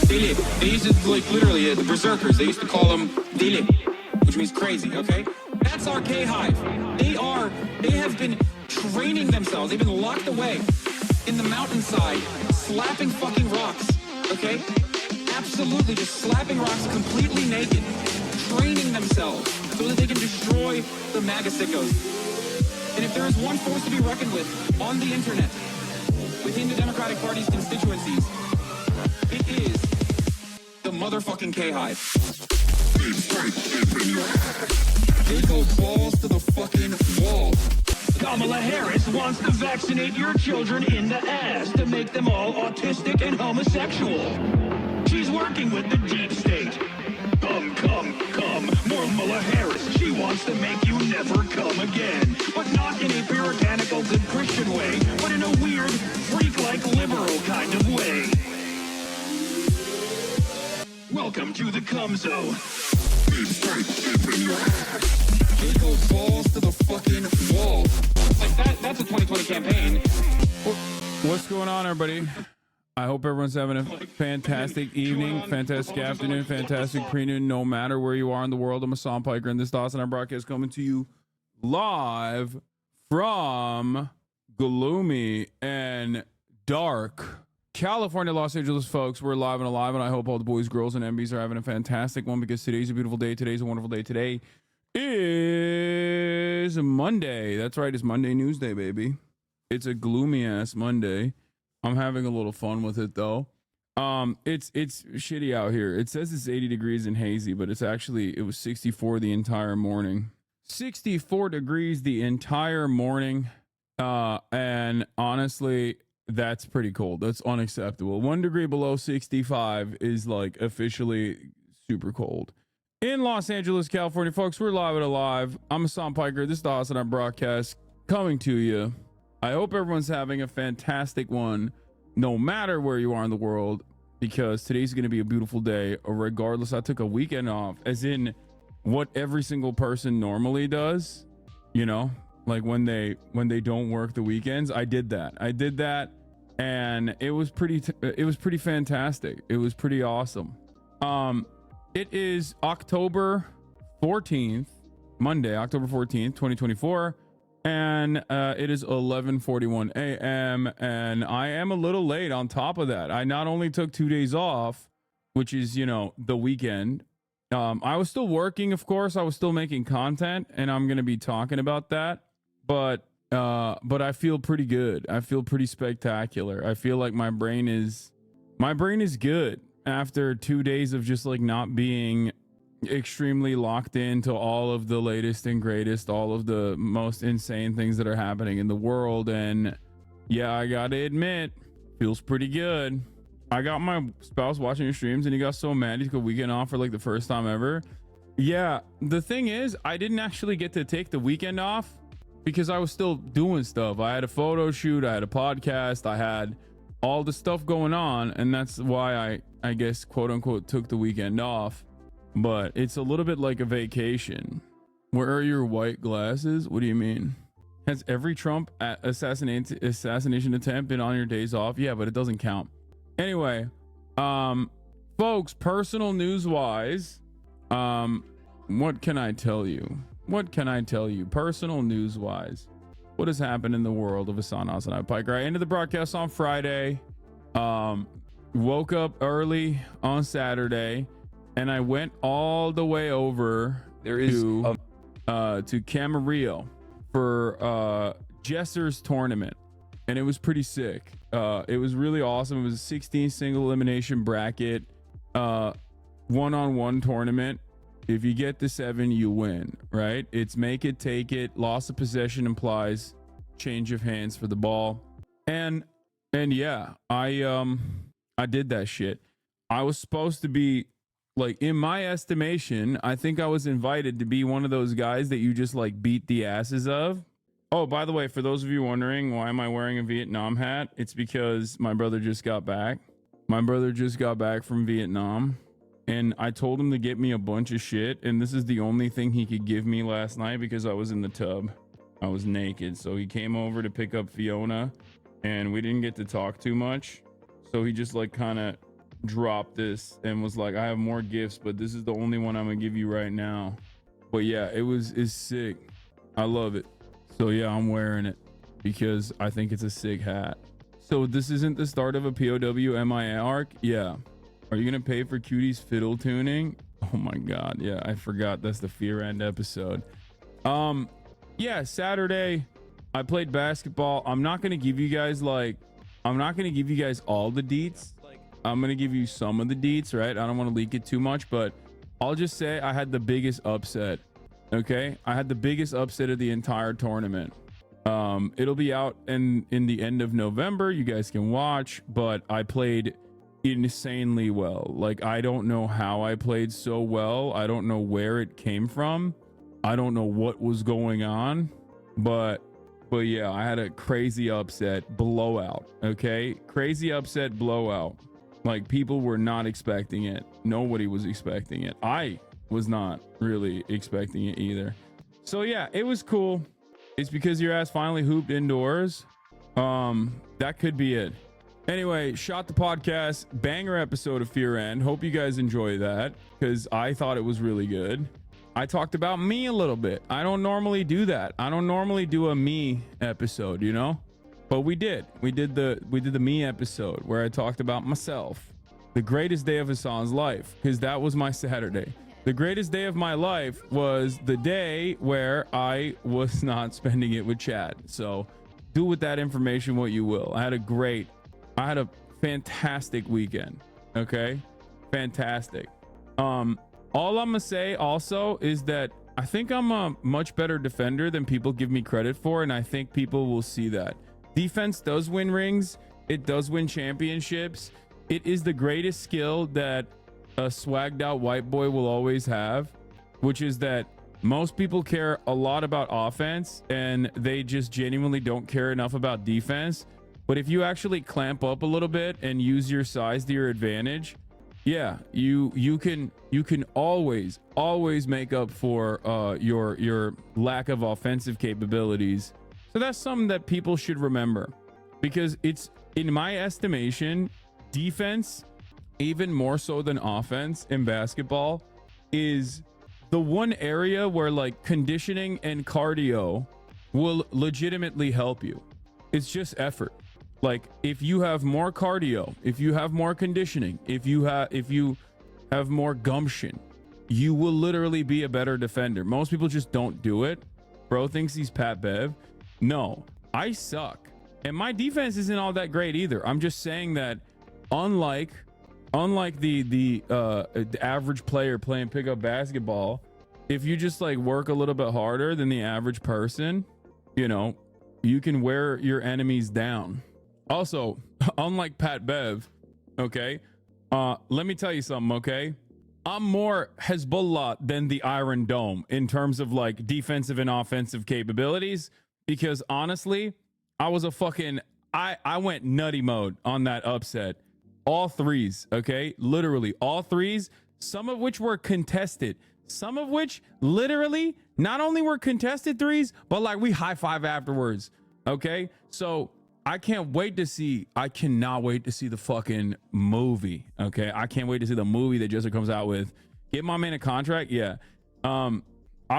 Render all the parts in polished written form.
Dele. They used to, like, literally, the berserkers, they used to call them Dele, which means crazy, okay? That's our K-Hive. They have been training themselves. They've been locked away in the mountainside, slapping fucking rocks, okay? Absolutely, just slapping rocks completely naked, training themselves so that they can destroy the MAGA sickos. And if there is one force to be reckoned with on the internet, within the Democratic Party's constituencies, it is the motherfucking K-Hive. They go balls to the fucking wall. Kamala Harris wants to vaccinate your children in the ass to make them all autistic and homosexual. She's working with the deep state. Come, more Kamala Harris. She wants to make you never come again. But not in a puritanical, good Christian way, but in a weird, freak-like liberal kind of way. Welcome to the Cum Zone. They go balls to the fucking wall. Like that's a 2020 campaign. What's going on, everybody? I hope everyone's having a fantastic evening, fantastic afternoon, fantastic pre-noon, no matter where you are in the world. I'm Hassan Piker, and this Dawson Our broadcast coming to you live from gloomy and dark California, Los Angeles, folks. We're live and alive, and I hope all the boys, girls, and MBs are having a fantastic one, because today's a beautiful day. Today's a wonderful day. Today is Monday. That's right. It's Monday News Day, baby. It's a gloomy ass Monday. I'm having a little fun with it, though. It's shitty out here. It says it's 80 degrees and hazy, but it was 64 the entire morning. 64 degrees the entire morning. And honestly, that's pretty cold. That's unacceptable. 1 degree below 65 is like officially super cold. In Los Angeles, California, folks, we're live and alive. I'm Hassan Piker. This is the Hassan Our broadcast coming to you. I hope everyone's having a fantastic one, no matter where you are in the world, because today's going to be a beautiful day, regardless. I took a weekend off, as in what every single person normally does, you know, like when they don't work the weekends. I did that, and it was pretty fantastic. It was pretty awesome. It is October 14th, Monday, October 14th, 2024. And it is 11:41 a.m. and I am a little late on top of that. I not only took 2 days off, which is, you know, the weekend. I was still working, of course. I was still making content, and I'm going to be talking about that. But I feel pretty good. I feel pretty spectacular. I feel like my brain is good after 2 days of just like not being extremely locked into all of the latest and greatest, all of the most insane things that are happening in the world. And yeah, I gotta admit, feels pretty good. I got my spouse watching your streams, and he got so mad he took a weekend off for like the first time ever. Yeah, the thing is, I didn't actually get to take the weekend off because I was still doing stuff. I had a photo shoot, I had a podcast, I had all the stuff going on, and that's why I guess quote unquote took the weekend off. But it's a little bit like a vacation. Where are your white glasses? What do you mean? Has every Trump assassination attempt been on your days off? Yeah, but it doesn't count. Anyway, folks, personal news wise, what can I tell you? Personal news wise, what has happened in the world of Hassan Piker? I ended the broadcast on Friday, woke up early on Saturday, and I went all the way over to Camarillo for Jesser's tournament, and it was pretty sick. It was really awesome. It was a 16 single elimination bracket, one-on-one tournament. If you get to 7, you win, right? It's make it, take it. Loss of possession implies change of hands for the ball, and yeah, I did that shit. I was supposed to be, like, in my estimation, I think I was invited to be one of those guys that you just like beat the asses of. Oh, by the way, for those of you wondering why am I wearing a Vietnam hat, it's because my brother just got back. From Vietnam, and I told him to get me a bunch of shit, and this is the only thing he could give me last night because I was in the tub. I was naked. So he came over to pick up Fiona, and we didn't get to talk too much. So he just like kind of dropped this and was like, I have more gifts, but this is the only one I'm gonna give you right now. But yeah, it's sick. I love it. So yeah, I'm wearing it because I think it's a sick hat. So this isn't the start of a POW MIA arc? Yeah. Are you gonna pay for Cutie's fiddle tuning? Oh my god, yeah, I forgot that's the Fear End episode. Yeah, Saturday I played basketball. I'm not gonna give you guys all the deets. I'm gonna give you some of the deets, right? I don't want to leak it too much, but I'll just say I had the biggest upset. Okay, I had the biggest upset of the entire tournament. It'll be out in the end of November. You guys can watch, but I played insanely well. Like, I don't know how I played so well. I don't know where it came from. I don't know what was going on, but yeah, I had a crazy upset blowout. Okay, crazy upset blowout. Like, people were not expecting it. Nobody was expecting it. I was not really expecting it either. So yeah, it was cool. It's because your ass finally hooped indoors. That could be it. Anyway, shot the podcast, banger episode of Fear End. Hope you guys enjoy that because I thought it was really good. I talked about me a little bit. I don't normally do that. I don't normally do a me episode, you know, but we did. We did the me episode where I talked about myself, the greatest day of Hassan's life, because that was my Saturday. The greatest day of my life was the day where I was not spending it with Chad. So do with that information what you will. I had a fantastic weekend. Okay, fantastic. All I'm gonna say also is that I think I'm a much better defender than people give me credit for, and I think people will see that. Defense does win rings. It does win championships. It is the greatest skill that a swagged out white boy will always have, which is that most people care a lot about offense and they just genuinely don't care enough about defense. But if you actually clamp up a little bit and use your size to your advantage, yeah, you can always make up for your lack of offensive capabilities. So that's something that people should remember, because it's, in my estimation, defense, even more so than offense in basketball, is the one area where like conditioning and cardio will legitimately help you. It's just effort. Like, if you have more cardio, if you have more conditioning, if you have more gumption, you will literally be a better defender. Most people just don't do it. Bro thinks he's Pat Bev. No, I suck. And my defense isn't all that great either. I'm just saying that unlike the average player playing pickup basketball, if you just like work a little bit harder than the average person, you know, you can wear your enemies down. Also, unlike Pat Bev, okay, let me tell you something, okay? I'm more Hezbollah than the Iron Dome in terms of like defensive and offensive capabilities, because honestly, I went nutty mode on that upset. All threes, okay? Literally all threes, some of which were contested, some of which literally not only were contested threes, but like we high five afterwards, okay? So I cannot wait to see the fucking movie. Okay, I can't wait to see the movie that Jessica comes out with. Get my man a contract. Yeah. I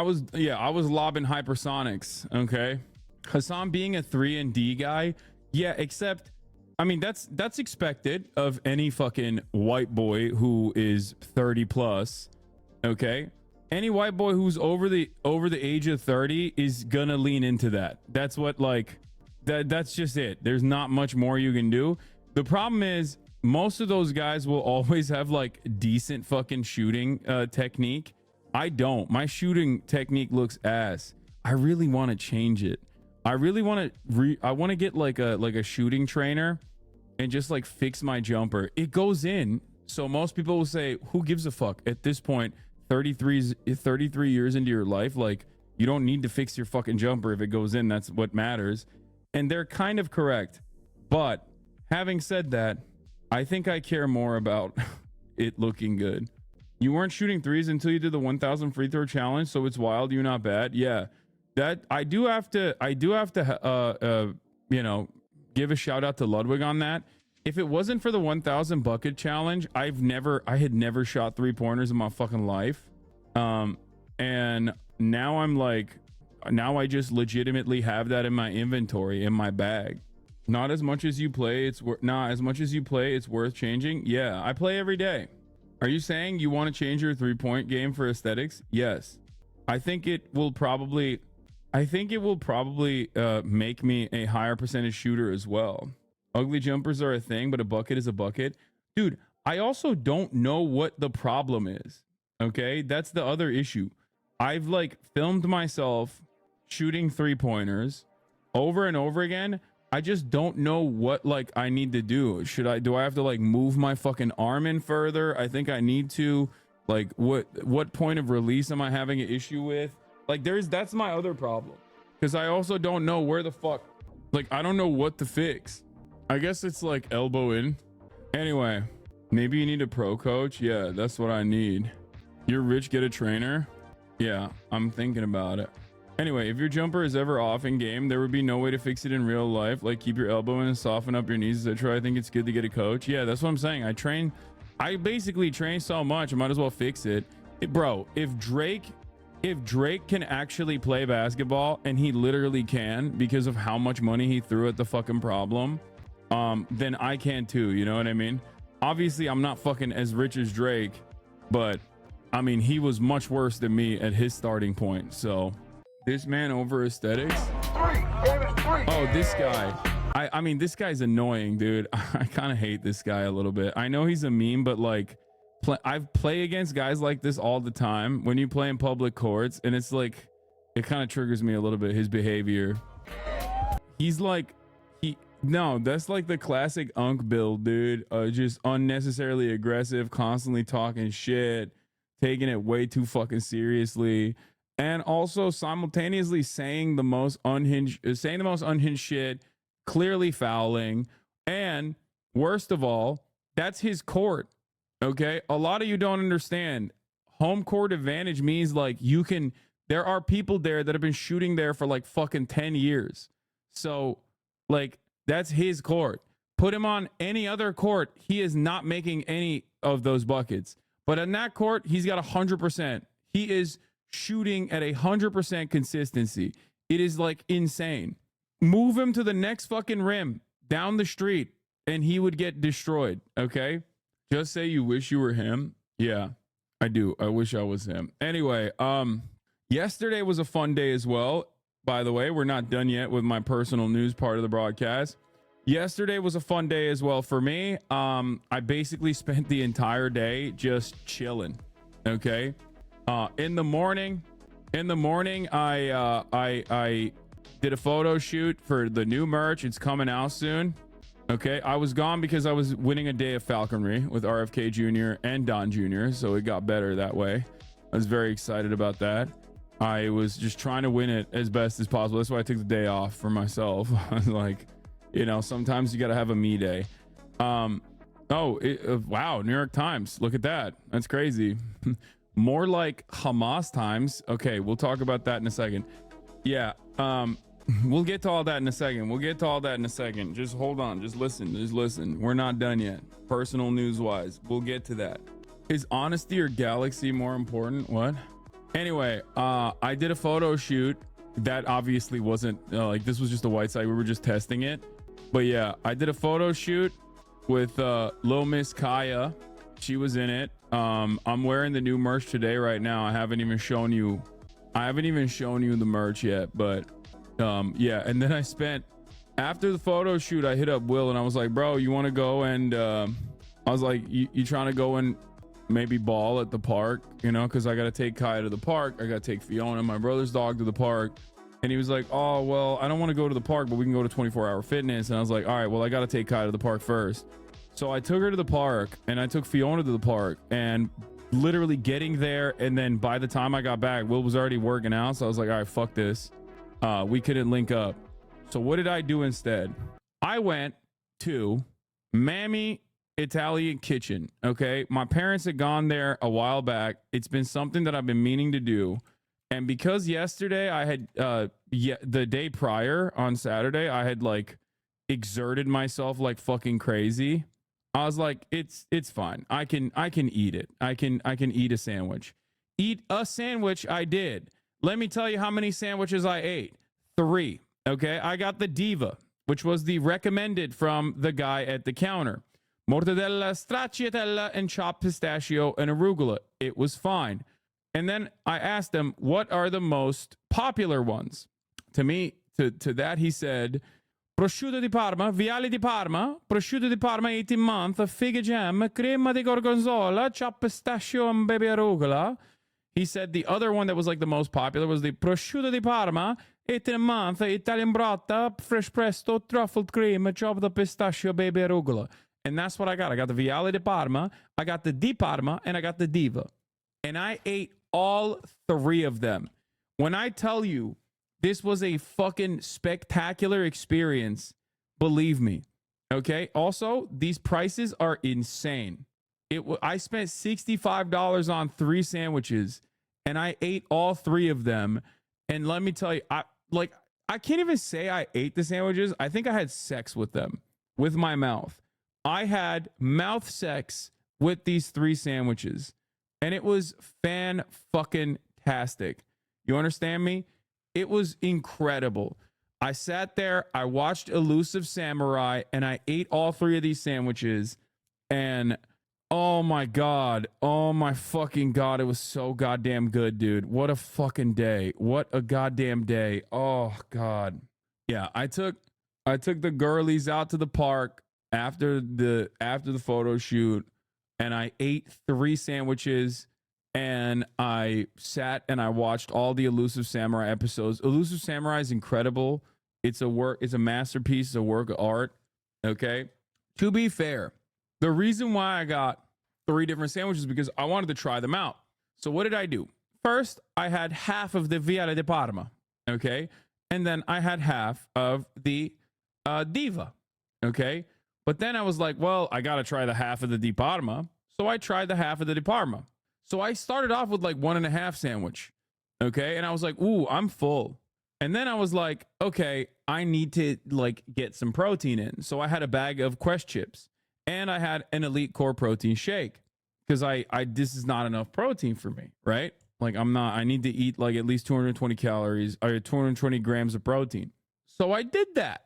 was lobbing hypersonics. Okay. Hassan being a 3-and-D guy. Yeah, except, I mean, that's expected of any fucking white boy who is 30 plus. Okay. Any white boy who's over the age of 30 is gonna lean into that. That's what, like, that's just it. There's not much more you can do. The problem is most of those guys will always have like decent fucking shooting technique. I don't. My shooting technique looks ass. I really want to change it. I really want to I want to get like a shooting trainer and just like fix my jumper. It goes in. So most people will say, who gives a fuck at this point? 33 years into your life, like, you don't need to fix your fucking jumper. If it goes in, that's what matters. And they're kind of correct. But having said that, I think I care more about it looking good. You weren't shooting threes until you did the 1,000 free throw challenge, so it's wild. You're not bad. Yeah, that I do have to you know, give a shout out to Ludwig on that, if it wasn't for the 1,000 bucket challenge, I had never shot 3-pointers in my fucking life. And now I'm like, now I just legitimately have that in my inventory, in my bag. Not as much as you play, it's worth changing. Yeah, I play every day. Are you saying you want to change your 3-point game for aesthetics? Yes. I think it will probably make me a higher percentage shooter as well. Ugly jumpers are a thing, but a bucket is a bucket. Dude, I also don't know what the problem is. Okay? That's the other issue. I've like filmed myself shooting 3-pointers over and over again. I just don't know what like I need to do. Do I have to like move my fucking arm in further? I think I need to. Like what point of release am I having an issue with? Like that's my other problem. Because I also don't know where the fuck, like I don't know what to fix. I guess it's like elbow in. Anyway, maybe you need a pro coach. Yeah, that's what I need. You're rich, get a trainer. Yeah, I'm thinking about it. Anyway, if your jumper is ever off in game, there would be no way to fix it in real life. Like keep your elbow in and soften up your knees, etc. I think it's good to get a coach. Yeah, that's what I'm saying. I basically train so much, I might as well fix it. Bro, if Drake can actually play basketball, and he literally can because of how much money he threw at the fucking problem, then I can too, you know what I mean? Obviously, I'm not fucking as rich as Drake, but I mean, he was much worse than me at his starting point. So this man over aesthetics. Oh, this guy. I mean, this guy's annoying, dude. I kind of hate this guy a little bit. I know he's a meme, but like I've played against guys like this all the time when you play in public courts, and it's like it kind of triggers me a little bit, his behavior. He's like that's like the classic Unk build, dude. Just unnecessarily aggressive, constantly talking shit, taking it way too fucking seriously, and also simultaneously saying the most unhinged shit, clearly fouling. And worst of all, that's his court. Okay, a lot of you don't understand. Home court advantage means like there are people there that have been shooting there for like fucking 10 years. So like that's his court. Put him on any other court, he is not making any of those buckets. But in that court, he's got 100%. He is shooting at 100% consistency. It is like insane. Move him to the next fucking rim down the street and he would get destroyed. Okay. Just say you wish you were him. Yeah, I do. I wish I was him. Anyway, yesterday was a fun day as well. By the way, we're not done yet with my personal news part of the broadcast. Yesterday was a fun day as well for me. I basically spent the entire day just chilling. Okay. In the morning, I did a photo shoot for the new merch. It's coming out soon. Okay, I was gone because I was winning a day of falconry with RFK Jr. and Don Jr., so it got better that way. I was very excited about that. I was just trying to win it as best as possible. That's why I took the day off for myself. I was like, you know, sometimes you got to have a me day. Wow, New York Times. Look at that. That's crazy. More like Hamas times. Okay, we'll talk about that in a second. Yeah, we'll get to all that in a second. Just hold on. Just listen. We're not done yet. Personal news wise, we'll get to that. Is honesty or galaxy more important? What? Anyway, I did a photo shoot that obviously wasn't like this was just a white site. We were just testing it. But yeah, I did a photo shoot with Lil Miss Kaya. She was in it. I'm wearing the new merch today right now. I haven't even shown you the merch yet, but yeah. And then after the photo shoot, I hit up Will and I was like, bro, you want to go? And I was like, you trying to go and maybe ball at the park, you know, because I got to take Kaya to the park. I got to take Fiona, my brother's dog, to the park. And he was like, oh, well, I don't want to go to the park, but we can go to 24-hour fitness. And I was like, all right, well, I got to take Kaya to the park first. So I took her to the park and I took Fiona to the park, and literally getting there. And then by the time I got back, Will was already working out. So I was like, all right, fuck this. We couldn't link up. So what did I do instead? I went to Mammy Italian Kitchen. Okay. My parents had gone there a while back. It's been something that I've been meaning to do. And because yesterday I had, the day prior on Saturday, I had like exerted myself like fucking crazy, I was like, it's fine. I can eat it. I can eat a sandwich. Eat a sandwich I did. Let me tell you how many sandwiches I ate. 3. Okay? I got the Diva, which was the recommended from the guy at the counter. Mortadella, stracciatella, and chopped pistachio and arugula. It was fine. And then I asked him, what are the most popular ones? To me, to that, he said, prosciutto di Parma, viale di Parma, prosciutto di Parma 18-month, fig jam, crema di gorgonzola, chopped pistachio and baby arugula. He said the other one that was like the most popular was the prosciutto di Parma, 18-month, Italian brotta, fresh presto, truffled cream, chopped pistachio, baby arugula. And that's what I got. I got the viale di Parma, I got the di Parma, and I got the Diva. And I ate all 3 of them. When I tell you this was a fucking spectacular experience, believe me. Okay? Also, these prices are insane. I spent $65 on 3 sandwiches, and I ate all 3 of them. And let me tell you, I can't even say I ate the sandwiches. I think I had sex with them, with my mouth. I had mouth sex with these 3 sandwiches, and it was fan-fucking-tastic. You understand me? It was incredible. I sat there, I watched Elusive Samurai, and I ate all 3 of these sandwiches, and oh my God. Oh my fucking God. It was so goddamn good, dude. What a fucking day. What a goddamn day. Oh God. Yeah, I took the girlies out to the park after the photo shoot, and I ate 3 sandwiches, and I sat and I watched all the Elusive Samurai episodes. Elusive Samurai is incredible. It's a masterpiece, it's a work of art. Okay. To be fair, the reason why I got 3 different sandwiches is because I wanted to try them out. So what did I do? First, I had half of the Viale di Parma. Okay. And then I had half of the Diva. Okay. But then I was like, well, I got to try the half of the Di Parma. So I tried the half of the Di Parma. So I started off with like 1.5 sandwich. Okay. And I was like, ooh, I'm full. And then I was like, okay, I need to like get some protein in. So I had a bag of Quest chips, and I had an Elite Core protein shake, because I this is not enough protein for me, right? Like I need to eat like at least 220 calories or 220 grams of protein. So I did that.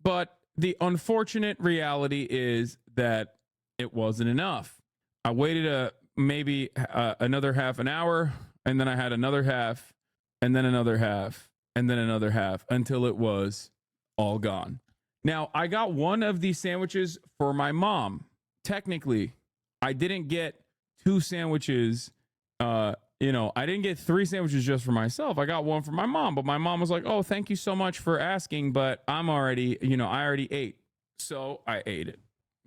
But the unfortunate reality is that it wasn't enough. I waited maybe another half an hour, and then I had another half, and then another half, and then another half, until it was all gone. Now, I got one of these sandwiches for my mom. Technically, I didn't get 2 sandwiches. I didn't get 3 sandwiches just for myself. I got one for my mom, but my mom was like, oh, thank you so much for asking, but I already ate. So I ate it.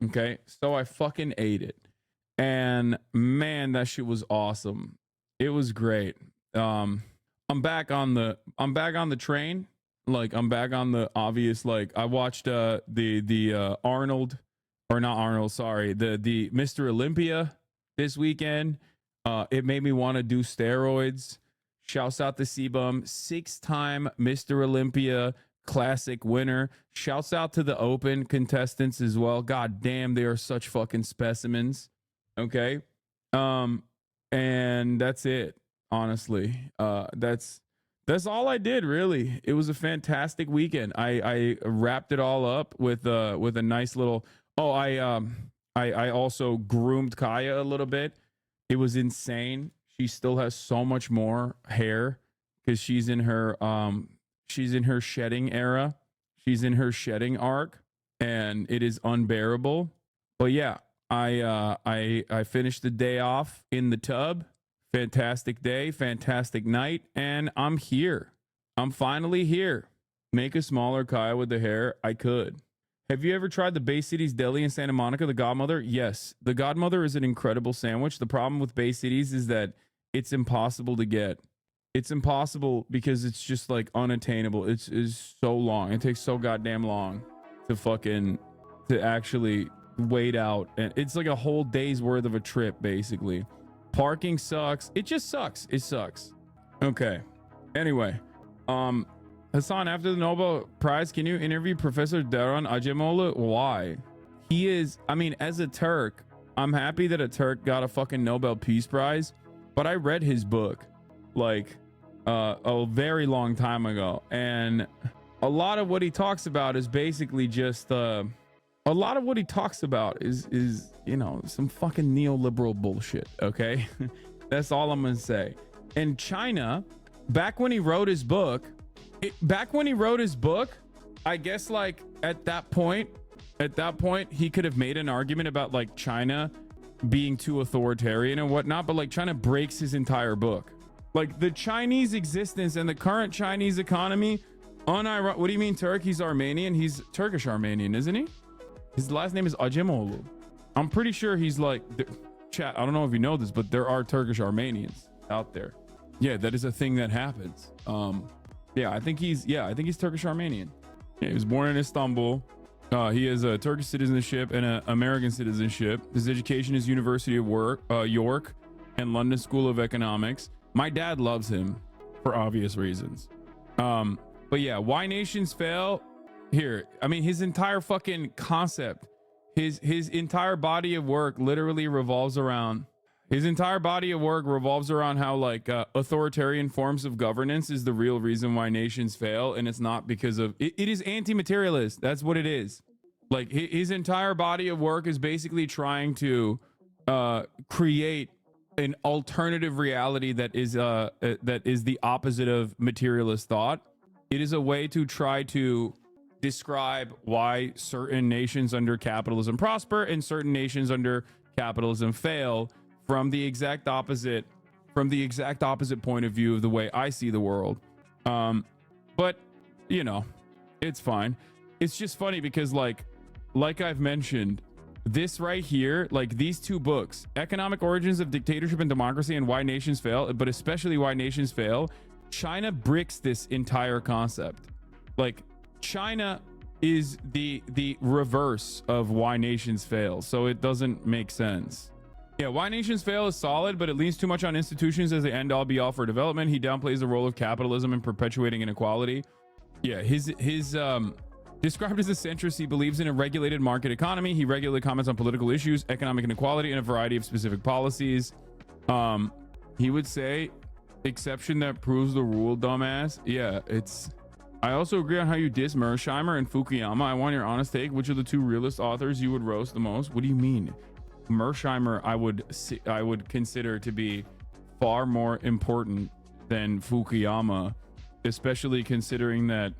Okay. So I fucking ate it. And man, that shit was awesome. It was great. I'm back on the train. Like, I'm back on the obvious, like, I watched the Arnold, or not Arnold, sorry, the Mr. Olympia this weekend. It made me want to do steroids. Shouts out to C-Bum, 6-time Mr. Olympia Classic winner. Shouts out to the Open contestants as well. God damn, they are such fucking specimens. Okay. And that's it, honestly. That's all I did, really. It was a fantastic weekend. I wrapped it all up with a nice little. Oh, I also groomed Kaya a little bit. It was insane. She still has so much more hair because she's in her shedding era. She's in her shedding arc, and it is unbearable. But yeah, I finished the day off in the tub. Fantastic day, fantastic night, and I'm here. I'm finally here. Make a smaller Kaya with the hair. I could. Have you ever tried the Bay Cities Deli in Santa Monica, the Godmother? Yes. The Godmother is an incredible sandwich. The problem with Bay Cities is that it's impossible to get. It's impossible because it's just like unattainable. It's so long. It takes so goddamn long to actually wait out. And it's like a whole day's worth of a trip, basically. Parking sucks. It just sucks. It sucks. Okay. Anyway, Hassan, after the Nobel Prize, can you interview Professor Daron Acemoglu? Why? He is, I mean, as a Turk, I'm happy that a Turk got a fucking Nobel Peace Prize, but I read his book like a very long time ago, and a lot of what he talks about is basically just a lot of what he talks about is you know, some fucking neoliberal bullshit. Okay. That's all I'm gonna say. And China, back when he wrote his book, I guess like at that point he could have made an argument about like China being too authoritarian and whatnot, but like China breaks his entire book. Like the Chinese existence and the current Chinese economy, what do you mean Turk? He's Armenian. He's Turkish Armenian, isn't he? His last name is Acemoglu. I'm pretty sure he's like, chat, I don't know if you know this, but there are Turkish Armenians out there. Yeah, that is a thing that happens. I think he's Turkish Armenian. Yeah, he was born in Istanbul. He has a Turkish citizenship and an American citizenship. His education is University of York and London School of Economics. My dad loves him for obvious reasons. But yeah, why nations fail here. I mean, his entire fucking concept, his entire body of work literally revolves around how like authoritarian forms of governance is the real reason why nations fail. And it's not because of it is anti-materialist. That's what it is. Like his entire body of work is basically trying to create an alternative reality that is the opposite of materialist thought. It is a way to try to describe why certain nations under capitalism prosper and certain nations under capitalism fail from the exact opposite point of view of the way I see the world. But you know, it's fine. It's just funny because like I've mentioned, this right here, like these two books, Economic Origins of Dictatorship and Democracy and Why Nations Fail, but especially Why Nations Fail, China bricks this entire concept. Like China is the reverse of Why Nations Fail, so it doesn't make sense. Yeah, Why Nations Fail is solid, but it leans too much on institutions as the end all be all for development. He downplays the role of capitalism in perpetuating inequality. Yeah, his described as a centrist, he believes in a regulated market economy. He regularly comments on political issues, economic inequality, and a variety of specific policies. He would say, exception that proves the rule, dumbass. Yeah, I also agree on how you diss Mearsheimer and Fukuyama. I want your honest take. Which of the two realist authors you would roast the most? What do you mean? Mearsheimer, I would consider to be far more important than Fukuyama, especially considering that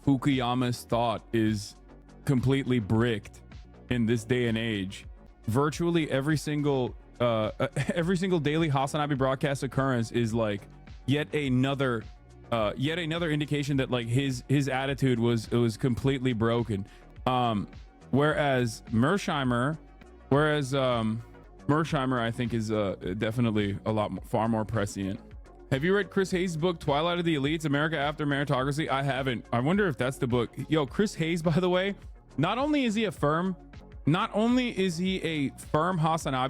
Fukuyama's thought is completely bricked in this day and age. Virtually every single daily Hasanabi broadcast occurrence is like yet another indication that like his attitude was completely broken. Whereas Mearsheimer I think is definitely far more prescient. Have you read Chris Hayes' book, Twilight of the Elites, America After Meritocracy? I haven't. I wonder if that's the book. Yo, Chris Hayes, by the way, not only is he a firm Hasanabi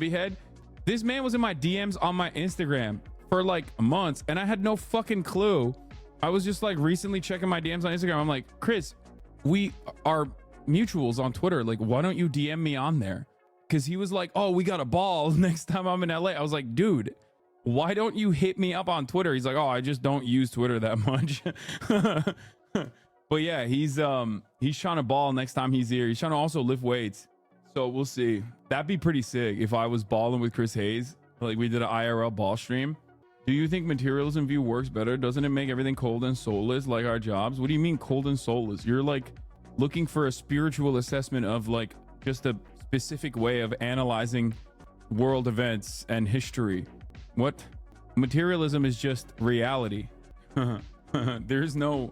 head, this man was in my DMs on my Instagram for like months, and I had no fucking clue. I was just like recently checking my DMs on Instagram. I'm like, Chris, we are mutuals on Twitter. Like, why don't you DM me on there? Because he was like, oh, we got a ball next time I'm in LA. I was like, dude, why don't you hit me up on Twitter? He's like, oh, I just don't use Twitter that much. But yeah, he's trying to ball next time he's here. He's trying to also lift weights. So we'll see. That'd be pretty sick if I was balling with Chris Hayes. Like we did an IRL ball stream. Do you think materialism view works better? Doesn't it make everything cold and soulless like our jobs? What do you mean cold and soulless? You're like looking for a spiritual assessment of like just a specific way of analyzing world events and history. What? Materialism is just reality. There's no,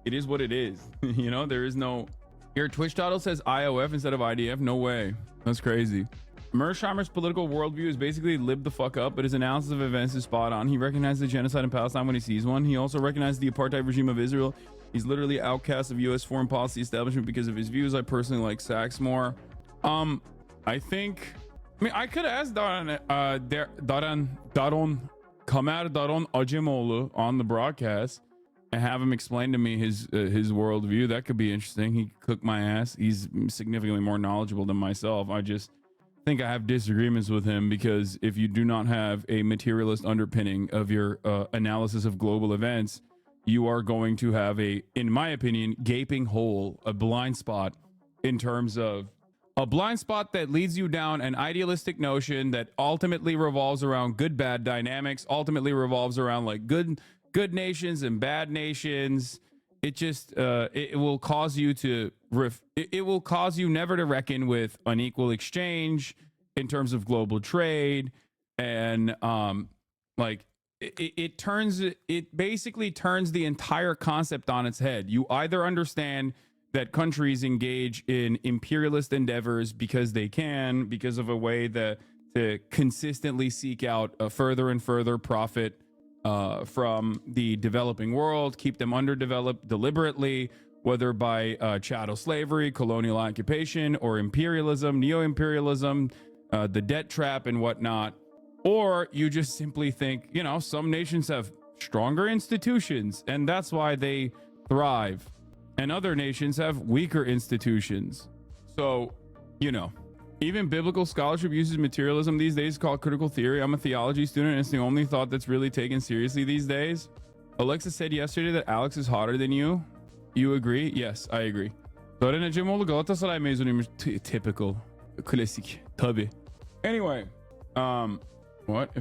it is what it is. You know, there is no, your Twitch title says IOF instead of IDF. No way. That's crazy. Mearsheimer's political worldview is basically lib the fuck up, but his analysis of events is spot on. He recognizes the genocide in Palestine when he sees one. He also recognizes the apartheid regime of Israel. He's literally outcast of U.S. foreign policy establishment because of his views. I personally like Sachs more. I could ask Daron Acemoglu on the broadcast. and have him explain to me his worldview. That could be interesting. He could cook my ass. He's significantly more knowledgeable than myself. I just think I have disagreements with him because if you do not have a materialist underpinning of your analysis of global events, you are going to have in my opinion, gaping hole, a blind spot in terms of a blind spot that leads you down an idealistic notion that ultimately revolves around good bad dynamics, ultimately revolves around like good nations and bad nations. It just it will cause you to it will cause you never to reckon with unequal exchange in terms of global trade, and like it basically turns the entire concept on its head. You either understand that countries engage in imperialist endeavors because they can, because of a way that to consistently seek out a further and further profit from the developing world, keep them underdeveloped deliberately, whether by chattel slavery, colonial occupation, or imperialism, neo-imperialism, the debt trap and whatnot. Or you just simply think, you know, some nations have stronger institutions and that's why they thrive, and other nations have weaker institutions. So, you know, even biblical scholarship uses materialism these days called critical theory. I'm a theology student and it's the only thought that's really taken seriously these days. Alexa said yesterday that Alex is hotter than you. You agree? Yes, I agree. Typical. Klasik. Tabii. Anyway, what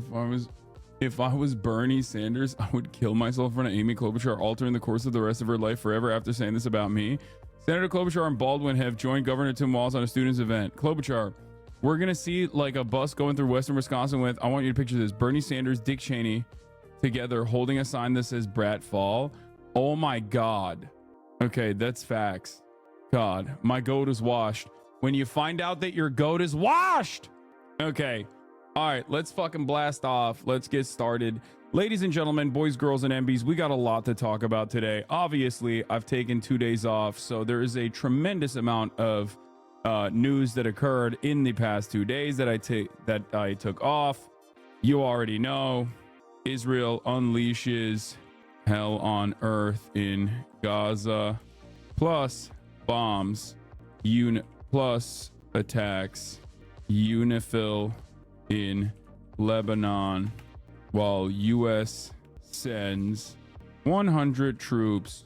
if I was Bernie Sanders, I would kill myself in front of Amy Klobuchar, altering the course of the rest of her life forever after saying this about me. Senator Klobuchar and Baldwin have joined Governor Tim Walz on a students event. Klobuchar, we're gonna see like a bus going through Western Wisconsin with, I want you to picture this, Bernie Sanders, Dick Cheney together holding a sign that says Brat Fall. Oh my God. Okay, that's facts. God, my goat is washed. When you find out that your goat is washed. Okay. All right, let's fucking blast off. Let's get started. Ladies and gentlemen, boys, girls, and MBs, we got a lot to talk about today. Obviously, I've taken 2 days off, so there is a tremendous amount of news that occurred in the past 2 days that I took off. You already know, Israel unleashes hell on earth in Gaza, plus bombs, plus attacks UNIFIL in Lebanon, while U.S. sends 100 troops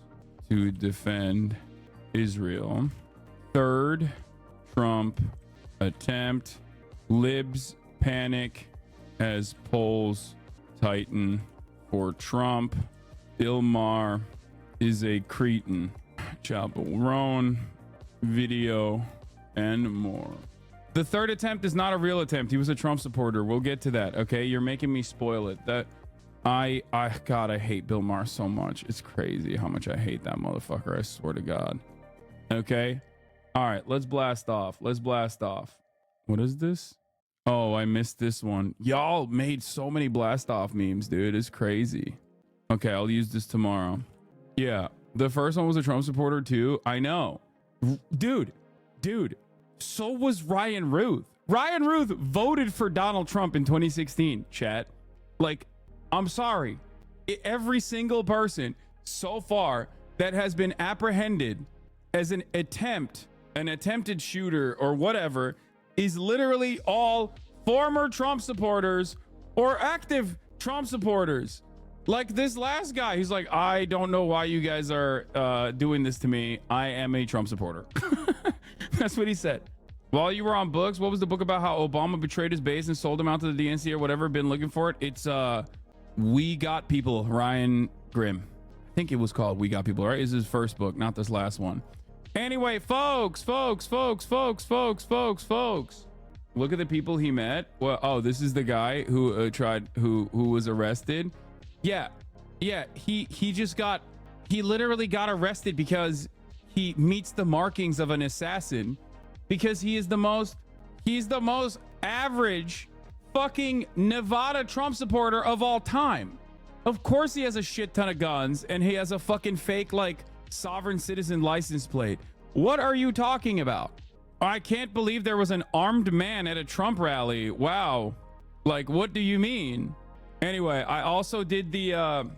to defend Israel. Third Trump attempt. Libs panic as polls tighten for Trump. Bill Maher is a cretin. Chapel Roan video and more. The third attempt is not a real attempt. He was a Trump supporter. We'll get to that. Okay, you're making me spoil it. God, I hate Bill Maher so much. It's crazy how much I hate that motherfucker. I swear to God. Okay. All right, let's blast off. What is this? Oh, I missed this one. Y'all made so many blast off memes, dude. It's crazy. Okay, I'll use this tomorrow. Yeah, the first one was a Trump supporter too. I know. Dude. So was Ryan Ruth. Ryan Ruth voted for Donald Trump in 2016, chat. Like, I'm sorry. Every single person so far that has been apprehended as an attempted shooter or whatever is literally all former Trump supporters or active Trump supporters. Like this last guy, he's like, I don't know why you guys are doing this to me. I am a Trump supporter. That's what he said. While you were on books, what was the book about how Obama betrayed his base and sold him out to the DNC or whatever? Been looking for it. It's We Got People, Ryan Grimm. I think it was called We Got People, right? It's his first book, not this last one. Anyway, folks. Look at the people he met. Well, oh, this is the guy who who was arrested. Yeah. He literally got arrested because he meets the markings of an assassin, because he's the most average fucking Nevada Trump supporter of all time. Of course he has a shit ton of guns and he has a fucking fake like sovereign citizen license plate. What are you talking about? I can't believe there was an armed man at a Trump rally. Wow. Like, what do you mean? Anyway, I also did the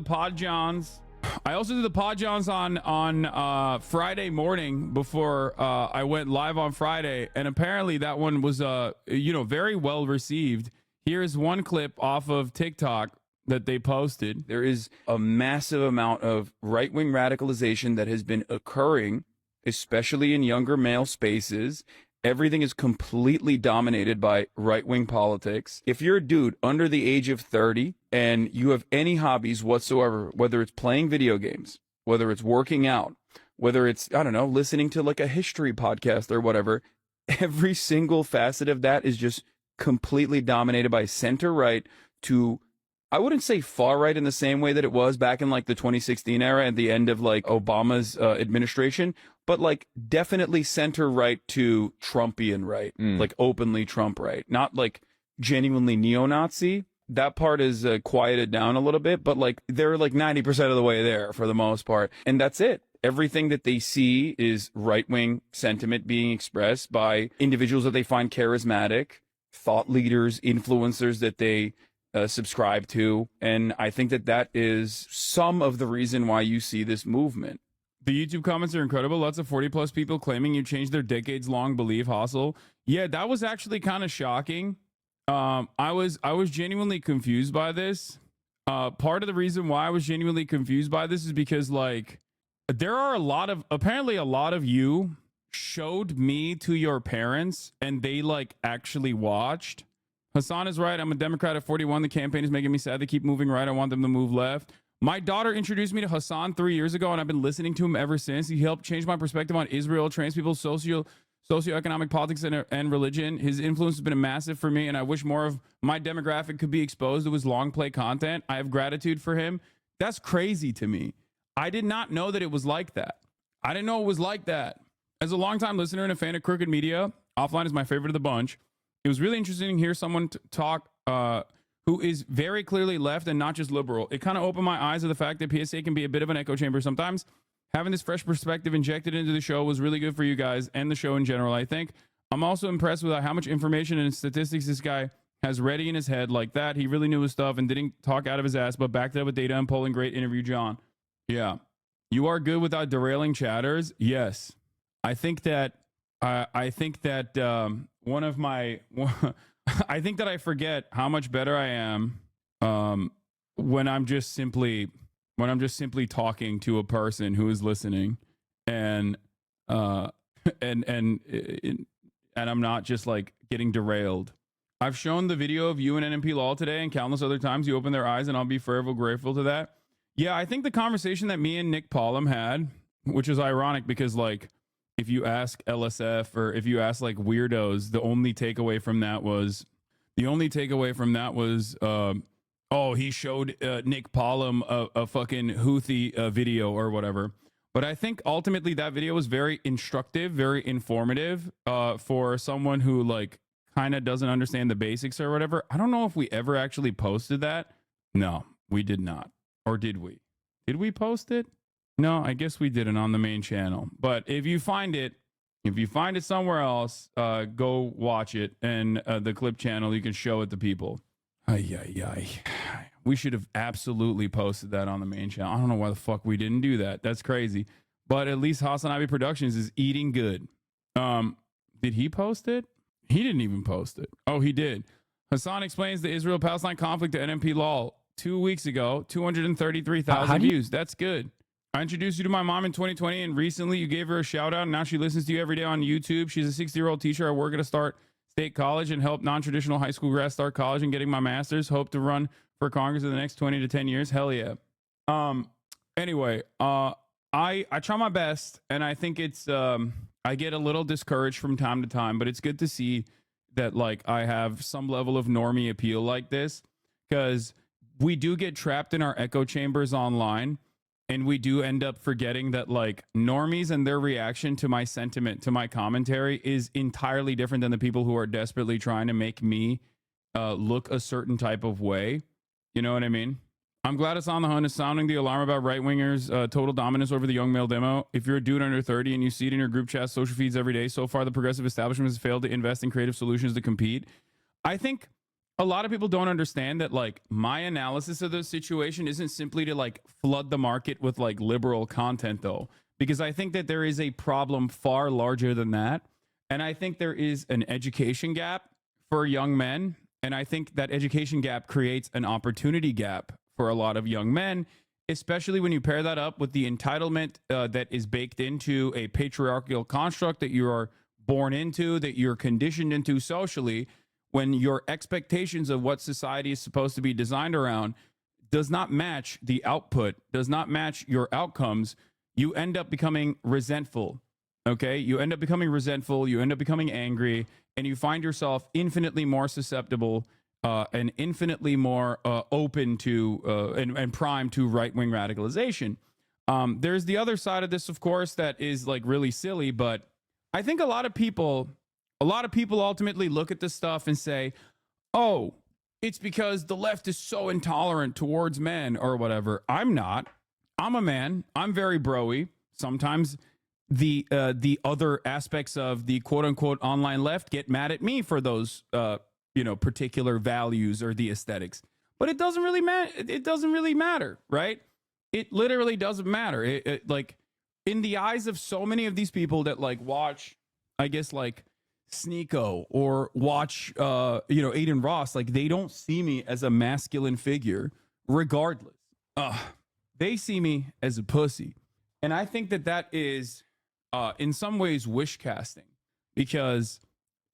Pod Johns I also did the Pod Johns on Friday morning before I went live on Friday, and apparently that one was very well received. Here's one clip off of TikTok that they posted. There is a massive amount of right-wing radicalization that has been occurring, especially in younger male spaces. Everything is completely dominated by right-wing politics. If you're a dude under the age of 30 and you have any hobbies whatsoever, whether it's playing video games, whether it's working out, whether it's, I don't know, listening to like a history podcast or whatever, every single facet of that is just completely dominated by center right to, I wouldn't say far right in the same way that it was back in like the 2016 era at the end of like Obama's administration, but like definitely center right to Trumpian right, like openly Trump right, not like genuinely neo-Nazi. That part is quieted down a little bit, but like they're like 90% of the way there for the most part. And that's it. Everything that they see is right-wing sentiment being expressed by individuals that they find charismatic, thought leaders, influencers that they subscribe to. And I think that that is some of the reason why you see this movement. The YouTube comments are incredible. Lots of 40 plus people claiming you changed their decades long belief hustle. Yeah, that was actually kind of shocking. I was genuinely confused by this. Part of the reason why I was genuinely confused by this is because like there are apparently a lot of you showed me to your parents and they like actually watched. Hassan is right. I'm a Democrat at 41. The campaign is making me sad. They keep moving right. I want them to move left. My daughter introduced me to Hassan 3 years ago, and I've been listening to him ever since. He helped change my perspective on Israel, trans people, socioeconomic politics, and religion. His influence has been massive for me, and I wish more of my demographic could be exposed to his long play content. I have gratitude for him. That's crazy to me. I did not know that it was like that. I didn't know it was like that. As a longtime listener and a fan of Crooked Media, Offline is my favorite of the bunch. It was really interesting to hear someone talk who is very clearly left and not just liberal. It kind of opened my eyes to the fact that PSA can be a bit of an echo chamber sometimes. Having this fresh perspective injected into the show was really good for you guys and the show in general, I think. I'm also impressed with how much information and statistics this guy has ready in his head like that. He really knew his stuff and didn't talk out of his ass, but backed it up with data and polling. Great interview, John. Yeah. You are good without derailing chatters? Yes. I think that one of my I think that I forget how much better I am when I'm just simply talking to a person who is listening and I'm not just like getting derailed. I've shown the video of you and NMP Law today and countless other times you open their eyes, and I'll be forever grateful to that. Yeah, I think the conversation that me and Nick Pollum had, which is ironic because like if you ask LSF or if you ask like weirdos, the only takeaway from that was oh, he showed Nick Pollum a fucking Houthi video or whatever. But I think ultimately that video was very instructive, very informative for someone who like kind of doesn't understand the basics or whatever. I don't know if we ever actually posted that. No, we did not. Or did we? Did we post it? No, I guess we didn't on the main channel. But if you find it somewhere else, go watch it. And the clip channel, you can show it to people. We should have absolutely posted that on the main channel. I don't know why the fuck we didn't do that. That's crazy. But at least Hassan Ivy Productions is eating good. Did he post it? He didn't even post it. Oh, he did. Hassan explains the Israel-Palestine conflict to NMP Law 2 weeks ago. 233,000 views. That's good. I introduced you to my mom in 2020, and recently you gave her a shout out, and now she listens to you every day on YouTube. She's a 60-year-old teacher. I work at a state college and help non-traditional high school grads start college and getting my master's. Hope to run for Congress in the next 20 to 10 years. Hell yeah. Anyway, I try my best, and I think it's I get a little discouraged from time to time, but it's good to see that like I have some level of normie appeal like this, because we do get trapped in our echo chambers online. And we do end up forgetting that like normies and their reaction to my sentiment, to my commentary is entirely different than the people who are desperately trying to make me look a certain type of way. You know what I mean? I'm glad it's on the hunt is sounding the alarm about right-wingers' total dominance over the young male demo. If you're a dude under 30 and you see it in your group chat, social feeds every day, so far the progressive establishment has failed to invest in creative solutions to compete. I think a lot of people don't understand that like my analysis of the situation isn't simply to like flood the market with like liberal content though, because I think that there is a problem far larger than that. And I think there is an education gap for young men. And I think that education gap creates an opportunity gap for a lot of young men, especially when you pair that up with the entitlement that is baked into a patriarchal construct that you are born into, that you're conditioned into socially. When your expectations of what society is supposed to be designed around does not match the output, does not match your outcomes, you end up becoming resentful. Okay? You end up becoming resentful, you end up becoming angry, and you find yourself infinitely more susceptible and infinitely more open to and primed to right-wing radicalization. There's the other side of this, of course, that is like really silly, but I think a lot of people ultimately look at this stuff and say, oh, it's because the left is so intolerant towards men or whatever. I'm not. I'm a man. I'm very broy. Sometimes the other aspects of the quote unquote online left get mad at me for those particular values or the aesthetics. But it doesn't really matter. It doesn't really matter, right? It literally doesn't matter. It like in the eyes of so many of these people that like watch, I guess like Sneeko or watch Aiden Ross, like they don't see me as a masculine figure regardless. They see me as a pussy. And I think that is in some ways wish casting, because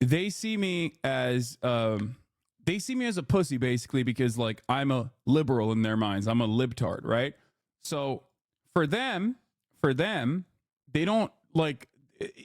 they see me as a pussy basically because like I'm a liberal in their minds. I'm a libtard, right? So for them, they don't like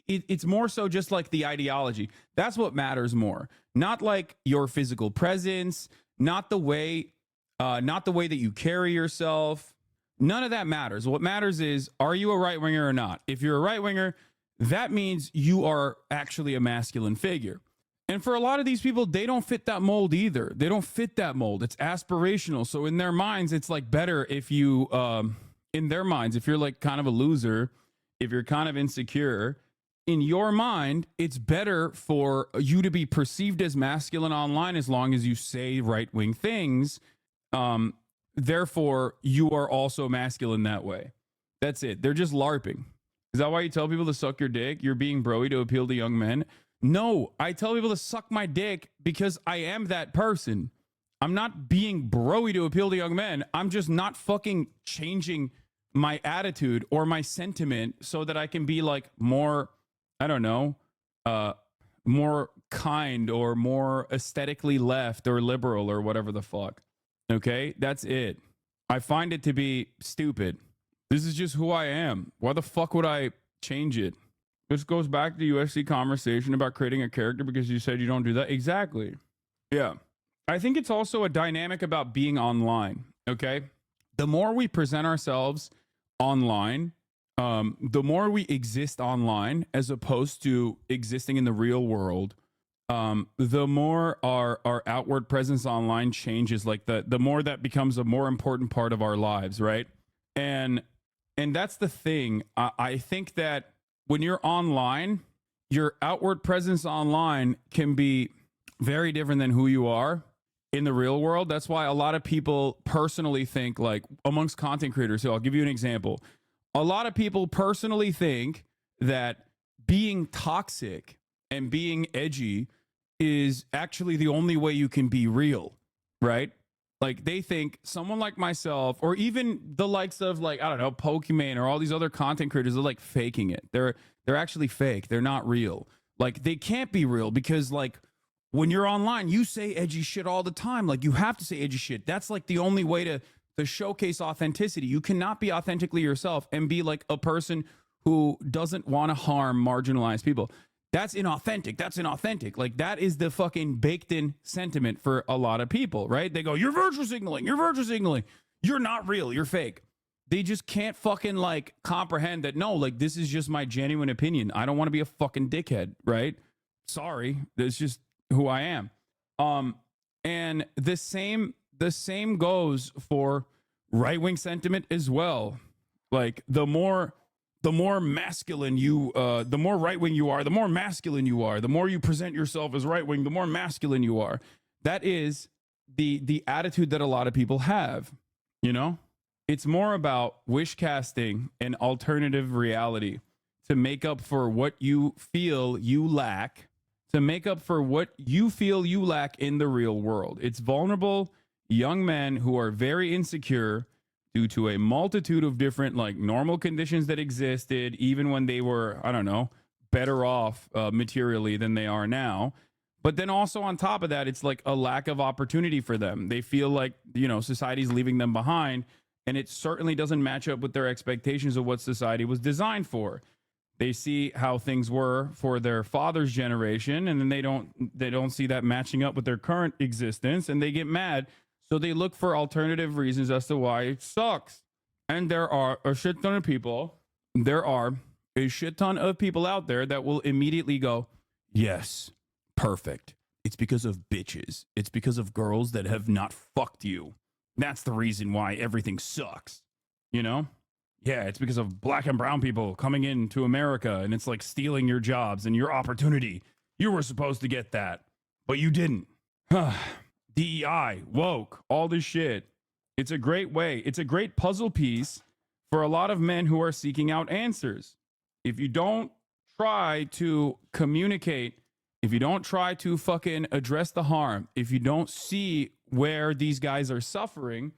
it's more so just like the ideology. That's what matters more. Not like your physical presence, not the way that you carry yourself. None of that matters. What matters is, are you a right winger or not? If you're a right winger, that means you are actually a masculine figure. And for a lot of these people, they don't fit that mold either. They don't fit that mold. It's aspirational. So in their minds, it's like better if you, in their minds, if you're like kind of a loser, if you're kind of insecure, in your mind, it's better for you to be perceived as masculine online as long as you say right-wing things. Therefore, you are also masculine that way. That's it. They're just LARPing. Is that why you tell people to suck your dick? You're being broy to appeal to young men? No, I tell people to suck my dick because I am that person. I'm not being broy to appeal to young men. I'm just not fucking changing my attitude or my sentiment so that I can be like more, I don't know, more kind or more aesthetically left or liberal or whatever the fuck. Okay, that's it. I find it to be stupid. This is just who I am. Why the fuck would I change it? This goes back to the UFC conversation about creating a character because you said you don't do that. Exactly. Yeah. I think it's also a dynamic about being online. Okay. The more we present ourselves online, the more we exist online as opposed to existing in the real world, the more our outward presence online changes. Like the more that becomes a more important part of our lives, right? And that's the thing. I think that when you're online, your outward presence online can be very different than who you are in the real world. That's why a lot of people personally think, like amongst content creators, so I'll give you an example. A lot of people personally think that being toxic and being edgy is actually the only way you can be real, right? Like they think someone like myself or even the likes of like, I don't know, Pokimane or all these other content creators are like faking it. They're actually fake. They're not real. Like they can't be real because like when you're online, you say edgy shit all the time. Like you have to say edgy shit. That's like the only way to showcase authenticity. You cannot be authentically yourself and be like a person who doesn't want to harm marginalized people. That's inauthentic. That's inauthentic. Like that is the fucking baked in sentiment for a lot of people, right? They go, you're virtue signaling. You're virtue signaling. You're not real. You're fake. They just can't fucking like comprehend that. No, like this is just my genuine opinion. I don't want to be a fucking dickhead, right? Sorry. That's just who I am. And the same goes for right-wing sentiment as well. Like the more masculine you, the more right-wing you are, the more masculine you are. The more you present yourself as right-wing, the more masculine you are. that is the attitude that a lot of people have, you know? It's more about wish casting and alternative reality to make up for what you feel you lack, to make up for what you feel you lack in the real world. It's vulnerable young men who are very insecure due to a multitude of different like normal conditions that existed even when they were, I don't know, better off materially than they are now. But then also on top of that, it's like a lack of opportunity for them. They feel like, you know, society's leaving them behind, and it certainly doesn't match up with their expectations of what society was designed for. They see how things were for their father's generation, and then they don't see that matching up with their current existence, and they get mad. So they look for alternative reasons as to why it sucks. And there are a shit ton of people. There are a shit ton of people out there that will immediately go, yes, perfect. It's because of bitches. It's because of girls that have not fucked you. That's the reason why everything sucks. You know? Yeah, it's because of black and brown people coming into America, and it's like stealing your jobs and your opportunity. You were supposed to get that, but you didn't. DEI, woke, all this shit. It's a great way. It's a great puzzle piece for a lot of men who are seeking out answers. If you don't try to communicate, if you don't try to fucking address the harm, if you don't see where these guys are suffering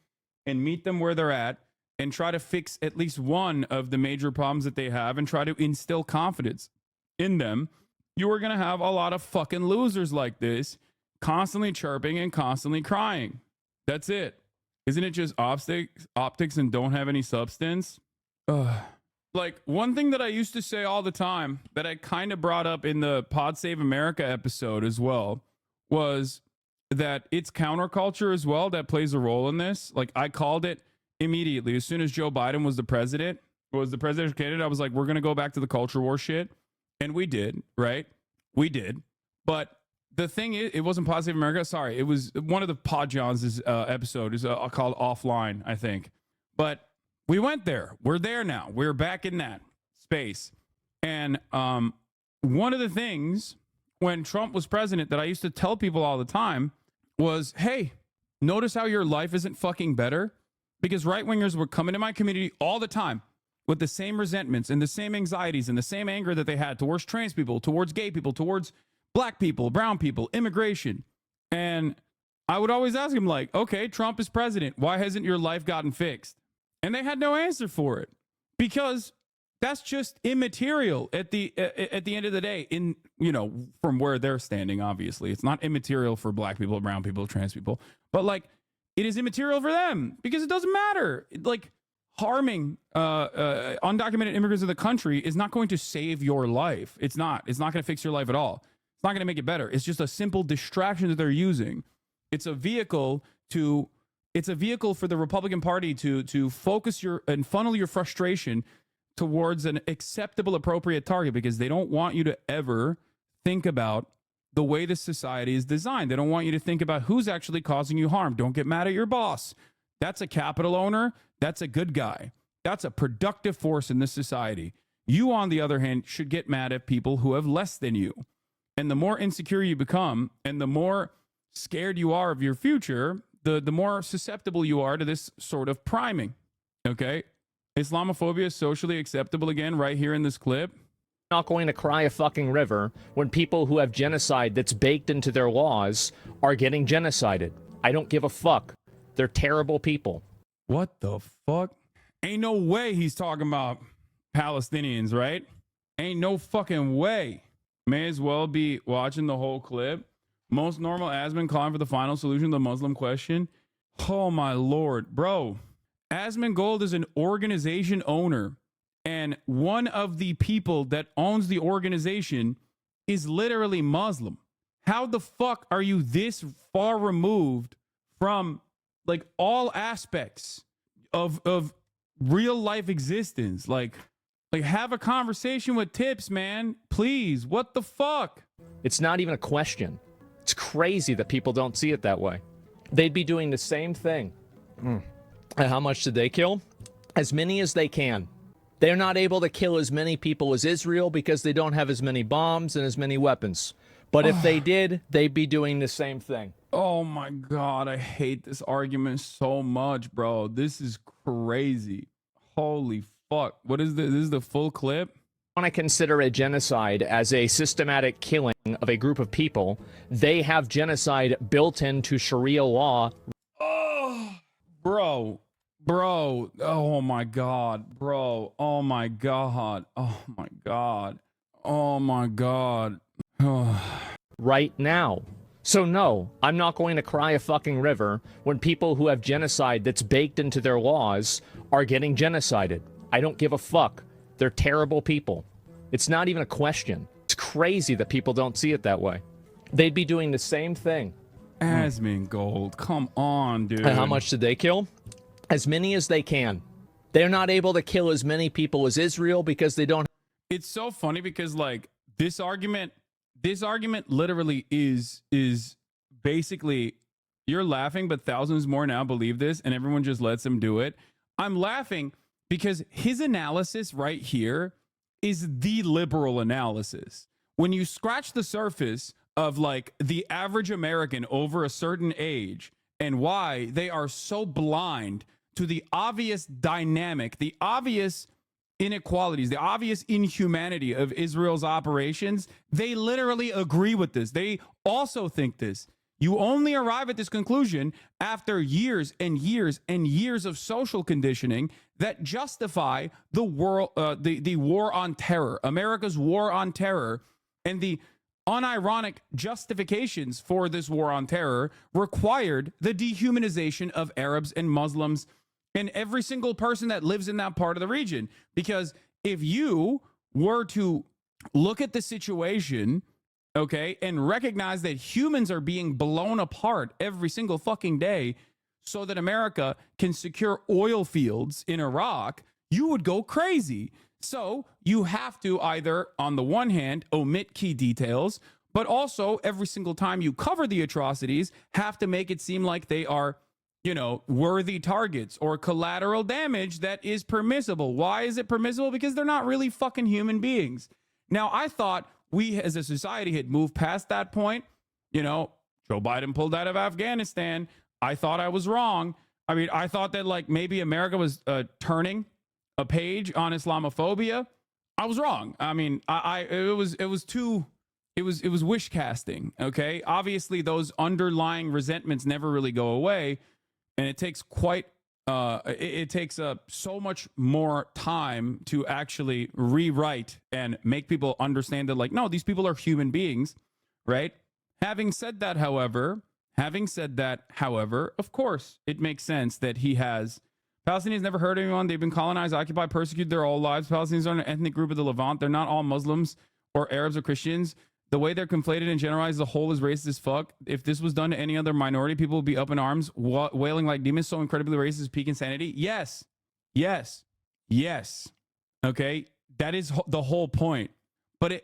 and meet them where they're at and try to fix at least one of the major problems that they have and try to instill confidence in them, you are going to have a lot of fucking losers like this constantly chirping and constantly crying. That's it. Isn't it just optics and don't have any substance? Like one thing that I used to say all the time that I kind of brought up in the Pod Save America episode as well was that it's counterculture as well that plays a role in this. Like I called it immediately as soon as Joe Biden was the presidential candidate. I was like, we're going to go back to the culture war shit. And we did, right? We did. But the thing is, it wasn't Pod Save America. Sorry. It was one of the Pod Johns' episode is called Offline, I think. But we went there. We're there now. We're back in that space. And one of the things when Trump was president that I used to tell people all the time was, hey, notice how your life isn't fucking better? Because right-wingers were coming to my community all the time with the same resentments and the same anxieties and the same anger that they had towards trans people, towards gay people, towards black people, brown people, immigration. And I would always ask him like, okay, Trump is president. Why hasn't your life gotten fixed? And they had no answer for it because that's just immaterial at the end of the day. In, you know, from where they're standing, obviously, it's not immaterial for black people, brown people, trans people, but like it is immaterial for them because it doesn't matter. Like harming undocumented immigrants in the country is not going to save your life. It's not going to fix your life at all. It's not going to make it better. It's just a simple distraction that they're using. It's a vehicle for the Republican Party to focus and funnel your frustration towards an acceptable, appropriate target because they don't want you to ever think about the way this society is designed. They don't want you to think about who's actually causing you harm. Don't get mad at your boss. That's a capital owner. That's a good guy. That's a productive force in this society. You, on the other hand, should get mad at people who have less than you. And the more insecure you become and the more scared you are of your future, the more susceptible you are to this sort of priming. Okay? Islamophobia is socially acceptable again right here in this clip. Not going to cry a fucking river when people who have genocide that's baked into their laws are getting genocided. I don't give a fuck. They're terrible people. What the fuck? Ain't no way he's talking about Palestinians, right? Ain't no fucking way. May as well be watching the whole clip. Most normal Asman calling for the final solution to the Muslim question. Oh my Lord, bro. Asmongold is an organization owner, and one of the people that owns the organization is literally Muslim. How the fuck are you this far removed from like all aspects of real life existence? Like have a conversation with Tips, man. Please. What the fuck? It's not even a question. It's crazy that people don't see it that way. They'd be doing the same thing. And how much did they kill? As many as they can. They're not able to kill as many people as Israel because they don't have as many bombs and as many weapons. But if they did, they'd be doing the same thing. Oh my God, I hate this argument so much, bro. This is crazy. Holy fuck. What is this? This is the full clip? Want to consider a genocide as a systematic killing of a group of people, they have genocide built into Sharia law. Oh, bro. Oh my God, bro. Oh my God. Oh my God. Oh my God. Right now. So no, I'm not going to cry a fucking river when people who have genocide that's baked into their laws are getting genocided. I don't give a fuck. They're terrible people. It's not even a question. It's crazy that people don't see it that way. They'd be doing the same thing. Asmongold, come on, dude. And how much did they kill? As many as they can. They're not able to kill as many people as Israel because they don't. It's so funny because like this argument literally is basically, you're laughing, but thousands more now believe this and everyone just lets him do it. I'm laughing because his analysis right here is the liberal analysis. When you scratch the surface of like the average American over a certain age and why they are so blind to the obvious dynamic, the obvious inequalities, the obvious inhumanity of Israel's operations, they literally agree with this. They also think this. You only arrive at this conclusion after years and years and years of social conditioning that justify the war on terror, America's war on terror, and the unironic justifications for this war on terror required the dehumanization of Arabs and Muslims and every single person that lives in that part of the region. Because if you were to look at the situation, okay, and recognize that humans are being blown apart every single fucking day so that America can secure oil fields in Iraq, you would go crazy. So you have to either, on the one hand, omit key details, but also every single time you cover the atrocities, have to make it seem like they are, you know, worthy targets or collateral damage that is permissible. Why is it permissible? Because they're not really fucking human beings. Now, I thought we as a society had moved past that point. You know, Joe Biden pulled out of Afghanistan. I thought I was wrong. I mean, I thought that like maybe America was turning a page on Islamophobia. I was wrong. I mean, it was wish casting. Okay. Obviously those underlying resentments never really go away. And it takes so much more time to actually rewrite and make people understand that, like, no, these people are human beings, right? Having said that, however, of course, it makes sense that he has. Palestinians never hurt anyone. They've been colonized, occupied, persecuted their whole lives. Palestinians are an ethnic group of the Levant. They're not all Muslims or Arabs or Christians. The way they're conflated and generalized, the whole is racist as fuck. If this was done to any other minority, people would be up in arms, wailing like demons. So incredibly racist, peak insanity. Yes. Okay, that is the whole point. But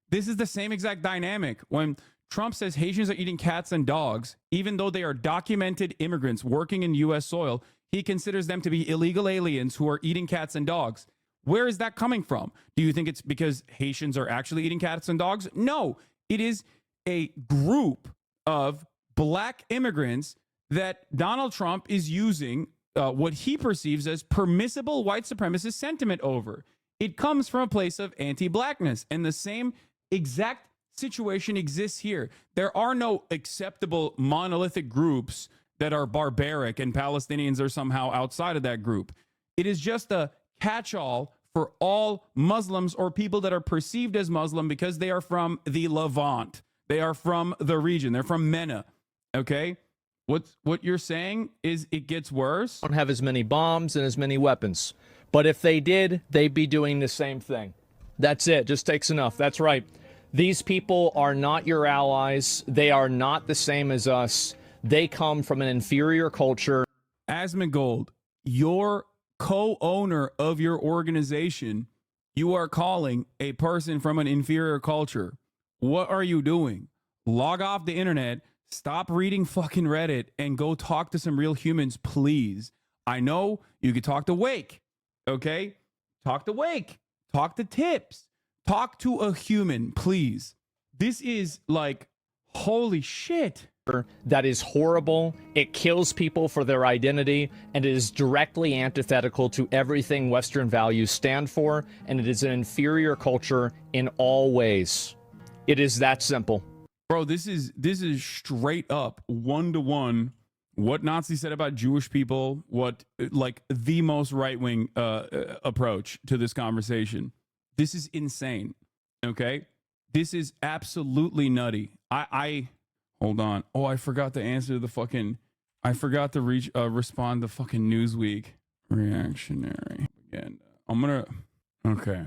this is the same exact dynamic when Trump says Haitians are eating cats and dogs, even though they are documented immigrants working in U.S. soil. He considers them to be illegal aliens who are eating cats and dogs. Where is that coming from? Do you think it's because Haitians are actually eating cats and dogs? No, it is a group of black immigrants that Donald Trump is using what he perceives as permissible white supremacist sentiment over. It comes from a place of anti-blackness, and the same exact situation exists here. There are no acceptable monolithic groups that are barbaric and Palestinians are somehow outside of that group. It is just a catch-all for all Muslims or people that are perceived as Muslim because they are from the Levant. They are from the region. They're from MENA. Okay? What you're saying is it gets worse. Don't have as many bombs and as many weapons. But if they did, they'd be doing the same thing. That's it. Just takes enough. That's right. These people are not your allies. They are not the same as us. They come from an inferior culture. Asmongold, your co-owner of your organization, you are calling a person from an inferior culture. What are you doing? Log off the internet, stop reading fucking Reddit, and go talk to some real humans, please. I know you could talk to Wake, okay? Talk to Wake. Talk to Tips. Talk to a human, please. This is like, holy shit. that is horrible. It kills people for their identity, and it is directly antithetical to everything Western values stand for, and it is an inferior culture in all ways. It is that simple. Bro, this is straight up 1-to-1 what Nazis said about Jewish people, what like the most right-wing approach to this conversation. This is insane. Okay? This is absolutely nutty. I hold on. Oh, I forgot to answer the fucking I forgot to respond to fucking Newsweek reactionary again. Okay.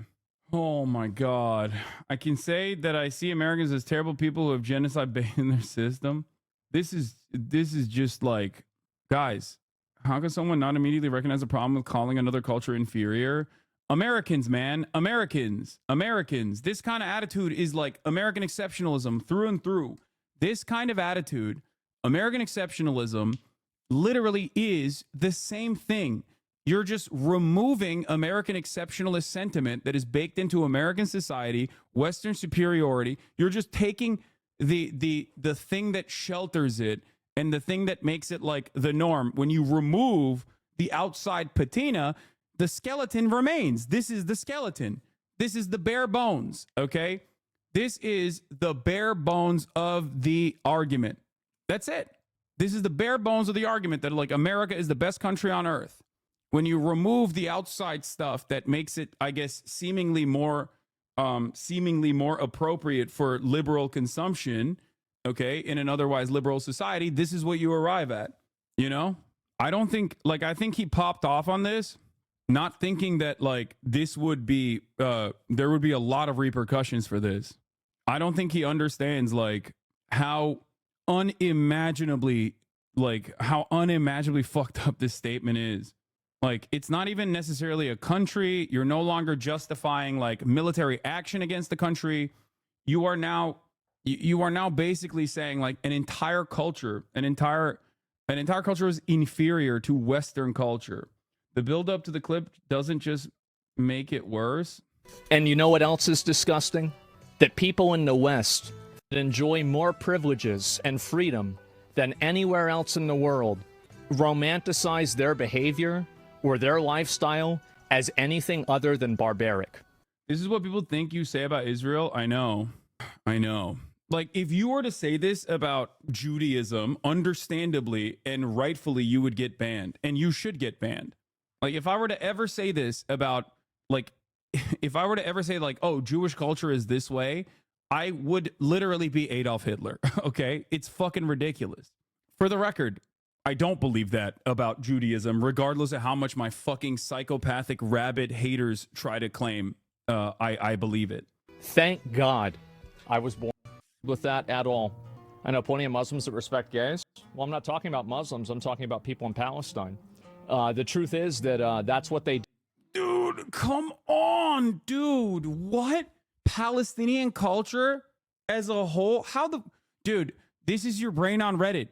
Oh my God. I can say that I see Americans as terrible people who have genocide baked in their system. This is just like, guys, how can someone not immediately recognize the problem with calling another culture inferior? Americans, man. Americans. This kind of attitude is like American exceptionalism through and through. This kind of attitude, American exceptionalism, literally is the same thing. You're just removing American exceptionalist sentiment that is baked into American society, Western superiority. You're just taking the thing that shelters it and the thing that makes it like the norm. When you remove the outside patina, the skeleton remains. This is the skeleton. This is the bare bones, okay? This is the bare bones of the argument. That's it. This is the bare bones of the argument that like America is the best country on earth. When you remove the outside stuff that makes it, I guess, seemingly more appropriate for liberal consumption, okay, in an otherwise liberal society, this is what you arrive at, you know? I think he popped off on this, not thinking that like this would be, there would be a lot of repercussions for this. I don't think he understands like how unimaginably fucked up this statement is. Like, it's not even necessarily a country. You're no longer justifying like military action against the country. You are now basically saying like an entire culture is inferior to Western culture. The build up to the clip doesn't just make it worse. And you know what else is disgusting? That people in the West that enjoy more privileges and freedom than anywhere else in the world romanticize their behavior or their lifestyle as anything other than barbaric. This is what people think you say about Israel. I know. Like, if you were to say this about Judaism, understandably and rightfully, you would get banned, and you should get banned. Like, if I were to ever say this about, like, oh, Jewish culture is this way, I would literally be Adolf Hitler, okay? It's fucking ridiculous. For the record, I don't believe that about Judaism, regardless of how much my fucking psychopathic rabid haters try to claim I believe it. Thank God I was born with that at all. I know plenty of Muslims that respect gays. Well, I'm not talking about Muslims. I'm talking about people in Palestine. The truth is that that's what they do. Dude, come on, dude. What? Palestinian culture as a whole? Dude, this is your brain on Reddit.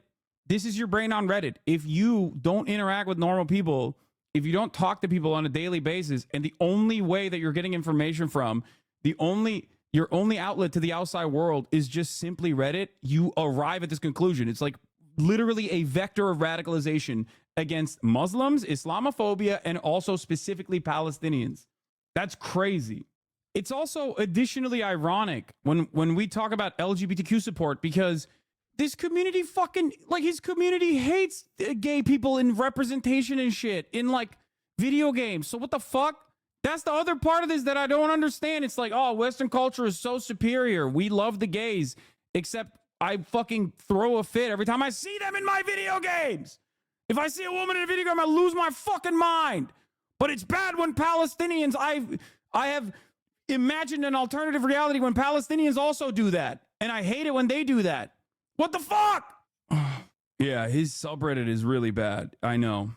If you don't interact with normal people, if you don't talk to people on a daily basis, and the only way that you're getting information from, your only outlet to the outside world is just simply Reddit, you arrive at this conclusion. It's like literally a vector of radicalization against Muslims, Islamophobia, and also specifically Palestinians. That's crazy. It's also additionally ironic when we talk about LGBTQ support, because this community his community hates gay people in representation and shit in like video games. So what the fuck? That's the other part of this that I don't understand. It's like, oh, Western culture is so superior. We love the gays, except I fucking throw a fit every time I see them in my video games. If I see a woman in a video game, I lose my fucking mind. But it's bad when Palestinians, I have imagined an alternative reality when Palestinians also do that. And I hate it when they do that. What the fuck? Yeah, his subreddit is really bad. I know.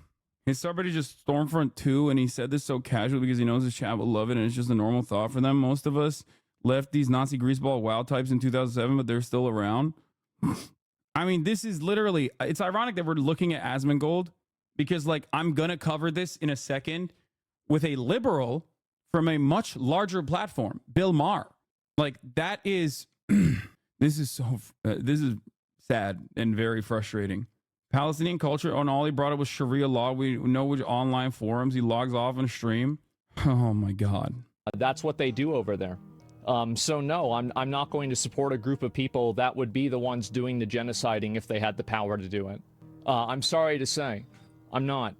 His subreddit is just Stormfront 2, and he said this so casually because he knows his chat will love it, and it's just a normal thought for them. Most of us left these Nazi greaseball WoW types in 2007, but they're still around. I mean, this is literally, it's ironic that we're looking at Asmongold, because like I'm going to cover this in a second with a liberal from a much larger platform, Bill Maher. Like that is, this is sad and very frustrating. Palestinian culture, and all he brought up was Sharia law. We know which online forums he logs off on a stream. Oh my God. That's what they do over there. So no, I'm not going to support a group of people that would be the ones doing the genociding if they had the power to do it. I'm sorry to say, I'm not.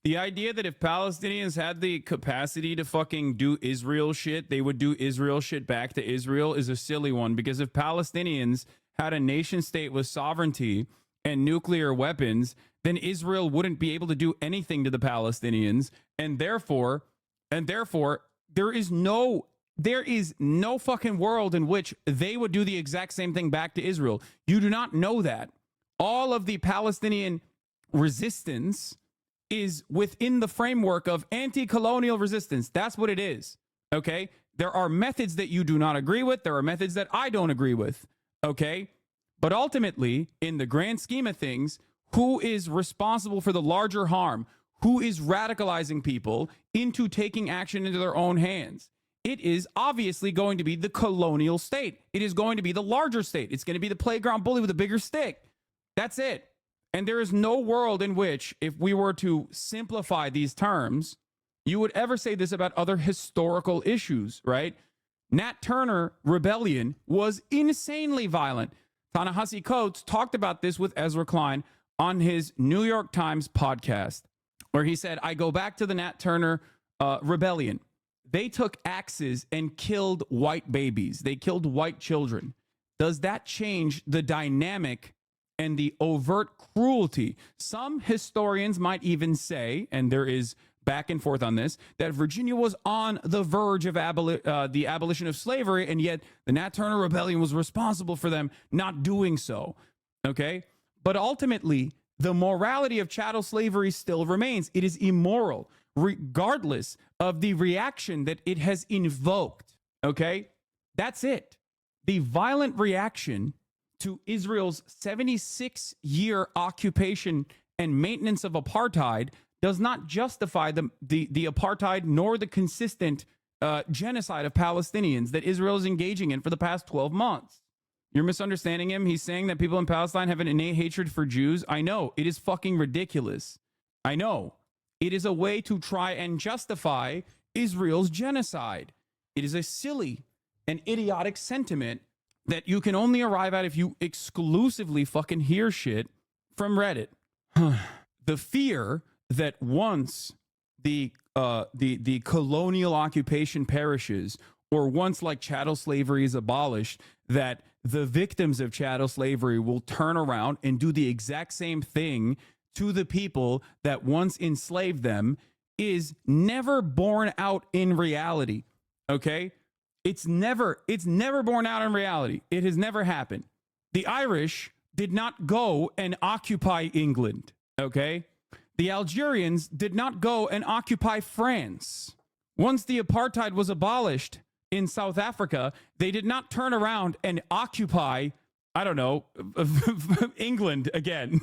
The idea that if Palestinians had the capacity to fucking do Israel shit, they would do Israel shit back to Israel is a silly one, because if Palestinians had a nation state with sovereignty and nuclear weapons, then Israel wouldn't be able to do anything to the Palestinians, and therefore there is no fucking world in which they would do the exact same thing back to Israel. You do not know that. All of the Palestinian resistance is within the framework of anti-colonial resistance. That's what it is. Okay? There are methods that you do not agree with. There are methods that I don't agree with. Okay? But ultimately, in the grand scheme of things, who is responsible for the larger harm? Who is radicalizing people into taking action into their own hands? It is obviously going to be the colonial state. It is going to be the larger state. It's going to be the playground bully with a bigger stick. That's it. And there is no world in which, if we were to simplify these terms, you would ever say this about other historical issues, right? Nat Turner rebellion was insanely violent. Ta-Nehisi Coates talked about this with Ezra Klein on his New York Times podcast, where he said, I go back to the Nat Turner rebellion. They took axes and killed white babies. They killed white children. Does that change the dynamic and the overt cruelty? Some historians might even say, and there is back and forth on this, that Virginia was on the verge of the abolition of slavery, and yet the Nat Turner Rebellion was responsible for them not doing so. Okay? But ultimately, the morality of chattel slavery still remains. It is immoral, regardless of the reaction that it has invoked. Okay? That's it. The violent reaction to Israel's 76-year occupation and maintenance of apartheid does not justify the apartheid nor the consistent genocide of Palestinians that Israel is engaging in for the past 12 months. You're misunderstanding him. He's saying that people in Palestine have an innate hatred for Jews. I know. It is fucking ridiculous. I know. It is a way to try and justify Israel's genocide. It is a silly and idiotic sentiment that you can only arrive at if you exclusively fucking hear shit from Reddit. The fear that once the colonial occupation perishes, or once like chattel slavery is abolished, that the victims of chattel slavery will turn around and do the exact same thing to the people that once enslaved them is never borne out in reality. Okay? It's never borne out in reality. It has never happened. The Irish did not go and occupy England, okay? The Algerians did not go and occupy France. Once the apartheid was abolished in South Africa, they did not turn around and occupy, I don't know, England again,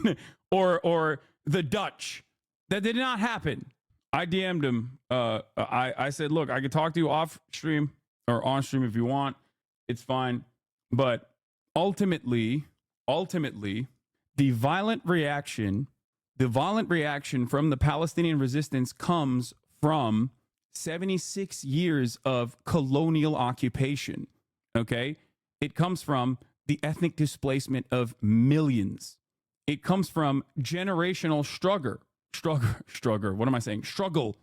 or the Dutch. That did not happen. I DM'd him. I said, look, I could talk to you off stream or on stream if you want. It's fine. But ultimately, the violent reaction from the Palestinian resistance comes from 76 years of colonial occupation. Okay? It comes from the ethnic displacement of millions. It comes from generational struggle. What am I saying? Struggle.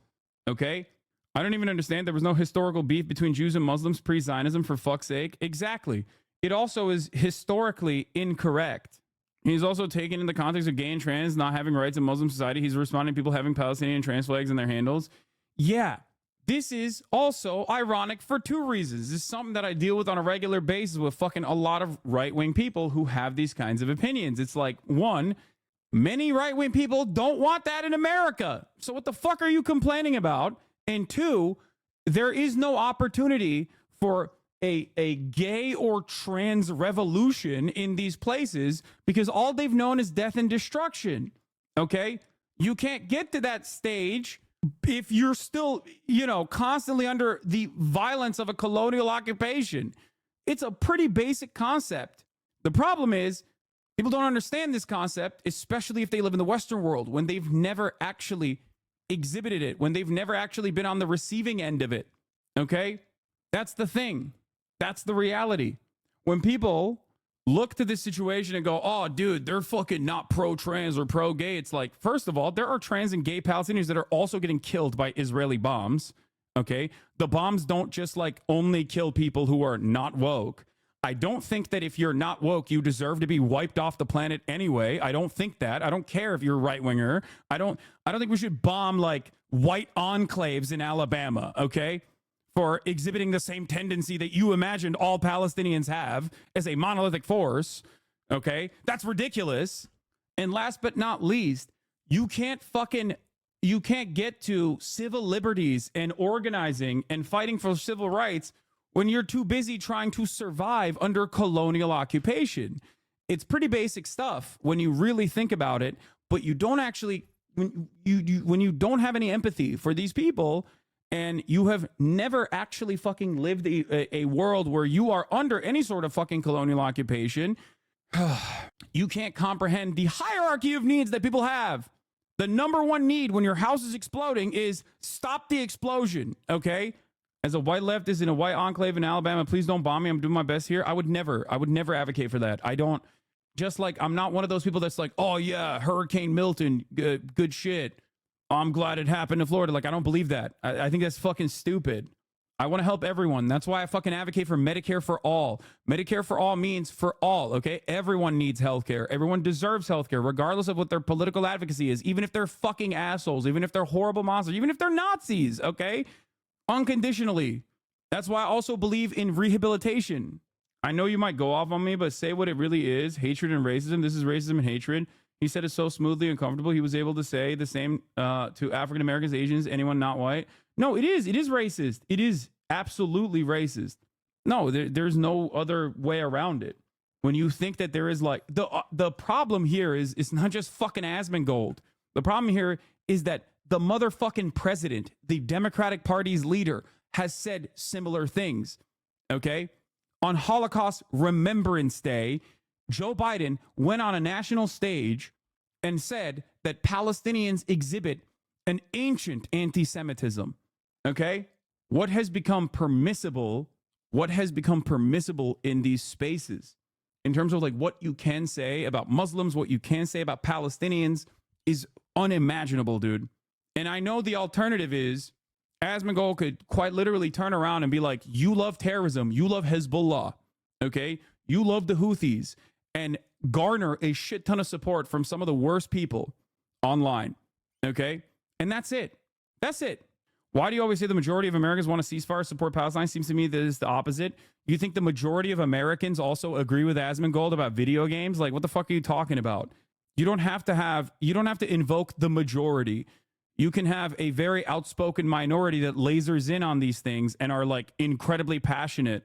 Okay? I don't even understand. There was no historical beef between Jews and Muslims pre-Zionism, for fuck's sake. Exactly. It also is historically incorrect. He's also taken in the context of gay and trans not having rights in Muslim society. He's responding to people having Palestinian trans flags in their handles. Yeah, this is also ironic for two reasons. This is something that I deal with on a regular basis with fucking a lot of right-wing people who have these kinds of opinions. It's like, one, many right-wing people don't want that in America. So what the fuck are you complaining about? And two, there is no opportunity for a gay or trans revolution in these places because all they've known is death and destruction. Okay? You can't get to that stage if you're still, constantly under the violence of a colonial occupation. It's a pretty basic concept. The problem is People don't understand this concept, especially if they live in the Western world, when they've never actually exhibited it, when they've never actually been on the receiving end of it. Okay? That's the thing. That's the reality. When people look to this situation and go, oh, dude, they're fucking not pro-trans or pro-gay. It's like, first of all, there are trans and gay Palestinians that are also getting killed by Israeli bombs. Okay? The bombs don't just like only kill people who are not woke. I don't think that if you're not woke, you deserve to be wiped off the planet anyway. I don't think that. I don't care if you're a right winger. I don't think we should bomb like white enclaves in Alabama, okay? For exhibiting the same tendency that you imagined all Palestinians have as a monolithic force, okay? That's ridiculous. And last but not least, you can't get to civil liberties and organizing and fighting for civil rights when you're too busy trying to survive under colonial occupation. It's pretty basic stuff when you really think about it, but you don't actually, when you don't have any empathy for these people and you have never actually fucking lived a world where you are under any sort of fucking colonial occupation, you can't comprehend the hierarchy of needs that people have. The number one need when your house is exploding is stop the explosion, okay? As a white leftist in a white enclave in Alabama, please don't bomb me. I'm doing my best here. I would never advocate for that. I don't, just like, I'm not one of those people that's like, oh yeah, Hurricane Milton, good shit. I'm glad it happened in Florida. Like, I don't believe that. I think that's fucking stupid. I want to help everyone. That's why I fucking advocate for Medicare for all. Medicare for all means for all, okay? Everyone needs healthcare. Everyone deserves healthcare, regardless of what their political advocacy is, even if they're fucking assholes, even if they're horrible monsters, even if they're Nazis, okay? Unconditionally. That's why I also believe in rehabilitation. I know you might go off on me, but say what it really is. Hatred and racism. This is racism and hatred. He said it so smoothly and comfortable. He was able to say the same to African Americans, Asians, anyone not white. No, it is. It is racist. It is absolutely racist. No, there's no other way around it. When you think that there is like the problem here is it's not just fucking Asmongold. The problem here is that the motherfucking president, the Democratic Party's leader, has said similar things. Okay? On Holocaust Remembrance Day, Joe Biden went on a national stage and said that Palestinians exhibit an ancient anti-Semitism. Okay? What has become permissible in these spaces in terms of like what you can say about Muslims, what you can say about Palestinians is unimaginable, dude. And I know the alternative is Asmongold could quite literally turn around and be like, you love terrorism, you love Hezbollah, okay? You love the Houthis, and garner a shit ton of support from some of the worst people online, okay? And that's it. That's it. Why do you always say the majority of Americans want a ceasefire, support Palestine? Seems to me that it's the opposite. You think the majority of Americans also agree with Asmongold about video games? Like, what the fuck are you talking about? You don't have to invoke the majority. You can have a very outspoken minority that lasers in on these things and are like incredibly passionate.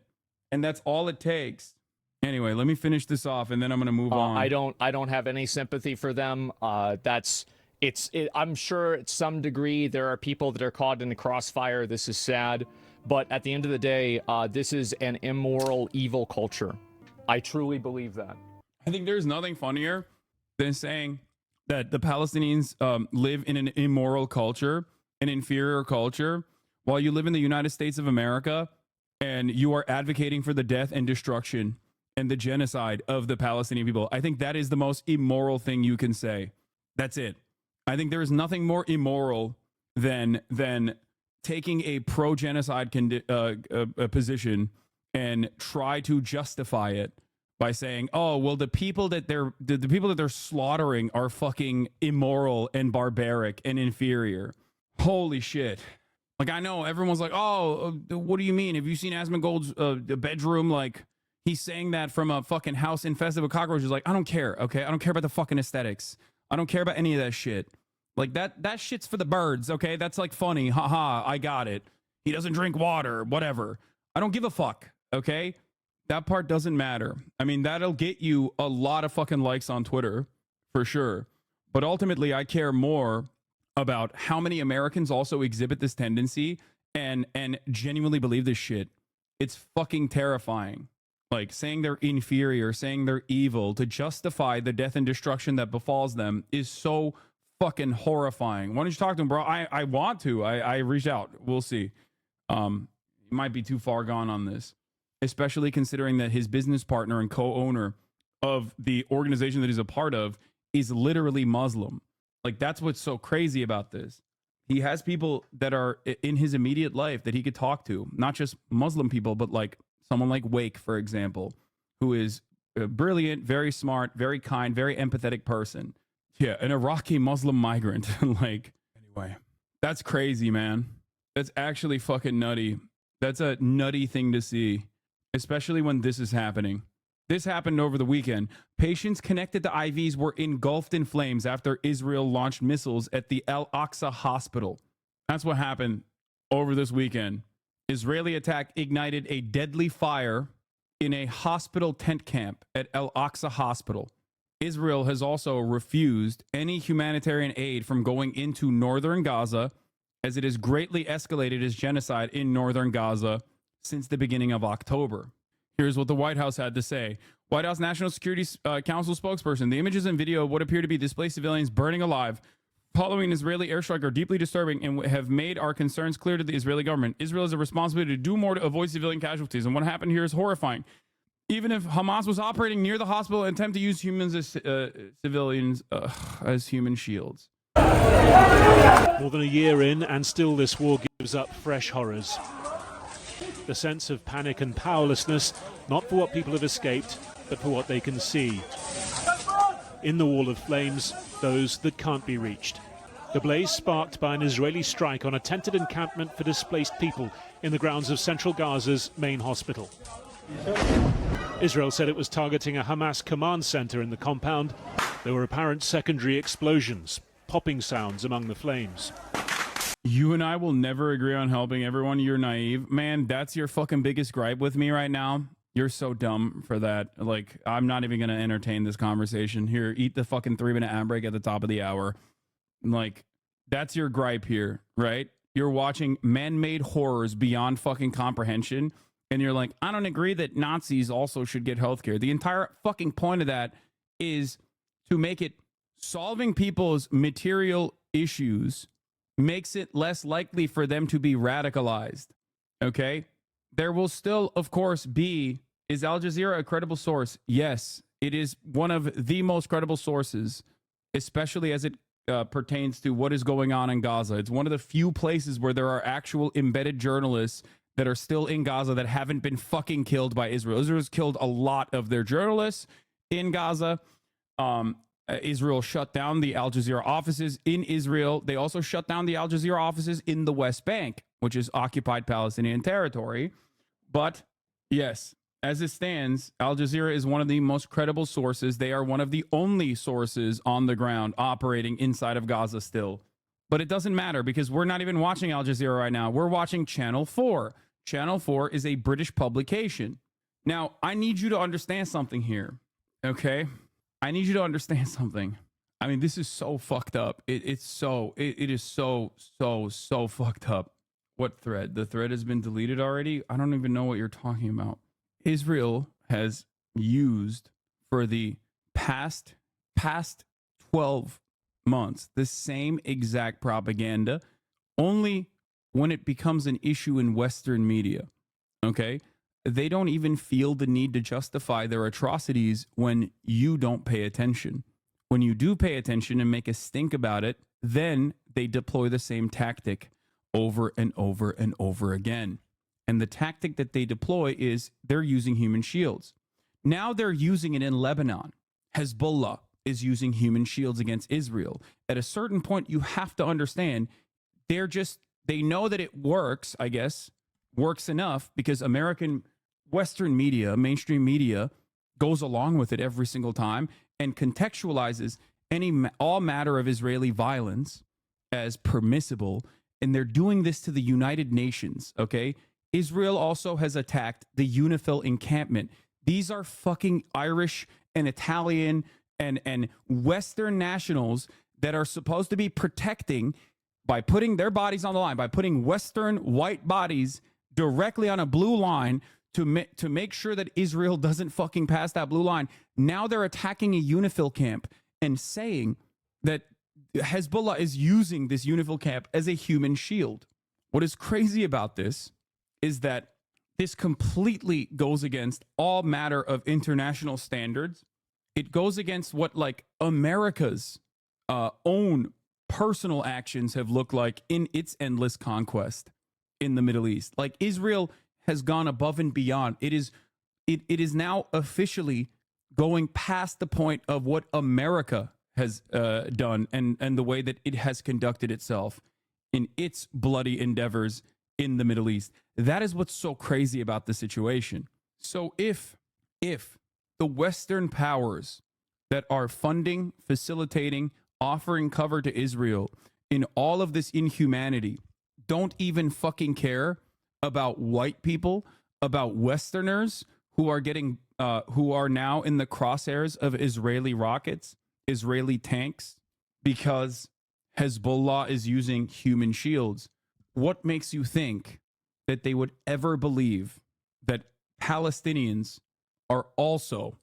And that's all it takes. Anyway, let me finish this off and then I'm going to move on. I don't have any sympathy for them. I'm sure at some degree there are people that are caught in the crossfire. This is sad. But at the end of the day, this is an immoral, evil culture. I truly believe that. I think there's nothing funnier than saying that the Palestinians live in an immoral culture, an inferior culture, while you live in the United States of America and you are advocating for the death and destruction and the genocide of the Palestinian people. I think that is the most immoral thing you can say. That's it. I think there is nothing more immoral than taking a pro-genocide position and try to justify it by saying, "Oh, well, the people that they're slaughtering are fucking immoral and barbaric and inferior." Holy shit! Like, I know everyone's like, "Oh, what do you mean? Have you seen Asmongold's bedroom? Like, he's saying that from a fucking house infested with cockroaches." Like, I don't care. Okay, I don't care about the fucking aesthetics. I don't care about any of that shit. Like, that shit's for the birds. Okay, that's like funny. Haha, I got it. He doesn't drink water. Whatever. I don't give a fuck. Okay. That part doesn't matter. I mean, that'll get you a lot of fucking likes on Twitter, for sure. But ultimately, I care more about how many Americans also exhibit this tendency and genuinely believe this shit. It's fucking terrifying. like saying they're inferior, saying they're evil to justify the death and destruction that befalls them is so fucking horrifying. Why don't you talk to him, bro? I want to. I reached out. We'll see. He might be too far gone on this, especially considering that his business partner and co-owner of the organization that he's a part of is literally Muslim. Like, that's what's so crazy about this. He has people that are in his immediate life that he could talk to, not just Muslim people, but like someone like Wake, for example, who is a brilliant, very smart, very kind, very empathetic person. Yeah, an Iraqi Muslim migrant. Like, anyway, that's crazy, man. That's actually fucking nutty. That's a nutty thing to see, especially when this is happening. This happened over the weekend. Patients connected to IVs were engulfed in flames after Israel launched missiles at the Al-Aqsa hospital. That's what happened over this weekend. Israeli attack ignited a deadly fire in a hospital tent camp at Al-Aqsa hospital. Israel has also refused any humanitarian aid from going into northern Gaza, as it has greatly escalated as genocide in northern Gaza since the beginning of October. Here's what the White House had to say. White House National Security Council spokesperson: the images and video of what appear to be displaced civilians burning alive following an Israeli airstrike are deeply disturbing and have made our concerns clear to the Israeli government. Israel has a responsibility to do more to avoid civilian casualties, and what happened here is horrifying. Even if Hamas was operating near the hospital and attempt to use humans as civilians as human shields. More than a year in, and still this war gives up fresh horrors. The sense of panic and powerlessness, not for what people have escaped, but for what they can see. In the wall of flames, those that can't be reached. The blaze sparked by an Israeli strike on a tented encampment for displaced people in the grounds of central Gaza's main hospital. Israel said it was targeting a Hamas command center in the compound. There were apparent secondary explosions, popping sounds among the flames. You and I will never agree on helping everyone. You're naive. Man, that's your fucking biggest gripe with me right now. You're so dumb for that. Like, I'm not even going to entertain this conversation. Here, eat the fucking 3-minute ad break at the top of the hour. Like, that's your gripe here, right? You're watching man-made horrors beyond fucking comprehension, and you're like, I don't agree that Nazis also should get healthcare. The entire fucking point of that is to make it solving people's material issues makes it less likely for them to be radicalized. Okay? There will still, of course, be... Is Al Jazeera a credible source? Yes, it is one of the most credible sources, especially as it pertains to what is going on in Gaza. It's one of the few places where there are actual embedded journalists that are still in Gaza that haven't been fucking killed by Israel. Israel's killed a lot of their journalists in Gaza. Israel shut down the Al Jazeera offices in Israel. They also shut down the Al Jazeera offices in the West Bank, which is occupied Palestinian territory. But yes, as it stands, Al Jazeera is one of the most credible sources. They are one of the only sources on the ground operating inside of Gaza still. But it doesn't matter because we're not even watching Al Jazeera right now. We're watching Channel 4. Channel 4 is a British publication. Now, I need you to understand something here, okay? I need you to understand something. I mean, this is so fucked up. It is so fucked up. What thread? The thread has been deleted already? I don't even know what you're talking about. Israel has used for the past 12 months the same exact propaganda, only when it becomes an issue in Western media. Okay? They don't even feel the need to justify their atrocities when you don't pay attention. When you do pay attention and make a stink about it, then they deploy the same tactic over and over and over again. And the tactic that they deploy is they're using human shields. Now they're using it in Lebanon. Hezbollah is using human shields against Israel. At a certain point, you have to understand they know that it works, I guess, works enough because American Western media, mainstream media, goes along with it every single time and contextualizes all matter of Israeli violence as permissible. And they're doing this to the United Nations, okay? Israel also has attacked the UNIFIL encampment. These are fucking Irish and Italian and Western nationals that are supposed to be protecting by putting their bodies on the line, by putting Western white bodies directly on a blue line to make sure that Israel doesn't fucking pass that blue line. Now they're attacking a UNIFIL camp and saying that Hezbollah is using this UNIFIL camp as a human shield. What is crazy about this is that this completely goes against all matter of international standards. It goes against what like America's own personal actions have looked like in its endless conquest in the Middle East. Like Israel has gone above and beyond. It is now officially going past the point of what America has done and the way that it has conducted itself in its bloody endeavors in the Middle East. That is what's so crazy about the situation. So if the Western powers that are funding, facilitating, offering cover to Israel in all of this inhumanity don't even fucking care about white people, about Westerners who are getting who are now in the crosshairs of Israeli rockets, Israeli tanks, because Hezbollah is using human shields, what makes you think that they would ever believe that Palestinians are also,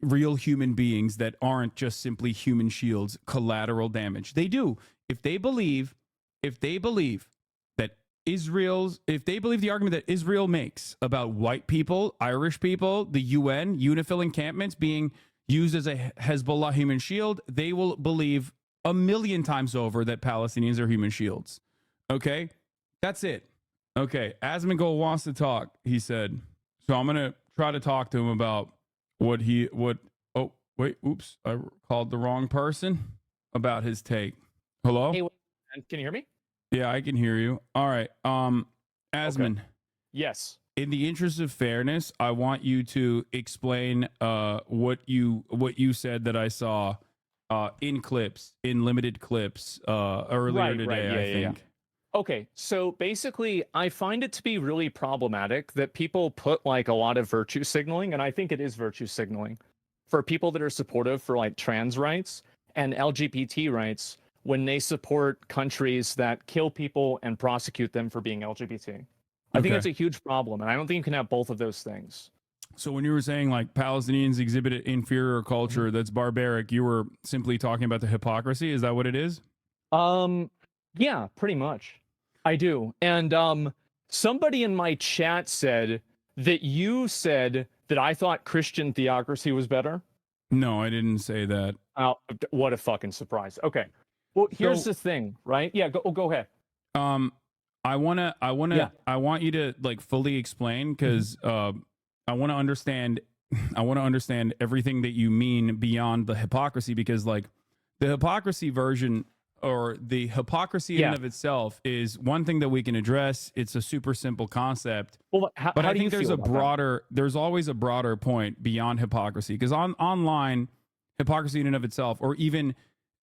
real human beings that aren't just simply human shields, collateral damage? They do. If they believe that if they believe the argument that Israel makes about white people, Irish people, the UN, UNIFIL encampments being used as a Hezbollah human shield, they will believe a million times over that Palestinians are human shields. Okay? That's it. Okay. Asmongold wants to talk, he said. So I'm going to try to talk to him about oh, wait, oops. I called the wrong person about his take. Hello? Hey, can you hear me? Yeah, I can hear you. All right. Asmon. Okay. Yes. In the interest of fairness, I want you to explain what you said that I saw in limited clips earlier today, I think. Yeah. Okay, so basically, I find it to be really problematic that people put like a lot of virtue signaling, and I think it is virtue signaling, for people that are supportive for like trans rights and LGBT rights when they support countries that kill people and prosecute them for being LGBT. I think it's a huge problem, and I don't think you can have both of those things. So when you were saying like Palestinians exhibit inferior culture that's barbaric, you were simply talking about the hypocrisy? Is that what it is? Yeah, pretty much. I do. And somebody in my chat said that you said that I thought Christian theocracy was better. No, I didn't say that. Oh, what a fucking surprise. Okay. Well, here's the thing, right? Yeah, go ahead. I want you to like fully explain, because I want to understand everything that you mean beyond the hypocrisy, because like the hypocrisy version or the hypocrisy in and of itself is one thing that we can address. It's a super simple concept. Well, but how I do think you feel about that? There's always a broader point beyond hypocrisy, because online hypocrisy in and of itself, or even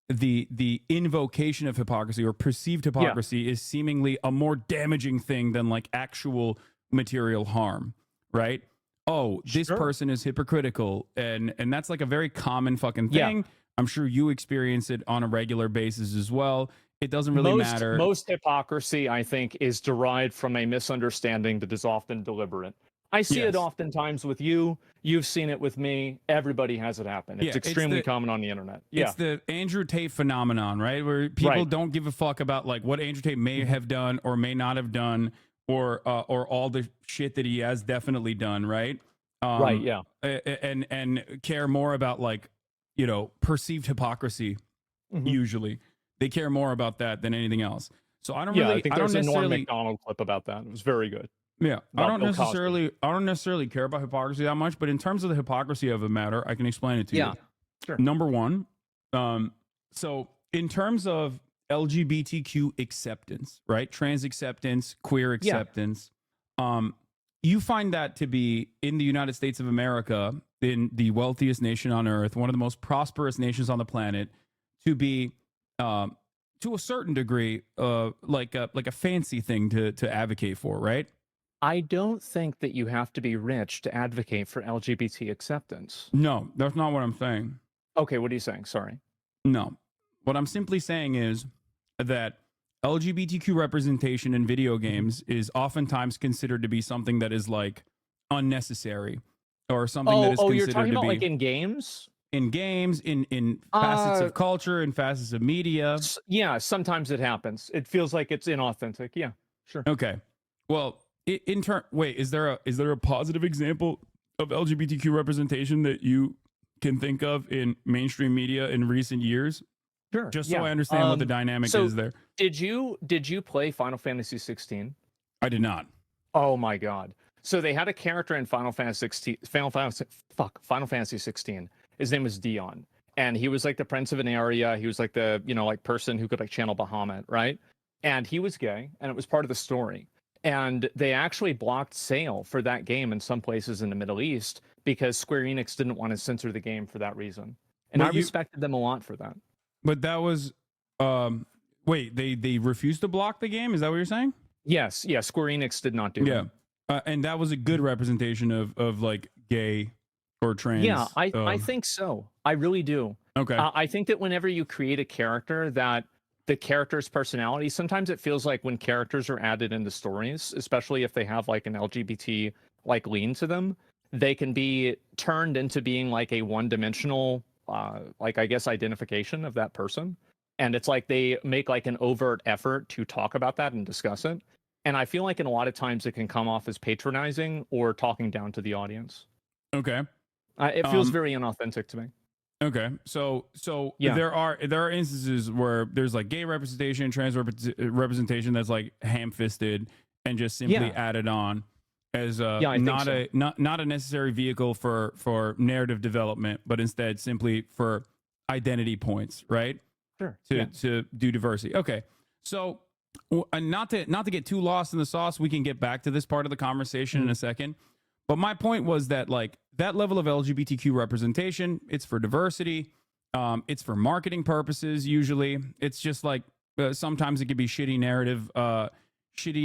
the invocation of hypocrisy or perceived hypocrisy, is seemingly a more damaging thing than like actual material harm, right? Oh, this person is hypocritical, and that's like a very common fucking thing. I'm sure you experience it on a regular basis as well. It doesn't really matter. Most hypocrisy, I think, is derived from a misunderstanding that is often deliberate. I see it oftentimes with you. You've seen it with me. Everybody has it happen. It's extremely common on the internet. It's the Andrew Tate phenomenon, right? Where people don't give a fuck about like what Andrew Tate may have done or may not have done, or all the shit that he has definitely done, right? And care more about like, perceived hypocrisy. Usually they care more about that than anything else. So I don't I think there's a Norm Macdonald clip about that. It was very good. Yeah, I don't necessarily care about hypocrisy that much, but in terms of the hypocrisy of the matter, I can explain it to you. Sure. Number one, so in terms of LGBTQ acceptance, right? Trans acceptance, queer acceptance, you find that to be in the United States of America, in the wealthiest nation on earth, one of the most prosperous nations on the planet, to be to a certain degree like a fancy thing to advocate for, right? I don't think that you have to be rich to advocate for LGBT acceptance. No, that's not what I'm saying. Okay, what are you saying? Sorry. No. What I'm simply saying is that LGBTQ representation in video games is oftentimes considered to be something that is like unnecessary or something that is Oh, you're considered talking to about be like in games? in games, in facets Uh, of culture, in facets of media. Yeah, sometimes it happens. It feels like it's inauthentic. Yeah, sure. Okay. Well, in turn, wait, is there a positive example of LGBTQ representation that you can think of in mainstream media in recent years? Sure. Just yeah. so I understand what the dynamic so is there. Did you play Final Fantasy 16? I did not. Oh my god. So they had a character in Final Fantasy 16. His name was Dion. And he was like the prince of an area. He was like the, like person who could like channel Bahamut, right? And he was gay, and it was part of the story. And they actually blocked sale for that game in some places in the Middle East because Square Enix didn't want to censor the game for that reason. And But I respected them a lot for that. But that was wait, they refused to block the game? Is that what you're saying? Yes, yeah, Square Enix did not do Yeah. that. And that was a good representation of like gay or trans. Yeah, I think so. I really do. Okay. I think that whenever you create a character, that the character's personality, sometimes it feels like when characters are added into stories, especially if they have like an LGBT like lean to them, they can be turned into being like a one-dimensional like I guess identification of that person. And it's like they make like an overt effort to talk about that and discuss it. And I feel like in a lot of times it can come off as patronizing or talking down to the audience. Okay. It feels very inauthentic to me. Okay, so Yeah. there are instances where there's like gay representation, trans representation that's like ham-fisted and just simply Yeah. added on as I think not so. not a necessary vehicle for narrative development, but instead simply for identity points, right? Sure. To do diversity. Okay, so not to get too lost in the sauce, we can get back to this part of the conversation in a second. But my point was that like that level of LGBTQ representation, it's for diversity, it's for marketing purposes. Usually, it's just like sometimes it could be shitty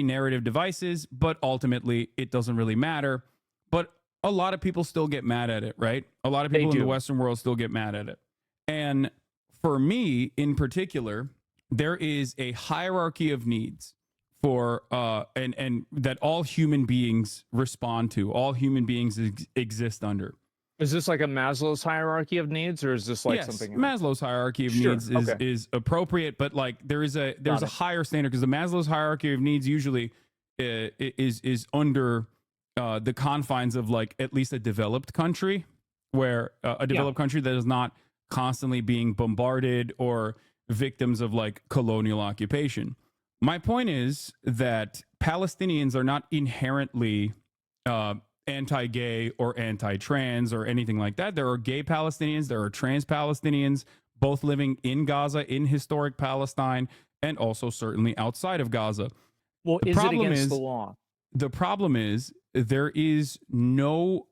narrative devices, but ultimately it doesn't really matter. But a lot of people still get mad at it, right? A lot of people in the do. Western world still get mad at it. And for me in particular, there is a hierarchy of needs for and that all human beings respond to, all human beings exist under. Is this like a Maslow's hierarchy of needs, or is this like Yes, something else? Maslow's hierarchy of Sure, needs okay. is appropriate, but like there's a it. higher standard because the Maslow's hierarchy of needs usually is under the confines of like at least a developed country, where a developed country that is not constantly being bombarded or victims of like colonial occupation. My point is that Palestinians are not inherently anti-gay or anti-trans or anything like that. There are gay Palestinians, there are trans Palestinians, both living in Gaza, in historic Palestine, and also certainly outside of Gaza. Well, The is it problem against is- the law? The problem is there is no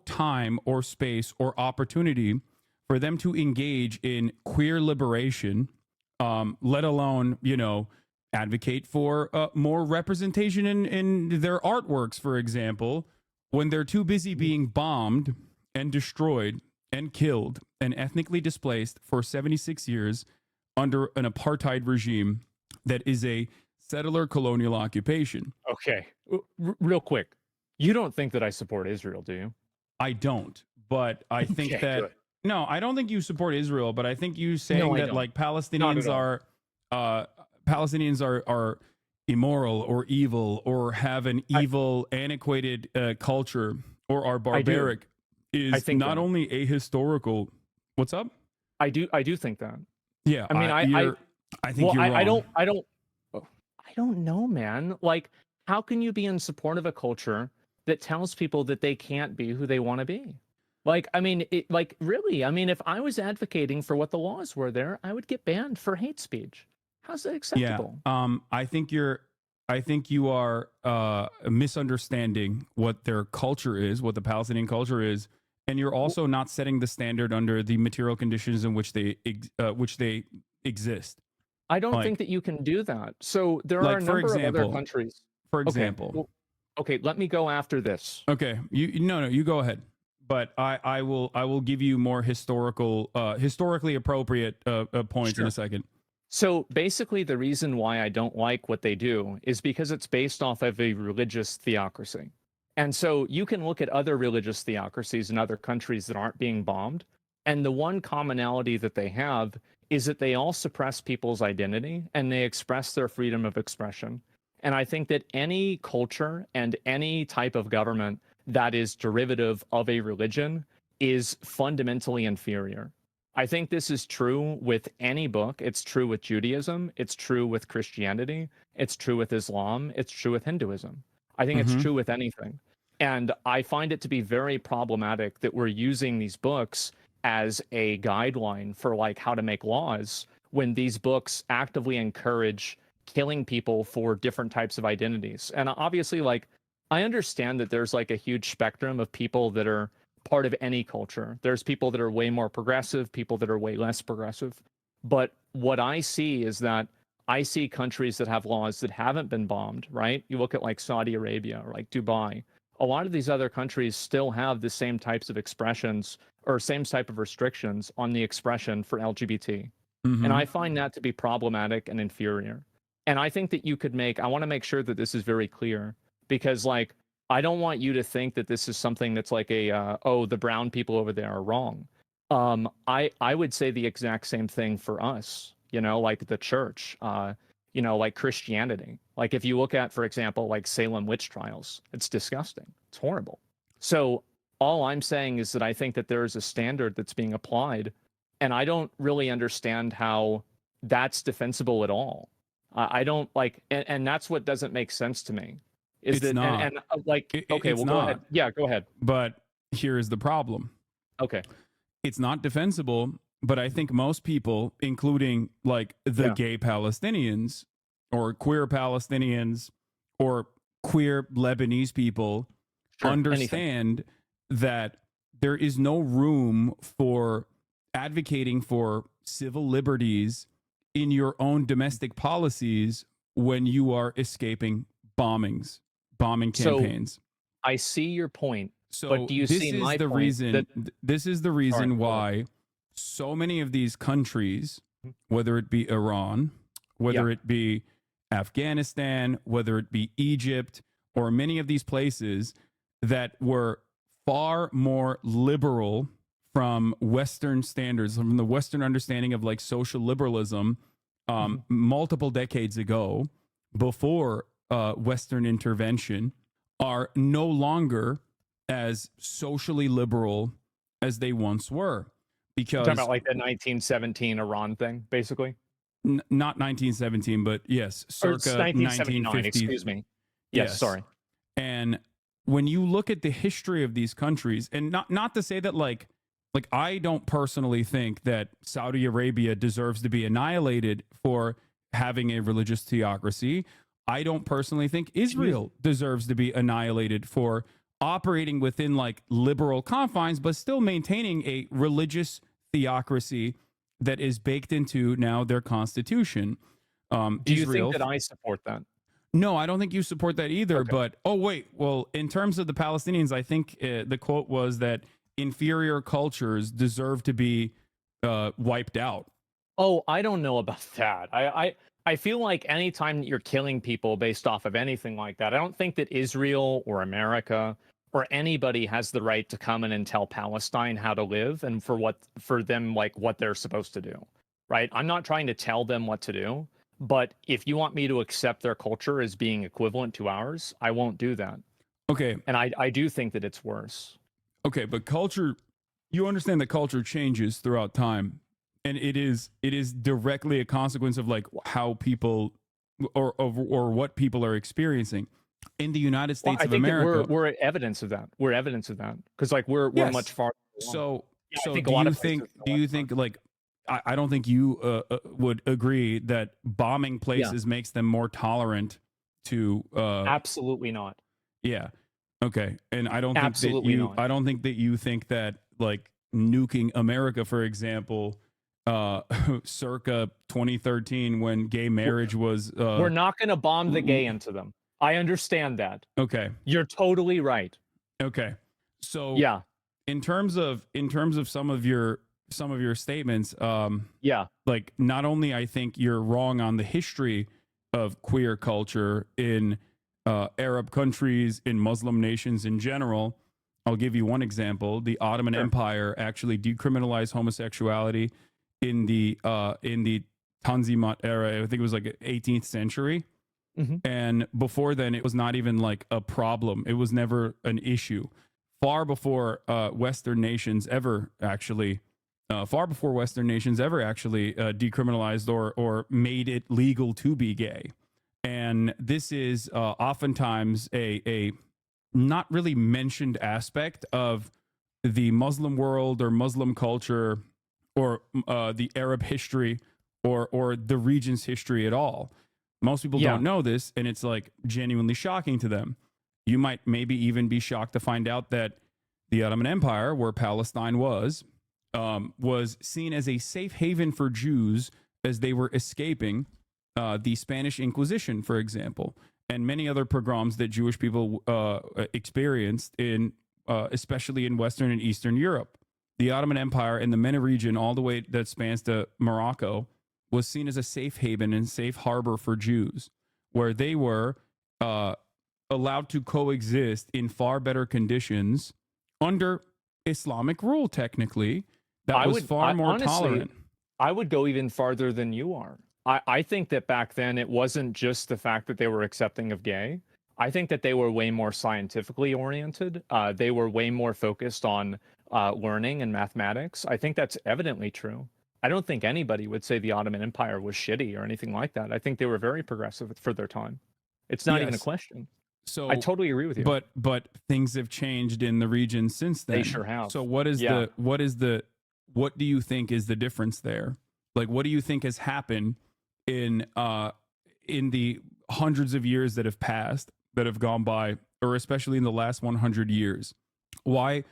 time or space or opportunity for them to engage in queer liberation, let alone, advocate for more representation in their artworks, for example, when they're too busy being bombed and destroyed and killed and ethnically displaced for 76 years under an apartheid regime that is a settler colonial occupation. Okay, real quick, you don't think that I support Israel, do you? I don't, but I think Okay, that good. no, I don't think you support Israel, but I think you saying I that don't. like Not Palestinians at all. Palestinians are immoral or evil or have an evil, antiquated culture or are barbaric is think not that. only ahistorical. What's up? I do think that. Yeah, I mean, I think you're wrong. I don't know, man. Like, how can you be in support of a culture that tells people that they can't be who they want to be? Like, I mean, really, I mean, if I was advocating for what the laws were there, I would get banned for hate speech. How's that acceptable? I think you are misunderstanding what their culture is, what the Palestinian culture is, and you're also not setting the standard under the material conditions in which they exist. I don't like- think that you can do that. So there Like, are a for number of other example- countries. For Okay, example, well, okay, let me go after this. okay, you go ahead, but I will give you more historically appropriate points in Sure. a second. So basically, the reason why I don't like what they do is because it's based off of a religious theocracy. And so you can look at other religious theocracies in other countries that aren't being bombed. And the one commonality that they have is that they all suppress people's identity and they express their freedom of expression. And I think that any culture and any type of government that is derivative of a religion is fundamentally inferior. I think this is true with any book. It's true with Judaism. It's true with Christianity. It's true with Islam. It's true with Hinduism. I think it's true with anything. And I find it to be very problematic that we're using these books as a guideline for like how to make laws when these books actively encourage killing people for different types of identities. And obviously, like, I understand that there's like a huge spectrum of people that are part of any culture. There's people that are way more progressive, people that are way less progressive. But what I see is that I see countries that have laws that haven't been bombed, right? You look at like Saudi Arabia or like Dubai. A lot of these other countries still have the same types of expressions or same type of restrictions on the expression for LGBT. And I find that to be problematic and inferior. And I think that you could I want to make sure that this is very clear because like, I don't want you to think that this is something that's like oh, the brown people over there are wrong. I would say the exact same thing for us, you know, like the church, you know, like Christianity. Like if you look at, for example, like Salem witch trials, it's disgusting. It's horrible. So all I'm saying is that I think that there is a standard that's being applied, and I don't really understand how that's defensible at all. I don't like, and that's what doesn't make sense to me. Is It's that not. like okay, It's well go ahead. not. Yeah, go ahead. But here is the problem. Okay. It's not defensible, but I think most people, including like the gay Palestinians or queer Palestinians or queer Lebanese people, Sure, understand that there is no room for advocating for civil liberties in your own domestic policies when you are escaping bombing So campaigns. I see your point, So but do you this see is my the point reason. that This is the reason go ahead. why so many of these countries, whether it be Iran, whether it be Afghanistan, whether it be Egypt, or many of these places that were far more liberal from Western standards, from the Western understanding of like social liberalism, multiple decades ago, before Western intervention, are no longer as socially liberal as they once were. Because Talking about like the 1917 Iran thing, basically, not 1917, but yes, or circa 1979. 1950s. Excuse me. Yes, sorry. And when you look at the history of these countries, and not to say that like I don't personally think that Saudi Arabia deserves to be annihilated for having a religious theocracy. I don't personally think Israel deserves to be annihilated for operating within like liberal confines, but still maintaining a religious theocracy that is baked into now their constitution. Do you Israel, think that I support that? no, I don't think you support that either. Okay. But oh wait, well, in terms of the Palestinians, I think the quote was that inferior cultures deserve to be wiped out. Oh, I don't know about that. I feel like anytime you're killing people based off of anything like that, I don't think that Israel or America or anybody has the right to come in and tell Palestine how to live and for them like what they're supposed to do. Right? I'm not trying to tell them what to do, but if you want me to accept their culture as being equivalent to ours, I won't do that. Okay, And I do think that it's worse. okay, but culture, you understand that culture changes throughout time, and it is directly a consequence of like how people or what people are experiencing. In the United States I of think America, that we're evidence of that. We're evidence of that because like we're Yes. much farther along. so Yeah, I so think a do lot you of places think are do a lot you think like I don't think you would agree that bombing places makes them more tolerant to Absolutely not. yeah. Okay. And I don't Absolutely think that not. I don't think that you think that like nuking America, for example, circa 2013 when gay marriage was We're not going to bomb the gay into them. I understand that. okay. You're totally right. Okay. So Yeah. in terms of some of your some of your statements. Yeah. Like, not only I think you're wrong on the history of queer culture in Arab countries, in Muslim nations in general. I'll give you one example. The Ottoman Empire actually decriminalized homosexuality in the Tanzimat era. I think it was like 18th century. And before then, it was not even like a problem. It was never an issue. Far before Western nations ever actually decriminalized or made it legal to be gay. And this is oftentimes a not really mentioned aspect of the Muslim world or Muslim culture or the Arab history or the region's history at all. Most people don't know this, and it's like genuinely shocking to them. You might maybe even be shocked to find out that the Ottoman Empire, where Palestine was seen as a safe haven for Jews as they were escaping the Spanish Inquisition, for example, and many other pogroms that Jewish people experienced in, especially in Western and Eastern Europe. The Ottoman Empire in the MENA region, all the way that spans to Morocco, was seen as a safe haven and safe harbor for Jews, where they were allowed to coexist in far better conditions under Islamic rule, technically. That was far more honestly, tolerant. I would go even farther than you are. I think that back then it wasn't just the fact that they were accepting of gay. I think that they were way more scientifically oriented. They were way more focused on learning and mathematics. I think that's evidently true. I don't think anybody would say the Ottoman Empire was shitty or anything like that. I think they were very progressive for their time. It's not even a question. So I totally agree with you. But things have changed in the region since then. They sure have. So what do you think is the difference there? Like, what do you think has happened in the hundreds of years that have passed, that have gone by, or especially in the last 100 years? Why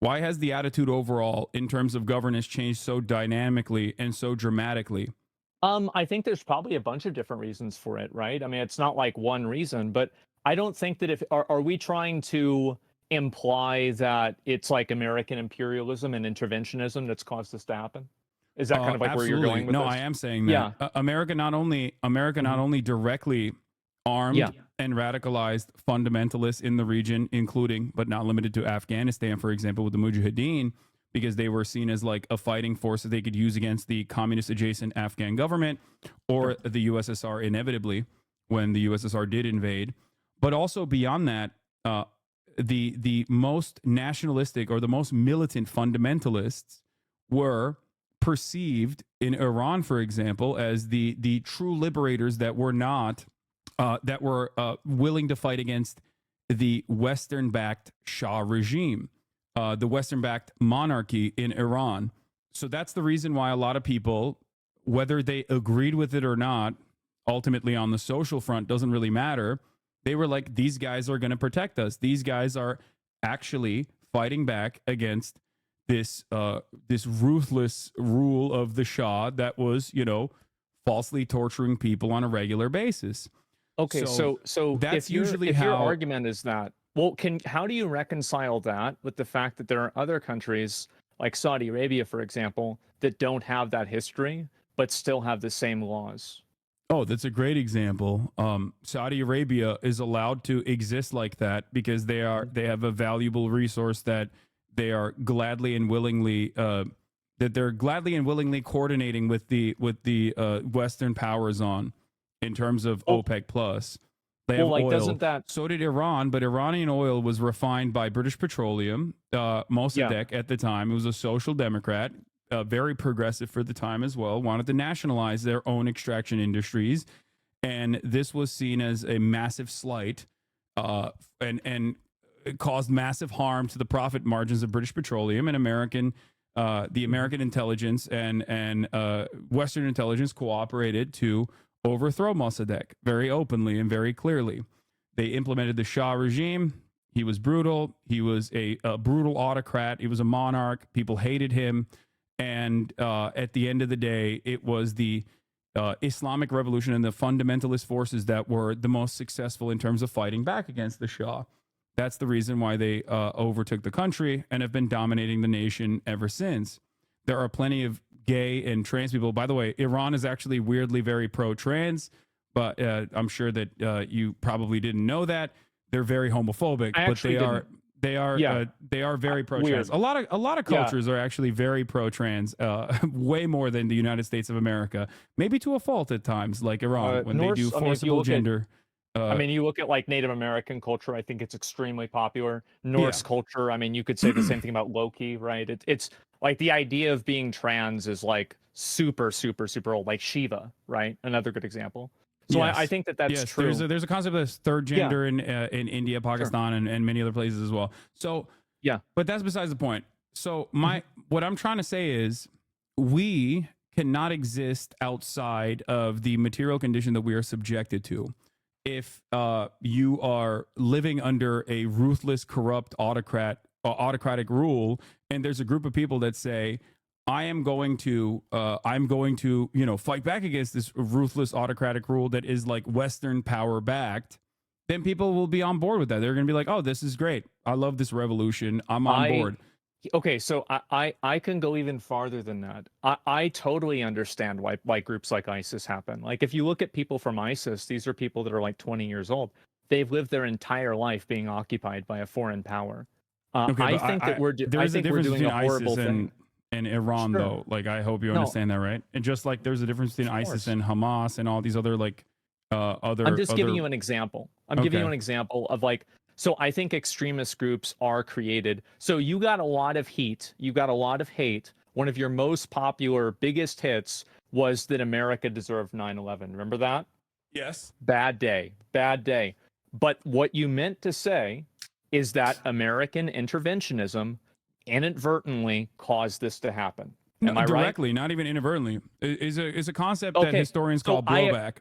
has the attitude overall in terms of governance changed so dynamically and so dramatically? I think there's probably a bunch of different reasons for it, right? I mean, it's not like one reason, but I don't think that are we trying to imply that it's like American imperialism and interventionism that's caused this to happen? Is that kind of like absolutely. where you're going with this? this? I am saying that. Yeah. America not only directly armed and radicalized fundamentalists in the region, including but not limited to Afghanistan, for example, with the Mujahideen, because they were seen as like a fighting force that they could use against the communist adjacent Afghan government or the USSR inevitably when the USSR did invade. But also beyond that, the most nationalistic or the most militant fundamentalists were perceived in Iran, for example, as the true liberators that were not willing to fight against the Western-backed Shah regime, the Western-backed monarchy in Iran. So that's the reason why a lot of people, whether they agreed with it or not, ultimately on the social front doesn't really matter. They were like, these guys are going to protect us. These guys are actually fighting back against this ruthless rule of the Shah that was, falsely torturing people on a regular basis. Okay, so that's if usually if how your argument is that, well, how do you reconcile that with the fact that there are other countries like Saudi Arabia, for example, that don't have that history but still have the same laws? Oh, that's a great example. Saudi Arabia is allowed to exist like that because they have a valuable resource that they are gladly and willingly coordinating with the Western powers on, in terms of OPEC plus. They have oil. Doesn't that? So did Iran, but Iranian oil was refined by British Petroleum. Mossadegh at the time, it was a social democrat, very progressive for the time as well, wanted to nationalize their own extraction industries, and this was seen as a massive slight, and it caused massive harm to the profit margins of British Petroleum and the American intelligence and Western intelligence cooperated to overthrow Mossadegh very openly and very clearly. They implemented the Shah regime. He was brutal. He was a brutal autocrat. He was a monarch. People hated him. And at the end of the day, it was the Islamic Revolution and the fundamentalist forces that were the most successful in terms of fighting back against the Shah. That's the reason why they overtook the country and have been dominating the nation ever since. there are plenty of gay and trans people. By the way, Iran is actually weirdly very pro-trans, but I'm sure that you probably didn't know that. They're very homophobic, I but actually didn't. they are very pro-trans. Weird. A lot of cultures are actually very pro-trans, way more than the United States of America. Maybe to a fault at times, like Iran when Norse- they do I mean, if you forcible look at- gender. I mean, you look at like Native American culture, I think it's extremely popular. Norse culture, I mean, you could say the same thing about Loki, right? It's like the idea of being trans is like super, super, super old, like Shiva, right? Another good example. So Yes. I think that that's yes, true. there's a concept of third gender in India, Pakistan, and many other places as well. So Yeah. but that's besides the point. So what I'm trying to say is we cannot exist outside of the material condition that we are subjected to. If you are living under a ruthless, corrupt autocratic rule, and there's a group of people that say, I'm going to fight back against this ruthless autocratic rule that is like Western power backed, then people will be on board with that. They're going to be like, oh, this is great. I love this revolution. I'm on board. Okay, so I can go even farther than that. I totally understand why groups like ISIS happen. Like if you look at people from ISIS, these are people that are like 20 years old. They've lived their entire life being occupied by a foreign power. Okay, I think that we're there is a difference doing between a horrible ISIS thing. and Iran, Sure. though. Like, I hope you No. understand that, right? And just like there's a difference between Of ISIS course. and Hamas and all these other like other. I'm just giving other- you an example. I'm giving you Okay. an example of like, so I think extremist groups are created. So you got a lot of heat, you got a lot of hate. One of your most popular, biggest hits was that America deserved 9/11. Remember that? Yes. Bad day, bad day. But what you meant to say is that American interventionism inadvertently caused this to happen. Am I right? Directly, not even inadvertently. Is a concept that Okay, historians so call blowback.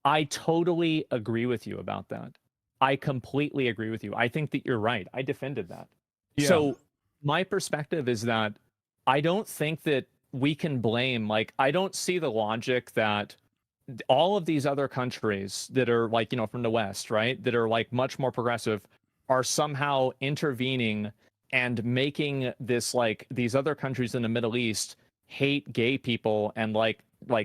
I totally agree with you about that. I completely agree with you. I think that you're right. I defended that. Yeah. So my perspective is that I don't think that we can blame, like, I don't see the logic that all of these other countries that are like, you know, from the West, right, that are like much more progressive are somehow intervening and making this, like, these other countries in the Middle East hate gay people and like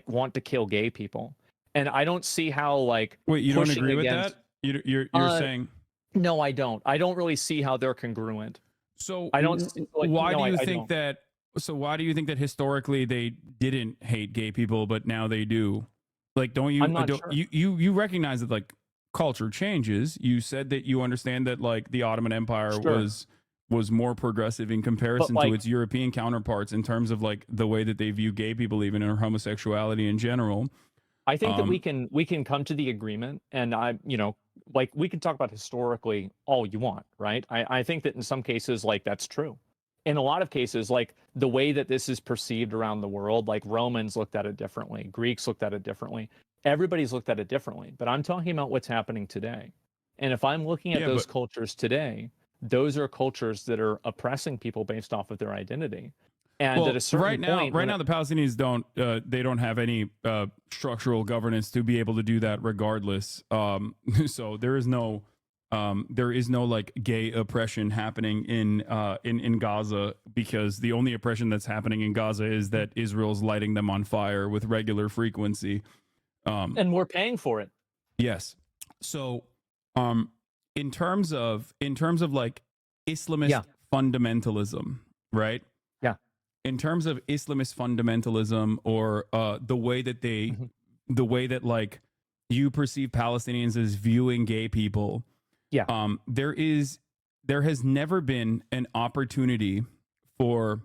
want to kill gay people. And I don't see how, like, Wait, you don't pushing agree with against- that? You're saying No, I don't. I don't really see how they're congruent. so. I don't see- like, why no, do you I think don't. that? So why do you think that historically they didn't hate gay people, but now they do? Like, don't you? I'm not don't, sure. you recognize that like culture changes. You said that you understand that like the Ottoman Empire Sure. was more progressive in comparison like- to its European counterparts in terms of like the way that they view gay people, even or homosexuality in general. I think that Um, we can come to the agreement, and like, we can talk about historically all you want, right? I think that in some cases, like, that's true. In a lot of cases, like, the way that this is perceived around the world, like, Romans looked at it differently, Greeks looked at it differently, everybody's looked at it differently. But I'm talking about what's happening today. And if I'm looking at Yeah, those but- cultures today, those are cultures that are oppressing people based off of their identity. And at a certain right now, point, right when now, the Palestinians don't have any structural governance to be able to do that regardless. So there is no like gay oppression happening in Gaza, because the only oppression that's happening in Gaza is that Israel's lighting them on fire with regular frequency. and we're paying for it. Yes. So, in terms of like Islamist Yeah. fundamentalism, right? Yeah. In terms of Islamist fundamentalism, or the way that Mm-hmm. the way that like you perceive Palestinians as viewing gay people, Yeah. there has never been an opportunity for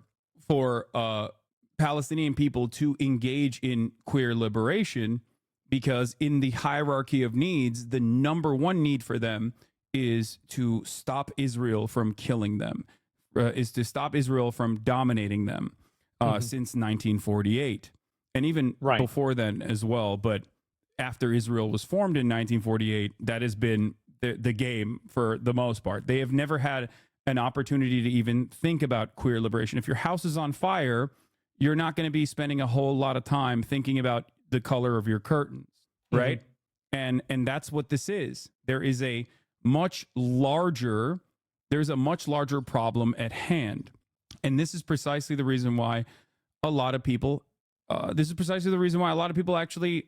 Palestinian people to engage in queer liberation, because in the hierarchy of needs, the number one need for them is to stop Israel from killing them, is to stop Israel from dominating them since 1948. And even Right. before then as well. But after Israel was formed in 1948, that has been the game for the most part. They have never had an opportunity to even think about queer liberation. If your house is on fire, you're not going to be spending a whole lot of time thinking about the color of your curtains, right? And that's what this is. There's a much larger problem at hand. And this is precisely the reason why a lot of people, this is precisely the reason why a lot of people actually,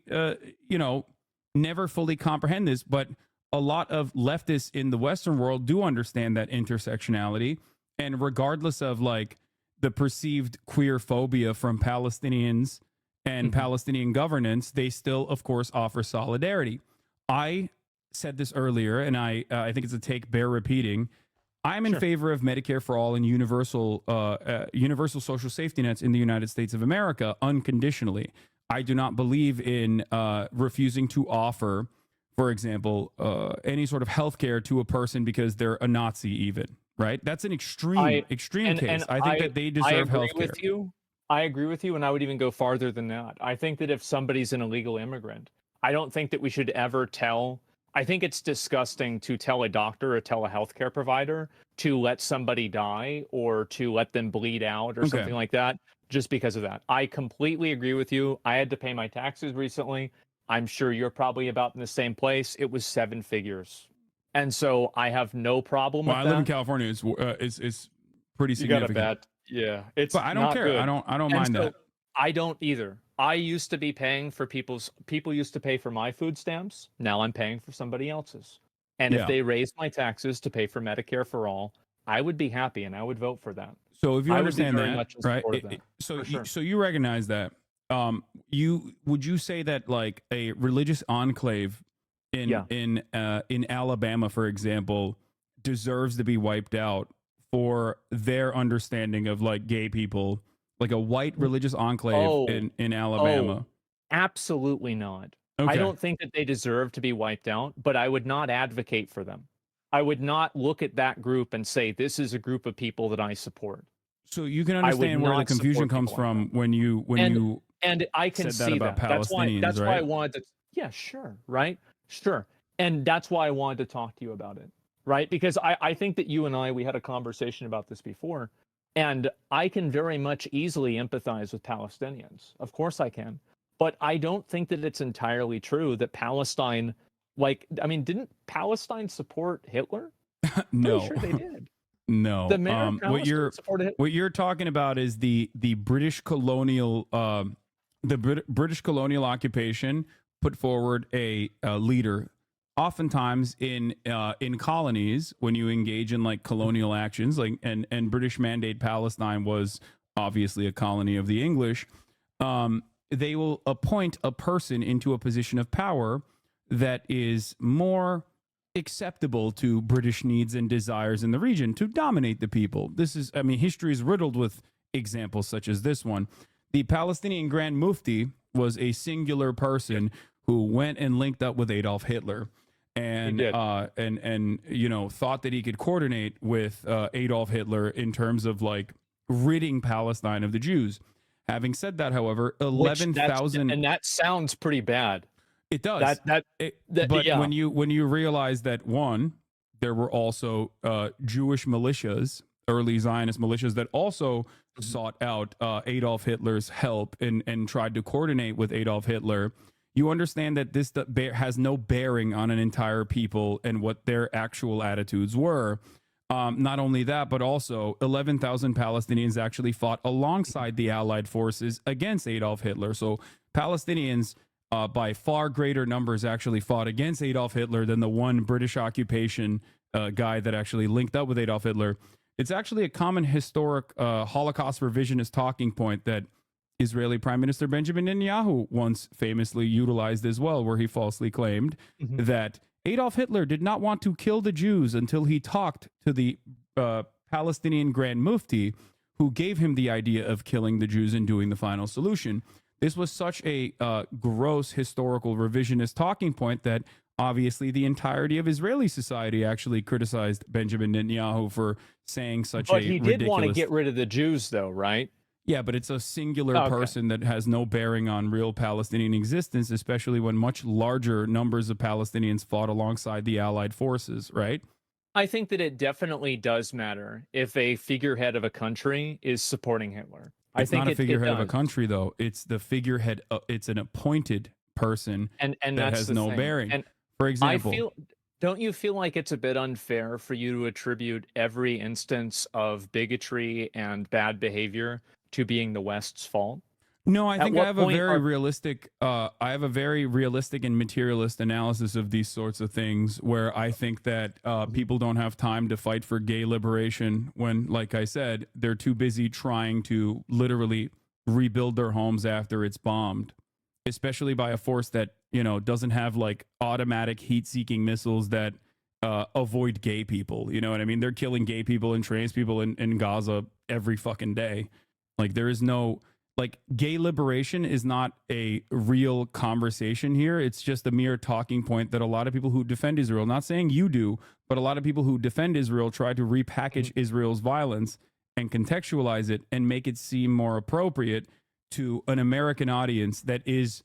never fully comprehend this, but a lot of leftists in the Western world do understand that intersectionality. And regardless of like the perceived queer phobia from Palestinians and Palestinian governance, they still, of course, offer solidarity. I said this earlier, and I think it's a take bear repeating. I'm in favor of Medicare for all and universal social safety nets in the United States of America unconditionally. I do not believe in refusing to offer, for example, any sort of health care to a person because they're a Nazi even, right? That's an extreme case. I think that they deserve health care. I agree with you, and I would even go farther than that. I think that if somebody's an illegal immigrant, I don't think that we should ever tell. I think it's disgusting to tell a doctor or tell a healthcare provider to let somebody die or to let them bleed out or something like that just because of that. I completely agree with you. I had to pay my taxes recently. I'm sure you're probably about in the same place. It was 7 figures. And so I have no problem with that. I live in California. It's pretty significant. You got a bad. Yeah. But I don't care. Good. I don't mind that. I don't either. I used to be paying for people used to pay for my food stamps. Now I'm paying for somebody else's. And if they raised my taxes to pay for Medicare for all, I would be happy and I would vote for that. So if you understand that, right? Sure. So you recognize that. Would you say that like a religious enclave in Alabama, for example, deserves to be wiped out for their understanding of like gay people? Like a white religious enclave in Alabama? Absolutely not. Okay. I don't think that they deserve to be wiped out, but I would not advocate for them. I would not look at that group and say, this is a group of people that I support. So you can understand where the confusion comes from when you and I can said see that about Palestinians. That's right? why I wanted to. Yeah, sure, right, sure, and that's why I wanted to talk to you about it, right? Because I think that you and we had a conversation about this before. And I can very much easily empathize with Palestinians. Of course I can. But I don't think that it's entirely true that Palestine, didn't Palestine support Hitler? No. Pretty sure they did. No. The mayor of Palestine supported Hitler. What you're talking about is the British colonial British colonial occupation put forward a leader. Oftentimes in colonies, when you engage in like colonial actions, like and British Mandate Palestine was obviously a colony of the English, they will appoint a person into a position of power that is more acceptable to British needs and desires in the region to dominate the people. History is riddled with examples such as this one. The Palestinian Grand Mufti was a singular person who went and linked up with Adolf Hitler. And thought that he could coordinate with Adolf Hitler in terms of like ridding Palestine of the Jews. Having said that, however, 11,000 and that sounds pretty bad. It does. When you realize that one, there were also Jewish militias, early Zionist militias that also sought out Adolf Hitler's help and tried to coordinate with Adolf Hitler. You understand that this has no bearing on an entire people and what their actual attitudes were. Not only that, but also 11,000 Palestinians actually fought alongside the Allied forces against Adolf Hitler. So Palestinians, by far greater numbers, actually fought against Adolf Hitler than the one British occupation guy that actually linked up with Adolf Hitler. It's actually a common historic Holocaust revisionist talking point that Israeli Prime Minister Benjamin Netanyahu once famously utilized as well, where he falsely claimed that Adolf Hitler did not want to kill the Jews until he talked to the Palestinian Grand Mufti, who gave him the idea of killing the Jews and doing the final solution. This was such a gross historical revisionist talking point that obviously the entirety of Israeli society actually criticized Benjamin Netanyahu for saying such a ridiculous... But he did want to get rid of the Jews, though, right? Yeah, but it's a singular person that has no bearing on real Palestinian existence, especially when much larger numbers of Palestinians fought alongside the Allied forces, right? I think that it definitely does matter if a figurehead of a country is supporting Hitler. It's not a figurehead of a country, though. It's the figurehead. It's an appointed person and that has no bearing. And for example, don't you feel like it's a bit unfair for you to attribute every instance of bigotry and bad behavior to being the West's fault? No, I At think I what have a point very are- realistic and materialist analysis of these sorts of things, where I think that people don't have time to fight for gay liberation when, like I said, they're too busy trying to literally rebuild their homes after it's bombed, especially by a force that, you know, doesn't have like automatic heat-seeking missiles that avoid gay people. You know what I mean? They're killing gay people and trans people in Gaza every fucking day. Like, there is no, like, gay liberation is not a real conversation here. It's just a mere talking point that a lot of people who defend Israel, not saying you do, but a lot of people who defend Israel try to repackage Israel's violence and contextualize it and make it seem more appropriate to an American audience that is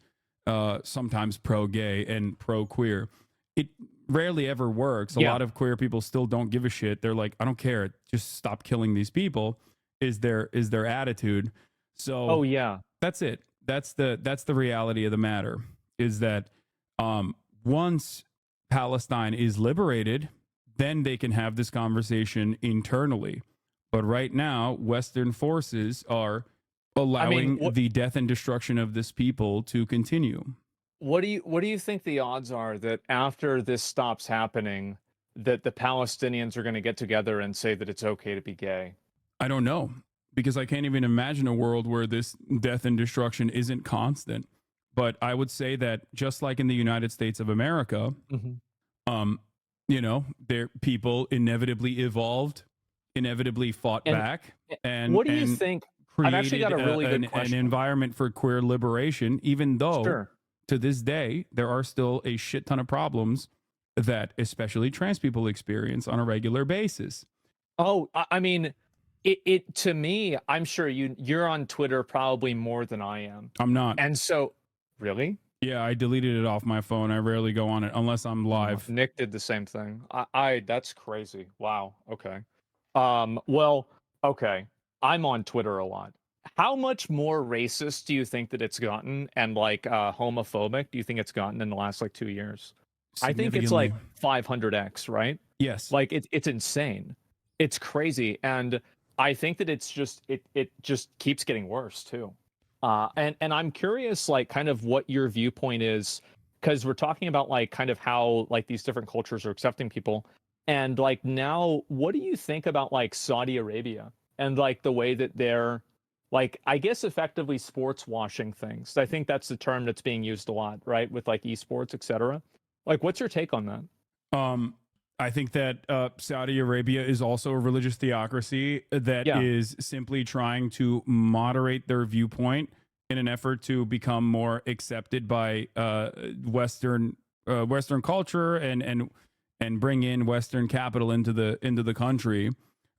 sometimes pro-gay and pro-queer. It rarely ever works. A Yeah. lot of queer people still don't give a shit. They're like, I don't care. Just stop killing these people is their attitude. So Oh yeah. that's it. That's the reality of the matter, is that once Palestine is liberated, then they can have this conversation internally. But right now, Western forces are allowing the death and destruction of this people to continue. What do you think the odds are that after this stops happening, that the Palestinians are going to get together and say that it's okay to be gay? I don't know, because I can't even imagine a world where this death and destruction isn't constant. But I would say that just like in the United States of America, you know, there people inevitably evolved, inevitably fought back, and what do you and think? created I've actually got a really good an question. environment for queer liberation, even though Sure. to this day there are still a shit ton of problems that especially trans people experience on a regular basis. Oh, I mean, it to me, I'm sure you're on Twitter probably more than I am. I'm not. And so, really? Yeah, I deleted it off my phone. I rarely go on it unless I'm live. Nick did the same thing. I that's crazy. Wow. Okay. Well, okay. I'm on Twitter a lot. How much more racist do you think that it's gotten, and like homophobic do you think it's gotten in the last like 2 years? I think it's like 500x, right? Yes. Like it's insane. It's crazy, and I think that it's just it just keeps getting worse too. And I'm curious, like, kind of what your viewpoint is, because we're talking about like kind of how like these different cultures are accepting people, and like now, what do you think about like Saudi Arabia and like the way that they're like, I guess, effectively sports washing things? I think that's the term that's being used a lot, right, with like esports, etc. Like, what's your take on that? I think that Saudi Arabia is also a religious theocracy that is simply trying to moderate their viewpoint in an effort to become more accepted by Western culture and bring in Western capital into the country.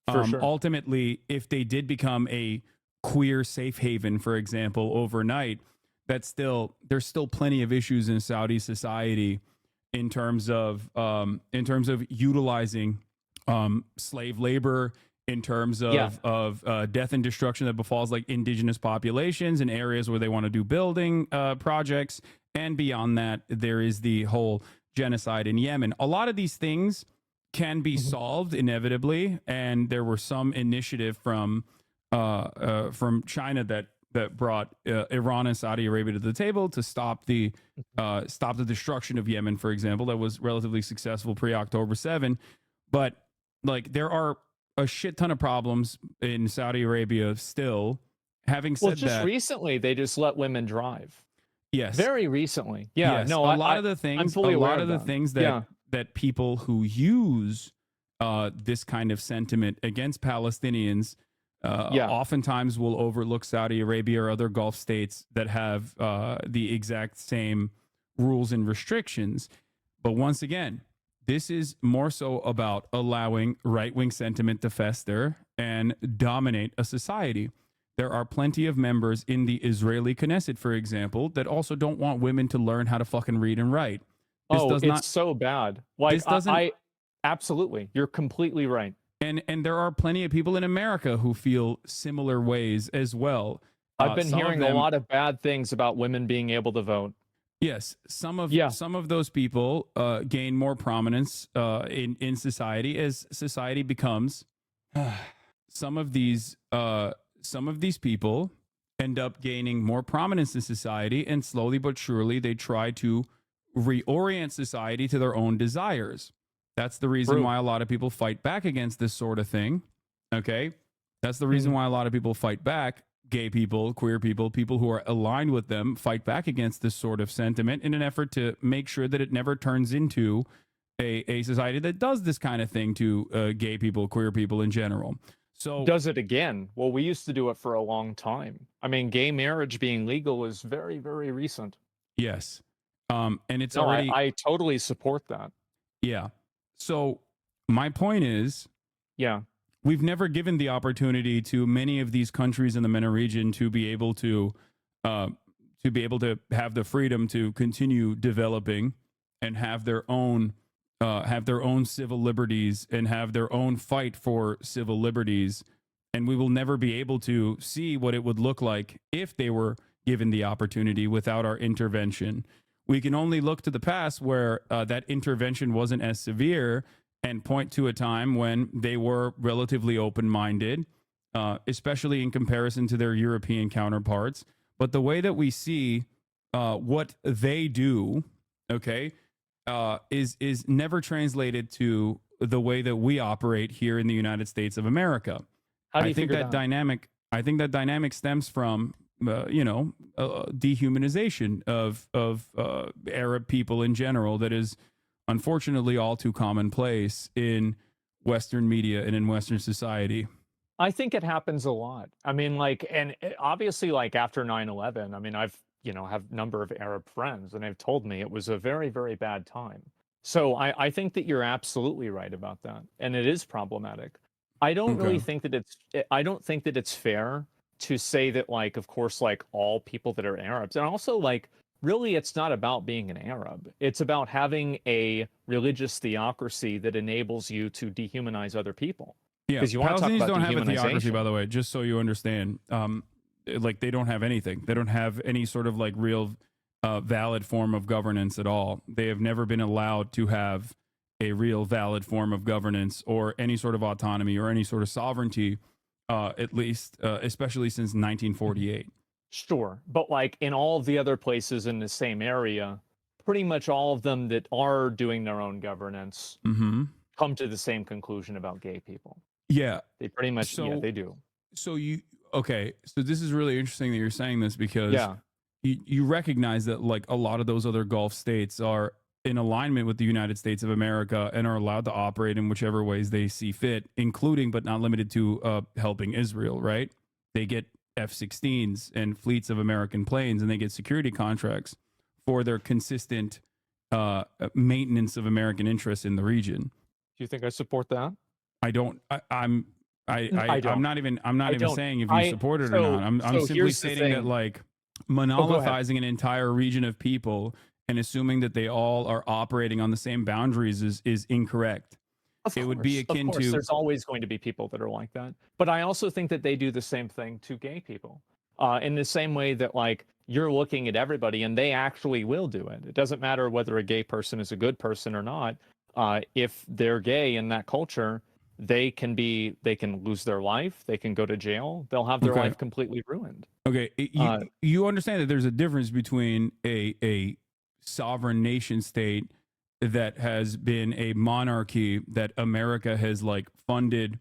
Sure. Ultimately, if they did become a queer safe haven, for example, overnight, there's still plenty of issues in Saudi society in terms of utilizing slave labor, in terms of death and destruction that befalls like indigenous populations in areas where they want to do building projects, and beyond that, there is the whole genocide in Yemen. A lot of these things can be solved inevitably, and there were some initiative from China that brought Iran and Saudi Arabia to the table to stop the destruction of Yemen, for example. That was relatively successful pre-October 7. But like, there are a shit ton of problems in Saudi Arabia still. Having said just that, recently they just let women drive. yes, Very recently. Yeah. yes, No, a lot of the things that people who use this kind of sentiment against Palestinians oftentimes will overlook Saudi Arabia or other Gulf states that have the exact same rules and restrictions. But once again, this is more so about allowing right-wing sentiment to fester and dominate a society. There are plenty of members in the Israeli Knesset, for example, that also don't want women to learn how to fucking read and write. It's so bad. Like, I absolutely, you're completely right. And there are plenty of people in America who feel similar ways as well. I've been hearing a lot of bad things about women being able to vote. Yes, some of those people gain more prominence in society as society becomes. Some of these some of these people end up gaining more prominence in society, and slowly but surely they try to reorient society to their own desires. That's the reason why a lot of people fight back against this sort of thing. Okay. That's the reason why a lot of people fight back. Gay people, queer people, people who are aligned with them fight back against this sort of sentiment in an effort to make sure that it never turns into a society that does this kind of thing to gay people, queer people in general. So Does it again? Well, we used to do it for a long time. I mean, gay marriage being legal is very, very recent. yes. And it's No, already, I totally support that. yeah. So my point is, Yeah. we've never given the opportunity to many of these countries in the MENA region to be able to have the freedom to continue developing and have their own civil liberties and have their own fight for civil liberties. And we will never be able to see what it would look like if they were given the opportunity without our intervention. We can only look to the past where that intervention wasn't as severe and point to a time when they were relatively open-minded, especially in comparison to their European counterparts. But the way that we see what they do, okay, is never translated to the way that we operate here in the United States of America. How do you I think figure that dynamic. I think that dynamic stems from dehumanization of Arab people in general. That is unfortunately all too commonplace in Western media and in Western society. I think it happens a lot. I mean, like, and obviously, like after 9/11, I mean, I've, have a number of Arab friends and they've told me it was a very, very bad time. So I think that you're absolutely right about that. And it is problematic. I don't really think that I don't think that it's fair to say that, like, of course, like all people that are Arabs, and also like, really, it's not about being an Arab. It's about having a religious theocracy that enables you to dehumanize other people. Yeah, Because you want to talk Palestinians about don't have a theocracy, dehumanization. by the way, just so you understand. Like they don't have anything. They don't have any sort of like real valid form of governance at all. They have never been allowed to have a real valid form of governance or any sort of autonomy or any sort of sovereignty, at least, especially since 1948. Sure. But like in all of the other places in the same area, pretty much all of them that are doing their own governance come to the same conclusion about gay people. Yeah. They pretty much, yeah, So- they do. So so this is really interesting that you're saying this because Yeah. you recognize that like a lot of those other Gulf states are in alignment with the United States of America and are allowed to operate in whichever ways they see fit, including but not limited to helping Israel, right? They get F-16s and fleets of American planes, and they get security contracts for their consistent maintenance of American interests in the region. Do you think I support that? I don't. I'm don't. not even don't. saying if you support it or so- not. I'm so simply here's the stating that thing. like ahead. monopolizing an entire region of people and assuming that they all are operating on the same boundaries is incorrect. Of It would be course, akin of course, to- there's always going to be people that are like that. But I also think that they do the same thing to gay people. In the same way that like you're looking at everybody and they actually will do it. It doesn't matter whether a gay person is a good person or not. If they're gay in that culture, they can lose their life, they can go to jail, they'll have their Okay. life completely ruined. Okay, you understand that there's a difference between a sovereign nation state that has been a monarchy that America has like funded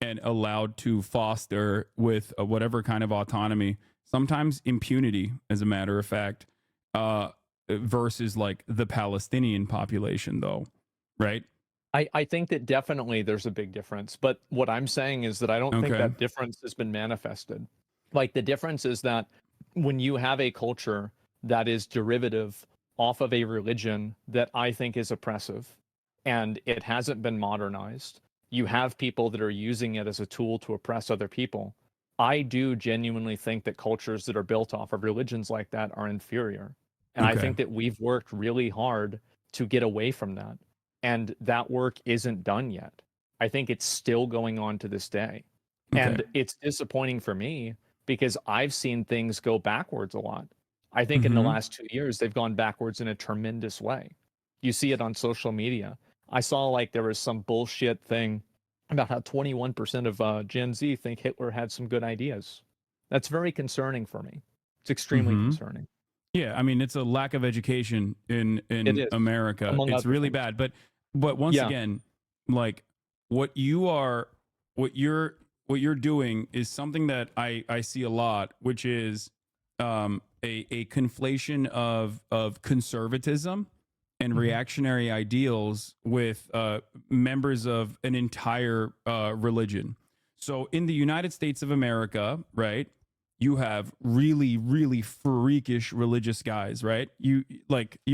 and allowed to foster with whatever kind of autonomy, sometimes impunity, as a matter of fact, versus like the Palestinian population, though, right? I think that definitely there's a big difference. But what I'm saying is that I don't think Okay. that difference has been manifested. Like the difference is that when you have a culture that is derivative off of a religion that I think is oppressive and it hasn't been modernized, you have people that are using it as a tool to oppress other people. I do genuinely think that cultures that are built off of religions like that are inferior. And I Okay. think that we've worked really hard to get away from that. And that work isn't done yet. I think it's still going on to this day. And Okay. it's disappointing for me because I've seen things go backwards a lot. I think in the Mhm. last 2 years, they've gone backwards in a tremendous way. You see it on social media. I saw like there was some bullshit thing about how 21% of Gen Z think Hitler had some good ideas. That's very concerning for me. It's extremely Mhm. concerning. Yeah, I mean, it's a lack of education It in is, America. among It's other really things. bad. But once Yeah. again, like what you are, what you're doing is something that I see a lot, which is a conflation of conservatism and Mhm. reactionary ideals with members of an entire religion. So in the United States of America, right? You have really, really freakish religious guys, right? You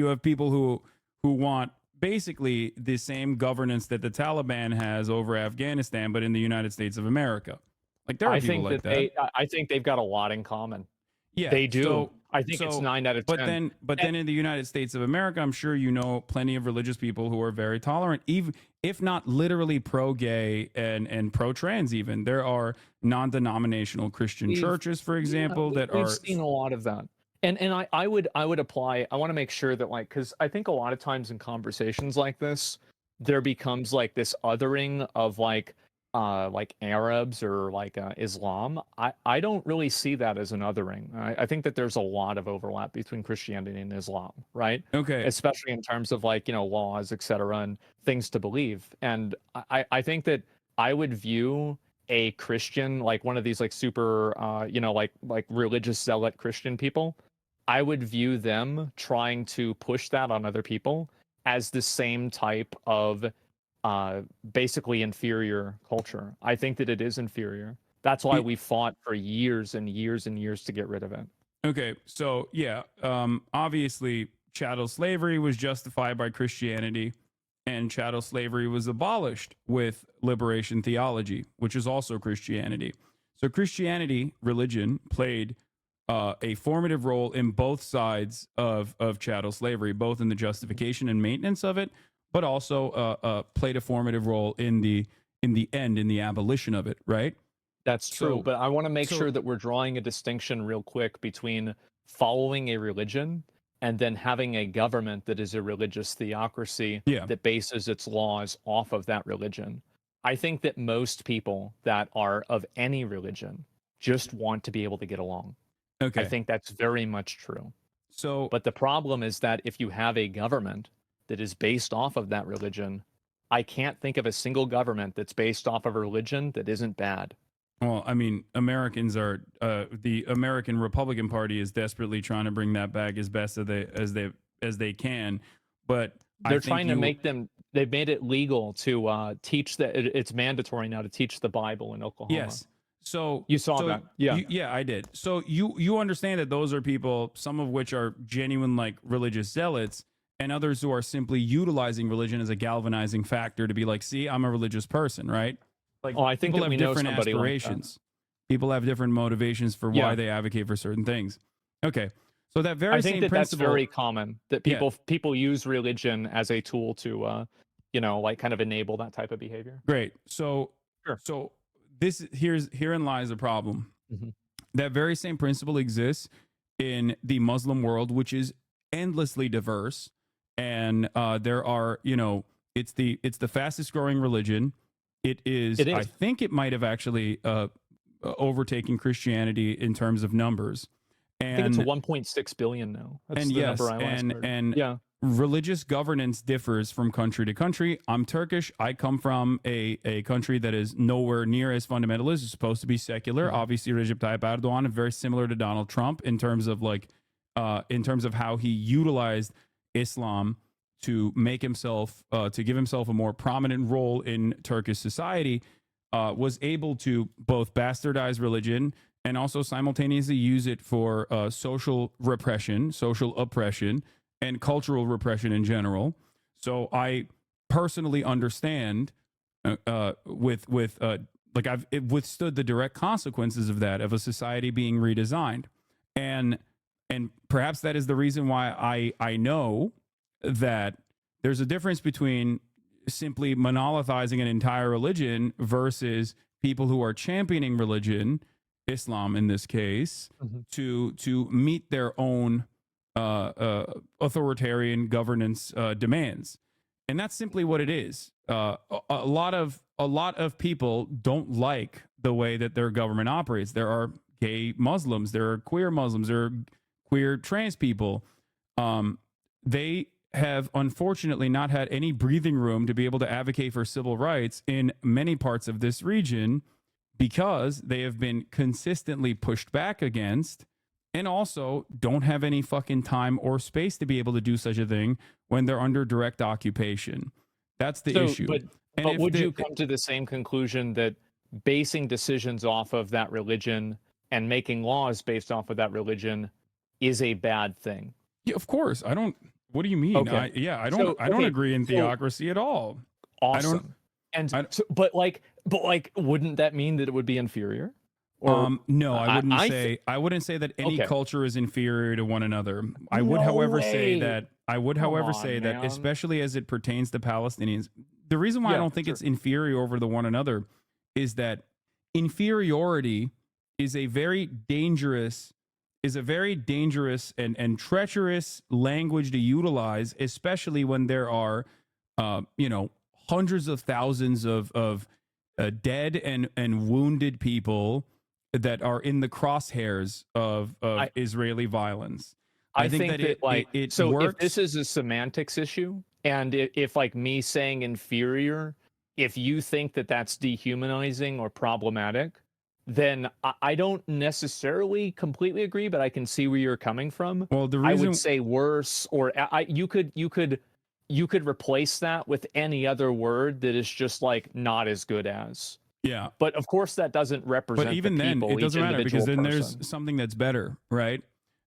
have people who want basically the same governance that the Taliban has over Afghanistan, but in the United States of America. Like there are I people think like that that. I think they've got a lot in common. Yeah. They do. I think it's So 9 out of but 10. then in the United States of America, I'm sure you know plenty of religious people who are very tolerant, even if not literally pro-gay and pro-trans. Even there are non-denominational Christian We've churches, for example, that we've are seen a lot of that. And I would apply, I want to make sure that, like, because I think a lot of times in conversations like this, there becomes like this othering of like Arabs or like Islam. I don't really see that as an othering. I think that there's a lot of overlap between Christianity and Islam, right? okay. Especially in terms of, like, laws, etc., and things to believe. And I think that I would view a Christian, like one of these like super like religious zealot Christian people, I would view them trying to push that on other people as the same type of basically inferior culture. I think that it is inferior. That's why Y- we fought for years and years and years to get rid of it. Okay, so yeah, obviously chattel slavery was justified by Christianity, and chattel slavery was abolished with liberation theology, which is also Christianity. So Christianity, religion, played a formative role in both sides of chattel slavery, both in the justification and maintenance of it, but also played a formative role in the end, in the abolition of it. Right. That's true, So but I want to make so sure that we're drawing a distinction real quick between following a religion and then having a government that is a religious theocracy yeah. that bases its laws off of that religion. I think that most people that are of any religion just want to be able to get along. I Okay. think that's very much true. So But the problem is that if you have a government that is based off of that religion, I can't think of a single government that's based off of a religion that isn't bad. well, I mean, Americans are the American Republican Party is desperately trying to bring that back as best as they can, but I They're think trying to make them. They've made it legal to teach that it's mandatory now to teach the Bible in Oklahoma. yes. So You saw that. Yeah. yeah, I did. So you understand that those are people, some of which are genuine like religious zealots, and others who are simply utilizing religion as a galvanizing factor to be like, see, I'm a religious person, right? Like Oh, I think people that have we know different somebody like that. aspirations. People have different motivations for why Yeah. they advocate for certain things. Okay. So that very I think same that that's principle. very common. That Yeah. people use religion as a tool to, like kind of enable that type of behavior. Great. So Sure. so herein lies the problem. Mhm. That very same principle exists in the Muslim world, which is endlessly diverse, and there are it's the fastest growing religion. It is. It I is. think it might have actually overtaken Christianity in terms of numbers. I think it's And 1.6 billion now. That's and the yes, number I last heard. and Yeah. religious governance differs from country to country. I'm Turkish. I come from a country that is nowhere near as fundamentalist. It's supposed to be secular. Obviously, Recep Tayyip Erdogan is very similar to Donald Trump in terms of in terms of how he utilized Islam to make himself to give himself a more prominent role in Turkish society. Was able to both bastardize religion and also simultaneously use it for social repression, social oppression, and cultural repression in general. So I personally understand like I've withstood the direct consequences of that, of a society being redesigned, and perhaps that is the reason why I know that there's a difference between simply monolithizing an entire religion versus people who are championing religion, Islam in this case, to meet their own authoritarian governance demands. And that's simply what it is. A lot of a lot of people don't like the way that their government operates. There are gay Muslims, there are queer Muslims, there are queer trans people. They have unfortunately not had any breathing room to be able to advocate for civil rights in many parts of this region because they have been consistently pushed back against, and also don't have any fucking time or space to be able to do such a thing when they're under direct occupation. That's the issue. But if would the- you come to the same conclusion that basing decisions off of that religion and making laws based off of that religion is a bad thing? Yeah, of course. I don't. What do you mean? Okay. I don't. I don't okay, agree in so- theocracy at all. Awesome. But wouldn't that mean that it would be inferior? Or No, I wouldn't I say. I wouldn't say that any Okay. culture is inferior to one another. I would, No however, say way. that. I would, however, on, say that, man. especially as it pertains to Palestinians, the reason why I Yeah, don't think sure. it's inferior over the one another is that inferiority is a very dangerous and treacherous language to utilize, especially when there are, hundreds of thousands of dead and wounded people that are in the crosshairs of Israeli violence. I think that it so works. if this is a semantics issue, and if like me saying inferior, if you think that that's dehumanizing or problematic, then I don't necessarily completely agree, but I can see where you're coming from. Well, the I reason would say worse, or you could replace that with any other word that is just like not as good as. yeah. But of course, that doesn't represent. But even the then, people, it each doesn't matter because then individual there's person. something that's better, right?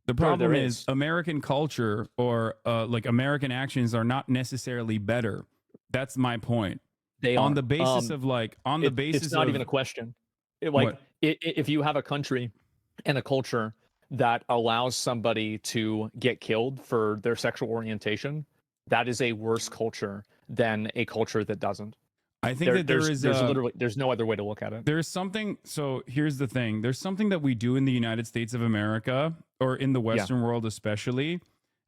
The Sure, problem there is is. American culture or like American actions are not necessarily better. That's my point. They On are. the basis of like on the basis it's not of even a question. What? If you have a country and a culture that allows somebody to get killed for their sexual orientation, that is a worse culture than a culture that doesn't. I think that there's literally there's no other way to look at it. there's something. So here's the thing: there's something that we do in the United States of America, or in the Western world especially,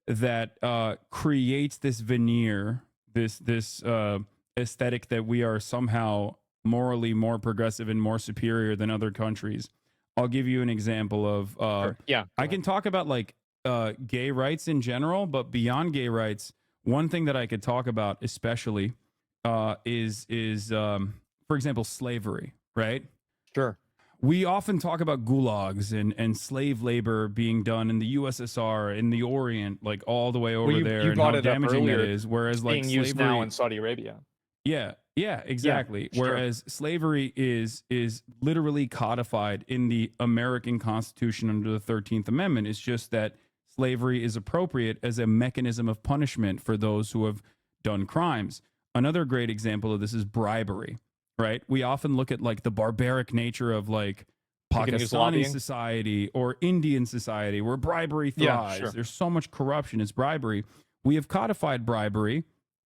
that creates this veneer, this aesthetic that we are somehow morally more progressive and more superior than other countries. I'll give you an example of. Sure. Yeah, I can talk about like gay rights in general, but beyond gay rights, one thing that I could talk about especially is for example, slavery, right? sure. We often talk about gulags and slave labor being done in the USSR, in the Orient, like all the way over you there, and brought how it up damaging that earlier. is. Whereas like Being used now slavery, in Saudi Arabia. yeah, exactly. sure. Whereas slavery is literally codified in the American Constitution under the 13th Amendment. It's just that slavery is appropriate as a mechanism of punishment for those who have done crimes. Another great example of this is bribery, right? We often look at like the barbaric nature of like You can use Pakistani lobbying. society or Indian society where bribery Yeah, thrives. sure. There's so much corruption. It's bribery. We have codified bribery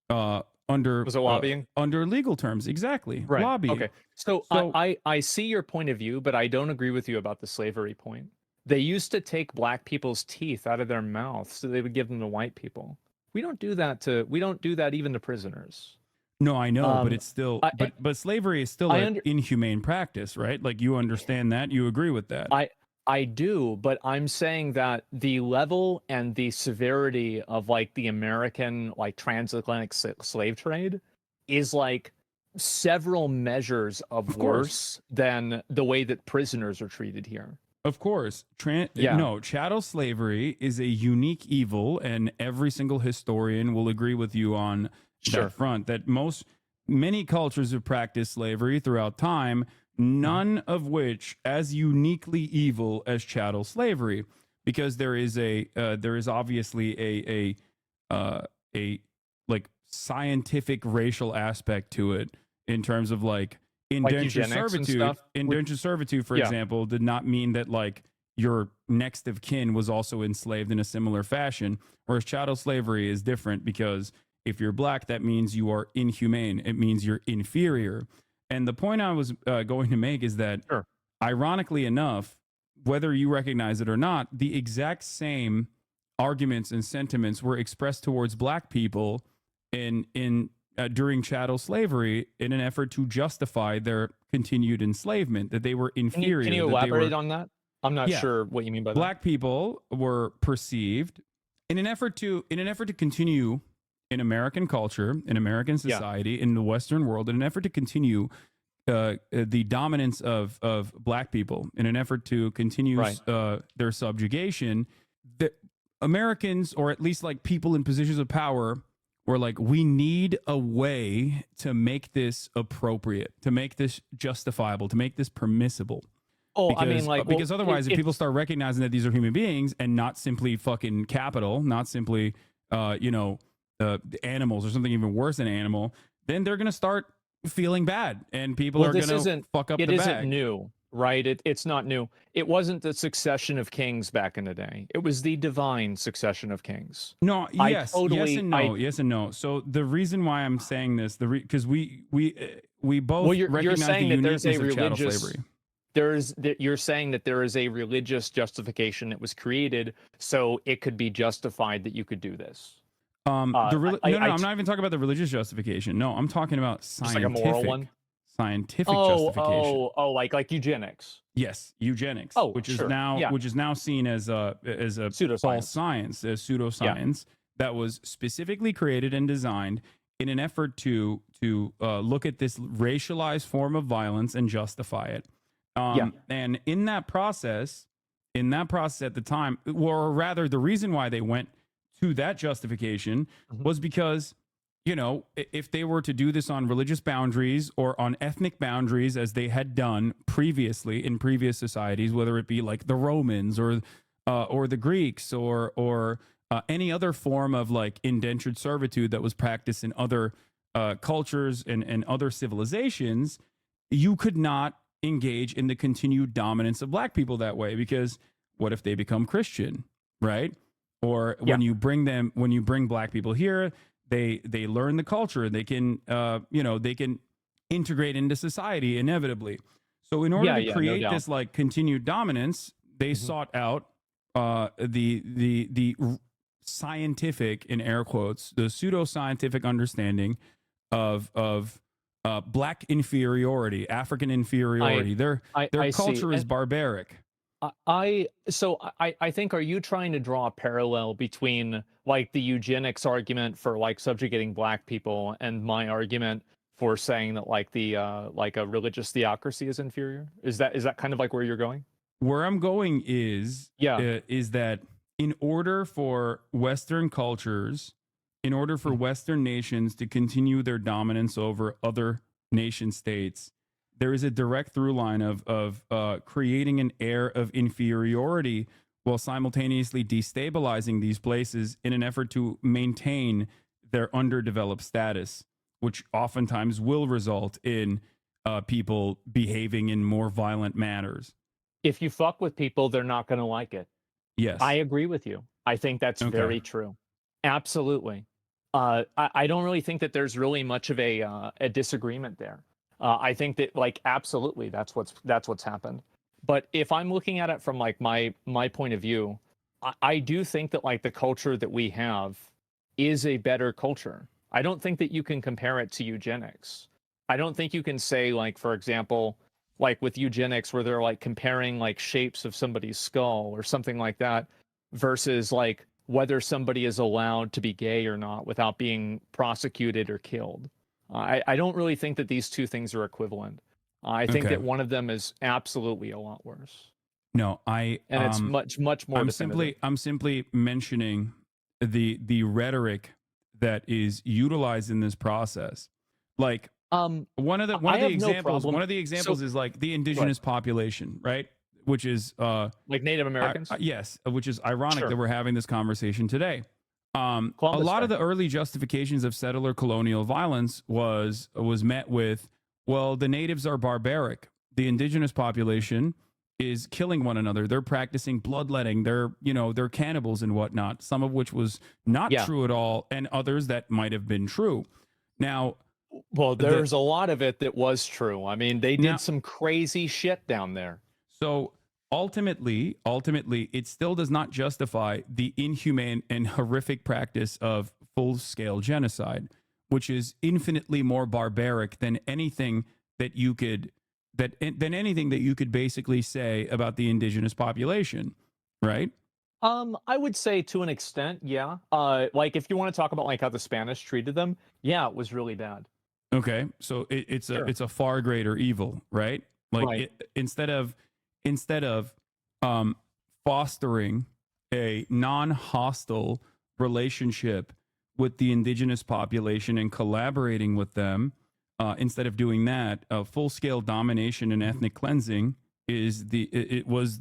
under Was it lobbying? under legal terms. Exactly. Right. Lobbying. Okay. So, So- I see your point of view, but I don't agree with you about the slavery point. They used to take black people's teeth out of their mouths so they would give them to white people. We don't do that even to prisoners. No, I know, but Um, it's still I- but slavery is still I an under- inhumane practice, right? Like you understand that, you agree with that. I do, but I'm saying that the level and the severity of like the American like transatlantic slave trade is like several measures of Of course. worse than the way that prisoners are treated here. Of course, Yeah. no, chattel slavery is a unique evil, and every single historian will agree with you on Sure. that front. That many cultures have practiced slavery throughout time, none of which as uniquely evil as chattel slavery, because there is obviously a like scientific racial aspect to it in terms of like indentured eugenics and servitude. stuff? Indentured servitude, for Yeah. example, did not mean that like your next of kin was also enslaved in a similar fashion. Whereas chattel slavery is different because if you're black, that means you are inhumane. It means you're inferior. And the point I was going to make is that, Sure. ironically enough, whether you recognize it or not, the exact same arguments and sentiments were expressed towards black people in during chattel slavery in an effort to justify their continued enslavement, that they were inferior. Can you that they elaborate were, on that? I'm not Yeah. sure what you mean by that. black people were perceived in an effort to continue in American culture, in American society, in the Western world, in an effort to continue the dominance of black people, in an effort to continue Right. their subjugation. The Americans, or at least like people in positions of power, were like, we need a way to make this appropriate, to make this justifiable, to make this permissible. Oh, Because, I mean, like, because well, otherwise, if it- people start recognizing that these are human beings and not simply fucking capital, not simply, animals or something even worse than animal, then they're gonna start feeling bad, and people well, are this gonna isn't fuck up it the isn't bag. new, right? It's not new. It wasn't the succession of kings back in the day. It was the divine succession of kings. No, I yes, totally- yes and no, I- yes and no. So the reason why I'm saying this, because we both Well, you're recognize saying the that there's a uniqueness of chattel religious- slavery. You're saying that there is a religious justification that was created so it could be justified that you could do this. No, I- I'm not even talking about the religious justification. No, I'm talking about Just like a scientific, moral one. scientific justification. Like eugenics. Yes, eugenics, Oh, which sure. is now Yeah. seen as a Pseudoscience. false science, as pseudoscience that was specifically created and designed in an effort to look at this racialized form of violence and justify it. And in that process at the time, or rather, the reason why they went to that justification was because, if they were to do this on religious boundaries or on ethnic boundaries, as they had done previously in previous societies, whether it be like the Romans or the Greeks or any other form of like indentured servitude that was practiced in other cultures and other civilizations, you could not engage in the continued dominance of black people that way, because what if they become Christian, right? Or when you bring black people here, they learn the culture, they can they can integrate into society inevitably. So in order to no create doubt. this like continued dominance, they sought out the scientific, in air quotes, the pseudoscientific understanding of black inferiority, African inferiority. Their I see. culture is And- barbaric. I think, are you trying to draw a parallel between like the eugenics argument for like subjugating black people and my argument for saying that like the like a religious theocracy is inferior? Is that kind of like where you're going? Where I'm going is that in order for Western cultures, in order for Western nations to continue their dominance over other nation states, there is a direct through line of creating an air of inferiority while simultaneously destabilizing these places in an effort to maintain their underdeveloped status, which oftentimes will result in people behaving in more violent manners. If you fuck with people, they're not going to like it. Yes. I agree with you. I think that's very true. Absolutely. I don't really think that there's really much of a disagreement there. I think that like absolutely that's what's happened. But if I'm looking at it from like my point of view, I do think that like the culture that we have is a better culture. I don't think that you can compare it to eugenics. I don't think you can say like, for example, like with eugenics where they're like comparing like shapes of somebody's skull or something like that versus like whether somebody is allowed to be gay or not without being prosecuted or killed. I don't really think that these two things are equivalent. I think that one of them is absolutely a lot worse. No, And it's much more definitive. I'm simply mentioning the rhetoric that is utilized in this process. Like one of the examples is like the indigenous population, right? Which is like Native Americans. yes, which is ironic Sure. that we're having this conversation today. A Columbus lot of Day. the early justifications of settler colonial violence was met with, well, the natives are barbaric. The indigenous population is killing one another. They're practicing bloodletting. They're cannibals and whatnot. Some of which was not true at all, and others that might have been true. Now, Well, there's a lot of it that was true. I mean, they did some crazy shit down there. so ultimately, it still does not justify the inhumane and horrific practice of full-scale genocide. which is infinitely more barbaric than anything that you could basically say about the indigenous population, right? I would say to an extent, yeah. Like if you want to talk about like how the Spanish treated them, yeah, it was really bad. Okay, so Sure. it's a far greater evil, right? Like Right. instead of fostering a non-hostile relationship with the indigenous population and collaborating with them, instead of doing that, full-scale domination and ethnic cleansing was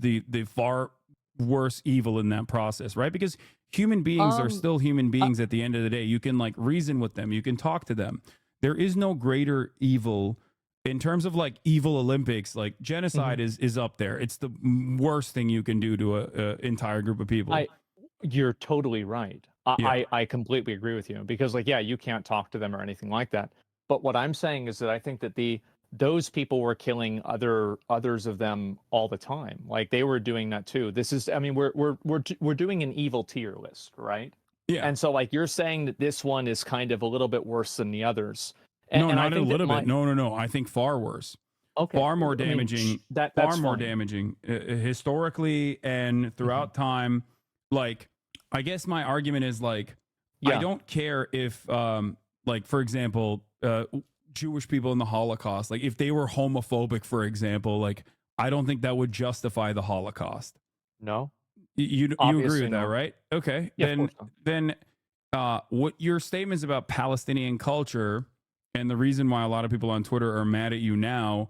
the far worse evil in that process, right? Because human beings are still human beings at the end of the day. You can like reason with them, you can talk to them. There is no greater evil in terms of like evil Olympics. Like genocide is up there. It's the worst thing you can do to a entire group of people. You're totally right. Yeah. I completely agree with you because like yeah, you can't talk to them or anything like that. But what I'm saying is that I think that those people were killing others of them all the time. Like they were doing that too. This is I mean we're doing an evil tier list, right? Yeah. And so like you're saying that this one is kind of a little bit worse than the others. No, And I not a think that little bit. No. I think far worse. Okay. Far more I mean, damaging. that's far more fine. damaging historically and throughout time. Like, I guess my argument is like, Yeah. I don't care if, like, for example, Jewish people in the Holocaust, like, if they were homophobic, for example, like, I don't think that would justify the Holocaust. No. You agree Obviously with that, not. right? Okay. Yeah, of course not. Then what your statements about Palestinian culture and the reason why a lot of people on Twitter are mad at you now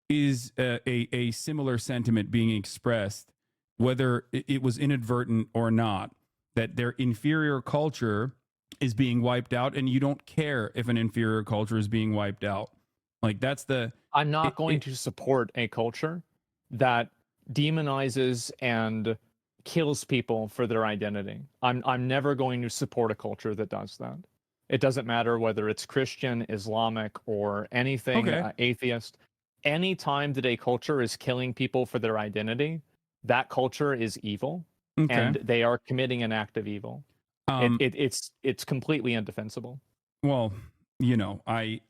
is a similar sentiment being expressed, whether it was inadvertent or not, that their inferior culture is being wiped out, and you don't care if an inferior culture is being wiped out. Like that's the I'm not going to support a culture that demonizes and kills people for their identity. I'm never going to support a culture that does that. It doesn't matter whether it's Christian, Islamic, or anything Okay. atheist. Any time that a culture is killing people for their identity, that culture is evil, Okay. and they are committing an act of evil. Um, It's completely indefensible. Well, you know, I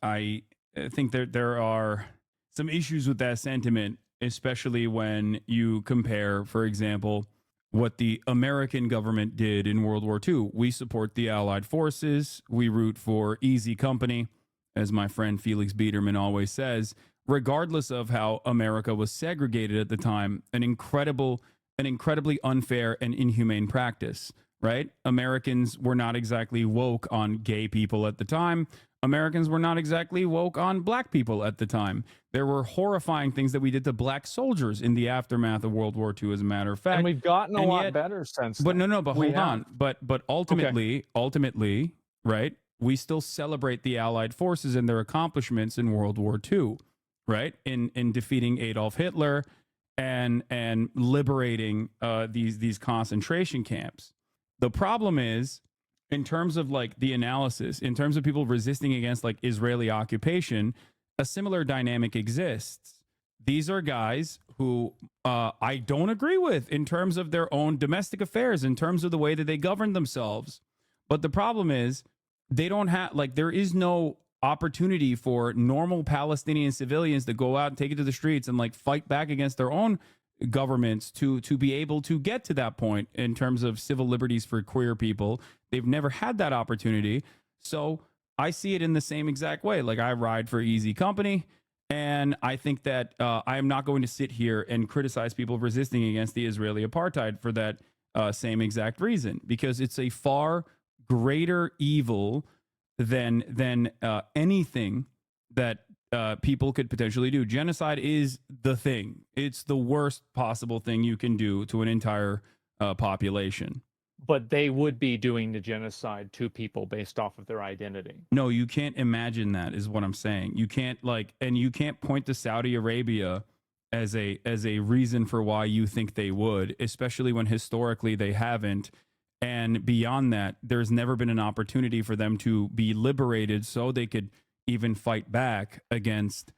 think there are some issues with that sentiment, especially when you compare, for example, what the American government did in World War II. We support the Allied forces. We root for easy company, as my friend Felix Biederman always says. Regardless of how America was segregated at the time, an incredibly unfair and inhumane practice. Right? Americans were not exactly woke on gay people at the time. Americans were not exactly woke on black people at the time. There were horrifying things that we did to black soldiers in the aftermath of World War II, as a matter of fact. And we've gotten a And lot yet- better since But then. but We hold have. on. But ultimately, right? We still celebrate the Allied forces and their accomplishments in World War II, right? In defeating Adolf Hitler and liberating these concentration camps. The problem is, in terms of like the analysis, in terms of people resisting against like Israeli occupation, a similar dynamic exists. These are guys who I don't agree with in terms of their own domestic affairs, in terms of the way that they govern themselves. But the problem is, they don't have, like, there is no opportunity for normal Palestinian civilians to go out and take it to the streets and like fight back against their own governments to be able to get to that point in terms of civil liberties for queer people. They've never had that opportunity. So I see it in the same exact way. Like, I ride for easy company, and I think that I am not going to sit here and criticize people resisting against the Israeli apartheid for that same exact reason, because it's a far greater evil than anything that people could potentially do. Genocide is the thing. It's the worst possible thing you can do to an entire population. But they would be doing the genocide to people based off of their identity. No, you can't imagine that, is what I'm saying. You can't and you can't point to Saudi Arabia as a reason for why you think they would, especially when historically they haven't. And beyond that, there's never been an opportunity for them to be liberated so they could even fight back against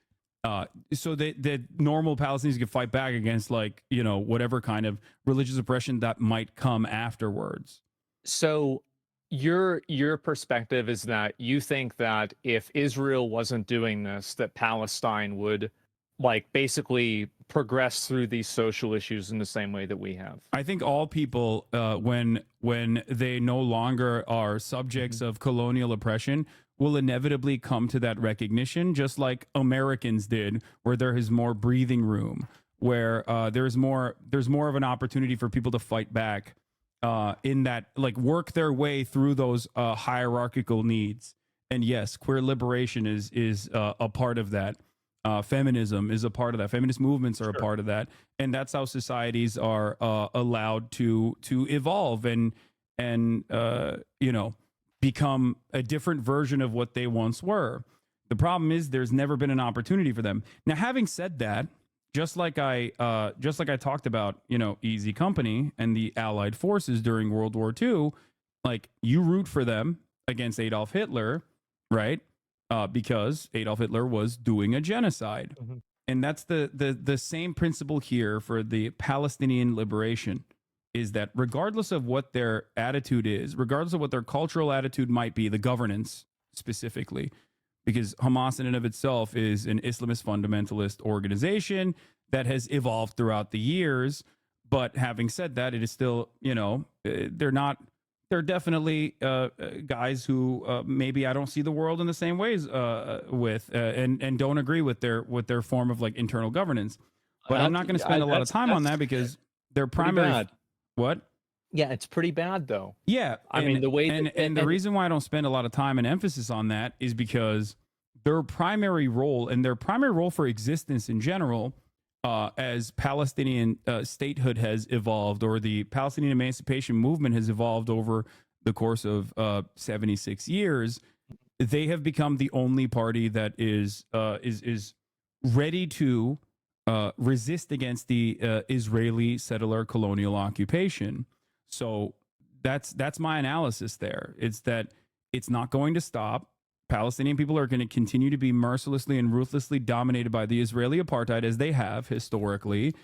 so that normal Palestinians could fight back against, like, you know, whatever kind of religious oppression that might come afterwards. So Your perspective is that you think that if Israel wasn't doing this, that Palestine would like basically progress through these social issues in the same way that we have. I think all people, when they no longer are subjects of colonial oppression, will inevitably come to that recognition, just like Americans did, where there is more breathing room, where there's more of an opportunity for people to fight back, in that, like, work their way through those hierarchical needs. And yes, queer liberation is a part of that. Feminism is a part of that. Feminist movements are a part of that, and that's how societies are allowed to evolve and you know, become a different version of what they once were. The problem is there's never been an opportunity for them. Now, having said that, just like I talked about, you know, Easy Company and the Allied forces during World War II, like, you root for them against Adolf Hitler, right? Because Adolf Hitler was doing a genocide. Mhm. And that's the same principle here for the Palestinian liberation, is that regardless of what their attitude is, regardless of what their cultural attitude might be, the governance specifically, because Hamas in and of itself is an Islamist fundamentalist organization that has evolved throughout the years. But having said that, it is still, you know, they're definitely guys who maybe I don't see the world in the same ways with, and don't agree with their form of like internal governance. But I'm not going to spend a lot of time on that because their primary bad. what. Yeah, it's pretty bad though. Yeah, I mean, the way and the reason why I don't spend a lot of time and emphasis on that is because their primary role for existence in general, as Palestinian statehood has evolved, or the Palestinian emancipation movement has evolved over the course of 76 years, they have become the only party that is ready to resist against the Israeli settler colonial occupation. So that's my analysis there. It's that it's not going to stop. Palestinian people are going to continue to be mercilessly and ruthlessly dominated by the Israeli apartheid, as they have historically.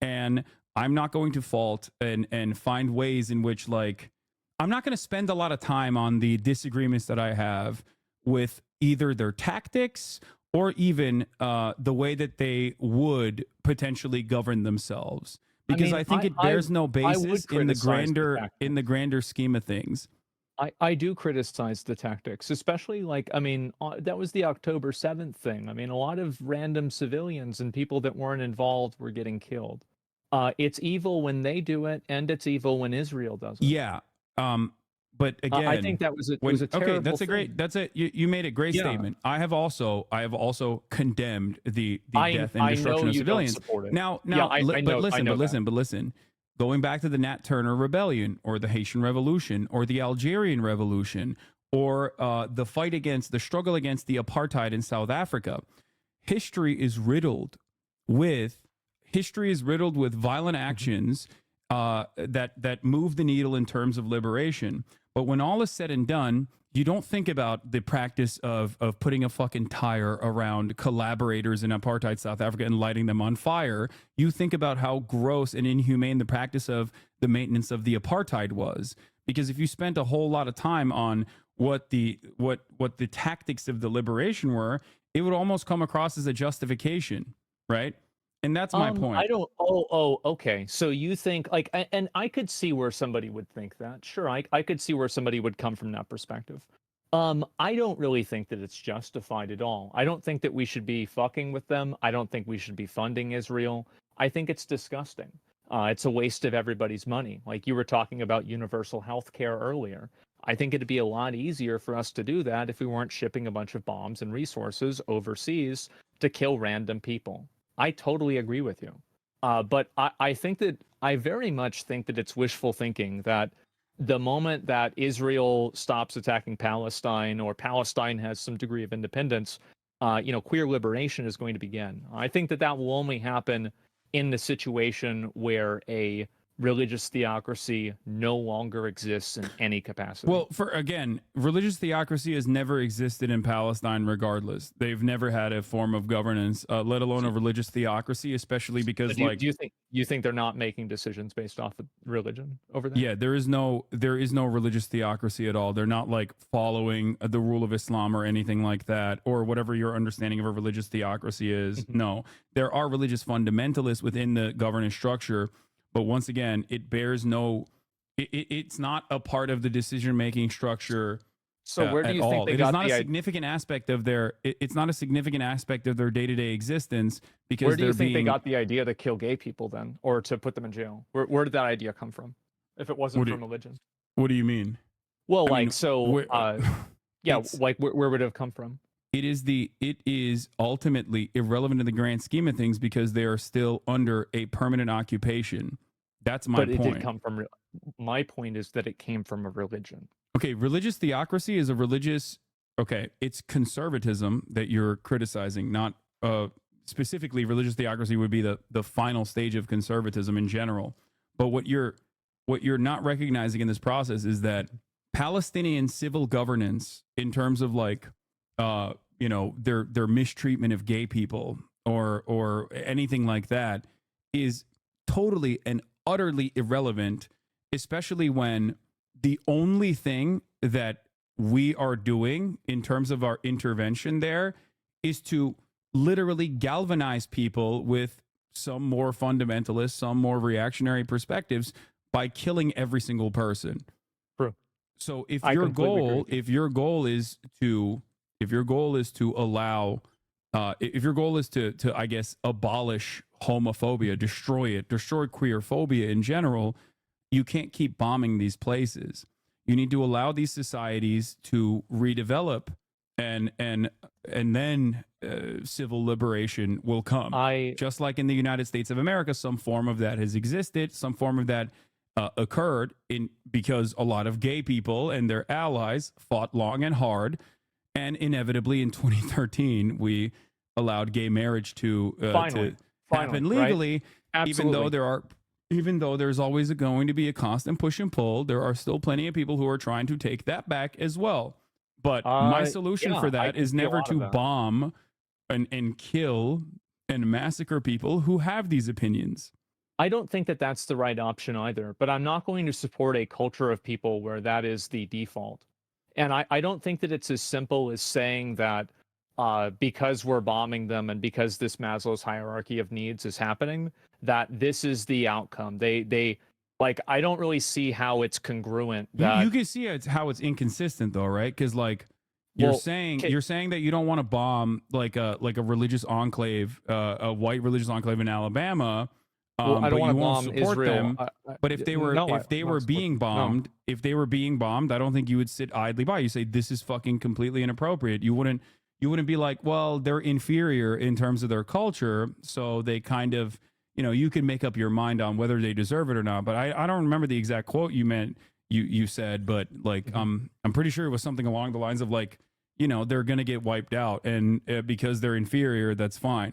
And I'm not going to fault and find ways in which, like, I'm not going to spend a lot of time on the disagreements that I have with either their tactics or even the way that they would potentially govern themselves. Because I think it bears no basis in the grander scheme of things. I do criticize the tactics, especially like, I mean, that was the October 7th thing. I mean, a lot of random civilians and people that weren't involved were getting killed. It's evil when they do it, and it's evil when Israel does it. Yeah. But again, I think that was a terrible okay. That's a thing. great. That's it. You made a great statement. I have also condemned the death and destruction of civilians. Now, but listen. Going back to the Nat Turner Rebellion, or the Haitian Revolution, or the Algerian Revolution, or the struggle against the apartheid in South Africa, history is riddled with violent actions that move the needle in terms of liberation. But when all is said and done, you don't think about the practice of putting a fucking tire around collaborators in apartheid South Africa and lighting them on fire. You think about how gross and inhumane the practice of the maintenance of the apartheid was. Because if you spent a whole lot of time on what the tactics of the liberation were, it would almost come across as a justification, right? And that's my point. I don't. Okay. So you think like, and I could see where somebody would think that. Sure, I could see where somebody would come from that perspective. I don't really think that it's justified at all. I don't think that we should be fucking with them. I don't think we should be funding Israel. I think it's disgusting. It's a waste of everybody's money. Like you were talking about universal health care earlier. I think it'd be a lot easier for us to do that if we weren't shipping a bunch of bombs and resources overseas to kill random people. I totally agree with you. But I very much think that it's wishful thinking that the moment that Israel stops attacking Palestine, or Palestine has some degree of independence, queer liberation is going to begin. I think that will only happen in the situation where a religious theocracy no longer exists in any capacity. Well, for again, religious theocracy has never existed in Palestine. Regardless, they've never had a form of governance, let alone a religious theocracy. Especially because, do you think they're not making decisions based off of religion over there? yeah, there is no religious theocracy at all. They're not like following the rule of Islam or anything like that, or whatever your understanding of a religious theocracy is. No, there are religious fundamentalists within the governance structure. But once again, it bears no. It's not a part of the decision-making structure. So where do you think they it got is not the a significant aspect of their. It's not a significant aspect of their day-to-day existence because Where do you they're think they being. got the idea to kill gay people then, or to put them in jail? Where did that idea come from? If it wasn't from religion. What do you mean? Well, I mean, yeah, it's- like where would it have come from? It is ultimately irrelevant in the grand scheme of things because they are still under a permanent occupation. That's my But point. it did come from. My point is that it came from a religion. Okay, religious theocracy is a religious. Okay, it's conservatism that you're criticizing, not specifically religious theocracy would be the final stage of conservatism in general. But what you're not recognizing in this process is that Palestinian civil governance, in terms of like, their mistreatment of gay people or anything like that, is totally and utterly irrelevant, especially when the only thing that we are doing in terms of our intervention there is to literally galvanize people with some more fundamentalist, some more reactionary perspectives by killing every single person. True. So if I your completely agree goal, with you. if your goal is to allow, if your goal is to I guess abolish homophobia, destroy queerphobia in general, you can't keep bombing these places. You need to allow these societies to redevelop, and then civil liberation will come. Just like in the United States of America, some form of that has existed, some form of that occurred because a lot of gay people and their allies fought long and hard, and inevitably in 2013 we allowed gay marriage to happen legally, right? even though there's always going to be a constant push and pull. There are still plenty of people who are trying to take that back as well. But my solution for that is never to bomb and kill and massacre people who have these opinions. I don't think that that's the right option either, but I'm not going to support a culture of people where that is the default. And I don't think that it's as simple as saying that because we're bombing them and because this Maslow's hierarchy of needs is happening, that this is the outcome. They like, I don't really see how it's congruent. That You can see how it's inconsistent though, right? Because like you're saying that you don't want to bomb like a religious enclave, a white religious enclave in Alabama. I don't want to bomb support Israel. them. But if they were being bombed, I don't think you would sit idly by. You say this is fucking completely inappropriate. You wouldn't be like, well, they're inferior in terms of their culture, so they kind of, you can make up your mind on whether they deserve it or not. But I don't remember the exact quote you said, but like I'm pretty sure it was something along the lines of like, they're gonna get wiped out, and because they're inferior, that's fine.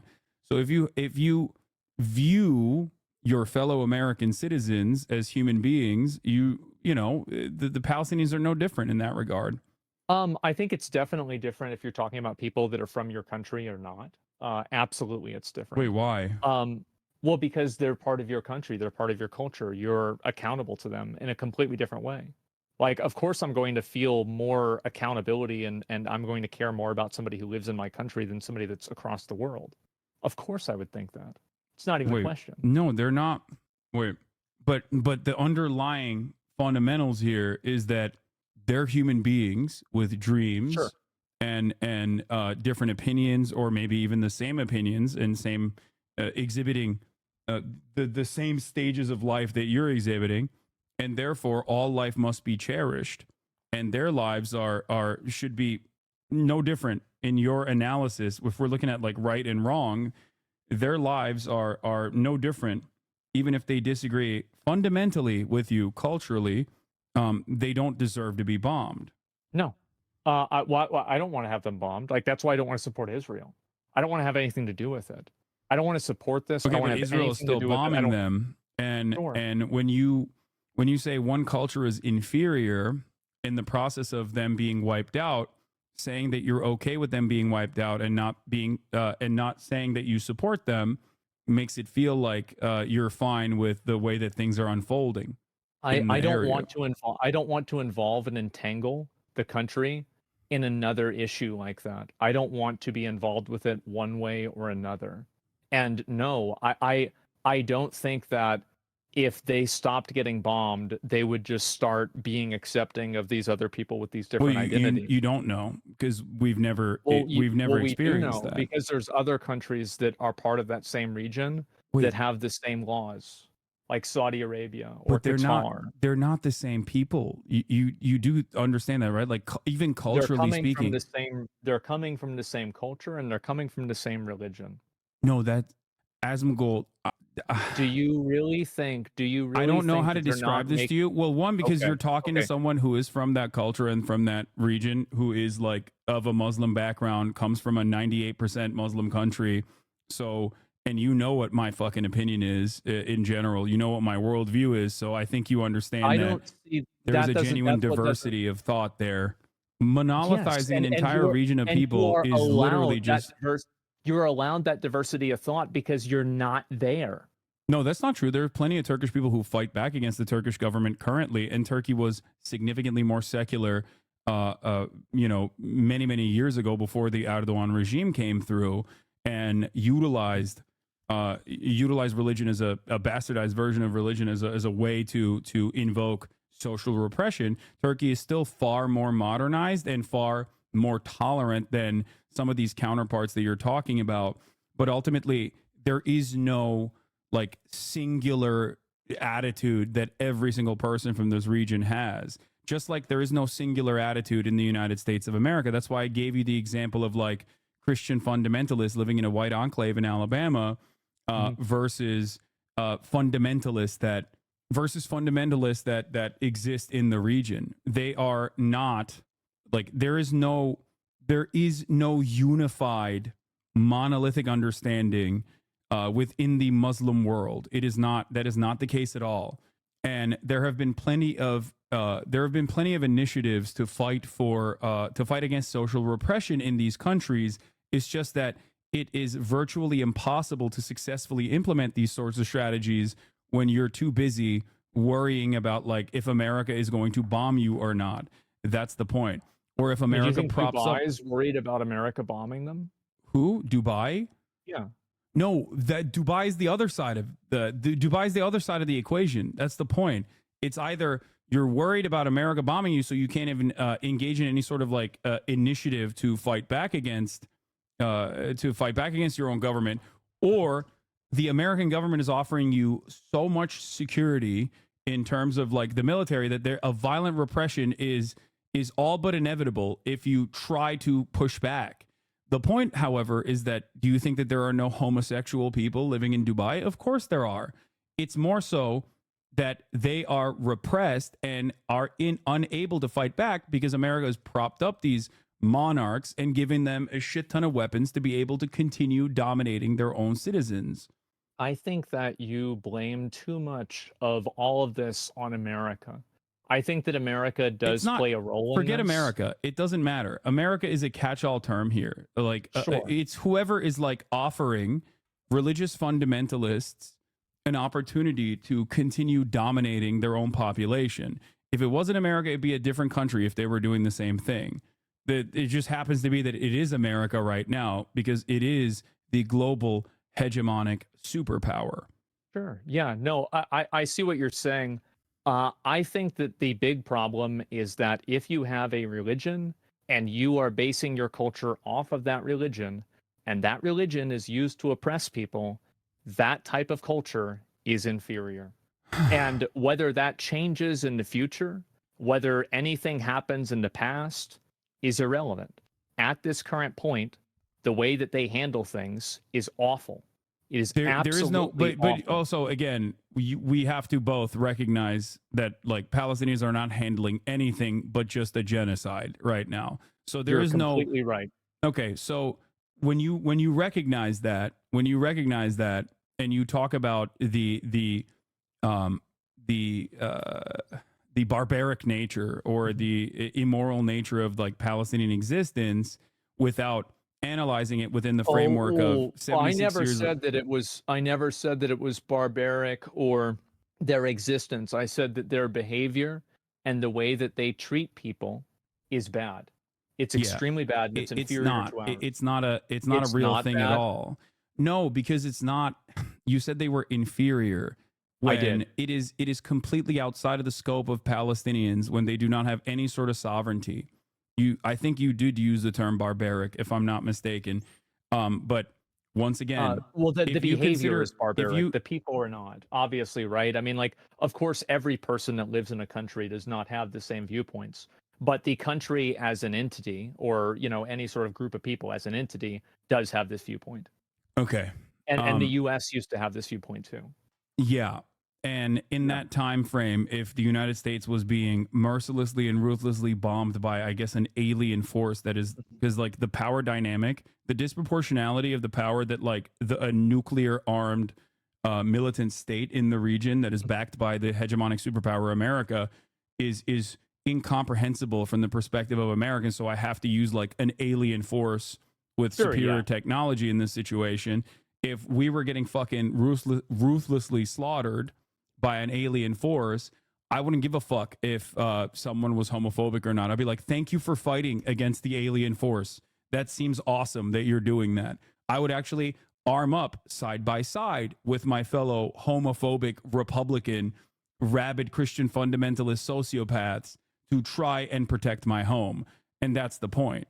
So if you view your fellow American citizens as human beings, the Palestinians are no different in that regard. I think it's definitely different if you're talking about people that are from your country or not. Absolutely, it's different. Wait, why? Well, because they're part of your country, they're part of your culture. You're accountable to them in a completely different way. Like, of course, I'm going to feel more accountability and I'm going to care more about somebody who lives in my country than somebody that's across the world. Of course, I would think that. It's not even a question. No, they're not. Wait, but the underlying fundamentals here is that they're human beings with dreams, Sure. and different opinions, or maybe even the same opinions and same exhibiting the same stages of life that you're exhibiting, and therefore all life must be cherished, and their lives should be no different in your analysis. If we're looking at like right and wrong, their lives are no different, even if they disagree fundamentally with you culturally. They don't deserve to be bombed. No. I don't want to have them bombed. Like, that's why I don't want to support Israel. I don't want to have anything to do with it. I don't want to support this. I Okay, don't want but to have Israel is anything to still do with it. bombing them, Sure. and when you say one culture is inferior in the process of them being wiped out, saying that you're okay with them being wiped out and not saying that you support them makes it feel like you're fine with the way that things are unfolding. I don't area. want to involve. I don't want to involve and entangle the country in another issue like that. I don't want to be involved with it one way or another. And no, I don't think that if they stopped getting bombed, they would just start being accepting of these other people with these different identities. You don't know because we've never Well, we've never we do experienced know, that. because there's other countries that are part of that same region Wait. that have the same laws, like Saudi Arabia or But they're Qatar. not the same people. You do understand that, right? Like even They're culturally coming speaking. from the same. They're coming from the same culture, and they're coming from the same religion. No, that Asmongold. Do you really think? Do you really? I don't know think how to that they're describe not this to you. Well, one, because Okay, you're talking to okay. someone who is from that culture and from that region, who is like of a Muslim background, comes from a 98% Muslim country. So, and you know what my fucking opinion is in general. You know what my worldview is. So I think you understand I that don't see there's that a doesn't- genuine that's what doesn't- diversity of thought there. Monolithizing an and entire region of and you people are is literally allowed that just you're allowed that diversity of thought because you're not there. no, that's not true. There are plenty of Turkish people who fight back against the Turkish government currently, and Turkey was significantly more secular, many years ago before the Erdogan regime came through and utilized religion as a bastardized version of religion as a way to invoke social repression. Turkey is still far more modernized and far more tolerant than some of these counterparts that you're talking about. But ultimately, there is no like singular attitude that every single person from this region has. Just like there is no singular attitude in the United States of America. That's why I gave you the example of like Christian fundamentalists living in a white enclave in Alabama versus fundamentalists that exist in the region. They are not like there is no unified monolithic understanding within the Muslim world. That is not the case at all. And there have been plenty of initiatives to fight against social repression in these countries. It's just that it is virtually impossible to successfully implement these sorts of strategies when you're too busy worrying about like if America is going to bomb you or not. That's the point. Or if Do you America think props up. Dubai is worried about America bombing them? Who? Dubai? Yeah. No, that Dubai is the other side of Dubai is the other side of the equation. That's the point. It's either you're worried about America bombing you, so you can't even engage in any sort of like initiative to fight back against your own government, or the American government is offering you so much security in terms of like the military that a violent repression is all but inevitable if you try to push back. The point, however, is that do you think that there are no homosexual people living in Dubai? Of course there are. It's more so that they are repressed and are unable to fight back because America has propped up these monarchs and giving them a shit ton of weapons to be able to continue dominating their own citizens. I think that you blame too much of all of this on America. I think that America does play a role in Forget this. America. It doesn't matter. America is a catch-all term here. Like Sure. it's whoever is like offering religious fundamentalists an opportunity to continue dominating their own population. If it wasn't America, it'd be a different country if they were doing the same thing. It just happens to be that it is America right now because it is the global hegemonic superpower. Sure. Yeah. No, I see what you're saying. I think that the big problem is that if you have a religion and you are basing your culture off of that religion, and that religion is used to oppress people, that type of culture is inferior. And whether that changes in the future, whether anything happens in the past, is irrelevant. At this current point, the way that they handle things is awful. It is absolutely there is no, but awful. also again, we have to both recognize that like Palestinians are not handling anything but just a genocide right now. So there You're is no completely right. Okay, so when you recognize that, and you talk about the the barbaric nature or the immoral nature of like Palestinian existence without analyzing it within the framework of 76 I never years said that it was. I never said that it was barbaric or their existence. I said that their behavior and the way that they treat people is bad. It's Yeah. extremely bad. And it's inferior not to ours. it's not a real not thing at bad? all. No, because it's not. You said they were inferior. I When did. it is completely outside of the scope of Palestinians when they do not have any sort of sovereignty. I think you did use the term barbaric, if I'm not mistaken. But once again, Well, the if you behavior consider- is if barbaric. you- The people are not, obviously, right? I mean, like, of course, every person that lives in a country does not have the same viewpoints, but the country as an entity, or any sort of group of people as an entity, does have this viewpoint. Okay. And the U.S. used to have this viewpoint too. Yeah. And in that time frame, if the United States was being mercilessly and ruthlessly bombed by, I guess, an alien force that is because like the power dynamic, the disproportionality of the power that like a nuclear armed militant state in the region that is backed by the hegemonic superpower America is incomprehensible from the perspective of Americans. So I have to use like an alien force with Sure, superior yeah. technology in this situation. If we were getting fucking ruthlessly slaughtered by an alien force, I wouldn't give a fuck if someone was homophobic or not. I'd be like, thank you for fighting against the alien force. That seems awesome that you're doing that. I would actually arm up side by side with my fellow homophobic Republican, rabid Christian fundamentalist sociopaths to try and protect my home. And that's the point.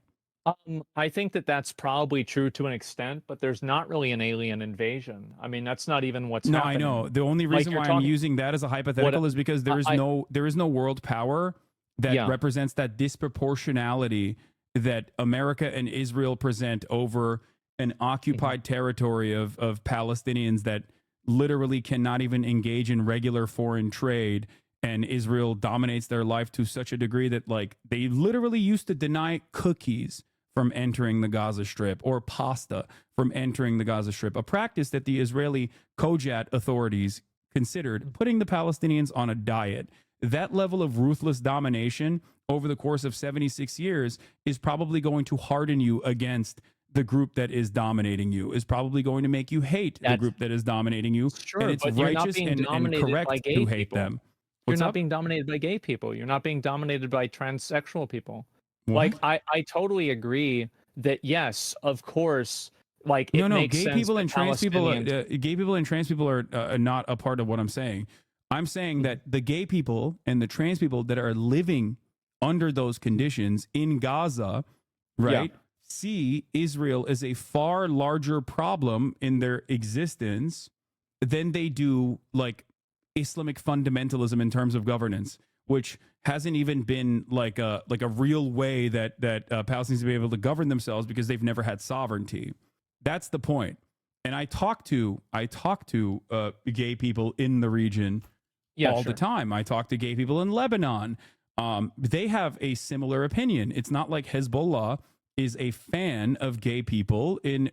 I think that that's probably true to an extent, but there's not really an alien invasion. I mean, that's not even what's No, happening. I know. The only Like, reason you're why I'm talking- using that as a hypothetical is because there is no world power that Yeah. represents that disproportionality that America and Israel present over an occupied territory of Palestinians that literally cannot even engage in regular foreign trade, and Israel dominates their life to such a degree that like they literally used to deny cookies from entering the Gaza Strip or pasta from entering the Gaza Strip, a practice that the Israeli Kojat authorities considered putting the Palestinians on a diet. That level of ruthless domination over the course of 76 years is probably going to harden you against the group that is dominating you, is probably going to make you hate the group that is dominating you. Sure, and it's but you're not righteous being and dominated correct by gay to hate people. them. You're What's not up? being dominated by gay people. You're not being dominated by transsexual people. What? Like, I totally agree that, yes, of course, like, it No, makes gay sense people that and trans people, Palestinians- gay people and trans people are not a part of what I'm saying. I'm saying that the gay people and the trans people that are living under those conditions in Gaza, right, see Israel as a far larger problem in their existence than they do like Islamic fundamentalism in terms of governance, which hasn't even been like a real way that Palestinians will be able to govern themselves because they've never had sovereignty. That's the point. And I talk to gay people in the region all the time. I talk to gay people in Lebanon. They have a similar opinion. It's not like Hezbollah is a fan of gay people in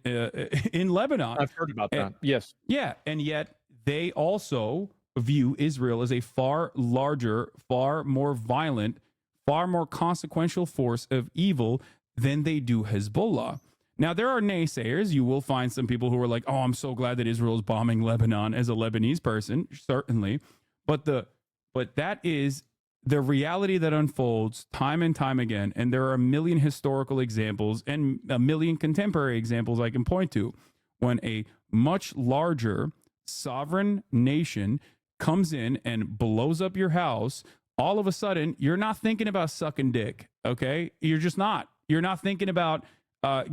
Lebanon. I've heard about that. Yes. Yeah, and yet they also view Israel as a far larger, far more violent, far more consequential force of evil than they do Hezbollah. Now, there are naysayers. You will find some people who are like, oh, I'm so glad that Israel is bombing Lebanon, as a Lebanese person, certainly. But that is the reality that unfolds time and time again. And there are a million historical examples and a million contemporary examples I can point to when a much larger sovereign nation comes in and blows up your house. All of a sudden, you're not thinking about sucking dick, okay? You're just not. You're not thinking about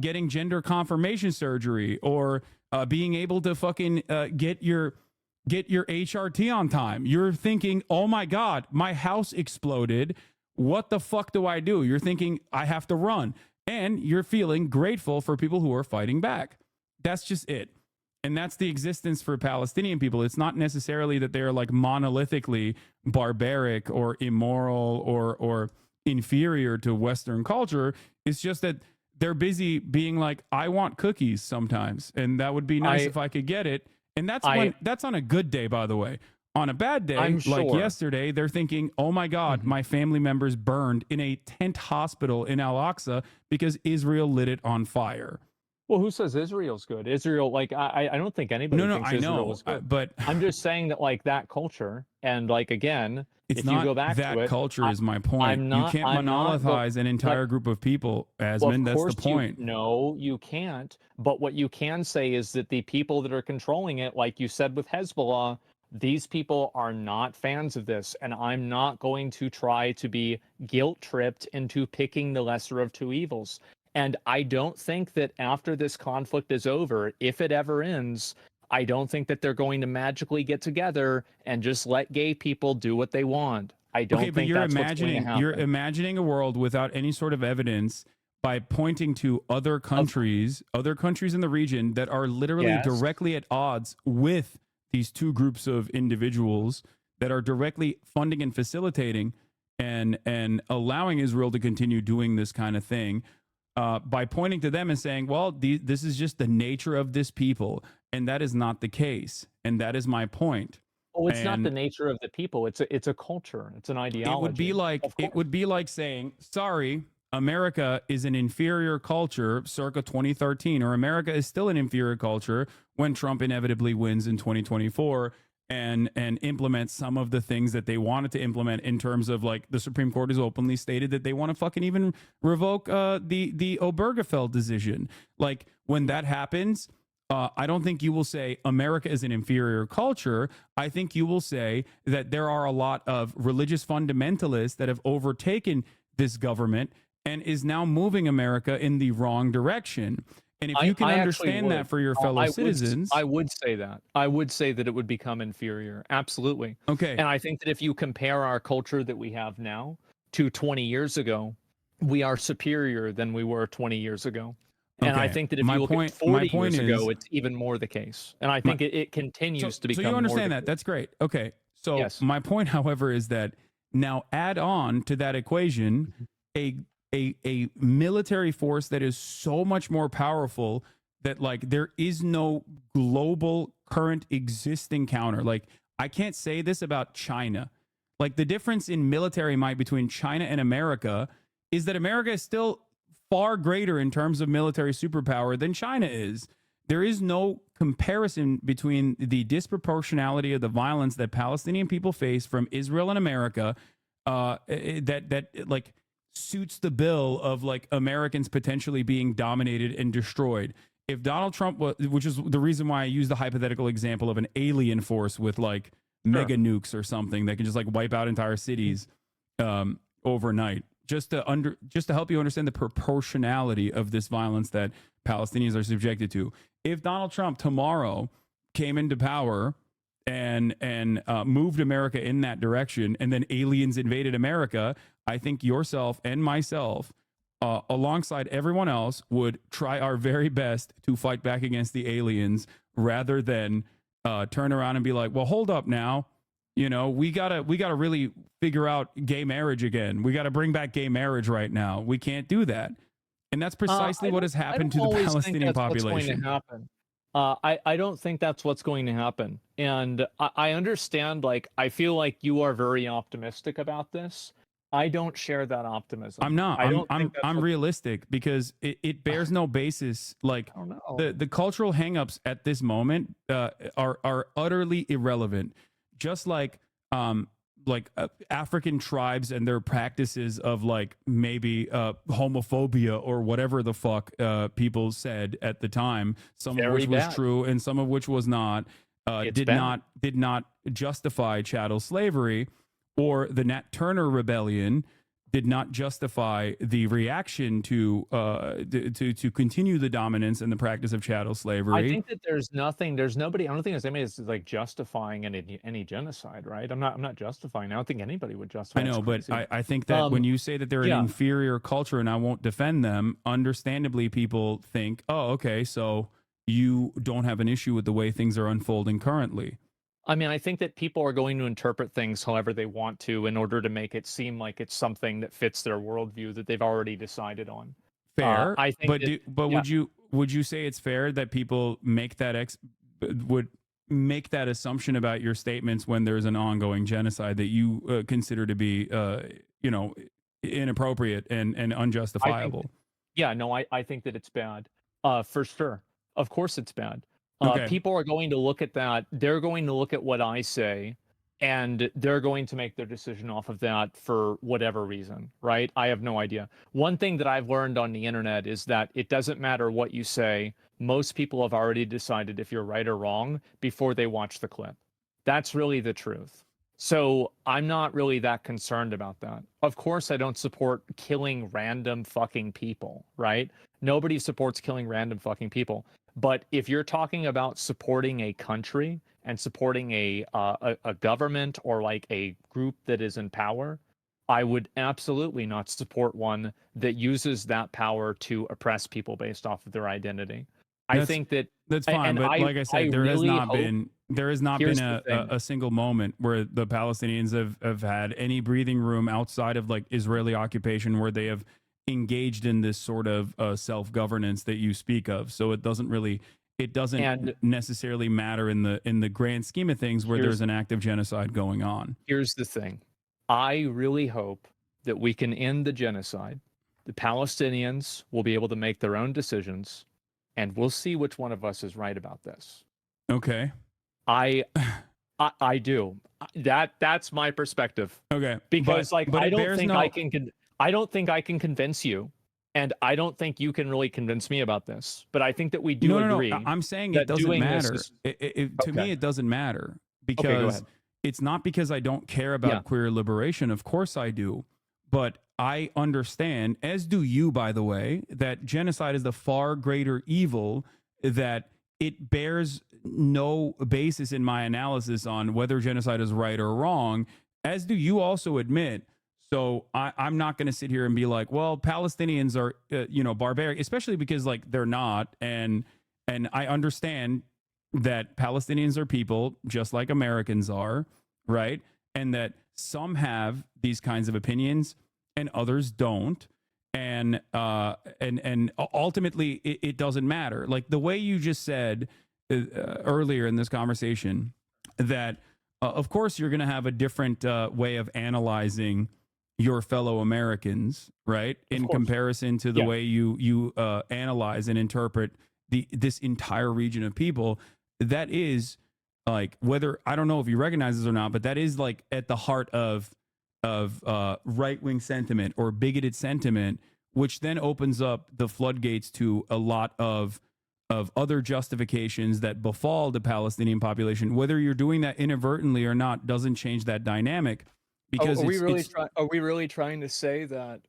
getting gender confirmation surgery or being able to fucking get your HRT on time. You're thinking, oh my God, my house exploded. What the fuck do I do? You're thinking, I have to run. And you're feeling grateful for people who are fighting back. That's just it. And that's the existence for Palestinian people. It's not necessarily that they're like monolithically barbaric or immoral or inferior to Western culture. It's just that they're busy being like, I want cookies sometimes. And that would be nice if I could get it. And that's on a good day, by the way. On a bad day, I'm like sure. yesterday, they're thinking, oh my God, my family members burned in a tent hospital in Al Aqsa because Israel lit it on fire. Well, who says Israel's good? Israel, like, I don't think anybody No, thinks I Israel know, is good. but I'm just saying that, like, that culture, and like again, it's if you not go back that to it, culture is my point. I'm You not. can't I'm not. monolithize an entire group of people, Well, of Asmund. That's the course point. no, you can't. But what you can say is that the people that are controlling it, like you said with Hezbollah, these people are not fans of this, and I'm not going to try to be guilt tripped into picking the lesser of two evils. And I don't think that after this conflict is over, if it ever ends, I don't think that they're going to magically get together and just let gay people do what they want. I don't Okay, but think that's what's going to happen. you're imagining a world without any sort of evidence by pointing to other countries in the region that are literally Yes. directly at odds with these two groups of individuals that are directly funding and facilitating and allowing Israel to continue doing this kind of thing. By pointing to them and saying, well, this is just the nature of this people. And that is not the case. And that is my point. Oh, it's not the And nature of the people. It's a culture. It's an ideology. it would be like saying, sorry, America is an inferior culture circa 2013, or America is still an inferior culture when Trump inevitably wins in 2024 and implements some of the things that they wanted to implement in terms of, like, the Supreme Court has openly stated that they want to fucking even revoke the Obergefell decision. Like, when that happens, I don't think you will say America is an inferior culture. I think you will say that there are a lot of religious fundamentalists that have overtaken this government and is now moving America in the wrong direction. And if you can understand that for your fellow citizens, I would say that. I would say that it would become inferior. Absolutely. okay. And I think that if you compare our culture that we have now to 20 years ago, we are superior than we were 20 years ago. And I Okay. think that if My you look point- at 40 my point years ago, is- it's even more the case. And I think it continues to become So you more understand the that. That's great. Okay. So Yes. my point, however, is that now add on to that equation a military force that is so much more powerful that, like, there is no global current existing counter. Like, I can't say this about China. Like, the difference in military might between China and America is that America is still far greater in terms of military superpower than China is. There is no comparison between the disproportionality of the violence that Palestinian people face from Israel and America that like suits the bill of, like, Americans potentially being dominated and destroyed. If Donald Trump was, which is the reason why I use the hypothetical example of an alien force with, like, mega nukes or something that can just, like, wipe out entire cities overnight, just to help you understand the proportionality of this violence that Palestinians are subjected to. If Donald Trump tomorrow came into power and moved America in that direction, and then aliens invaded America, I think yourself and myself, alongside everyone else, would try our very best to fight back against the aliens, rather than turn around and be like, well, hold up now. You know, we gotta really figure out gay marriage again. We gotta bring back gay marriage right now. We can't do that. And that's precisely what has happened to the Palestinian population. I don't think that's what's going to happen. And I understand, like, I feel like you are very optimistic about this. I don't share that optimism. I'm not. I don't think I'm realistic, because it bears no basis. Like, I don't know. the cultural hangups at this moment are utterly irrelevant. Just like African tribes and their practices of, like, maybe homophobia or whatever the fuck people said at the time, some of which was true and some of which was not, did not justify chattel slavery, or the Nat Turner Rebellion did not justify the reaction to continue the dominance and the practice of chattel slavery. I think that there's nobody. I don't think there's anybody that's, like, justifying any genocide, right? I'm not justifying. I don't think anybody would justify. I know, but I think that when you say that they're an inferior culture, and I won't defend them, understandably people think, oh, okay, so you don't have an issue with the way things are unfolding currently. I mean, I think that people are going to interpret things however they want to in order to make it seem like it's something that fits their worldview that they've already decided on. Fair, I think but would you say it's fair that people make that make that assumption about your statements when there's an ongoing genocide that you consider to be, you know, inappropriate and unjustifiable. Yeah, no, I think that it's bad. For sure. Of course it's bad. Okay. People are going to look at that. They're going to look at what I say, and they're going to make their decision off of that for whatever reason, right? I have no idea. One thing that I've learned on the internet is that it doesn't matter what you say. Most people have already decided if you're right or wrong before they watch the clip. That's really the truth. So I'm not really that concerned about that. Of course, I don't support killing random fucking people, right? Nobody supports killing random fucking people. But if you're talking about supporting a country and supporting a government or like a group that is in power, I would absolutely not support one that uses that power to oppress people based off of their identity. I think that that's fine, and but like I said, there has really not hope- been Here's the thing. a single moment where the Palestinians have had any breathing room outside of like Israeli occupation where they have engaged in this sort of self-governance that you speak of. So it doesn't And- necessarily matter in the grand scheme of things where Here's- there's an active genocide going on. Here's the thing. I really hope that we can end the genocide. The Palestinians will be able to make their own decisions, and we'll see which one of us is right about this. Okay. I do. That's my perspective. Okay. Because but I it don't bears think no- I don't think I can convince you, and I don't think you can really convince me about this. But I think that we do agree. No. I'm saying that it doesn't doing this matter. is- To me, Okay. it doesn't matter go because ahead. it's not because I don't care about Yeah. queer liberation. Of course I do. But I understand, as do you, by the way, that genocide is the far greater evil, that it bears no basis in my analysis on whether genocide is right or wrong, as do you also admit. So I'm not going to sit here and be like, well, Palestinians are, barbaric, especially because like they're not. And I understand that Palestinians are people just like Americans are, right? And that some have these kinds of opinions and others don't. And ultimately it doesn't matter. Like the way you just said earlier in this conversation that of course you're going to have a different way of analyzing your fellow Americans, right? In comparison to the way you analyze and interpret this entire region of people. That is like, whether, I don't know if you recognize this or not, but that is like at the heart of right-wing sentiment or bigoted sentiment, which then opens up the floodgates to a lot of other justifications that befall the Palestinian population. Whether you're doing that inadvertently or not doesn't change that dynamic. Because are we really trying to say that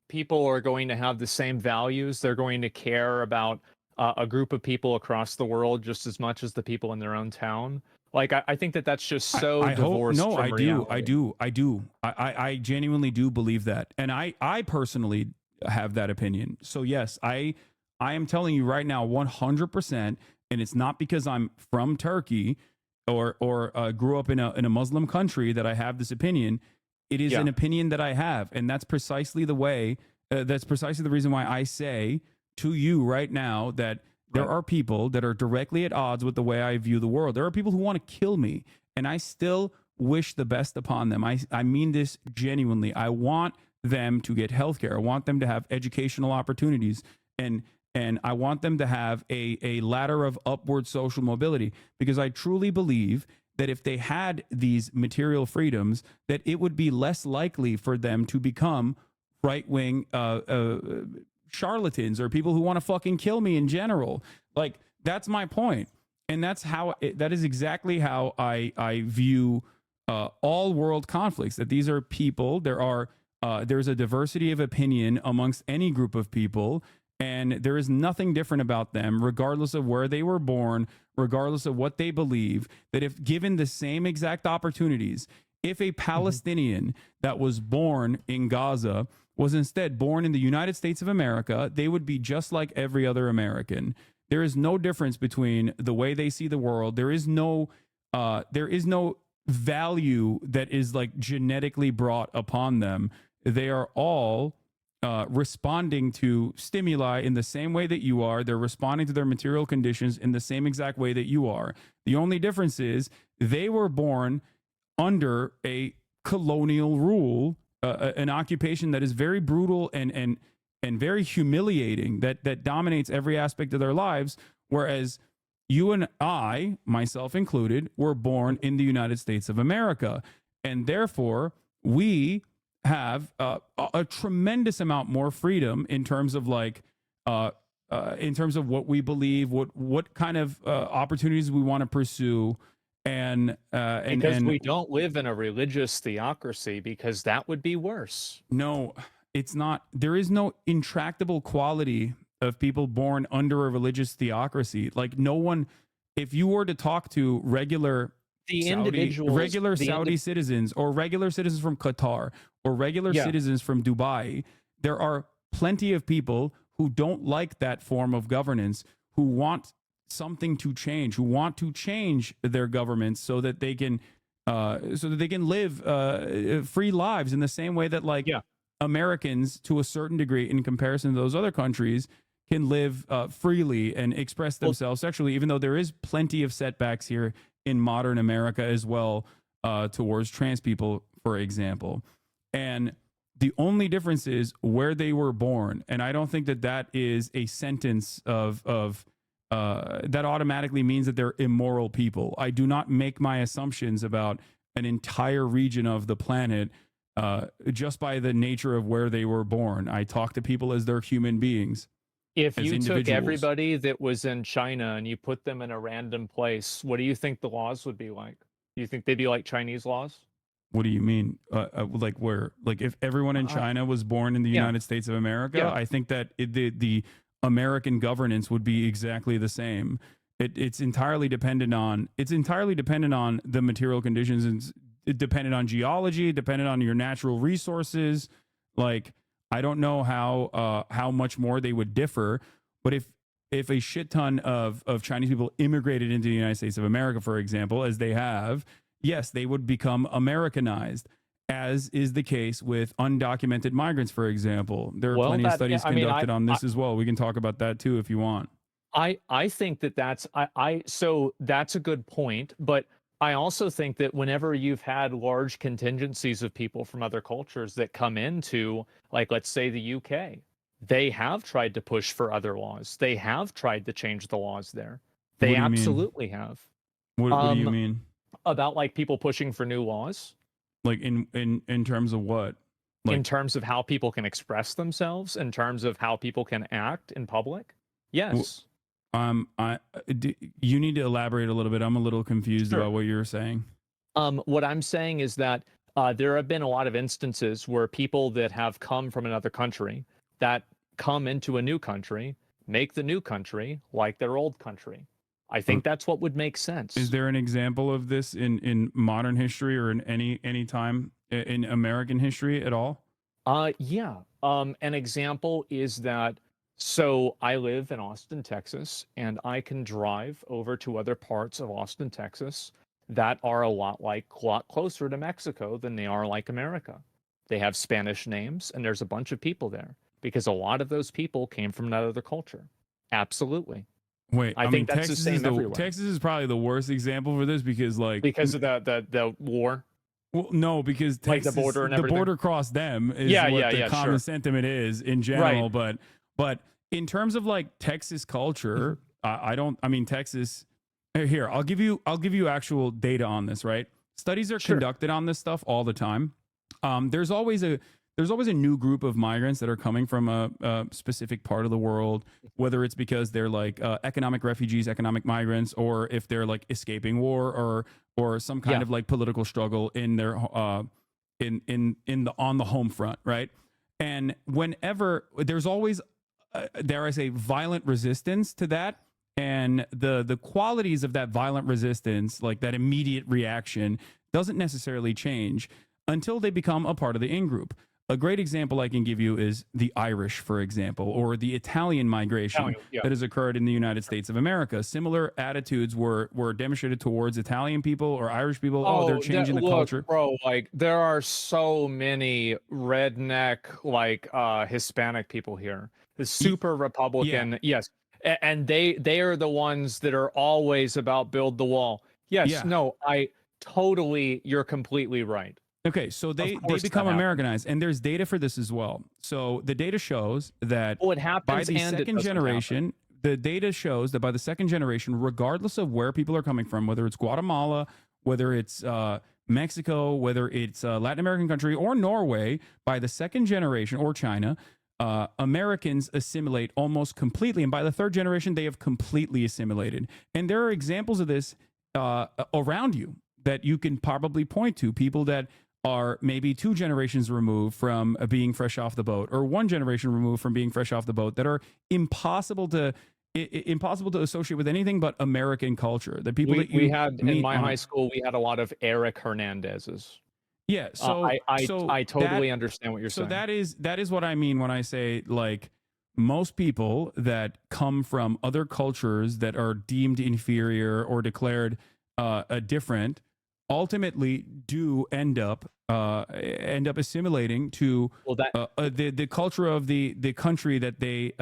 people are going to have the same values? They're going to care about a group of people across the world just as much as the people in their own town? Like, I think that's just so divorced from reality. I do. I genuinely do believe that. And I personally have that opinion. So yes, I am telling you right now 100%, and it's not because I'm from Turkey or grew up in a Muslim country that I have this opinion. It is an opinion that I have, and that's precisely the way. That's precisely the reason why I say to you right now that there are people that are directly at odds with the way I view the world. There are people who want to kill me, and I still wish the best upon them. I mean this genuinely. I want them to get healthcare. I want them to have educational opportunities, and I want them to have a ladder of upward social mobility, because I truly believe that if they had these material freedoms, that it would be less likely for them to become right-wing charlatans or people who want to fucking kill me in general. Like, that's my point. And that's that is exactly how I view all world conflicts, that these are people, there's a diversity of opinion amongst any group of people, and there is nothing different about them, regardless of where they were born, regardless of what they believe, that if given the same exact opportunities, if a Palestinian that was born in Gaza was instead born in the United States of America, they would be just like every other American. There is no difference between the way they see the world. There is no value that is like genetically brought upon them. They are all responding to stimuli in the same way that you are. They're responding to their material conditions in the same exact way that you are. The only difference is they were born under a colonial rule, an occupation that is very brutal and very humiliating, that dominates every aspect of their lives, whereas you and I, myself included, were born in the United States of America, and therefore we have a tremendous amount more freedom in terms of like in terms of what we believe, what kind of opportunities we want to pursue, and Because we don't live in a religious theocracy, because that would be worse. no, it's not. There is no intractable quality of people born under a religious theocracy. Like no one, if you were to talk to regular Saudi citizens or regular citizens from Qatar or regular citizens from Dubai, there are plenty of people who don't like that form of governance, who want something to change, who want to change their governments so that they can live free lives in the same way that Americans, to a certain degree, in comparison to those other countries, can live freely and express themselves sexually, even though there is plenty of setbacks here in modern America as well towards trans people, for example. And the only difference is where they were born. And I don't think that is a sentence of that automatically means that they're immoral people. I do not make my assumptions about an entire region of the planet just by the nature of where they were born. I talk to people as they're human beings. If you took everybody that was in China and you put them in a random place, what do you think the laws would be like? Do you think they'd be like Chinese laws? What do you mean? Like where? Like if everyone in China was born in the United States of America, I think that the American governance would be exactly the same. It's entirely dependent on the material conditions, and it dependent on geology, dependent on your natural resources. Like I don't know how much more they would differ, but if a shit ton of Chinese people immigrated into the United States of America, for example, as they have, yes, they would become Americanized, as is the case with undocumented migrants, for example. There are plenty of studies conducted on this as well. We can talk about that too if you want. I think that's so that's a good point, but I also think that whenever you've had large contingencies of people from other cultures that come into, like, let's say the UK, they have tried to push for other laws. They have tried to change the laws there. They absolutely have. What do you mean? About like people pushing for new laws? Like in terms of what? In terms of how people can express themselves, in terms of how people can act in public? Yes. You need to elaborate a little bit. I'm a little confused about what you're saying. What I'm saying is that there have been a lot of instances where people that have come from another country that come into a new country make the new country like their old country. I think that's what would make sense. Is there an example of this in modern history or in any time in American history at all? Yeah. An example is that, so I live in Austin, Texas, and I can drive over to other parts of Austin, Texas that are a lot closer to Mexico than they are like America. They have Spanish names, and there's a bunch of people there because a lot of those people came from another culture. Absolutely. Wait, I think that's Texas the same everywhere. Texas is probably the worst example for this because of the war. Well, no, because Texas, like the border and everything. The border crossed them is what the common sentiment is in general. Right. But in terms of like Texas culture, Texas. Here, I'll give you actual data on this. Right, studies are conducted on this stuff all the time. There's always a new group of migrants that are coming from a specific part of the world, whether it's because they're like economic refugees, economic migrants, or if they're like escaping war or some kind of like political struggle in their on the home front, right? And whenever there's always dare I say violent resistance to that, and the qualities of that violent resistance, like that immediate reaction, doesn't necessarily change until they become a part of the in-group. A great example I can give you is the Irish, for example, or the Italian migration Italian, yeah. that has occurred in the United States of America. Similar attitudes were demonstrated towards Italian people or Irish people. Oh, they're changing the look, culture. bro. Like there are so many redneck, like Hispanic people here. The super Republican, yes, and they are the ones that are always about build the wall. Yes, Yeah. no, I totally. You're completely right. Okay, so they course that become happens. Americanized, and there's data for this as well. So the data shows that Well, it by happens the and it second doesn't generation, the data shows that by the second generation, regardless of where people are coming from, whether it's Guatemala, whether it's Mexico, whether it's a Latin American country or Norway, by the second generation or China, Americans assimilate almost completely, and by the third generation, they have completely assimilated. And there are examples of this around you that you can probably point to. People that are maybe 2 generations removed from being fresh off the boat, or 1 generation removed from being fresh off the boat, that are impossible to associate with anything but American culture. The people that you we had in meet my on- high school, we had a lot of Eric Hernandez's. Yeah, so I totally that- understand what you're so saying. that is what I mean when I say, like, most people that come from other cultures that are deemed inferior or declared different ultimately do end up assimilating to Well, that the culture of the country that they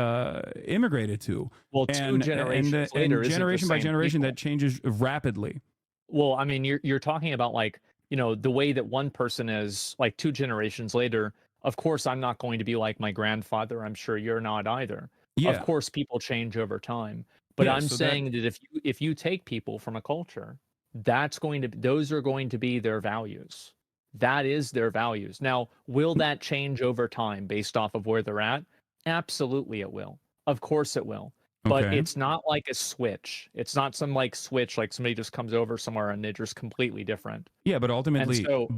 immigrated to. well, two generations later, isn't the generation by same generation, people. that changes rapidly. Well, I mean, you're talking about, like, you know, the way that one person is, like, 2 generations later. Of course, I'm not going to be like my grandfather. I'm sure you're not either. Yeah. Of course, people change over time. But Yeah, I'm so that- saying that if you take people from a culture, those are going to be their values. That is their values. Now, will that change over time based off of where they're at? Absolutely, it will. Of course, it will. But Okay. it's not like a switch. It's not some like switch, like somebody just comes over somewhere and they're just completely different. Yeah, but ultimately, so-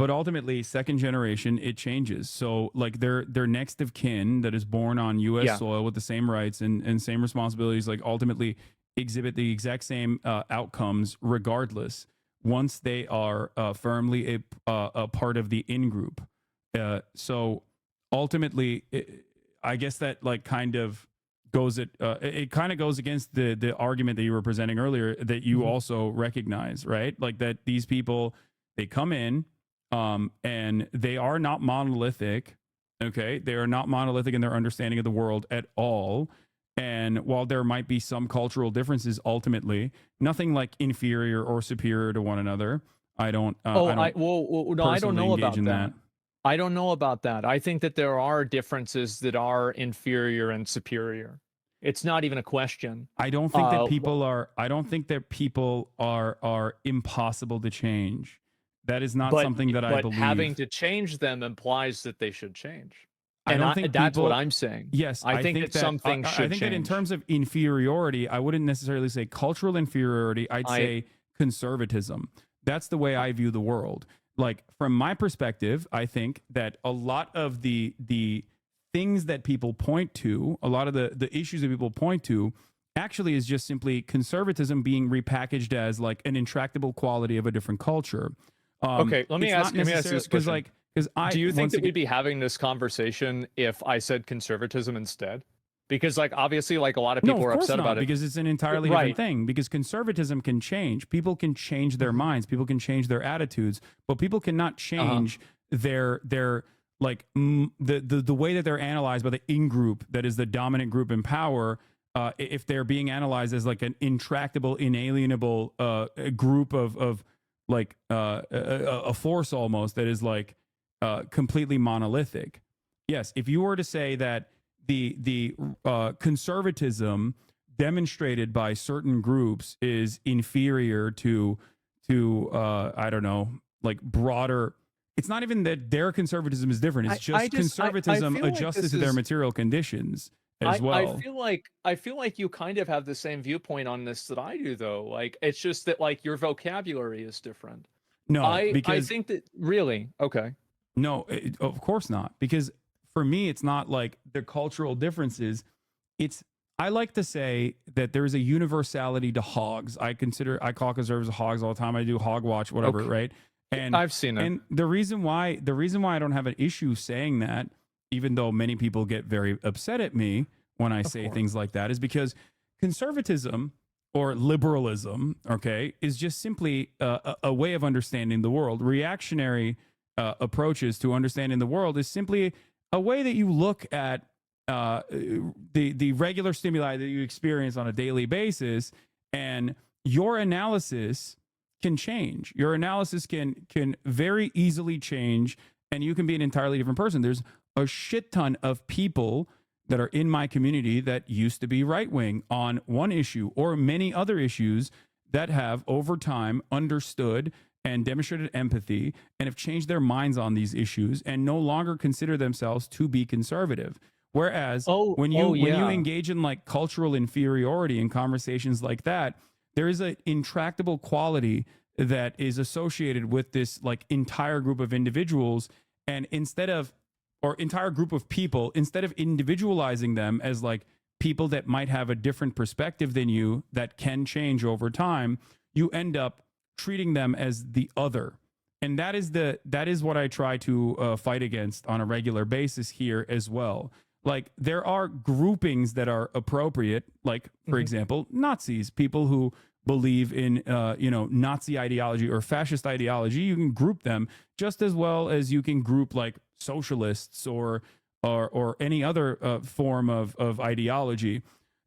second generation, it changes. So, like, their next of kin that is born on U.S. Yeah. soil with the same rights and same responsibilities, like, ultimately exhibit the exact same outcomes, regardless. Once they are firmly a part of the in group. So ultimately, I guess that, like, kind of goes it kind of goes against the argument that you were presenting earlier, that you also recognize, right? Like, that these people, they come in and they are not monolithic. Okay, they are not monolithic in their understanding of the world at all. And while there might be some cultural differences, ultimately nothing like inferior or superior to one another. I don't no, I don't personally know engage about in that. I don't know about that. I think that there are differences that are inferior and superior. It's not even a question. I don't think that Uh, people are. I don't think that people are impossible to change. That is not something that I but believe. having to change them implies that they should change. I And don't think that's what people- I'm saying. Yes, I think that some things I should think that in change. terms of inferiority, I wouldn't necessarily say cultural inferiority. I'd say conservatism. That's the way I view the world. Like, from my perspective, I think that a lot of the things that people point to, a lot of the issues that people point to, actually is just simply conservatism being repackaged as, like, an intractable quality of a different culture. Okay, let me ask you this because, question. like, because I Do you think once that again- we'd be having this conversation if I said conservatism instead? Because, like, obviously, like, a lot of people of are course upset not, about it. because it's an entirely Right. different thing. Because conservatism can change. People can change their minds. People can change their attitudes, but people cannot change their like the way that they're analyzed by the in group that is the dominant group in power. If they're being analyzed as, like, an intractable, inalienable group of like a force almost that is, like, completely monolithic. Yes, if you were to say that the conservatism demonstrated by certain groups is inferior to I don't know, like, broader. It's not even that their conservatism is different. It's just conservatism feel like adjusted this to their is- material conditions as well. I feel like you kind of have the same viewpoint on this that I do, though. Like, it's just that, like, your vocabulary is different. No, I because think that really okay. no, of course not. Because for me, it's not like the cultural differences. I like to say that there's a universality to hogs. I call conservatives hogs all the time. I do hog watch, whatever, Okay. right? And I've seen it. And the reason why I don't have an issue saying that even though many people get very upset at me when I say things like that, is because conservatism or liberalism, okay, is just simply a way of understanding the world. Reactionary approaches to understanding the world is simply a way that you look at the regular stimuli that you experience on a daily basis, and your analysis can change. Your analysis can very easily change, and you can be an entirely different person. There's a shit ton of people that are in my community that used to be right wing on one issue or many other issues that have over time understood and demonstrated empathy and have changed their minds on these issues and no longer consider themselves to be conservative. Whereas when you engage in like cultural inferiority in conversations like that, there is an intractable quality that is associated with this like entire group of individuals, and entire group of people, instead of individualizing them as like people that might have a different perspective than you that can change over time, you end up treating them as the other. And that is what I try to fight against on a regular basis here as well. Like, there are groupings that are appropriate, like, for example, Nazis, people who believe in, Nazi ideology or fascist ideology. You can group them just as well as you can group like socialists or any other form of ideology.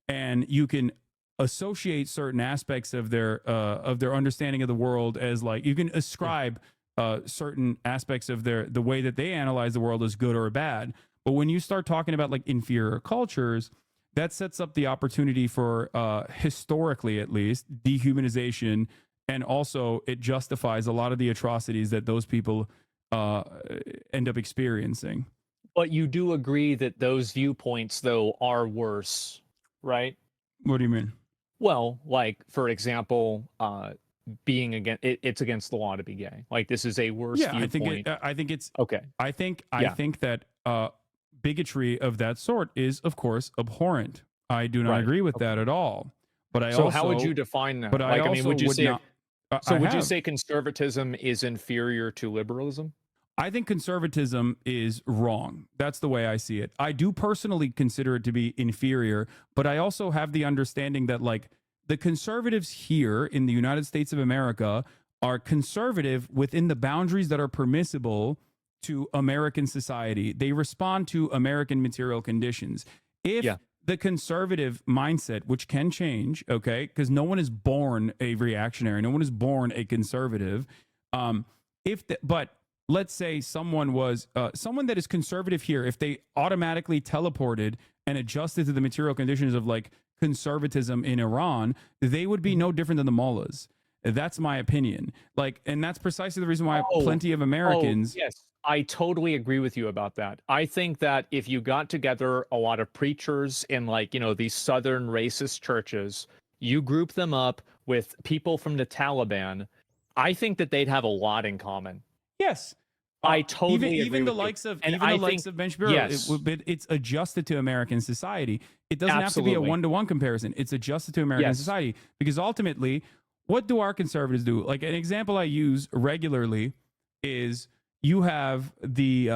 And you can associate certain aspects of their understanding of the world as like, you can ascribe certain aspects of the way that they analyze the world as good or bad. But when you start talking about like inferior cultures, that sets up the opportunity for historically, at least, dehumanization, and also it justifies a lot of the atrocities that those people end up experiencing. But you do agree that those viewpoints, though, are worse, right? What do you mean? Well, like, for example, being against it's against the law to be gay. Like, this is a worse viewpoint. I think it's okay. I think that bigotry of that sort is, of course, abhorrent. I do not agree with that at all. But how would you define that? But like, I mean, would you say not, would you say conservatism is inferior to liberalism? I think conservatism is wrong. That's the way I see it. I do personally consider it to be inferior, but I also have the understanding that like the conservatives here in the United States of America are conservative within the boundaries that are permissible to American society. They respond to American material conditions. If the conservative mindset, which can change, okay, because no one is born a reactionary, no one is born a conservative. But let's say someone was someone that is conservative here, if they automatically teleported and adjusted to the material conditions of like conservatism in Iran, they would be no different than the mullahs. That's my opinion. Like, and that's precisely the reason why plenty of Americans. Yes, I totally agree with you about that. I think that if you got together a lot of preachers in like, these southern racist churches, you group them up with people from the Taliban, I think that they'd have a lot in common. Yes. I totally even the likes of Ben Shapiro, yes. it's adjusted to American society. It doesn't have to be a one-to-one comparison. It's adjusted to American society, because ultimately, what do our conservatives do? Like, an example I use regularly is you have the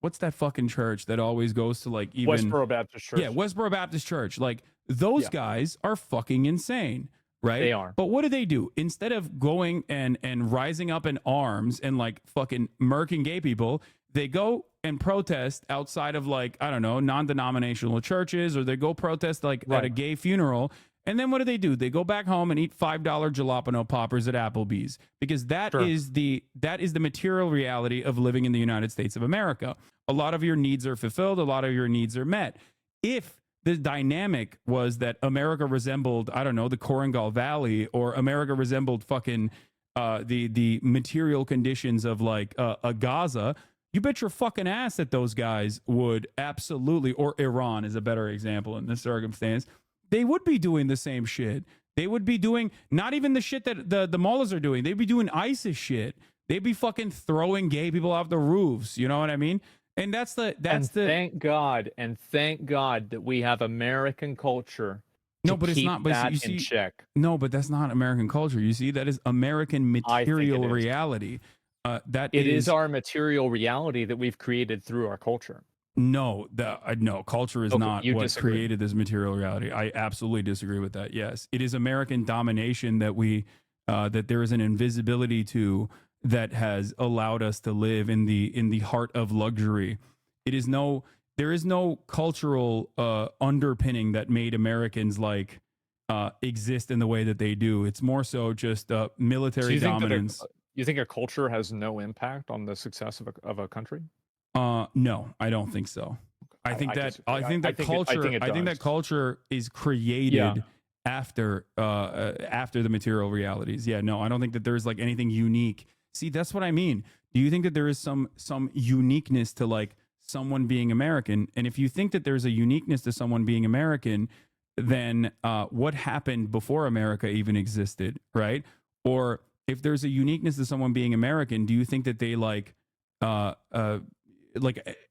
what's that fucking church that always goes to like even Westboro Baptist Church. Yeah, Westboro Baptist Church. Like, those guys are fucking insane. Right? They are. But what do? Instead of going and rising up in arms and like fucking murking gay people, they go and protest outside of like, I don't know, non-denominational churches, or they go protest like at a gay funeral. And then what do? They go back home and eat $5 jalapeno poppers at Applebee's, because that is the material reality of living in the United States of America. A lot of your needs are fulfilled. A lot of your needs are met. If the dynamic was that America resembled, I don't know, the Korengal Valley, or America resembled fucking the material conditions of like a Gaza, you bet your fucking ass that those guys would absolutely, or Iran is a better example in this circumstance, they would be doing the same shit. They would be doing not even the shit that the mullahs are doing. They'd be doing ISIS shit. They'd be fucking throwing gay people off the roofs. You know what I mean? And thank God that we have American culture. No, but it's not. But you see, in check. No, but that's not American culture. You see, that is American material reality. It is our material reality that we've created through our culture. No, no, culture is Okay, not you what disagree. created this material reality. I absolutely disagree with that. Yes, it is American domination that that there is an invisibility to that has allowed us to live in the heart of luxury. There is no cultural underpinning that made Americans like exist in the way that they do. It's more so just So military you think that dominance. you think a culture has no impact on the success of a country? No, I don't think so. I think that disagree. I think that culture I think that does. culture is created after after the material realities. Yeah, no, I don't think that there's like anything unique. See, that's what I mean. Do you think that there is some uniqueness to like someone being American? And if you think that there's a uniqueness to someone being American, then what happened before America even existed, right? Or if there's a uniqueness to someone being American, do you think that they uh, uh,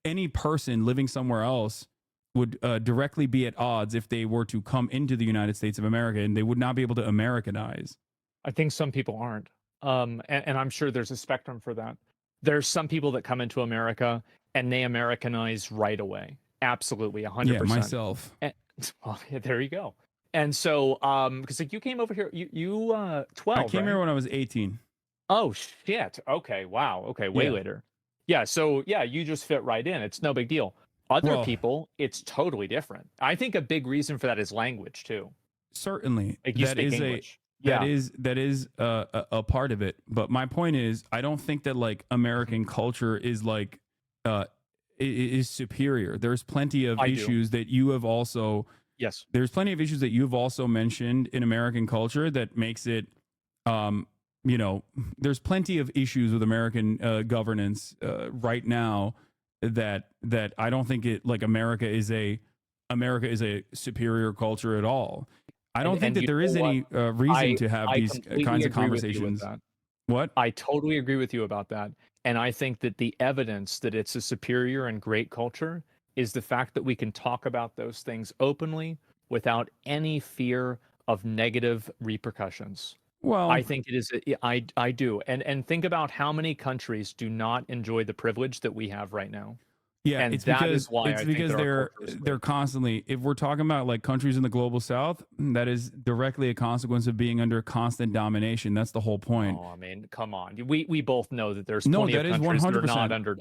any person living somewhere else would directly be at odds if they were to come into the United States of America, and they would not be able to Americanize? I think some people aren't. And I'm sure there's a spectrum for that. There's some people that come into America and they Americanize right away. Absolutely, 100%. Yeah, myself. And, well, yeah, there you go. And so, because like you came over here, you 12. I came right? here when I was 18. Oh shit. Okay. Wow. Okay. Way Yeah. later. Yeah. So yeah, you just fit right in. It's no big deal. Other Well- people, it's totally different. I think a big reason for that is language too. Certainly, Like you that speak is English. that Yeah. is a part of it. But my point is, I don't think that like American culture is like is superior. There's plenty of I do. issues that you have also Yes. there's plenty of issues that you've also mentioned in American culture that makes it there's plenty of issues with American governance right now that I don't think it like America is a superior culture at all. I don't think that you there is know any reason to have I these completely kinds of agree with you with conversations. that. What? I totally agree with you about that. And I think that the evidence that it's a superior and great culture is the fact that we can talk about those things openly without any fear of negative repercussions. Well, I think it is. I do. And think about how many countries do not enjoy the privilege that we have right now. yeah, and it's that because is why I think that our culture is they're great. constantly. If we're talking about like countries in the global south, that is directly a consequence of being under constant domination. That's the whole point. Oh, I mean, come on. We both know that there's No, plenty that of is countries that are 100%. not under.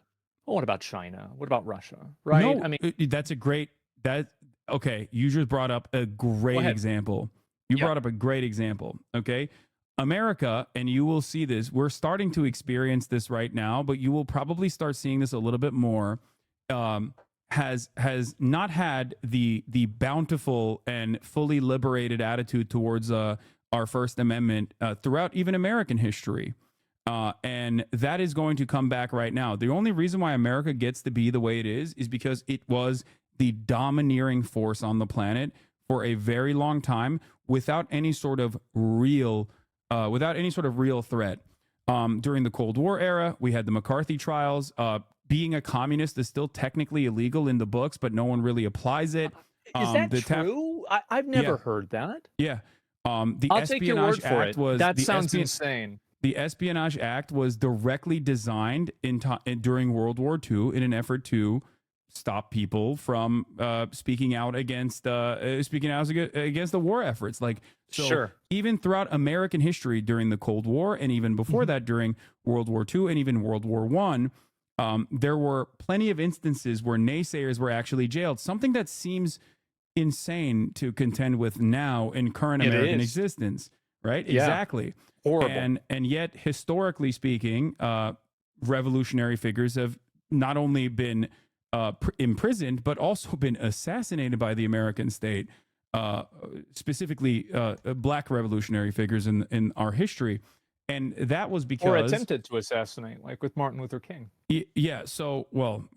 Well, what about China? What about Russia? Right? No, I mean, that's a great okay, you just brought up a great ahead. example. You Yeah. brought up a great example. Okay. America, and you will see this, we're starting to experience this right now, but you will probably start seeing this a little bit more. Has not had the bountiful and fully liberated attitude towards our First Amendment throughout even American history. And that is going to come back right now. The only reason why America gets to be the way it is because it was the domineering force on the planet for a very long time without any sort of real threat. During the Cold War era, we had the McCarthy trials. Being a communist is still technically illegal in the books, but no one really applies it. Is that the true? I've never Yeah. heard that. Yeah. The I'll take your word Espionage for Act it. was That the sounds insane. The Espionage Act was directly designed during World War II in an effort to stop people from speaking out against the war efforts. Like, so Sure. even throughout American history during the Cold War, and even before that during World War II and even World War I, there were plenty of instances where naysayers were actually jailed. Something that seems insane to contend with now in current It American is. existence, right? Yeah. Exactly. Horrible. And yet, historically speaking, revolutionary figures have not only been imprisoned, but also been assassinated by the American state, specifically black revolutionary figures in our history. And that was because Or attempted to assassinate, like with Martin Luther King. Yeah. So,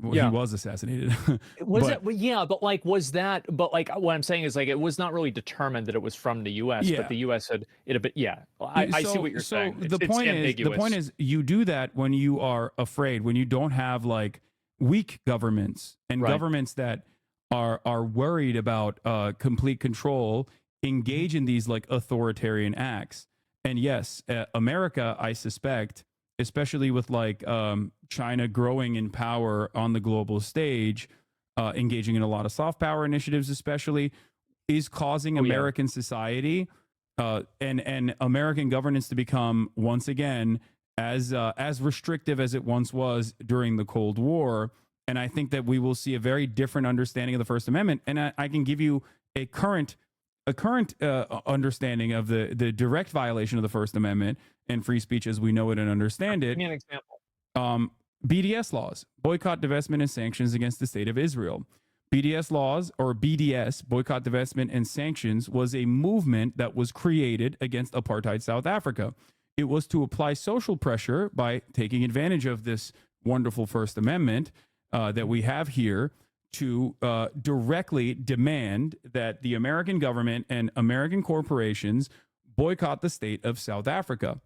Yeah. he was assassinated. Was But- it? Well, yeah, but like, was that? But like, what I'm saying is, like, it was not really determined that it was from the U.S. Yeah. But the U.S. had it a bit. Yeah, I see what you're saying. The It's point ambiguous. is, you do that when you are afraid, when you don't have like weak governments and Right. governments that are worried about complete control, engage in these like authoritarian acts. And yes, America, I suspect, especially with like China growing in power on the global stage, engaging in a lot of soft power initiatives, especially, is causing American society and American governance to become once again as restrictive as it once was during the Cold War. And I think that we will see a very different understanding of the First Amendment. And I can give you a current understanding of the direct violation of the First Amendment and free speech as we know it and understand it. Give me an example. BDS laws, boycott, divestment, and sanctions against the state of Israel. BDS laws, or BDS, boycott, divestment, and sanctions, was a movement that was created against apartheid South Africa. It was to apply social pressure by taking advantage of this wonderful First Amendment that we have here to directly demand that the American government and American corporations boycott the state of South Africa.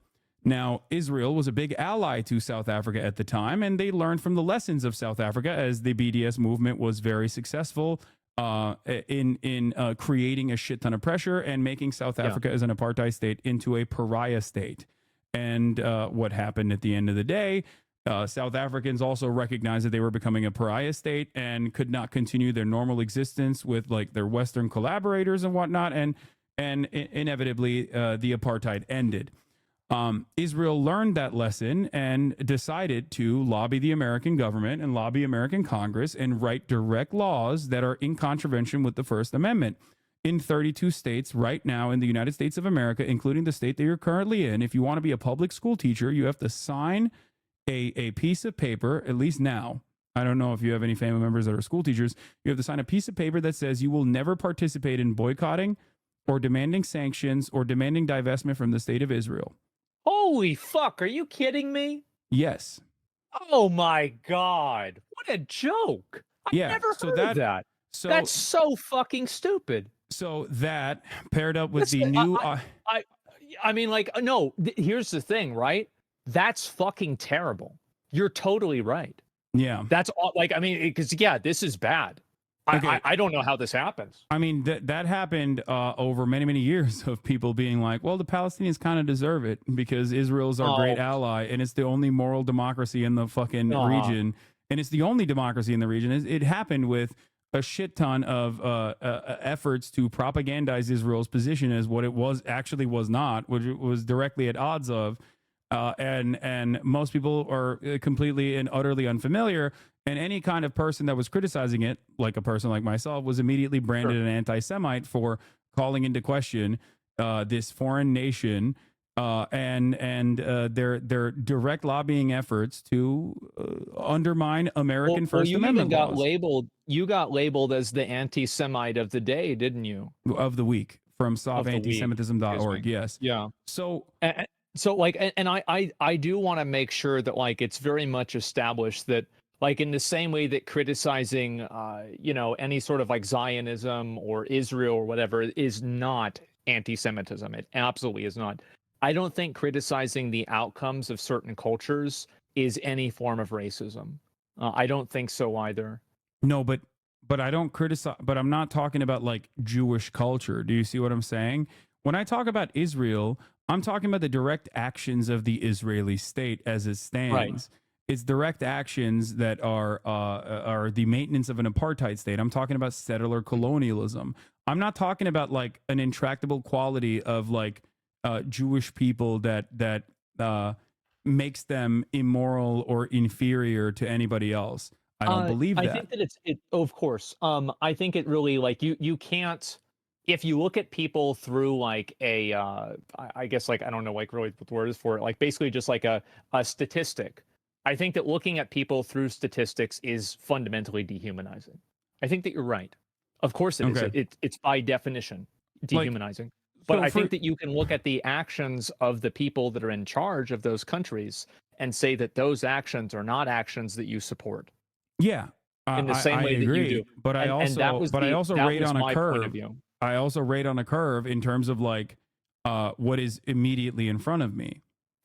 Now, Israel was a big ally to South Africa at the time, and they learned from the lessons of South Africa, as the BDS movement was very successful in creating a shit ton of pressure and making South Africa as an apartheid state into a pariah state. And what happened at the end of the day, South Africans also recognized that they were becoming a pariah state and could not continue their normal existence with like their Western collaborators and whatnot. And inevitably, the apartheid ended. Israel learned that lesson and decided to lobby the American government and lobby American Congress and write direct laws that are in contravention with the First Amendment. In 32 states right now in the United States of America, including the state that you're currently in, if you want to be a public school teacher, you have to sign a piece of paper, at least now. I don't know if you have any family members that are school teachers. You have to sign a piece of paper that says you will never participate in boycotting or demanding sanctions or demanding divestment from the state of Israel. Holy fuck, are you kidding me? Yes. Oh my God. What a joke. I never heard of that. So that's so fucking stupid. So that paired up with the new... I mean, like, no, here's the thing, right? That's fucking terrible. You're totally right. Yeah. That's all, like, I mean, because, yeah, this is bad. Okay. I don't know how this happens. I mean, that happened over many, many years of people being like, well, the Palestinians kind of deserve it because Israel's our great ally and it's the only moral democracy in the fucking region. And it's the only democracy in the region. It happened with a shit ton of efforts to propagandize Israel's position as what it actually was not, which it was directly at odds of. And most people are completely and utterly unfamiliar. And any kind of person that was criticizing it, like a person like myself, was immediately branded an anti-Semite for calling into question this foreign nation and their direct lobbying efforts to undermine American First Amendment laws. You got labeled as the anti-Semite of the day, didn't you? Of the week from stopantisemitism.org. Yes. Yeah. So like, and I do want to make sure that like it's very much established that like in the same way that criticizing any sort of like Zionism or Israel or whatever is not anti-Semitism. It absolutely is not. I don't think criticizing the outcomes of certain cultures is any form of racism. I don't think so either. No, but I don't criticize, but I'm not talking about like Jewish culture. Do you see what I'm saying? When I talk about Israel, I'm talking about the direct actions of the Israeli state as it stands. Right. It's direct actions that are the maintenance of an apartheid state. I'm talking about settler colonialism. I'm not talking about like an intractable quality of like Jewish people that makes them immoral or inferior to anybody else. I don't believe that. I think that of course. I think it really like you can't. If you look at people through like I guess like I don't know like really what the word is for it, like basically just like a statistic. I think that looking at people through statistics is fundamentally dehumanizing. I think that you're right. Of course it is. It's by definition dehumanizing. But I think that you can look at the actions of the people that are in charge of those countries and say that those actions are not actions that you support. Yeah. In the same way agree, that you do. But I also rate on a curve. I also rate on a curve in terms of like what is immediately in front of me.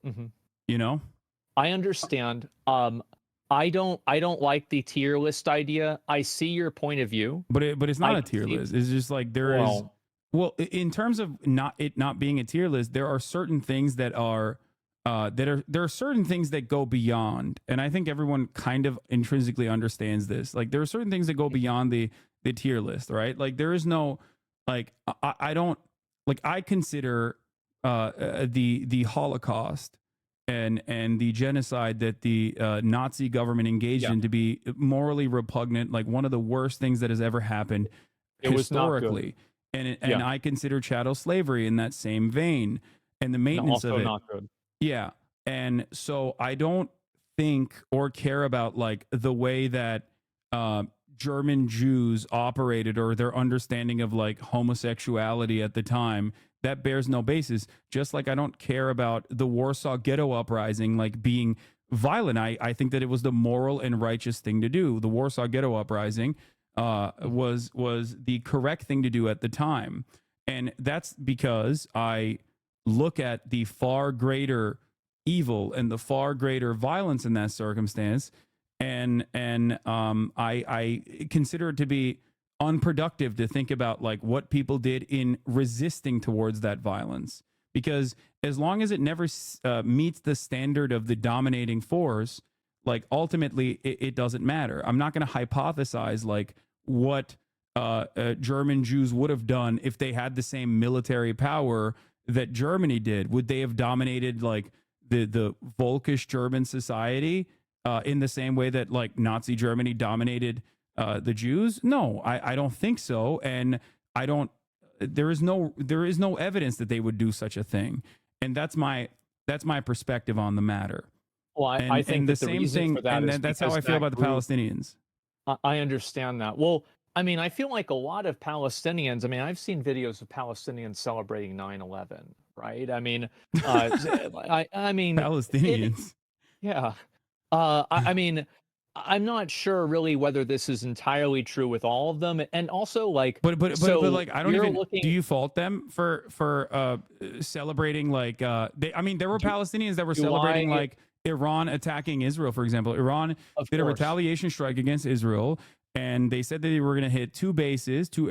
Mm-hmm. You know? I understand. I don't like the tier list idea. I see your point of view, but it's not a tier list. It's just like in terms of not being a tier list, there are certain things that are there are certain things that go beyond, and I think everyone kind of intrinsically understands this. Like there are certain things that go beyond the tier list, right? Like there is no like I don't like I consider the Holocaust and the genocide that the Nazi government engaged in to be morally repugnant, like one of the worst things that has ever happened historically. And I consider chattel slavery in that same vein, and the maintenance also of it. not good. Yeah. And so I don't think or care about like the way that German Jews operated or their understanding of like homosexuality at the time. That bears no basis. Just like I don't care about the Warsaw Ghetto Uprising like being violent. I think that it was the moral and righteous thing to do. The Warsaw Ghetto Uprising was the correct thing to do at the time. And that's because I look at the far greater evil and the far greater violence in that circumstance, and I consider it to be unproductive to think about like what people did in resisting towards that violence, because as long as it never meets the standard of the dominating force, like ultimately it doesn't matter. I'm not going to hypothesize like what German Jews would have done if they had the same military power that Germany did. Would they have dominated like the Volkish German society in the same way that like Nazi Germany dominated the Jews? No, I don't think so. And I don't, there is no evidence that they would do such a thing. And that's my perspective on the matter. Well, I think the that the same reason thing, for that and is that's how because I feel that about the group- Palestinians. I understand that. Well, I mean, I feel like a lot of Palestinians, I mean, I've seen videos of Palestinians celebrating 9/11, right? I mean, I mean, Palestinians. yeah. I mean, I'm not sure really whether this is entirely true with all of them. And also like, But like I don't you're even looking- do you fault them for celebrating like there were Palestinians that were celebrating like Iran attacking Israel, for example. Iran did a retaliation strike against Israel, and they said that they were going to hit two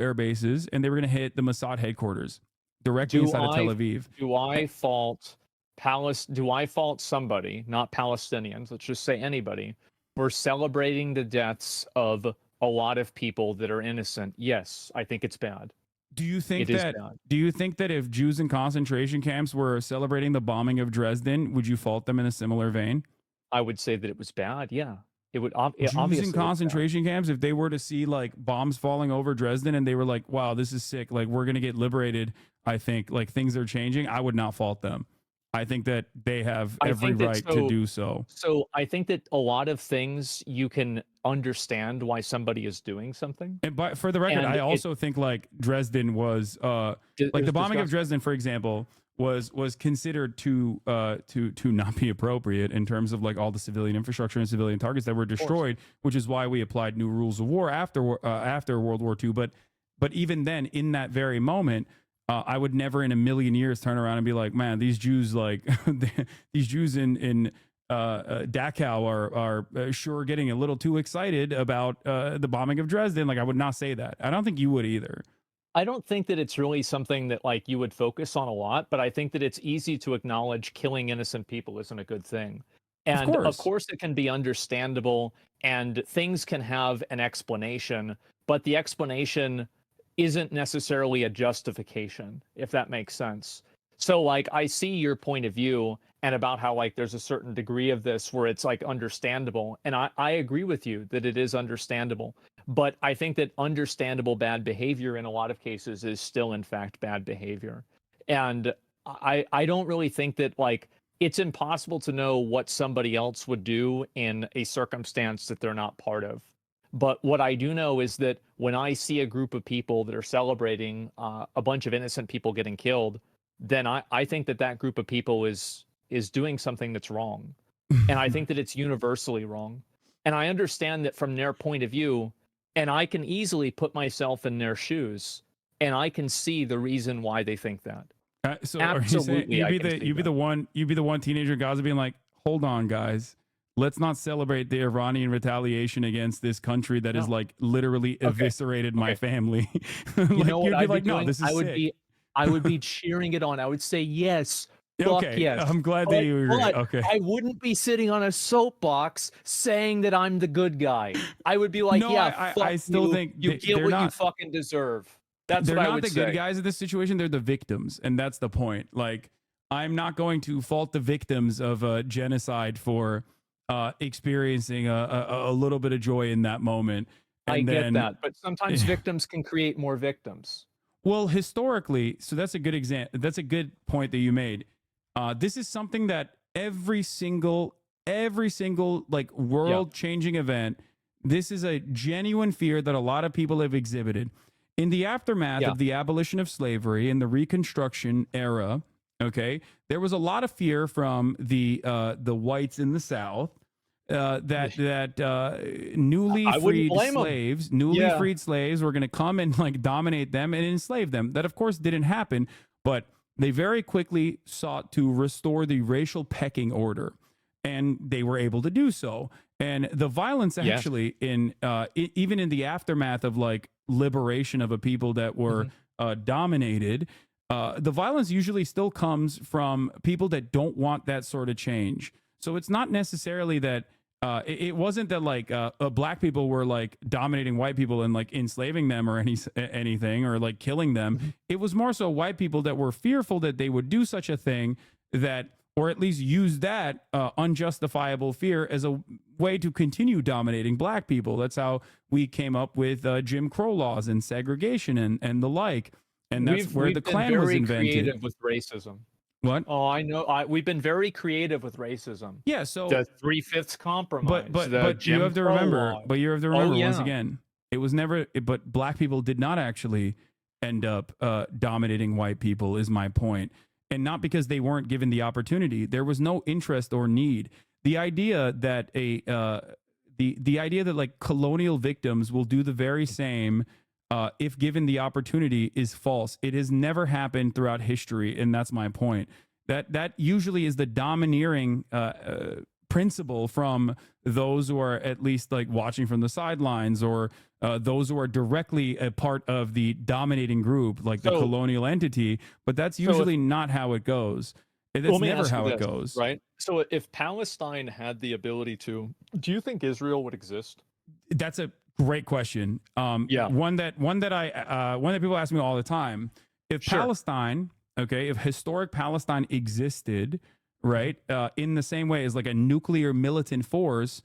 air bases, and they were going to hit the Mossad headquarters directly inside of Tel Aviv. Do I fault somebody, not Palestinians, let's just say anybody, for celebrating the deaths of a lot of people that are innocent? Yes, I think it's bad. Do you think It is that bad. do you think that if Jews in concentration camps were celebrating the bombing of Dresden, would you fault them in a similar vein? I would say that it was bad. Yeah, it would. Jews Obviously, in it's bad. concentration camps, if they were to see like bombs falling over Dresden and they were like, wow, this is sick, like we're gonna get liberated, I think like things are changing, I would not fault them. I think that they have every right to do so. So I think that a lot of things you can understand why somebody is doing something. And but for the record, I also think like Dresden was like the bombing of Dresden, for example, was considered to not be appropriate in terms of like all the civilian infrastructure and civilian targets that were destroyed, which is why we applied new rules of war after World War II. But even then, in that very moment, I would never in a million years turn around and be like, man, these Jews like these Jews in Dachau are sure getting a little too excited about the bombing of Dresden. Like I would not say that. I don't think you would either. I don't think that it's really something that like you would focus on a lot, but I think that it's easy to acknowledge killing innocent people isn't a good thing. And of course it can be understandable and things can have an explanation, but the explanation isn't necessarily a justification, if that makes sense. So like I see your point of view and about how like there's a certain degree of this where it's like understandable. And I agree with you that it is understandable. But I think that understandable bad behavior in a lot of cases is still in fact bad behavior. And I don't really think that like it's impossible to know what somebody else would do in a circumstance that they're not part of. But what I do know is that when I see a group of people that are celebrating a bunch of innocent people getting killed, then I think that group of people is doing something that's wrong. And I think that it's universally wrong. And I understand that from their point of view, and I can easily put myself in their shoes, and I can see the reason why they think that. So Absolutely, you'd be the one teenager in Gaza being like, hold on, guys. Let's not celebrate the Iranian retaliation against this country that is like literally eviscerated my family. You know what you'd be I'd like, be no, doing? this is sick. I would be cheering it on. I would say, yes, Fuck Okay, yes. I'm glad that you agree. But Okay. I wouldn't be sitting on a soapbox saying that I'm the good guy. I would be like, No, yeah, fuck I still you. think You get they're what you not. fucking deserve. That's They're what I not would the say. good guys in this situation. They're the victims, and that's the point. Like, I'm not going to fault the victims of a genocide for experiencing a little bit of joy in that moment. And I get then, that, but sometimes victims can create more victims. well, historically, so that's a good example. That's a good point that you made. This is something that every single like world changing event. This is a genuine fear that a lot of people have exhibited in the aftermath of the abolition of slavery in the Reconstruction era. Okay, there was a lot of fear from the whites in the South that newly I wouldn't freed blame 'em. slaves, newly freed slaves were going to come and like dominate them and enslave them. That of course didn't happen, but they very quickly sought to restore the racial pecking order, and they were able to do so. And the violence actually in even in the aftermath of like liberation of a people that were dominated, the violence usually still comes from people that don't want that sort of change. So it's not necessarily that it wasn't that like black people were like dominating white people and like enslaving them or anything or like killing them. It was more so white people that were fearful that they would do such a thing, that or at least use that unjustifiable fear as a way to continue dominating black people. That's how we came up with Jim Crow laws and segregation and the like. And that's where the Klan was invented. Creative with racism. What? Oh, I know. We've been very creative with racism. Yeah. So The 3/5 compromise. but the you Jim have to Crow remember. law. But you have to remember once yeah. again, it was never. But black people did not actually end up dominating white people. Is my point. And not because they weren't given the opportunity. There was no interest or need. The idea that the idea that like colonial victims will do the very same if given the opportunity is false. It has never happened throughout history, and that's my point. That usually is the domineering principle from those who are at least like watching from the sidelines, or those who are directly a part of the dominating group, like the colonial entity. But that's usually not how it goes. That's never how it goes. Right. So if Palestine had the ability to, do you think Israel would exist? That's a great question. One that people ask me all the time. If Palestine, okay, if historic Palestine existed, right, in the same way as like a nuclear militant force,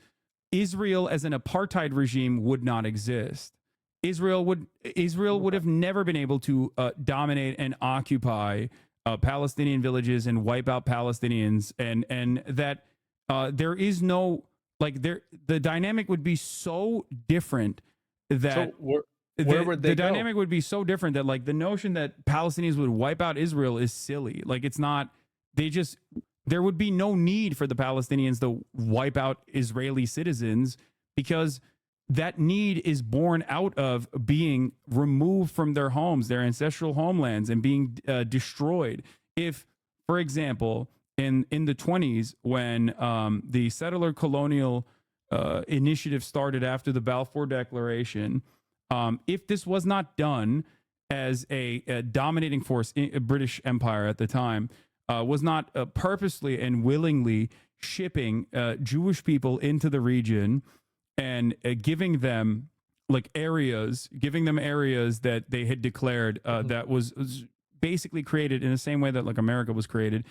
Israel as an apartheid regime would not exist. Israel would have never been able to dominate and occupy Palestinian villages and wipe out Palestinians, and that there is no like the dynamic would be so different that where would they the go? dynamic would be so different that like the notion that Palestinians would wipe out Israel is silly. Like it's not. There would be no need for the Palestinians to wipe out Israeli citizens, because that need is born out of being removed from their homes, their ancestral homelands, and being destroyed. If, for example, in the 20s, when the settler colonial initiative started after the Balfour Declaration, if this was not done as a dominating force in a British Empire at the time, was not purposely and willingly shipping Jewish people into the region and giving them areas that they had declared that was basically created in the same way that like America was created,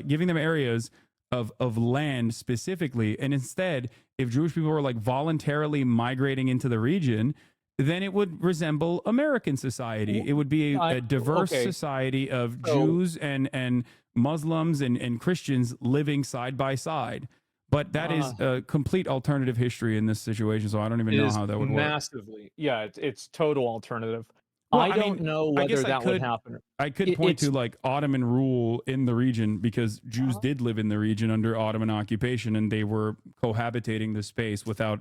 giving them areas of land specifically. And instead, if Jewish people were like voluntarily migrating into the region, then it would resemble American society. It would be a diverse society of Jews and Muslims and Christians living side by side. But that is a complete alternative history in this situation, so I don't even know how that would work. Massively. Yeah, it's total alternative. Well, I don't know whether that would happen. I could point to like Ottoman rule in the region, because Jews did live in the region under Ottoman occupation, and they were cohabitating the space without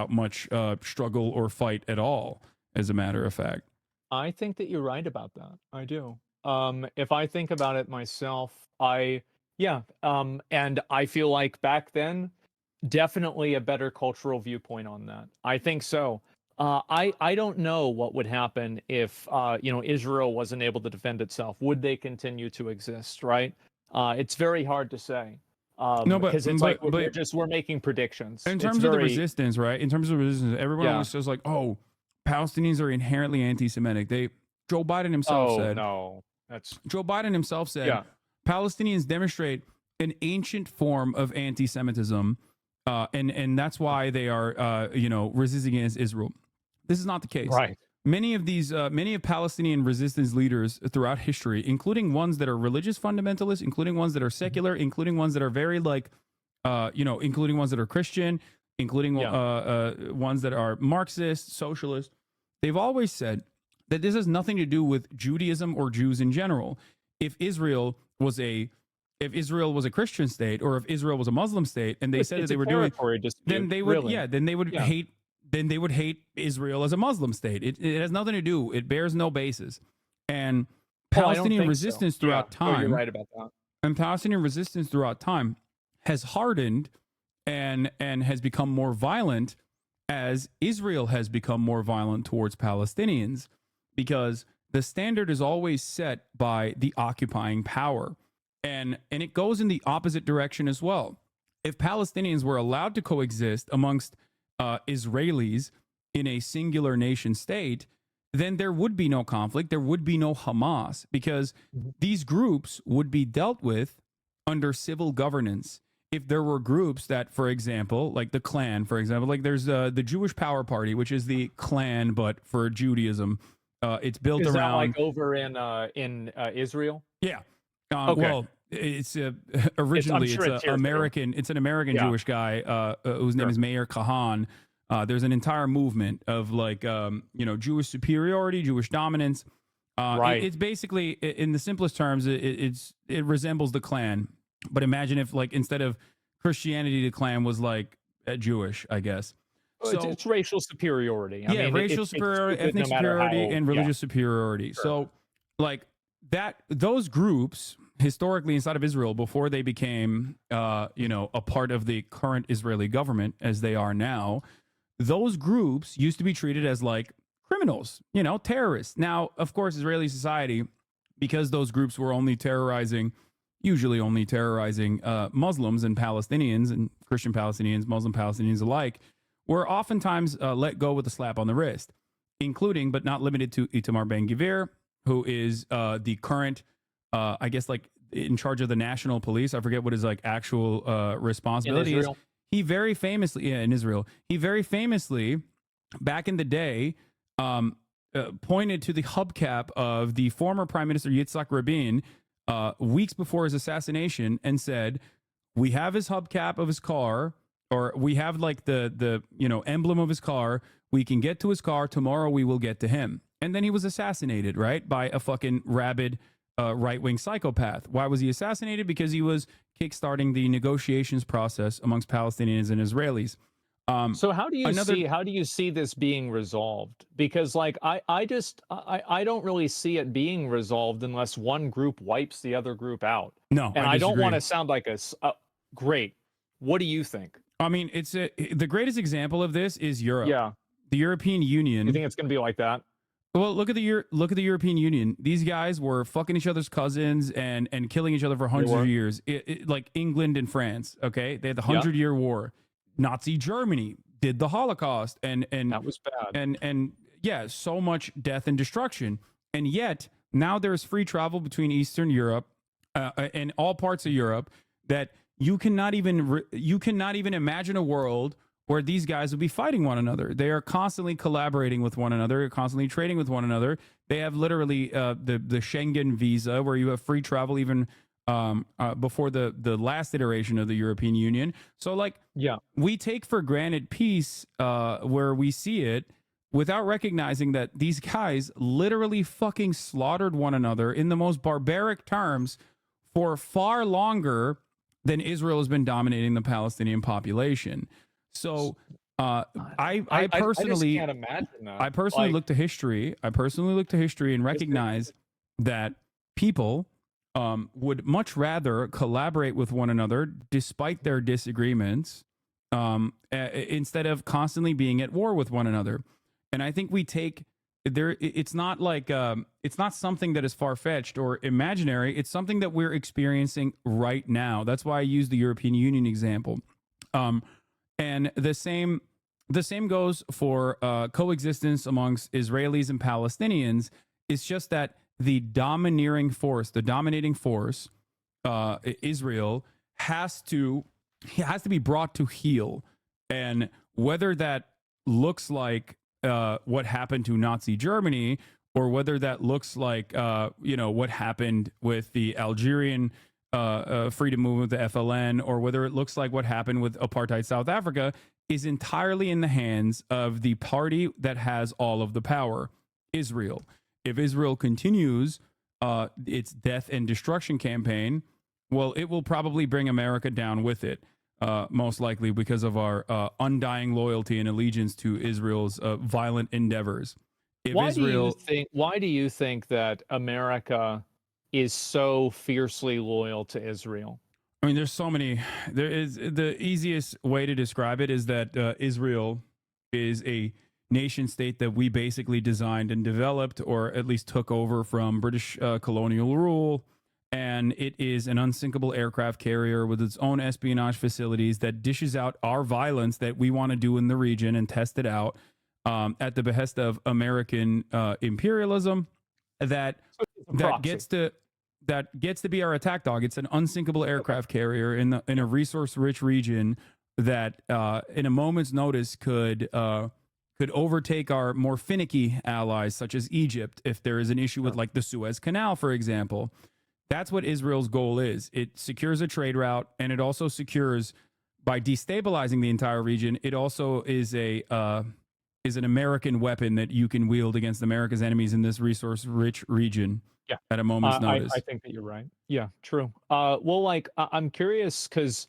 much struggle or fight at all, as a matter of fact. I think that you're right about that. I do. If I think about it myself, and I feel like back then, definitely a better cultural viewpoint on that. I think so. I don't know what would happen if Israel wasn't able to defend itself. Would they continue to exist? Right. It's very hard to say. No, because it's like we're making predictions. In terms of the resistance, right? In terms of resistance, everyone always says like, "Oh, Palestinians are inherently anti-Semitic." Joe Biden himself said. No, that's Joe Biden himself said. Palestinians demonstrate an ancient form of anti-Semitism, and that's why they are, resisting against Israel. This is not the case. Right. Many of Palestinian resistance leaders throughout history, including ones that are religious fundamentalists, including ones that are secular, including ones that are very including ones that are Christian, including ones that are Marxist, socialist, they've always said that this has nothing to do with Judaism or Jews in general. If Israel was a Christian state, or if Israel was a Muslim state, and they said that they were doing, then they would, hate. Then they would hate Israel as a Muslim state. It has nothing to do. It bears no basis. And Palestinian resistance throughout time. You're right about that. And Palestinian resistance throughout time has hardened and has become more violent as Israel has become more violent towards Palestinians, because the standard is always set by the occupying power. And it goes in the opposite direction as well. If Palestinians were allowed to coexist amongst Israelis in a singular nation state, then there would be no conflict. There would be no Hamas, because these groups would be dealt with under civil governance. If there were groups that, for example, like the Klan, for example, like there's the Jewish Power Party, which is the Klan, but for Judaism. It's built is around that like over in Israel. Yeah. Okay. Well, it's originally it's an American Jewish guy whose name is Meir Kahan. There's an entire movement of Jewish superiority, Jewish dominance. Right. It's basically, in the simplest terms, it resembles the Klan. But imagine if, like, instead of Christianity, the Klan was like Jewish, I guess. So it's racial superiority. I mean, racial superiority, ethnic superiority, and religious superiority. Sure. So, like those groups historically inside of Israel, before they became, a part of the current Israeli government as they are now, those groups used to be treated as like criminals, terrorists. Now, of course, Israeli society, because those groups were usually only terrorizing Muslims and Palestinians and Christian Palestinians, Muslim Palestinians alike, were oftentimes let go with a slap on the wrist, including but not limited to Itamar Ben-Gvir, who is the current, I guess, like in charge of the national police. I forget what his like actual responsibility is. He very famously, in Israel, back in the day, pointed to the hubcap of the former Prime Minister Yitzhak Rabin weeks before his assassination and said, "We have his hubcap of his car, or we have like the emblem of his car. We can get to his car. Tomorrow we will get to him." And then he was assassinated, right, by a fucking rabid right-wing psychopath. Why was he assassinated? Because he was kickstarting the negotiations process amongst Palestinians and Israelis. So how do you see this being resolved? Because like I don't really see it being resolved unless one group wipes the other group out. No, and I don't want to sound like great. What do you think? I mean, the greatest example of this is Europe. Yeah, the European Union. You think it's going to be like that? Well, look at the European Union. These guys were fucking each other's cousins and killing each other for hundreds of years. Like England and France. Okay, they had the 100-Year War. Nazi Germany did the Holocaust, and that was bad. And so much death and destruction. And yet now there's free travel between Eastern Europe and all parts of Europe that you cannot even imagine a world where these guys would be fighting one another. They are constantly collaborating with one another, constantly trading with one another. They have literally the Schengen visa, where you have free travel even before the last iteration of the European Union. So we take for granted peace where we see it, without recognizing that these guys literally fucking slaughtered one another in the most barbaric terms for far longer than Israel has been dominating the Palestinian population. So I personally can't imagine that. I personally look to history. And recognize that people would much rather collaborate with one another despite their disagreements instead of constantly being at war with one another. And I think we take it's not like it's not something that is far-fetched or imaginary. It's something that we're experiencing right now. That's why I use the European Union example. And the same goes for coexistence amongst Israelis and Palestinians. It's just that the dominating force, Israel, has to be brought to heel. And whether that looks like what happened to Nazi Germany, or whether that looks like what happened with the Algerian freedom movement, the FLN, or whether it looks like what happened with apartheid South Africa, is entirely in the hands of the party that has all of the power, Israel. If Israel continues its death and destruction campaign, well, it will probably bring America down with it, most likely because of our undying loyalty and allegiance to Israel's violent endeavors. Why do you think that America is so fiercely loyal to Israel? I mean, there's so many. There is the easiest way to describe it is that Israel is a nation state that we basically designed and developed, or at least took over from British colonial rule. And it is an unsinkable aircraft carrier with its own espionage facilities that dishes out our violence that we want to do in the region and test it out at the behest of American imperialism. That gets to be our attack dog. It's an unsinkable aircraft carrier in a resource-rich region that, in a moment's notice, could overtake our more finicky allies, such as Egypt, if there is an issue with, like, the Suez Canal, for example. That's what Israel's goal is. It secures a trade route, and it also secures, by destabilizing the entire region, it also is an American weapon that you can wield against America's enemies in this resource-rich region. Yeah. At a moment's notice. I think that you're right. Yeah, true. I'm curious because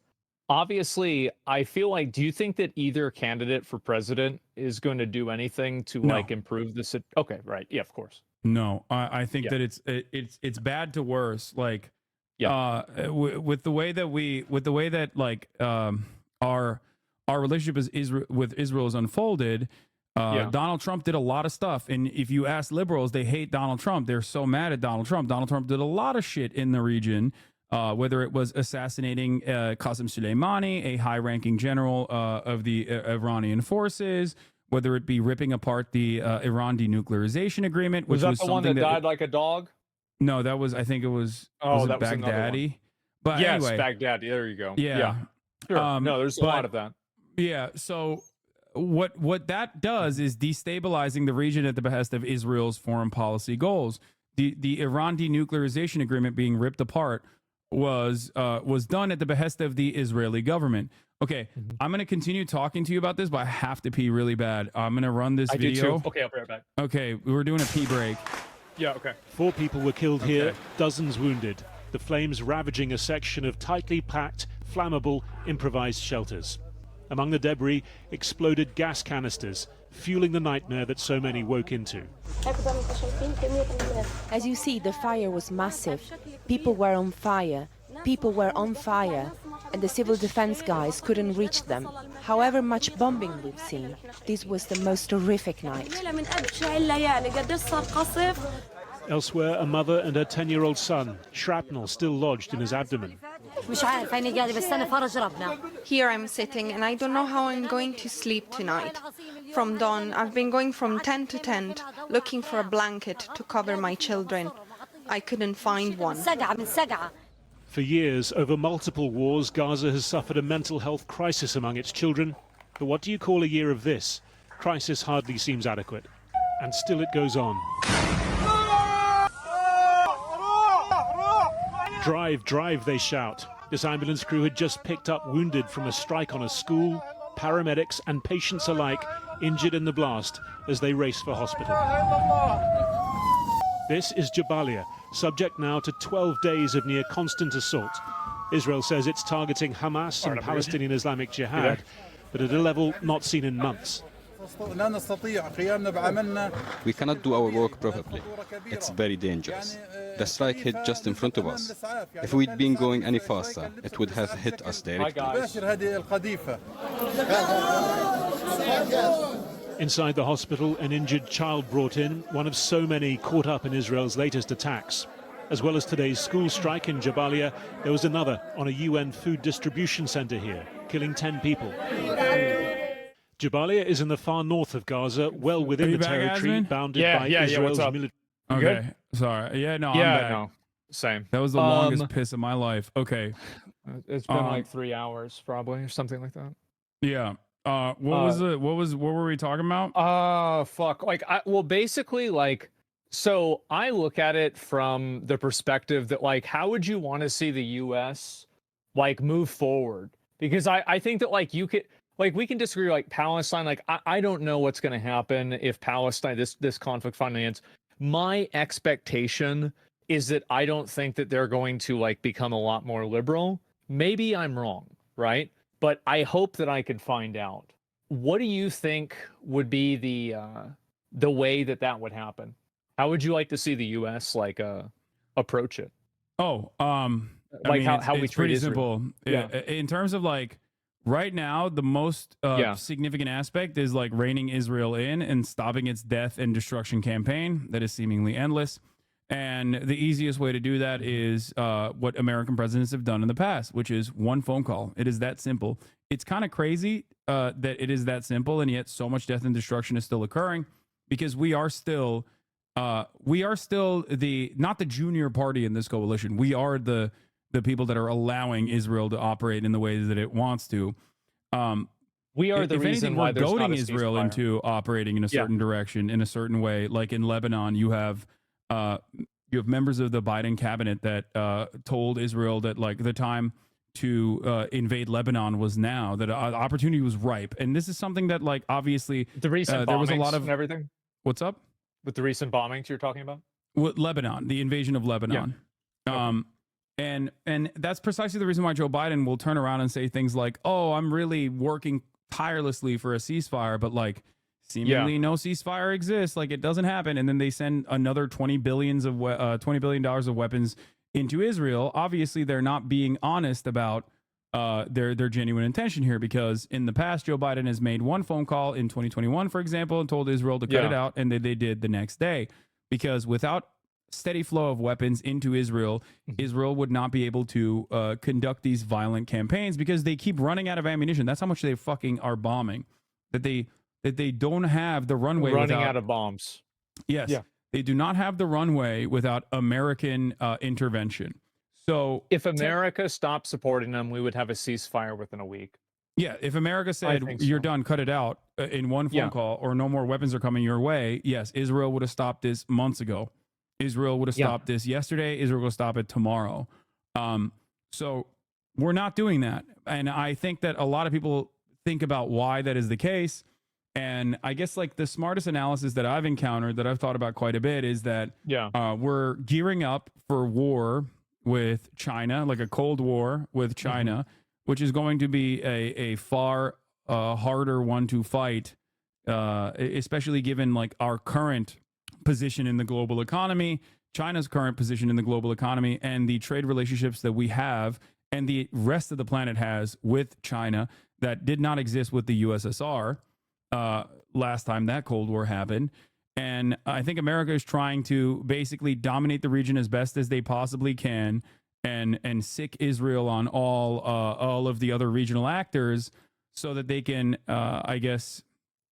obviously I feel like, do you think that either candidate for president is going to do anything to like improve this? Okay, right. Yeah, of course. No, I think that it's bad to worse. Like, with the way that our relationship with Israel is unfolded. Donald Trump did a lot of stuff. And if you ask liberals, they hate Donald Trump. They're so mad at Donald Trump. Donald Trump did a lot of shit in the region, whether it was assassinating Qasem Soleimani, a high-ranking general of the Iranian forces, whether it be ripping apart the Iran denuclearization agreement, which was the one that died like a dog? No, that was, I think it was Baghdadi. But yes, anyway, Baghdadi. There you go. Yeah. Sure. No, there's a lot of that. Yeah. So what that does is destabilizing the region at the behest of Israel's foreign policy goals. The Iran denuclearization agreement being ripped apart was done at the behest of the Israeli government. Okay, I'm going to continue talking to you about this, but I have to pee really bad. I'm going to run this video. Okay, I'll be right back. Okay, we're doing a pee break. Yeah, okay. 4 people were killed here, dozens wounded. The flames ravaging a section of tightly packed, flammable, improvised shelters. Among the debris, exploded gas canisters, fueling the nightmare that so many woke into. As you see, the fire was massive. People were on fire. People were on fire, and the civil defense guys couldn't reach them. However much bombing we've seen, this was the most horrific night. Elsewhere, a mother and her 10-year-old son, shrapnel still lodged in his abdomen. Here I'm sitting and I don't know how I'm going to sleep tonight. From dawn, I've been going from tent to tent, looking for a blanket to cover my children. I couldn't find one. For years, over multiple wars, Gaza has suffered a mental health crisis among its children. But what do you call a year of this? Crisis hardly seems adequate. And still it goes on. Drive, drive, they shout. This ambulance crew had just picked up wounded from a strike on a school, paramedics and patients alike injured in the blast as they race for hospital. This is Jabalia, subject now to 12 days of near constant assault. Israel says it's targeting Hamas and Palestinian Islamic Jihad, but at a level not seen in months. We cannot do our work properly. It's very dangerous. The strike hit just in front of us. If we'd been going any faster, it would have hit us directly. Inside the hospital, an injured child brought in, one of so many caught up in Israel's latest attacks. As well as today's school strike in Jabalia, there was another on a UN food distribution center here, killing 10 people. Jabalia is in the far north of Gaza, well within the back, territory Asmin? bounded by what's Israel's up? military. Okay. Sorry. Yeah, no, I'm Yeah, back. no, same. That was the longest piss of my life. Okay. It's been like 3 hours probably or something like that. Yeah. What were we talking about? Fuck. Like, basically, like, so I look at it from the perspective that, like, how would you want to see the U.S. like move forward? Because I think that, like, you could, like, we can disagree, like Palestine. Like, I don't know what's going to happen if Palestine this conflict finally ends. My expectation is that I don't think that they're going to like become a lot more liberal. Maybe I'm wrong, right? But I hope that I can find out. What do you think would be the way that would happen? How would you like to see the U.S. like approach it? Oh, Like how we it's treat pretty Israel. simple. Yeah. In terms of like right now, the most significant aspect is like reining Israel in and stopping its death and destruction campaign that is seemingly endless. And the easiest way to do that is what American presidents have done in the past, which is one phone call. it is that simple. It's kind of crazy that it is that simple, and yet so much death and destruction is still occurring because we are still the not the junior party in this coalition. We are the people that are allowing Israel to operate in the way that it wants to. We are the if reason anything, why we're there's not goading a Israel ceasefire. into operating in a certain direction, in a certain way. Like in Lebanon, you have members of the Biden cabinet that told Israel that like the time to invade Lebanon was now, that opportunity was ripe. And this is something that like obviously The recent there was a bombings lot of and everything what's up with the recent bombings you're talking about. with Lebanon, the invasion of Lebanon. And that's precisely the reason why Joe Biden will turn around and say things like, "Oh, I'm really working tirelessly for a ceasefire," but like seemingly no ceasefire exists, like it doesn't happen, and then they send another $20 billion of weapons into Israel. Obviously, they're not being honest about their genuine intention here, because in the past, Joe Biden has made one phone call in 2021, for example, and told Israel to cut it out, and they did the next day, because without steady flow of weapons into Israel, Israel would not be able to conduct these violent campaigns because they keep running out of ammunition. That's how much they fucking are bombing. That they don't have the runway Running without, out of bombs. Yes. Yeah. They do not have the runway without American intervention. So If America stopped supporting them, we would have a ceasefire within a week. yeah, if America said think you're so. done, cut it out in one phone call, or no more weapons are coming your way, yes, Israel would have stopped this months ago. Israel would have stopped this yesterday. Israel will stop it tomorrow. So we're not doing that. And I think that a lot of people think about why that is the case. And I guess like the smartest analysis that I've encountered, that I've thought about quite a bit, is that we're gearing up for war with China, like a Cold War with China, which is going to be a far harder one to fight, especially given like our current position in the global economy, China's current position in the global economy, and the trade relationships that we have and the rest of the planet has with China that did not exist with the USSR last time that Cold War happened. And I think America is trying to basically dominate the region as best as they possibly can, and sick Israel on all of the other regional actors, so that they can, I guess,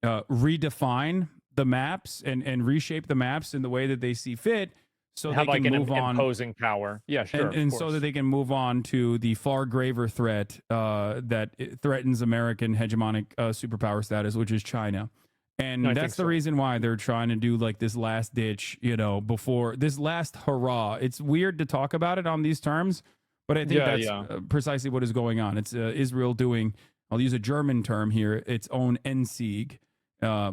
redefine the maps and reshape the maps in the way that they see fit, so Have they like can an move on, imposing power. Yeah, sure. and of so course. that they can move on to the far graver threat that threatens American hegemonic superpower status, which is China. And I that's think the so. reason why they're trying to do like this last ditch, before this last hurrah. It's weird to talk about it on these terms, but I think that's precisely what is going on. It's Israel doing, I'll use a German term here, its own Endsieg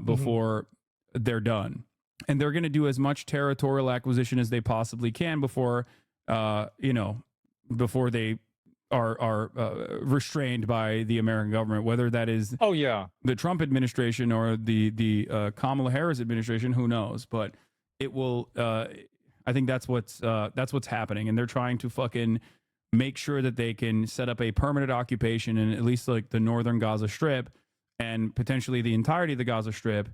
before they're done. And they're going to do as much territorial acquisition as they possibly can before they are restrained by the American government, whether that is the Trump administration or the Kamala Harris administration. Who knows? But it will. I think that's what's happening, and they're trying to fucking make sure that they can set up a permanent occupation in at least like the northern Gaza Strip, and potentially the entirety of the Gaza Strip,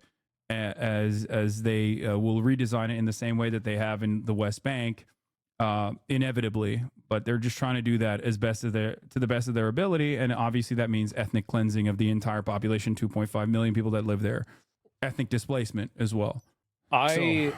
as they will redesign it in the same way that they have in the West Bank, inevitably. But they're just trying to do that to the best of their ability, and obviously that means ethnic cleansing of the entire population, 2.5 million people that live there, ethnic displacement as well. I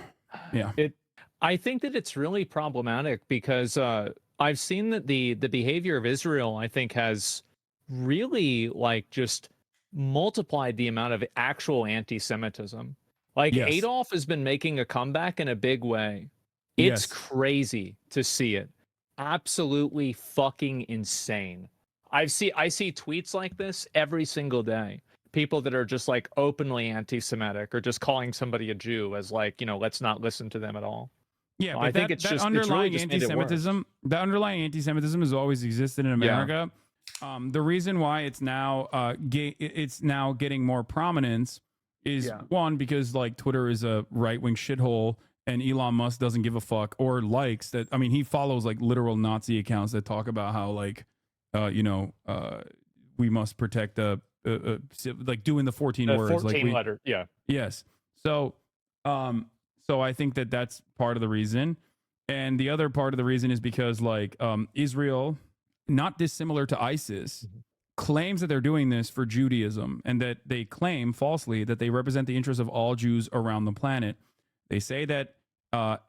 think that it's really problematic because I've seen that the behavior of Israel, I think, has really like just multiplied the amount of actual anti-Semitism. Like Yes. Adolf has been making a comeback in a big way. It's Yes. crazy to see it. Absolutely fucking insane. I see tweets like this every single day. People that are just like openly anti-Semitic or just calling somebody a Jew as like, let's not listen to them at all. Yeah, Well, but I think that, it's that just- it's really underlying just made it worse. anti-Semitism has always existed in America. The reason why it's now getting more prominence is one, because like Twitter is a right-wing shithole and Elon Musk doesn't give a fuck or likes that. I mean, he follows like literal Nazi accounts that talk about how like we must protect the like doing the 14 words 14 like letter. Yeah. Yes. So I think that that's part of the reason. And the other part of the reason is because like Israel, not dissimilar to ISIS, claims that they're doing this for Judaism, and that they claim falsely that they represent the interests of all Jews around the planet. They say that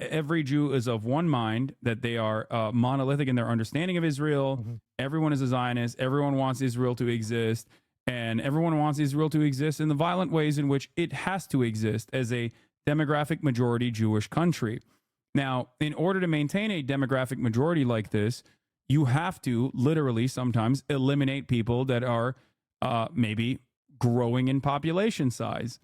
every Jew is of one mind, that they are monolithic in their understanding of Israel. Everyone is a Zionist. Everyone wants Israel to exist. And everyone wants Israel to exist in the violent ways in which it has to exist as a demographic majority Jewish country. Now, in order to maintain a demographic majority like this, you have to literally sometimes eliminate people that are maybe growing in population size.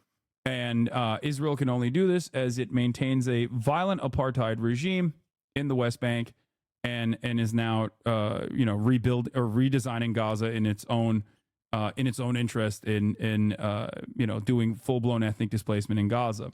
And Israel can only do this as it maintains a violent apartheid regime in the West Bank and is now rebuild or redesigning Gaza in its own interest in doing full-blown ethnic displacement in Gaza.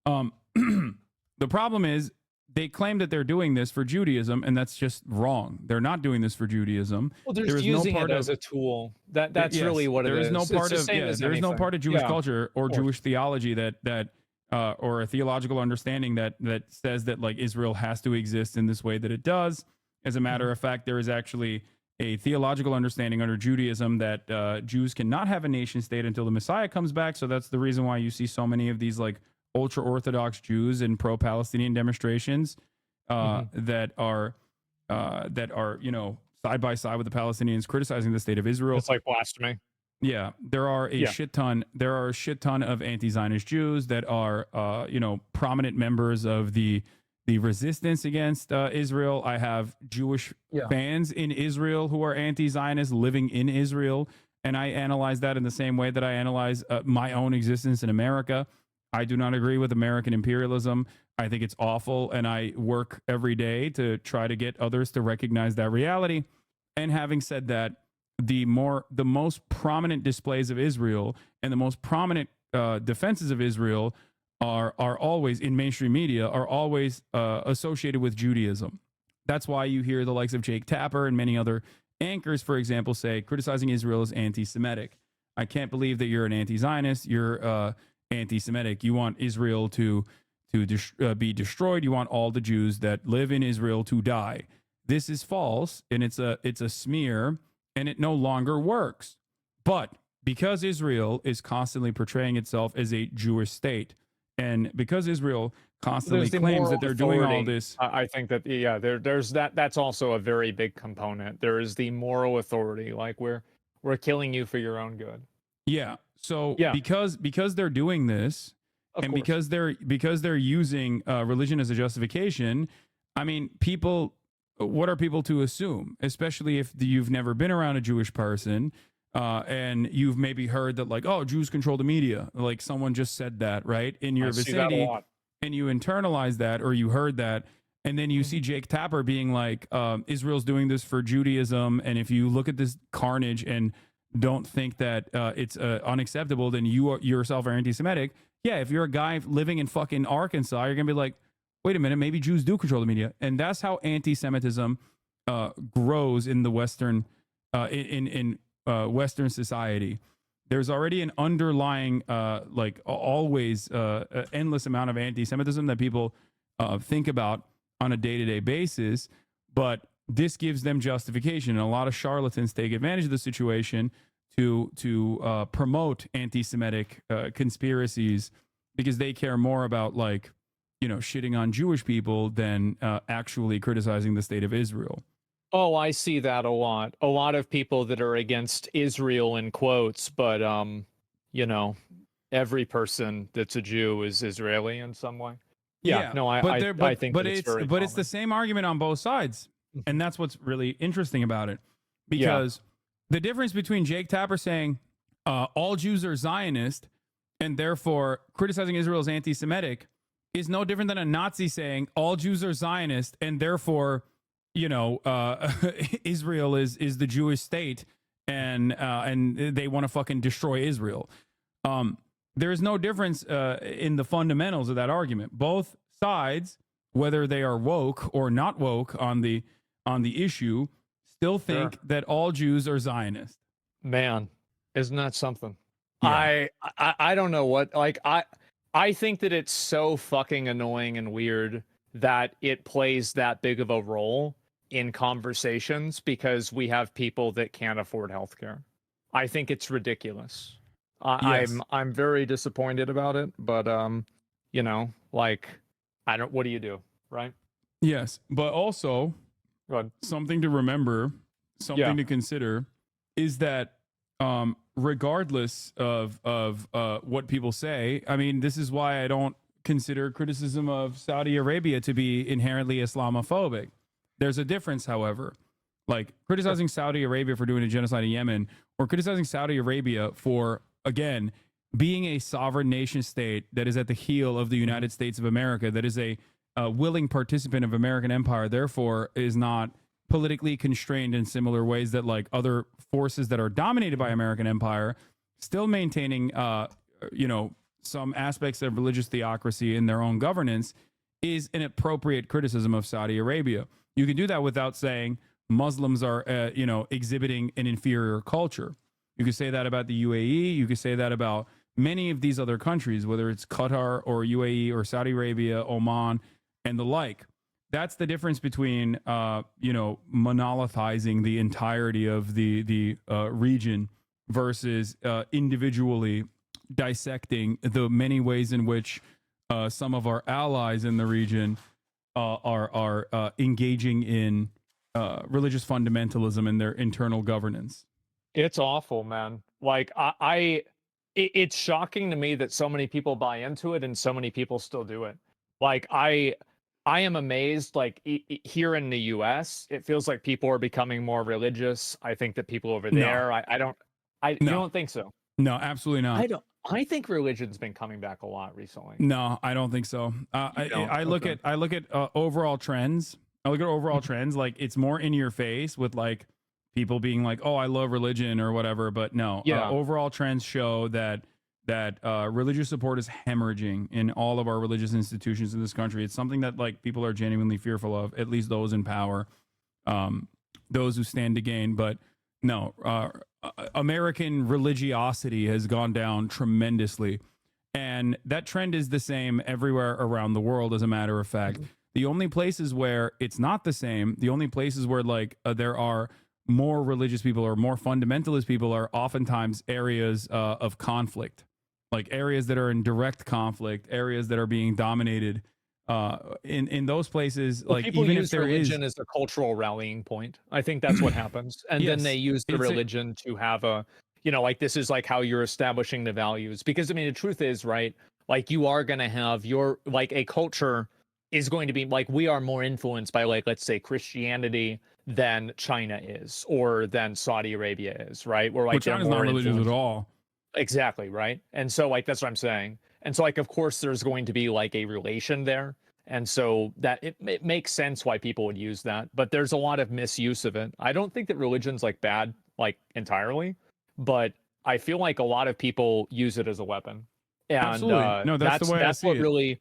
The problem is they claim that they're doing this for Judaism, and that's just wrong. They're not doing this for Judaism. Well, they're There just is no using part it of- as a tool. That's Yes, really what it there is. is no It's part the of same as there is no anything. part of Jewish Yeah. culture or Of course. Jewish theology that or a theological understanding that says that like Israel has to exist in this way that it does. As a matter of fact, there is actually a theological understanding under Judaism that Jews cannot have a nation state until the Messiah comes back. So that's the reason why you see so many of these like ultra Orthodox Jews in pro-Palestinian demonstrations that are side by side with the Palestinians criticizing the state of Israel. It's like blasphemy. Yeah, there are a shit ton of anti-Zionist Jews that are prominent members of the resistance against Israel. I have Jewish fans in Israel who are anti-Zionist living in Israel, and I analyze that in the same way that I analyze my own existence in America. I do not agree with American imperialism. I think it's awful, and I work every day to try to get others to recognize that reality. And having said that, the most prominent displays of Israel and the most prominent defenses of Israel are always in mainstream media are always associated with Judaism. That's why you hear the likes of Jake Tapper and many other anchors, for example, say criticizing Israel is anti-Semitic. I can't believe that you're an anti-Zionist. You're anti-Semitic. You want Israel to be destroyed. You want all the Jews that live in Israel to die. This is false, and it's a smear, and it no longer works. But because Israel is constantly portraying itself as a Jewish state, and because Israel constantly claims that they're doing all this, I think that there's that. That's also a very big component. There is the moral authority, like we're killing you for your own good. yeah. So Yeah. because they're doing this, Of and course. because they're using religion as a justification, I mean, people. What are people to assume, especially if you've never been around a Jewish person and you've maybe heard that like, oh, Jews control the media, like someone just said that, right, in your I see that a vicinity, lot. and you internalize that or you heard that, and then you see Jake Tapper being like, Israel's doing this for Judaism, and if you look at this carnage and don't think that it's unacceptable, then you yourself are anti-Semitic. Yeah, if you're a guy living in fucking Arkansas, you're gonna be like, wait a minute, maybe Jews do control the media. And that's how anti-Semitism grows in the Western, in Western society. there's already an underlying, always endless amount of anti-Semitism that people think about on a day-to-day basis, but this gives them justification. And a lot of charlatans take advantage of the situation to promote anti-Semitic conspiracies because they care more about shitting on Jewish people than actually criticizing the state of Israel. Oh, I see that a lot. A lot of people that are against Israel in quotes, but every person that's a Jew is Israeli in some way. Yeah, no, I think but that it's very but it's the common. same argument on both sides, and that's what's really interesting about it, because the difference between Jake Tapper saying all Jews are Zionist and therefore criticizing Israel as anti-Semitic is no different than a Nazi saying all Jews are Zionist and therefore Israel is the Jewish state and they want to fucking destroy Israel. There is no difference in the fundamentals of that argument. Both sides, whether they are woke or not woke on the issue, still think that all Jews are Zionist. Man, isn't that something? Yeah. I don't know what, I think that it's so fucking annoying and weird that it plays that big of a role in conversations because we have people that can't afford healthcare. I think it's ridiculous. Yes. I'm very disappointed about it, but I don't. What do you do, right? Yes, but also Go ahead. something to remember, something Yeah. to consider is that regardless of what people say, I mean, this is why I don't consider criticism of Saudi Arabia to be inherently Islamophobic. There's a difference, however. Like criticizing Saudi Arabia for doing a genocide in Yemen or criticizing Saudi Arabia for, again, being a sovereign nation state that is at the heel of the United States of America, that is a willing participant of American empire, therefore is not politically constrained in similar ways that like other forces that are dominated by American empire, still maintaining, some aspects of religious theocracy in their own governance, is an appropriate criticism of Saudi Arabia. You can do that without saying Muslims are, exhibiting an inferior culture. You could say that about the UAE. You could say that about many of these other countries, whether it's Qatar or UAE or Saudi Arabia, Oman, and the like. That's the difference between, monolithizing the entirety of the region versus individually dissecting the many ways in which some of our allies in the region are engaging in religious fundamentalism in their internal governance. It's awful, man. It's shocking to me that so many people buy into it and so many people still do it. I am amazed, here in the US, it feels like people are becoming more religious. I think that people over No. there, you don't think so? No, absolutely not. I think religion's been coming back a lot recently. No, I don't think so. I look at overall trends. I look at overall trends. Like it's more in your face with like people being like, "Oh, I love religion" or whatever. But no, overall trends show that religious support is hemorrhaging in all of our religious institutions in this country. It's something that like people are genuinely fearful of, at least those in power, those who stand to gain. But no, American religiosity has gone down tremendously. And that trend is the same everywhere around the world, as a matter of fact. The only places where it's not the same, the only places where there are more religious people or more fundamentalist people are oftentimes areas of conflict, like areas that are in direct conflict, areas that are being dominated. In those places, Well, like people even use if there religion is, as a cultural rallying point. I think that's what happens, and Yes, then they use the it's a- religion to have this is like how you're establishing the values. Because I mean, the truth is, right? Like you are going to have a culture is going to be like we are more influenced by let's say Christianity than China is or than Saudi Arabia is, right? Or well, they're China's not more religious influenced. at all. Exactly, right? And so that's what I'm saying. And so of course there's going to be a relation there. And so that it makes sense why people would use that, but there's a lot of misuse of it. I don't think that religion's bad entirely, but I feel like a lot of people use it as a weapon. And Absolutely. No, that's the way I see what it. really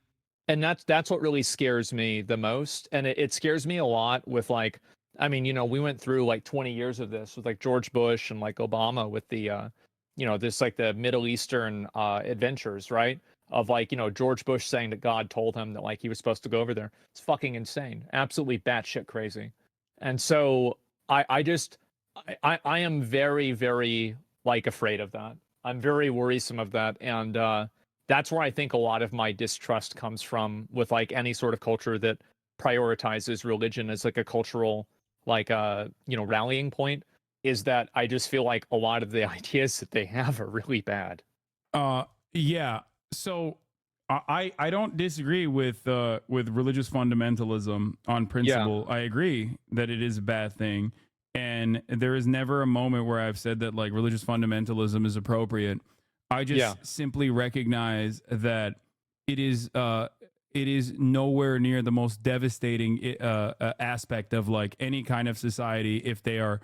and that's what really scares me the most. And it scares me a lot with we went through 20 years of this with George Bush and Obama with the this like the Middle Eastern adventures, right? Of like, George Bush saying that God told him that like he was supposed to go over there. It's fucking insane. Absolutely batshit crazy. And so I am very, very like afraid of that. I'm very worrisome of that. And that's where I think a lot of my distrust comes from with like any sort of culture that prioritizes religion as like a cultural, like, rallying point, is that I just feel like a lot of the ideas that they have are really bad. Yeah. So I don't disagree with religious fundamentalism on principle. I agree that it is a bad thing, and there is never a moment where I've said that like religious fundamentalism is appropriate. I just simply recognize that it is nowhere near the most devastating aspect of like any kind of society if they are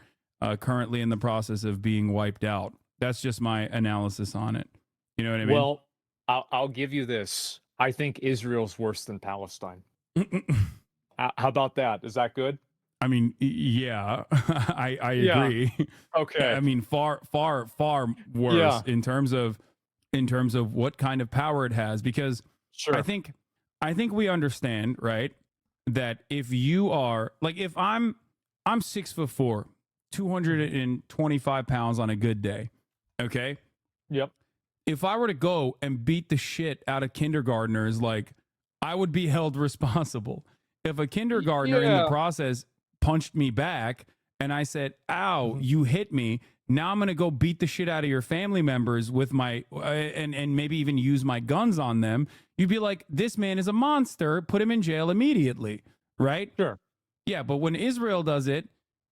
currently in the process of being wiped out. That's just my analysis on it. You know what I mean? Well, I'll give you this. I think Israel's worse than Palestine. How about that? Is that good? I mean, yeah, I agree. Okay. I mean, far worse in terms of what kind of power it has, because Sure. I think we understand, right, that if you are like, if I'm 6'4", 225 pounds on a good day, okay? Yep. If I were to go and beat the shit out of kindergartners, like, I would be held responsible. If a kindergartner in the process punched me back and I said, ow, you hit me, now I'm going to go beat the shit out of your family members with my, and maybe even use my guns on them, you'd be like, this man is a monster, put him in jail immediately, right? Sure. Yeah, but when Israel does it,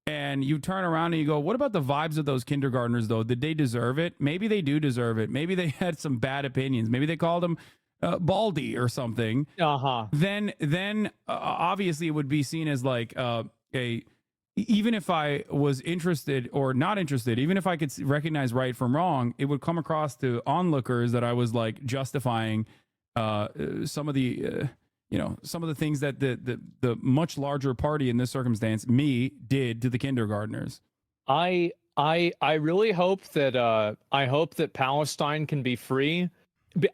and you turn around and you go, what about the vibes of those kindergartners, though? Did they deserve it? Maybe they do deserve it. Maybe they had some bad opinions. Maybe they called him Baldy or something. Then obviously it would be seen as like even if I was interested or not interested, even if I could recognize right from wrong, it would come across to onlookers that I was like justifying some of the some of the things that the much larger party in this circumstance, me, did to the kindergartners. I really hope that Palestine can be free.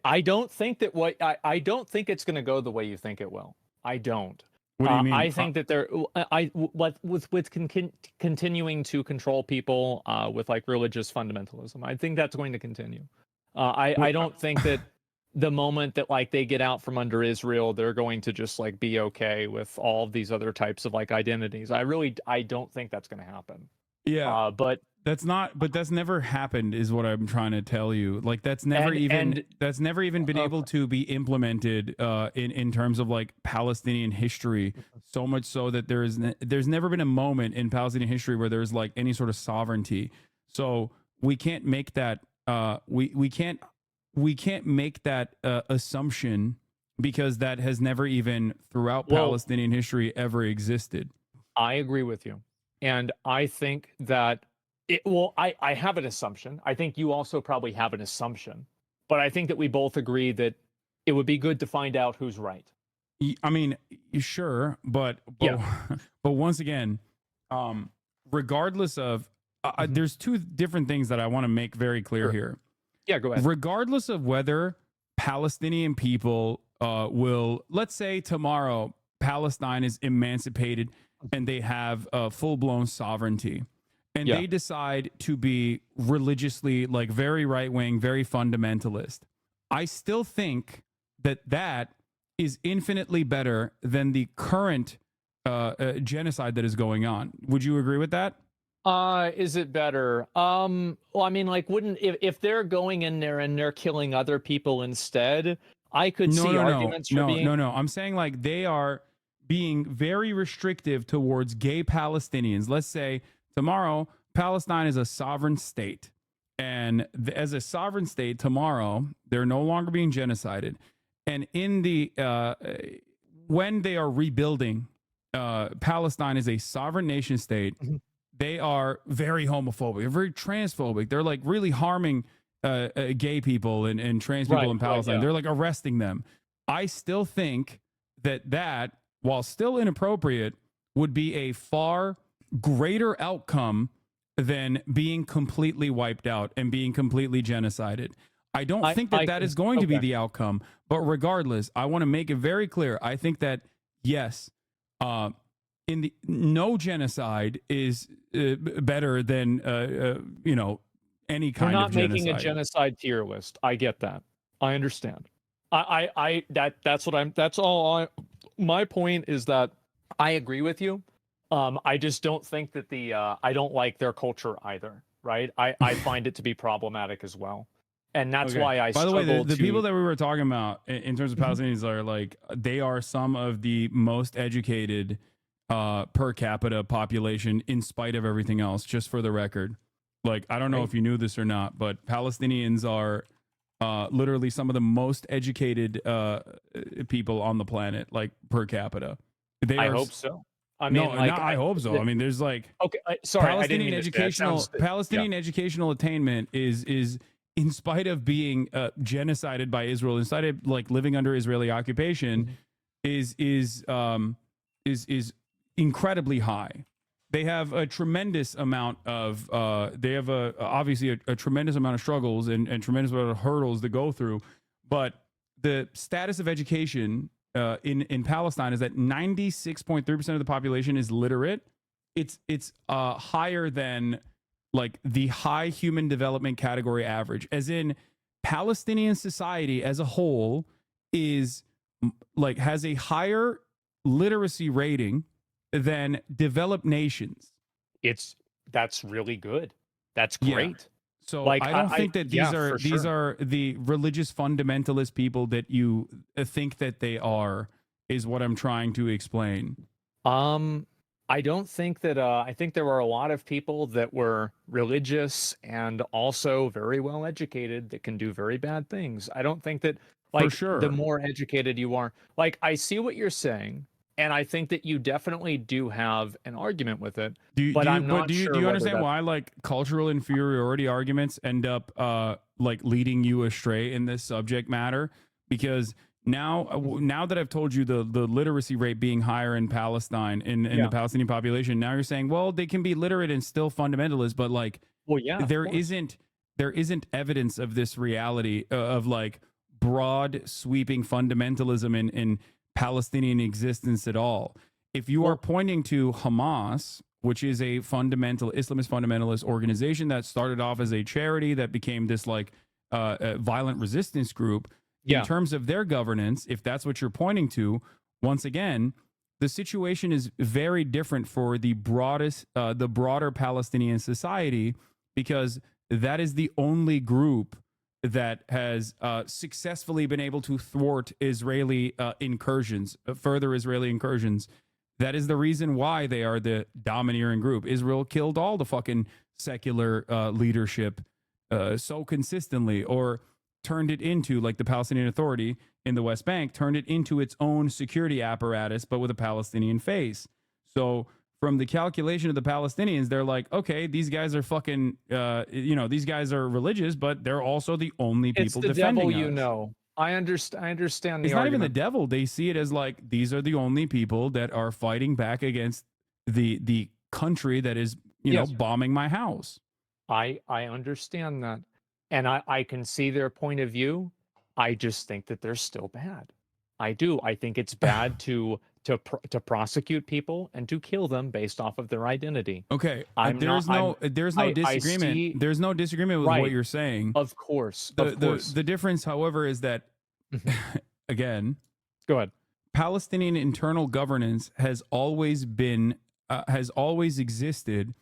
I don't think that I don't think it's going to go the way you think it will. I don't. What do you mean? I think that with continuing to control people with like religious fundamentalism, I think that's going to continue. I don't think that the moment that like they get out from under Israel, they're going to just like be okay with all of these other types of like identities. I don't think that's going to happen. Yeah. But that's never happened is what I'm trying to tell you. Like that's never even been able to be implemented in terms of like Palestinian history, so much so that there's never been a moment in Palestinian history where there's like any sort of sovereignty. So we can't make that we can't make that assumption, because that has never even throughout Palestinian history ever existed. I agree with you. And I think that I have an assumption. I think you also probably have an assumption, but I think that we both agree that it would be good to find out who's right. I mean, sure, but once again, regardless of, there's two different things that I want to make very clear here. Yeah, go ahead. Regardless of whether Palestinian people will, let's say tomorrow, Palestine is emancipated and they have full-blown sovereignty, and they decide to be religiously like very right-wing, very fundamentalist. I still think that is infinitely better than the current genocide that is going on. Would you agree with that? Is it better? Well, I mean, like, if they're going in there and they're killing other people instead, I could see arguments for being... No. I'm saying like they are being very restrictive towards gay Palestinians. Let's say tomorrow Palestine is a sovereign state, and as a sovereign state tomorrow, they're no longer being genocided. And in the when they are rebuilding, Palestine is a sovereign nation state. They are very homophobic, they're very transphobic. They're like really harming gay people and trans people in Palestine. They're like arresting them. I still think that, while still inappropriate, would be a far greater outcome than being completely wiped out and being completely genocided. I don't think that is going to be the outcome. But regardless, I want to make it very clear. I think that, yes, no genocide is better than, any kind We're of not genocide. making a genocide tier list. I get that. I understand. That's all. My point is that I agree with you. I just don't think that I don't like their culture either, right? I find it to be problematic as well. And that's why I By the way, the to... people that we were talking about in terms of Palestinians are like, they are some of the most educated per capita population in spite of everything else, just for the record. Like, I don't know if you knew this or not, but Palestinians are literally some of the most educated people on the planet, like per capita. I hope so. I mean, I hope so. I mean, there's like, okay, sorry, Palestinian educational attainment is in spite of being genocided by Israel, in spite of like living under Israeli occupation, is incredibly high. They have a tremendous amount of obviously a tremendous amount of struggles and tremendous amount of hurdles to go through. But the status of education in Palestine is that 96.3% of the population is literate. It's higher than like the high human development category average, as in Palestinian society as a whole is like has a higher literacy rating than developed nations. That's really good. That's great. Yeah. So like, I don't think that these are the religious fundamentalist people that you think that they are, is what I'm trying to explain. I don't think that I think there were a lot of people that were religious and also very well educated that can do very bad things. I don't think that, like, For sure. the more educated you are, like, I see what you're saying, and I think that you definitely do have an argument with it. Do you sure understand why like cultural inferiority arguments end up like leading you astray in this subject matter? Because now that I've told you the literacy rate being higher in Palestine in the Palestinian population, now you're saying, well, they can be literate and still fundamentalist, but like, well, yeah, there isn't evidence of this reality of like broad sweeping fundamentalism in Palestinian existence at all. If you are pointing to Hamas, which is a Islamist fundamentalist organization that started off as a charity that became this like violent resistance group, in terms of their governance, if that's what you're pointing to, once again, the situation is very different for the broader Palestinian society, because that is the only group that has successfully been able to thwart Israeli further Israeli incursions. That is the reason why they are the domineering group. Israel killed all the fucking secular leadership so consistently, or turned it into, like the Palestinian Authority in the West Bank, turned it into its own security apparatus, but with a Palestinian face. So from the calculation of the Palestinians, they're like, okay, these guys are fucking, these guys are religious, but they're also the only people defending us. It's the devil, I understand the It's argument. not even the devil. They see it as like, these are the only people that are fighting back against the country that is, bombing my house. I understand that. And I can see their point of view. I just think that they're still bad. I do. I think it's bad to prosecute people and to kill them based off of their identity. Okay, there's no disagreement. There's no disagreement with what you're saying. Of course. The difference, however, is that again, go ahead. Palestinian internal governance has always existed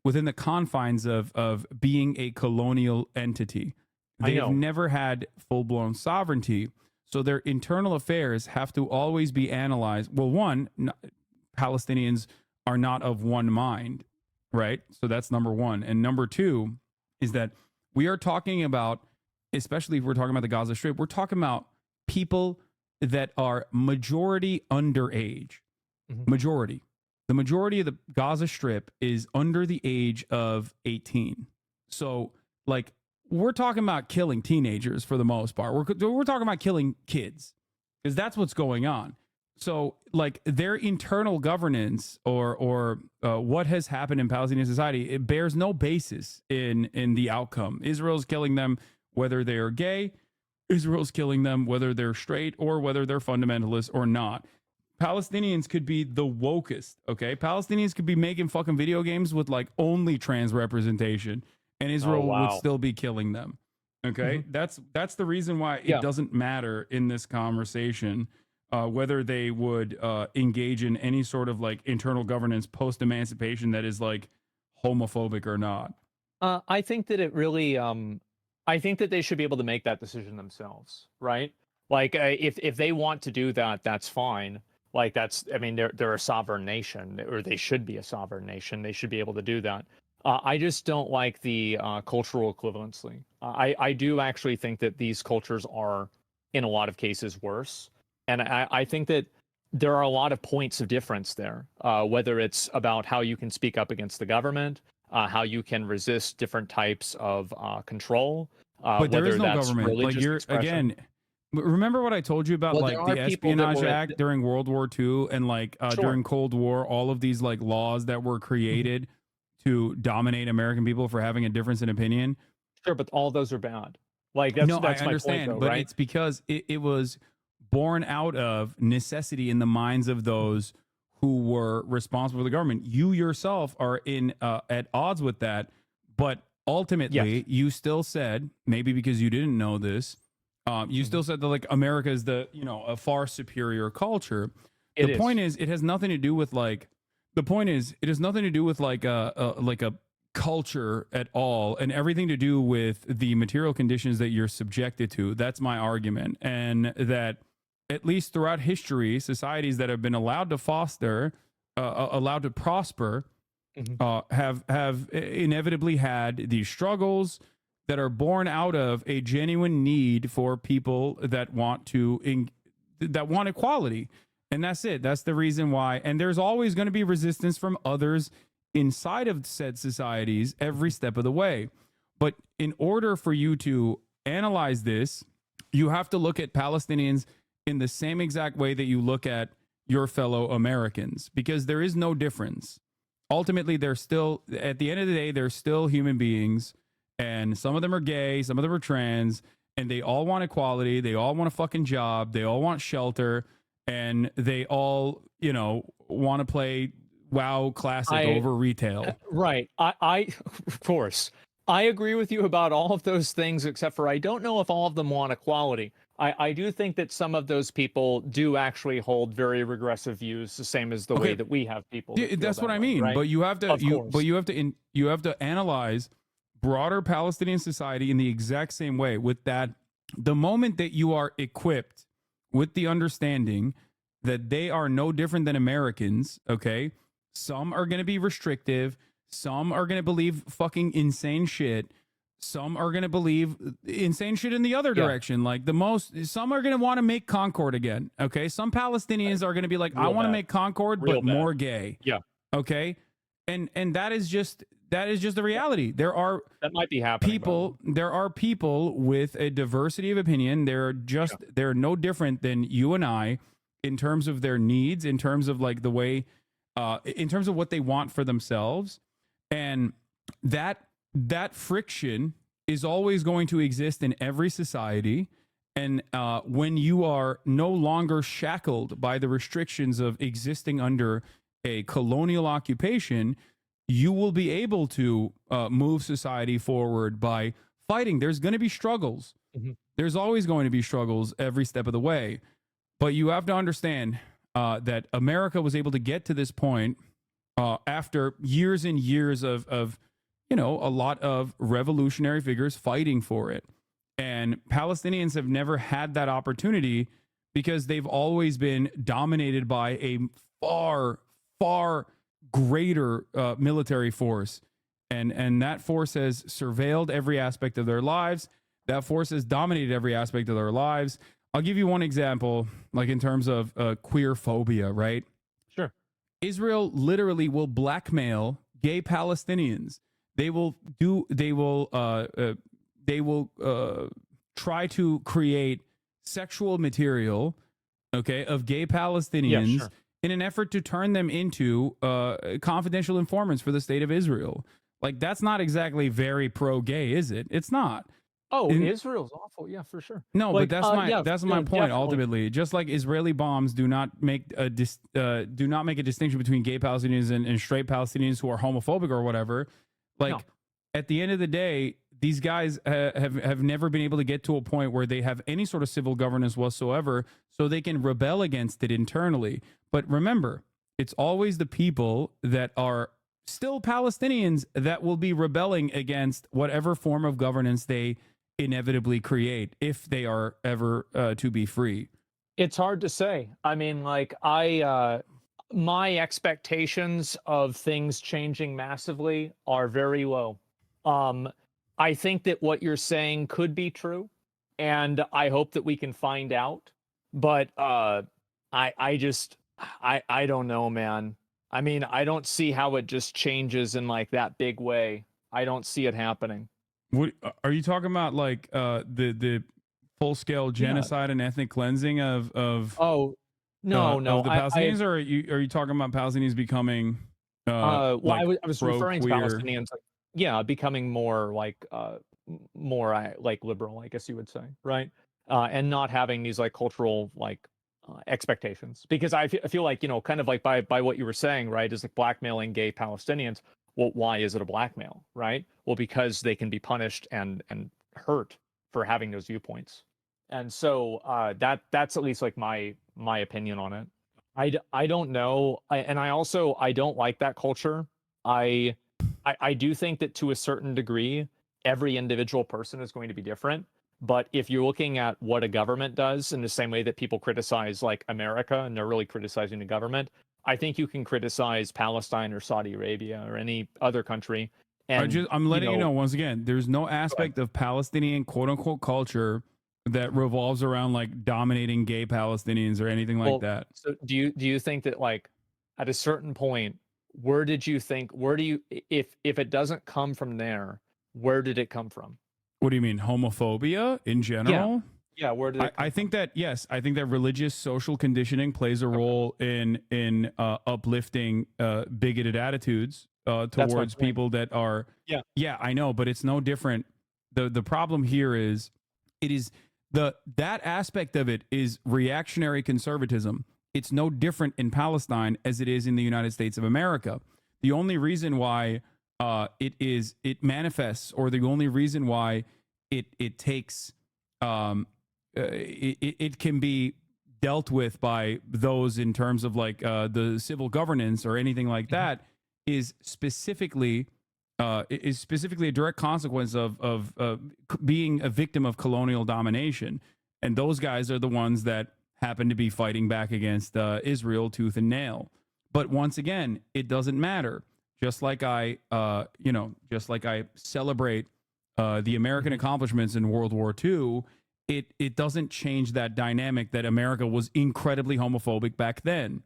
within the confines of being a colonial entity. They've never had full-blown sovereignty. So their internal affairs have to always be analyzed. Well, one, Palestinians are not of one mind, right? So that's number one. And number two is that we are talking about, especially if we're talking about the Gaza Strip, we're talking about people that are majority underage. Majority. The majority of the Gaza Strip is under the age of 18. So, like, we're talking about killing teenagers for the most part. We're talking about killing kids, because that's what's going on. So like their internal governance or what has happened in Palestinian society, it bears no basis in the outcome. Israel's killing them whether they are gay. Israel's killing them whether they're straight or whether they're fundamentalists or not. Palestinians could be the wokest, okay? Palestinians could be making fucking video games with like only trans representation, and Israel would still be killing them. Okay? That's the reason why it doesn't matter in this conversation whether they would engage in any sort of like internal governance post emancipation that is like homophobic or not. I think that it really I think that they should be able to make that decision themselves, right? Like if they want to do that, that's fine. Like that's, I mean, they're a sovereign nation, or they should be a sovereign nation. They should be able to do that. I just don't like the cultural equivalency. I do actually think that these cultures are, in a lot of cases, worse. And I think that there are a lot of points of difference there, whether it's about how you can speak up against the government, how you can resist different types of control. But there is no government. Like you're expression. again. Remember what I told you about like the Espionage Act during World War II and like during Cold War, all of these like laws that were created to dominate American people for having a difference in opinion. Sure, but all those are bad. Like that's I my understand, point, though, but right? it's because it was born out of necessity in the minds of those who were responsible for the government. You yourself are in at odds with that, but ultimately you still said, maybe because you didn't know this, you still said that like America is the, you know, a far superior culture. The point is, it has nothing to do with like, it has nothing to do with like a culture at all, and everything to do with the material conditions that you're subjected to. That's my argument. And that at least throughout history, societies that have been allowed to foster, allowed to prosper, have inevitably had these struggles that are born out of a genuine need for people that want that want equality. And that's it. That's the reason why. And there's always going to be resistance from others inside of said societies every step of the way. But in order for you to analyze this, you have to look at Palestinians in the same exact way that you look at your fellow Americans, because there is no difference. Ultimately, they're still, at the end of the day, they're still human beings. And some of them are gay, some of them are trans, and they all want equality. They all want a fucking job. They all want shelter. And they all, you know, want to play WoW Classic over retail. Right. I of course, I agree with you about all of those things, except for I don't know if all of them want equality. I do think that some of those people do actually hold very regressive views, the same as the way that we have people. That's what I mean. Right? But you have to, you have to analyze broader Palestinian society in the exact same way. With that, the moment that you are equipped with the understanding that they are no different than Americans, okay? Some are going to be restrictive. Some are going to believe fucking insane shit. Some are going to believe insane shit in the other direction. Like some are going to want to make Concord again. Okay. Some Palestinians are going to be like, I want to make Concord, but more gay. Yeah. Okay. And that is just the reality. There are that might be happening. There are people with a diversity of opinion. They're no different than you and I in terms of their needs, in terms of like the way, in terms of what they want for themselves. And that friction is always going to exist in every society. And when you are no longer shackled by the restrictions of existing under a colonial occupation, you will be able to move society forward by fighting. There's going to be struggles. There's always going to be struggles every step of the way. But you have to understand that America was able to get to this point after years and years of a lot of revolutionary figures fighting for it. And Palestinians have never had that opportunity because they've always been dominated by a far, far greater military force. And that force has surveilled every aspect of their lives. That force has dominated every aspect of their lives. I'll give you one example, like in terms of queer phobia, right? Sure. Israel literally will blackmail gay Palestinians. They will try to create sexual material okay, of gay Palestinians sure. in an effort to turn them into confidential informants for the state of Israel. Like, that's not exactly very pro-gay, is it? It's not. Oh, In- Israel's awful. Yeah, for sure. No, Like, but that's my point. definitely. Ultimately, just like Israeli bombs do not make a distinction between gay Palestinians and straight Palestinians who are homophobic or whatever. Like, No. at the end of the day, these guys have never been able to get to a point where they have any sort of civil governance whatsoever, so they can rebel against it internally. But remember, it's always the people that are still Palestinians that will be rebelling against whatever form of governance they inevitably create if they are ever to be free. It's hard to say. I mean, like, my expectations of things changing massively are very low. I think that what you're saying could be true, and I hope that we can find out. But I don't know, man. I mean, I don't see how it just changes in like that big way. I don't see it happening. What are you talking about? Like the full scale genocide and ethnic cleansing of Oh, no, of the Palestinians, or are you talking about Palestinians becoming well, like I was referring to pro-queer? Palestinians, like, yeah, becoming more like more like liberal, I guess you would say, right? And not having these like cultural like expectations, because I feel like, you know, kind of like by what you were saying, right, is like blackmailing gay Palestinians. Well, why is it a blackmail, right? Well, because they can be punished and hurt for having those viewpoints. And so that's at least like my opinion on it. I don't know. I don't like that culture. I do think that to a certain degree, every individual person is going to be different. But if you're looking at what a government does in the same way that people criticize like America and they're really criticizing the government, I think you can criticize Palestine or Saudi Arabia or any other country. And I'm letting you know once again, there's no aspect of Palestinian quote unquote culture that revolves around like dominating gay Palestinians or anything like that. So do you think that like at a certain point, if it doesn't come from there, where did it come from? What do you mean, homophobia in general? Yeah, where did it I think that, yes, I think that religious social conditioning plays a role in uplifting bigoted attitudes towards people that are I know, but it's no different. The problem here is that aspect of it is reactionary conservatism. It's no different in Palestine as it is in the United States of America. The only reason why it manifests, or the only reason why it takes it can be dealt with by those in terms of like the civil governance or anything like that is specifically a direct consequence of being a victim of colonial domination. And those guys are the ones that happen to be fighting back against Israel tooth and nail. But once again, it doesn't matter. Just like I celebrate the American accomplishments in World War II, it doesn't change that dynamic that America was incredibly homophobic back then.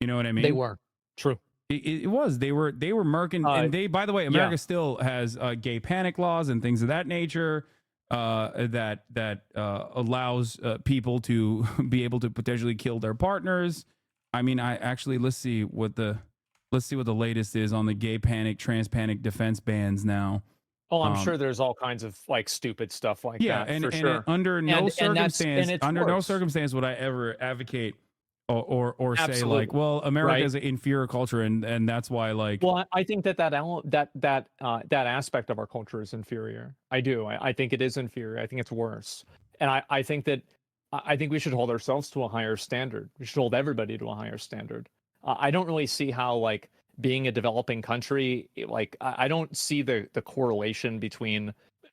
You know what I mean? They were. True. It was. They were murking. And they, by the way, America still has gay panic laws and things of that nature that allows people to be able to potentially kill their partners. I mean, let's see what the latest is on the gay panic, trans panic defense bans now. Oh, I'm sure there's all kinds of like stupid stuff like that. And, for sure. Under no circumstance would I ever advocate or say like, well, America is an inferior culture, and that's why like. Well, I think that aspect of our culture is inferior. I do. I think it is inferior. I think it's worse, and I think we should hold ourselves to a higher standard. We should hold everybody to a higher standard. I don't really see how like being a developing country, like I don't see the correlation between,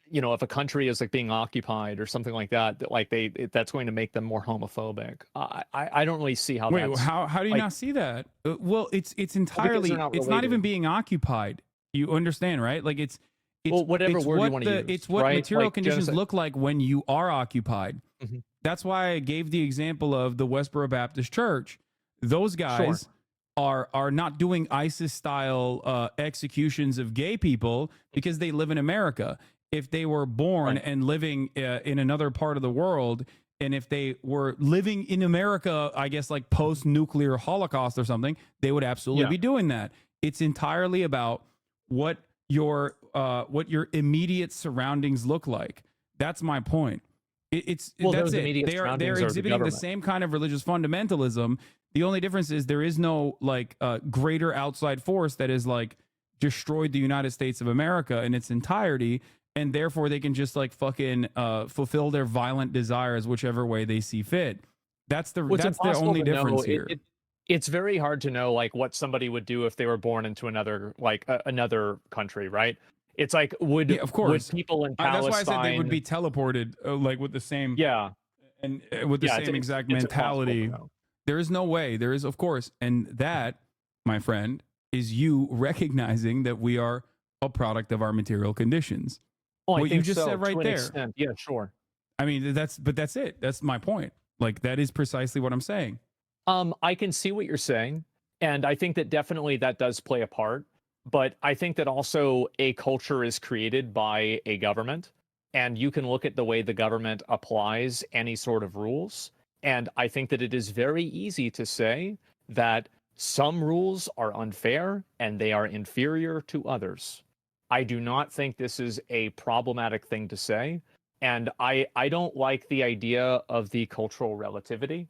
you know, if a country is like being occupied or something like that, like that's going to make them more homophobic. I don't really see how. Wait, how do you not see that? Well, it's entirely it's not even being occupied. You understand, right? Like it's whatever it's word what you want to use. It's what right? material like conditions genocide. look like when you are occupied. Mm-hmm. That's why I gave the example of the Westboro Baptist Church. Those guys are not doing ISIS style executions of gay people because they live in America. If they were born and living in another part of the world And if they were living in America, I guess like post-nuclear Holocaust or something, they would absolutely be doing that. It's entirely about what your immediate surroundings look like. That's my point. That's it. They're exhibiting the same kind of religious fundamentalism. The only difference is there is no like greater outside force that is like destroyed the United States of America in its entirety, and therefore they can just like fucking fulfill their violent desires whichever way they see fit. That's the only difference here. It's very hard to know like what somebody would do if they were born into another like another country, right? It's like would people in Palestine? That's why I said they would be teleported, like with the same and with the same exact mentality. There is no way. There is, of course, and that, my friend, is you recognizing that we are a product of our material conditions. Oh, what I think you just so, said right to an there. extent. Yeah, sure. I mean, that's it. That's my point. Like that is precisely what I'm saying. I can see what you're saying, and I think that definitely that does play a part. But I think that also a culture is created by a government, and you can look at the way the government applies any sort of rules. And I think that it is very easy to say that some rules are unfair and they are inferior to others. I do not think this is a problematic thing to say. And I don't like the idea of the cultural relativity.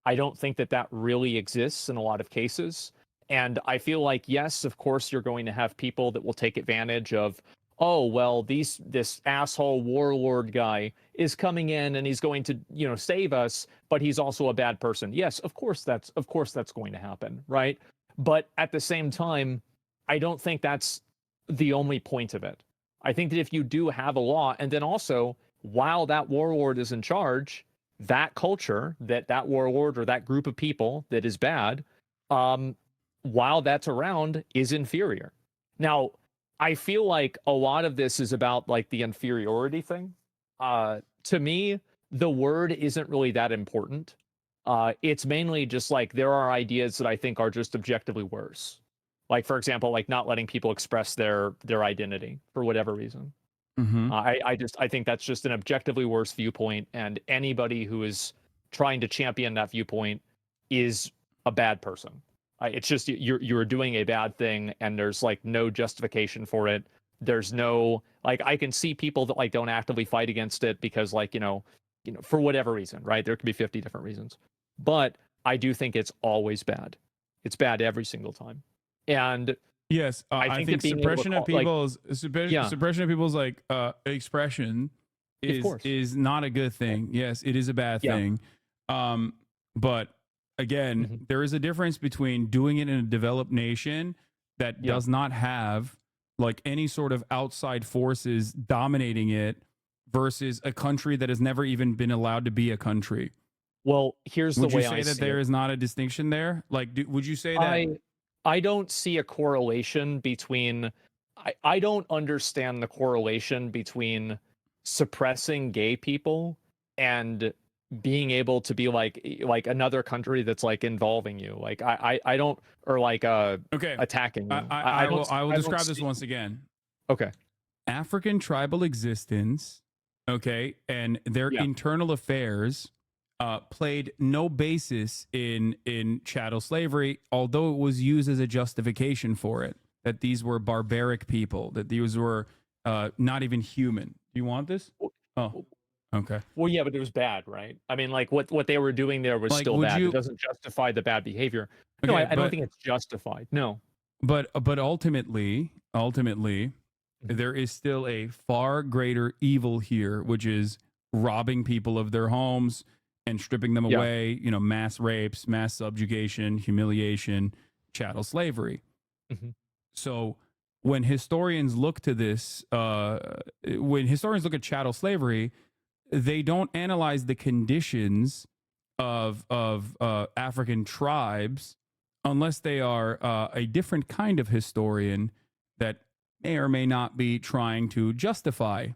I don't think that that really exists in a lot of cases. And I feel like, yes, of course, you're going to have people that will take advantage of, oh, well, this asshole warlord guy is coming in and he's going to, save us, but he's also a bad person. Yes, of course that's going to happen, right? But at the same time, I don't think that's the only point of it. I think that if you do have a law, and then also while that warlord is in charge, that culture, that warlord or that group of people that is bad, while that's around, is inferior. Now, I feel like a lot of this is about like the inferiority thing. To me, the word isn't really that important. It's mainly just like there are ideas that I think are just objectively worse. Like, for example, like not letting people express their identity for whatever reason. Mm-hmm. I think that's just an objectively worse viewpoint, and anybody who is trying to champion that viewpoint is a bad person. It's just you're doing a bad thing, and there's like no justification for it. There's no like I can see people that like don't actively fight against it because like for whatever reason, right? There could be 50 different reasons, but I do think it's always bad. It's bad every single time, and yes, I think suppression of people's suppression of people's like expression is not a good thing. Yes, it is a bad thing. But again, there is a difference between doing it in a developed nation that does not have like any sort of outside forces dominating it versus a country that has never even been allowed to be a country. Well, here's the way I see it. Would you say that there is not a distinction there? Like, would you say that? I don't see a correlation between. I don't understand the correlation between suppressing gay people and being able to be like another country that's like involving you. Like I don't, or like attacking you. I will describe this once again. Okay. African tribal existence, okay, and their internal affairs played no basis in chattel slavery, although it was used as a justification for it, that these were barbaric people, that these were not even human. Do you want this? Oh, okay. Well, yeah, but it was bad, right? I mean, like what they were doing there was still bad. It doesn't justify the bad behavior. No, I don't think it's justified. No. But ultimately, there is still a far greater evil here, which is robbing people of their homes and stripping them away, mass rapes, mass subjugation, humiliation, chattel slavery. Mm-hmm. So when historians look to this, when historians look at chattel slavery, they don't analyze the conditions of African tribes unless they are a different kind of historian that may or may not be trying to justify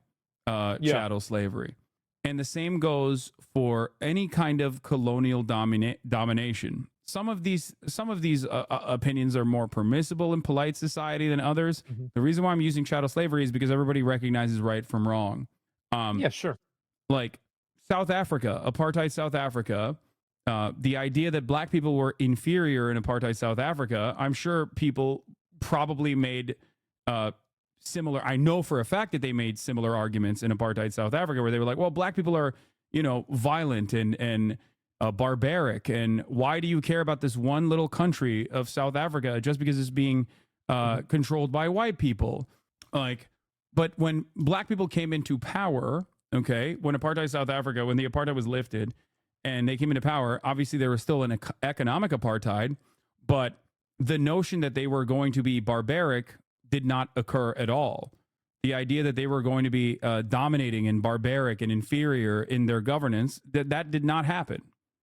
chattel slavery. And the same goes for any kind of colonial domination. Some of these opinions are more permissible in polite society than others. Mm-hmm. The reason why I'm using chattel slavery is because everybody recognizes right from wrong. Yeah, sure. Like South Africa, apartheid South Africa, the idea that black people were inferior in apartheid South Africa, I'm sure people probably made similar. I know for a fact that they made similar arguments in apartheid South Africa, where they were like, well, black people are, violent and barbaric. And why do you care about this one little country of South Africa just because it's being controlled by white people? But when black people came into power, okay, when apartheid South Africa, when the apartheid was lifted and they came into power, obviously there was still an economic apartheid, but the notion that they were going to be barbaric did not occur at all. The idea that they were going to be dominating and barbaric and inferior in their governance, that did not happen.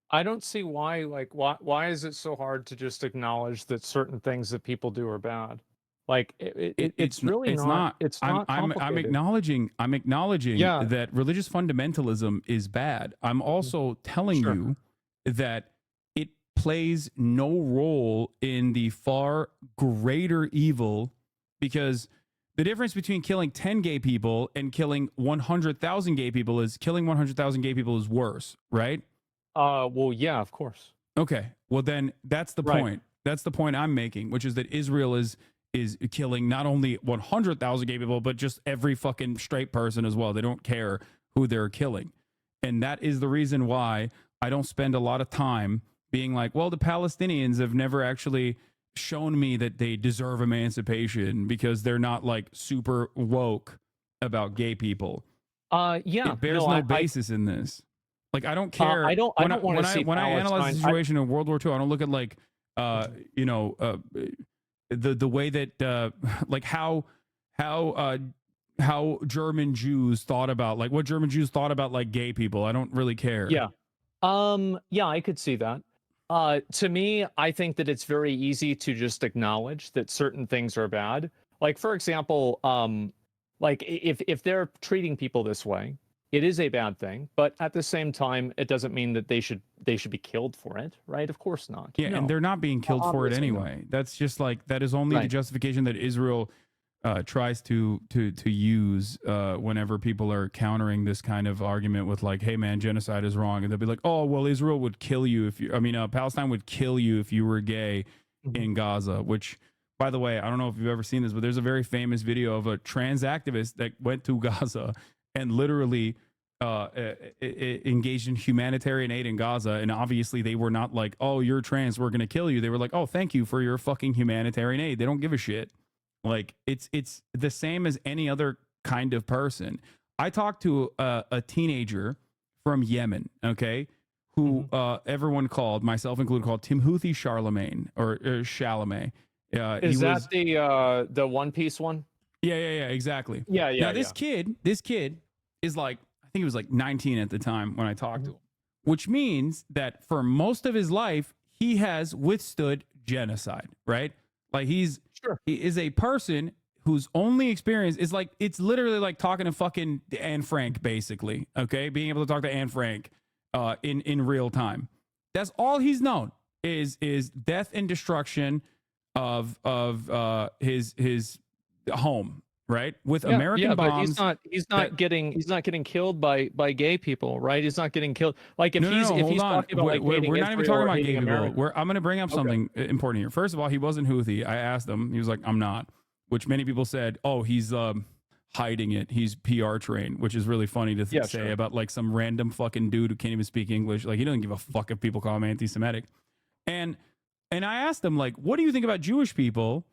I don't see why. Why is it so hard to just acknowledge that certain things that people do are bad? It's really not. It's not. I'm acknowledging that religious fundamentalism is bad. I'm also telling you that it plays no role in the far greater evil, because the difference between killing 10 gay people and killing 100,000 gay people is killing 100,000 gay people is worse, right? Well, yeah, of course. Okay. Well, then that's the point. That's the point I'm making, which is that Israel is killing not only 100,000 gay people, but just every fucking straight person as well. They don't care who they're killing. And that is the reason why I don't spend a lot of time being like, well, the Palestinians have never actually shown me that they deserve emancipation because they're not like super woke about gay people. Yeah. It bears no basis in this. Like, I don't care. I don't want to see when I analyze the situation in World War II, I don't look at like, the way that like how German Jews thought about, like, what German Jews thought about like gay people. I don't really care. Yeah. Yeah, I could see that. To me, I think that it's very easy to just acknowledge that certain things are bad. Like, for example, like if they're treating people this way, it is a bad thing, but at the same time, it doesn't mean that they should be killed for it, right? Of course not. Yeah, No. and they're not being killed for it anyway. That's just like, that is only the justification that Israel tries to use whenever people are countering this kind of argument with like, hey man, genocide is wrong, and they'll be like, oh well, Israel would kill you if you, Palestine would kill you if you were gay in Gaza. Which, by the way, I don't know if you've ever seen this, but there's a very famous video of a trans activist that went to Gaza and literally engaged in humanitarian aid in Gaza. And obviously they were not like, oh, you're trans, we're going to kill you. They were like, oh, thank you for your fucking humanitarian aid. They don't give a shit. Like, it's the same as any other kind of person. I talked to a teenager from Yemen, okay, who everyone called, myself included, called Timothy Charlemagne or Chalamet. Is that the One Piece one? Yeah, exactly. Yeah. Now this kid is like, I think he was like 19 at the time when I talked to him, which means that for most of his life, he has withstood genocide, right? Like he is a person whose only experience is like, it's literally like talking to fucking Anne Frank, basically. Okay. Being able to talk to Anne Frank in real time. That's all he's known is death and destruction of his home, right? With American bombs. But he's not getting killed by gay people, right? He's not getting killed. Like if he's talking about like we're not even talking about gay people. I'm going to bring up something important here. First of all, he wasn't Houthi. I asked him. He was like, I'm not. Which many people said, oh, he's hiding it. He's PR trained, which is really funny to say about like some random fucking dude who can't even speak English. Like, he doesn't give a fuck if people call him anti-Semitic. And I asked him, like, what do you think about Jewish people?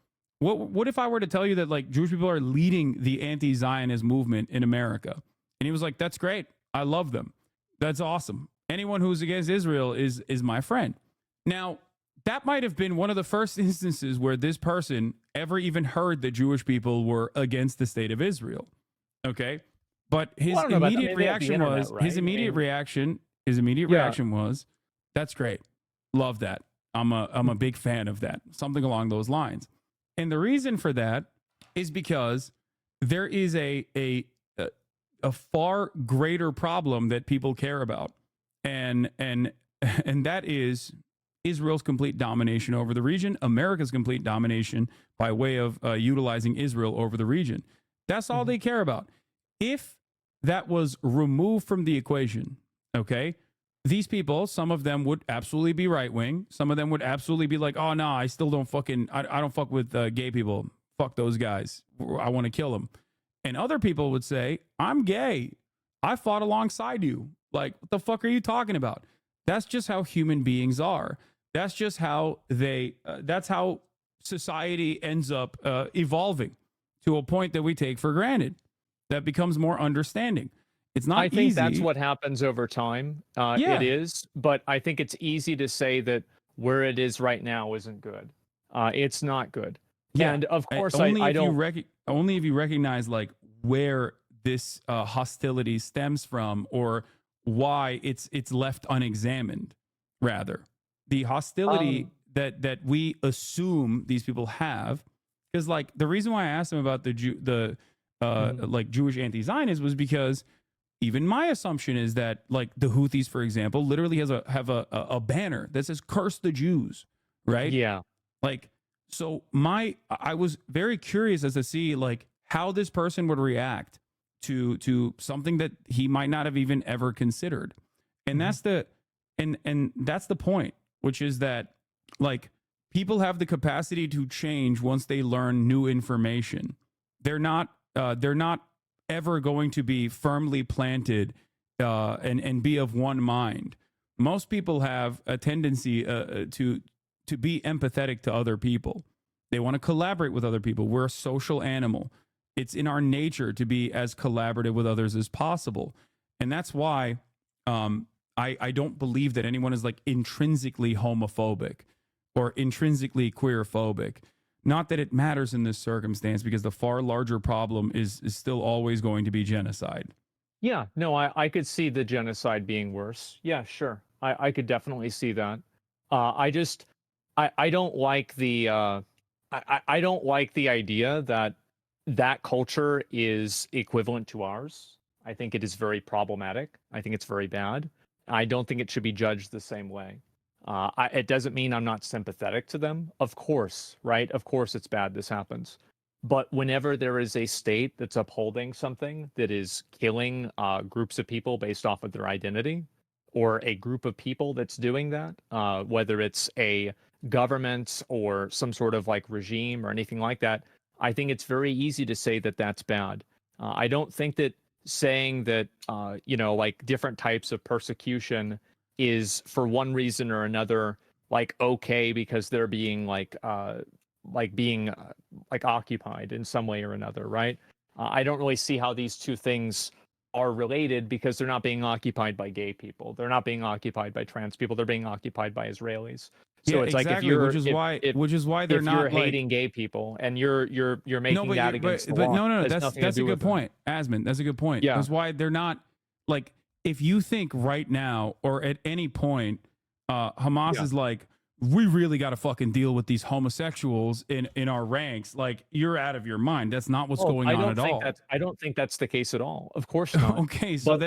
What if I were to tell you that like Jewish people are leading the anti-Zionist movement in America? And he was like, that's great. I love them. That's awesome. Anyone who's against Israel is my friend. Now, that might have been one of the first instances where this person ever even heard that Jewish people were against the state of Israel. Okay. But his immediate reaction was, was, that's great. Love that. I'm a big fan of that. Something along those lines. And the reason for that is because there is a far greater problem that people care about. And that is Israel's complete domination over the region, America's complete domination by way of utilizing Israel over the region. That's all they care about. If that was removed from the equation, Okay. These people, some of them would absolutely be right wing. Some of them would absolutely be like, oh, no, I still don't fucking, I don't fuck with gay people. Fuck those guys. I want to kill them. And other people would say, I'm gay. I fought alongside you. Like, what the fuck are you talking about? That's just how human beings are. That's just how that's how society ends up evolving to a point that we take for granted that becomes more understanding. It's not I think easy. that's what happens over time. Yeah. It is, but I think it's easy to say that where it is right now isn't good. It's not good. Yeah. And of course, only I if don't. only if you recognize like where this hostility stems from or why it's left unexamined. Rather, the hostility that we assume these people have, because like the reason why I asked them about the like Jewish anti-Zionists was because even my assumption is that like the Houthis, for example, literally have a banner that says "Curse the Jews," right? Yeah. Like, so I was very curious as to see like how this person would react to something that he might not have even ever considered, and that's the and that's the point, which is that like people have the capacity to change once they learn new information. They're not ever going to be firmly planted and be of one mind. Most people have a tendency to be empathetic to other people. They want to collaborate with other people. We're a social animal. It's in our nature to be as collaborative with others as possible. And that's why I don't believe that anyone is like intrinsically homophobic or intrinsically queerphobic. Not that it matters in this circumstance, because the far larger problem is still always going to be genocide. Yeah, no, I could see the genocide being worse. Yeah, sure. I could definitely see that. I don't like the I don't like the idea that culture is equivalent to ours. I think it is very problematic. I think it's very bad. I don't think it should be judged the same way. It doesn't mean I'm not sympathetic to them. Of course, right? Of course it's bad this happens. But whenever there is a state that's upholding something that is killing groups of people based off of their identity, or a group of people that's doing that, whether it's a government or some sort of like regime or anything like that, I think it's very easy to say that that's bad. I don't think that saying that, like different types of persecution is for one reason or another, like okay because they're being being occupied in some way or another, right? I don't really see how these two things are related, because they're not being occupied by gay people, they're not being occupied by trans people, they're being occupied by Israelis. So Yeah, it's exactly, like if you're which is why they're if not you're like, hating gay people and you're making that against the but law, no, has that's nothing to a do good with it. point, Asmund. That's a good point. Yeah. That's why they're not like, if you think right now or at any point, Hamas Yeah. is like, we really got to fucking deal with these homosexuals in our ranks. Like, you're out of your mind. That's not what's going on at all. I don't think that's the case at all. Of course not. Okay, so But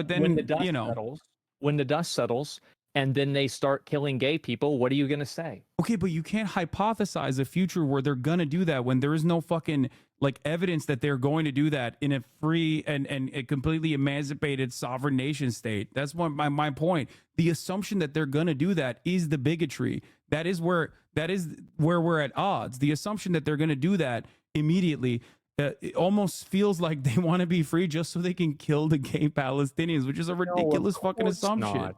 then when the dust you know. settles, when the dust settles, and then they start killing gay people, what are you gonna say? Okay, but you can't hypothesize a future where they're gonna do that when there is no fucking like evidence that they're going to do that in a free and a completely emancipated sovereign nation state. That's what my point. The assumption that they're gonna do that is the bigotry. That is where we're at odds. The assumption that they're gonna do that immediately. It almost feels like they want to be free just so they can kill the gay Palestinians, which is a ridiculous fucking assumption. Not.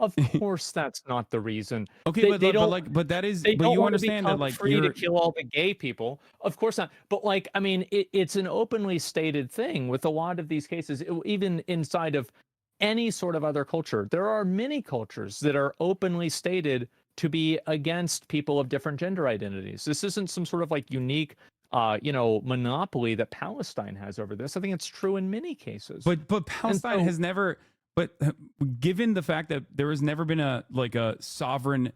Of course, that's not the reason. Okay, They don't- but that is, They but don't you want to understand that become like free you're, to kill all the gay people. Of course not. But like, I mean, it's an openly stated thing with a lot of these cases, even inside of any sort of other culture. There are many cultures that are openly stated to be against people of different gender identities. This isn't some sort of like unique, monopoly that Palestine has over this. I think it's true in many cases. but Palestine so- has never. But given the fact that there has never been a sovereign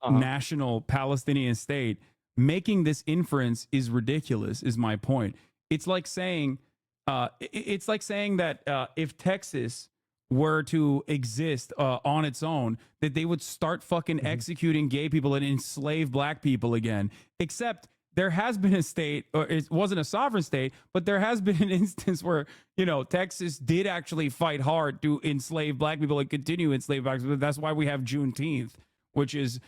national Palestinian state, making this inference is ridiculous. Is my point. It's like saying, that if Texas were to exist on its own, that they would start fucking executing gay people and enslave black people again. Except there has been a state, or it wasn't a sovereign state, but there has been an instance where, Texas did actually fight hard to enslave black people and continue to enslave black people. That's why we have Juneteenth, which is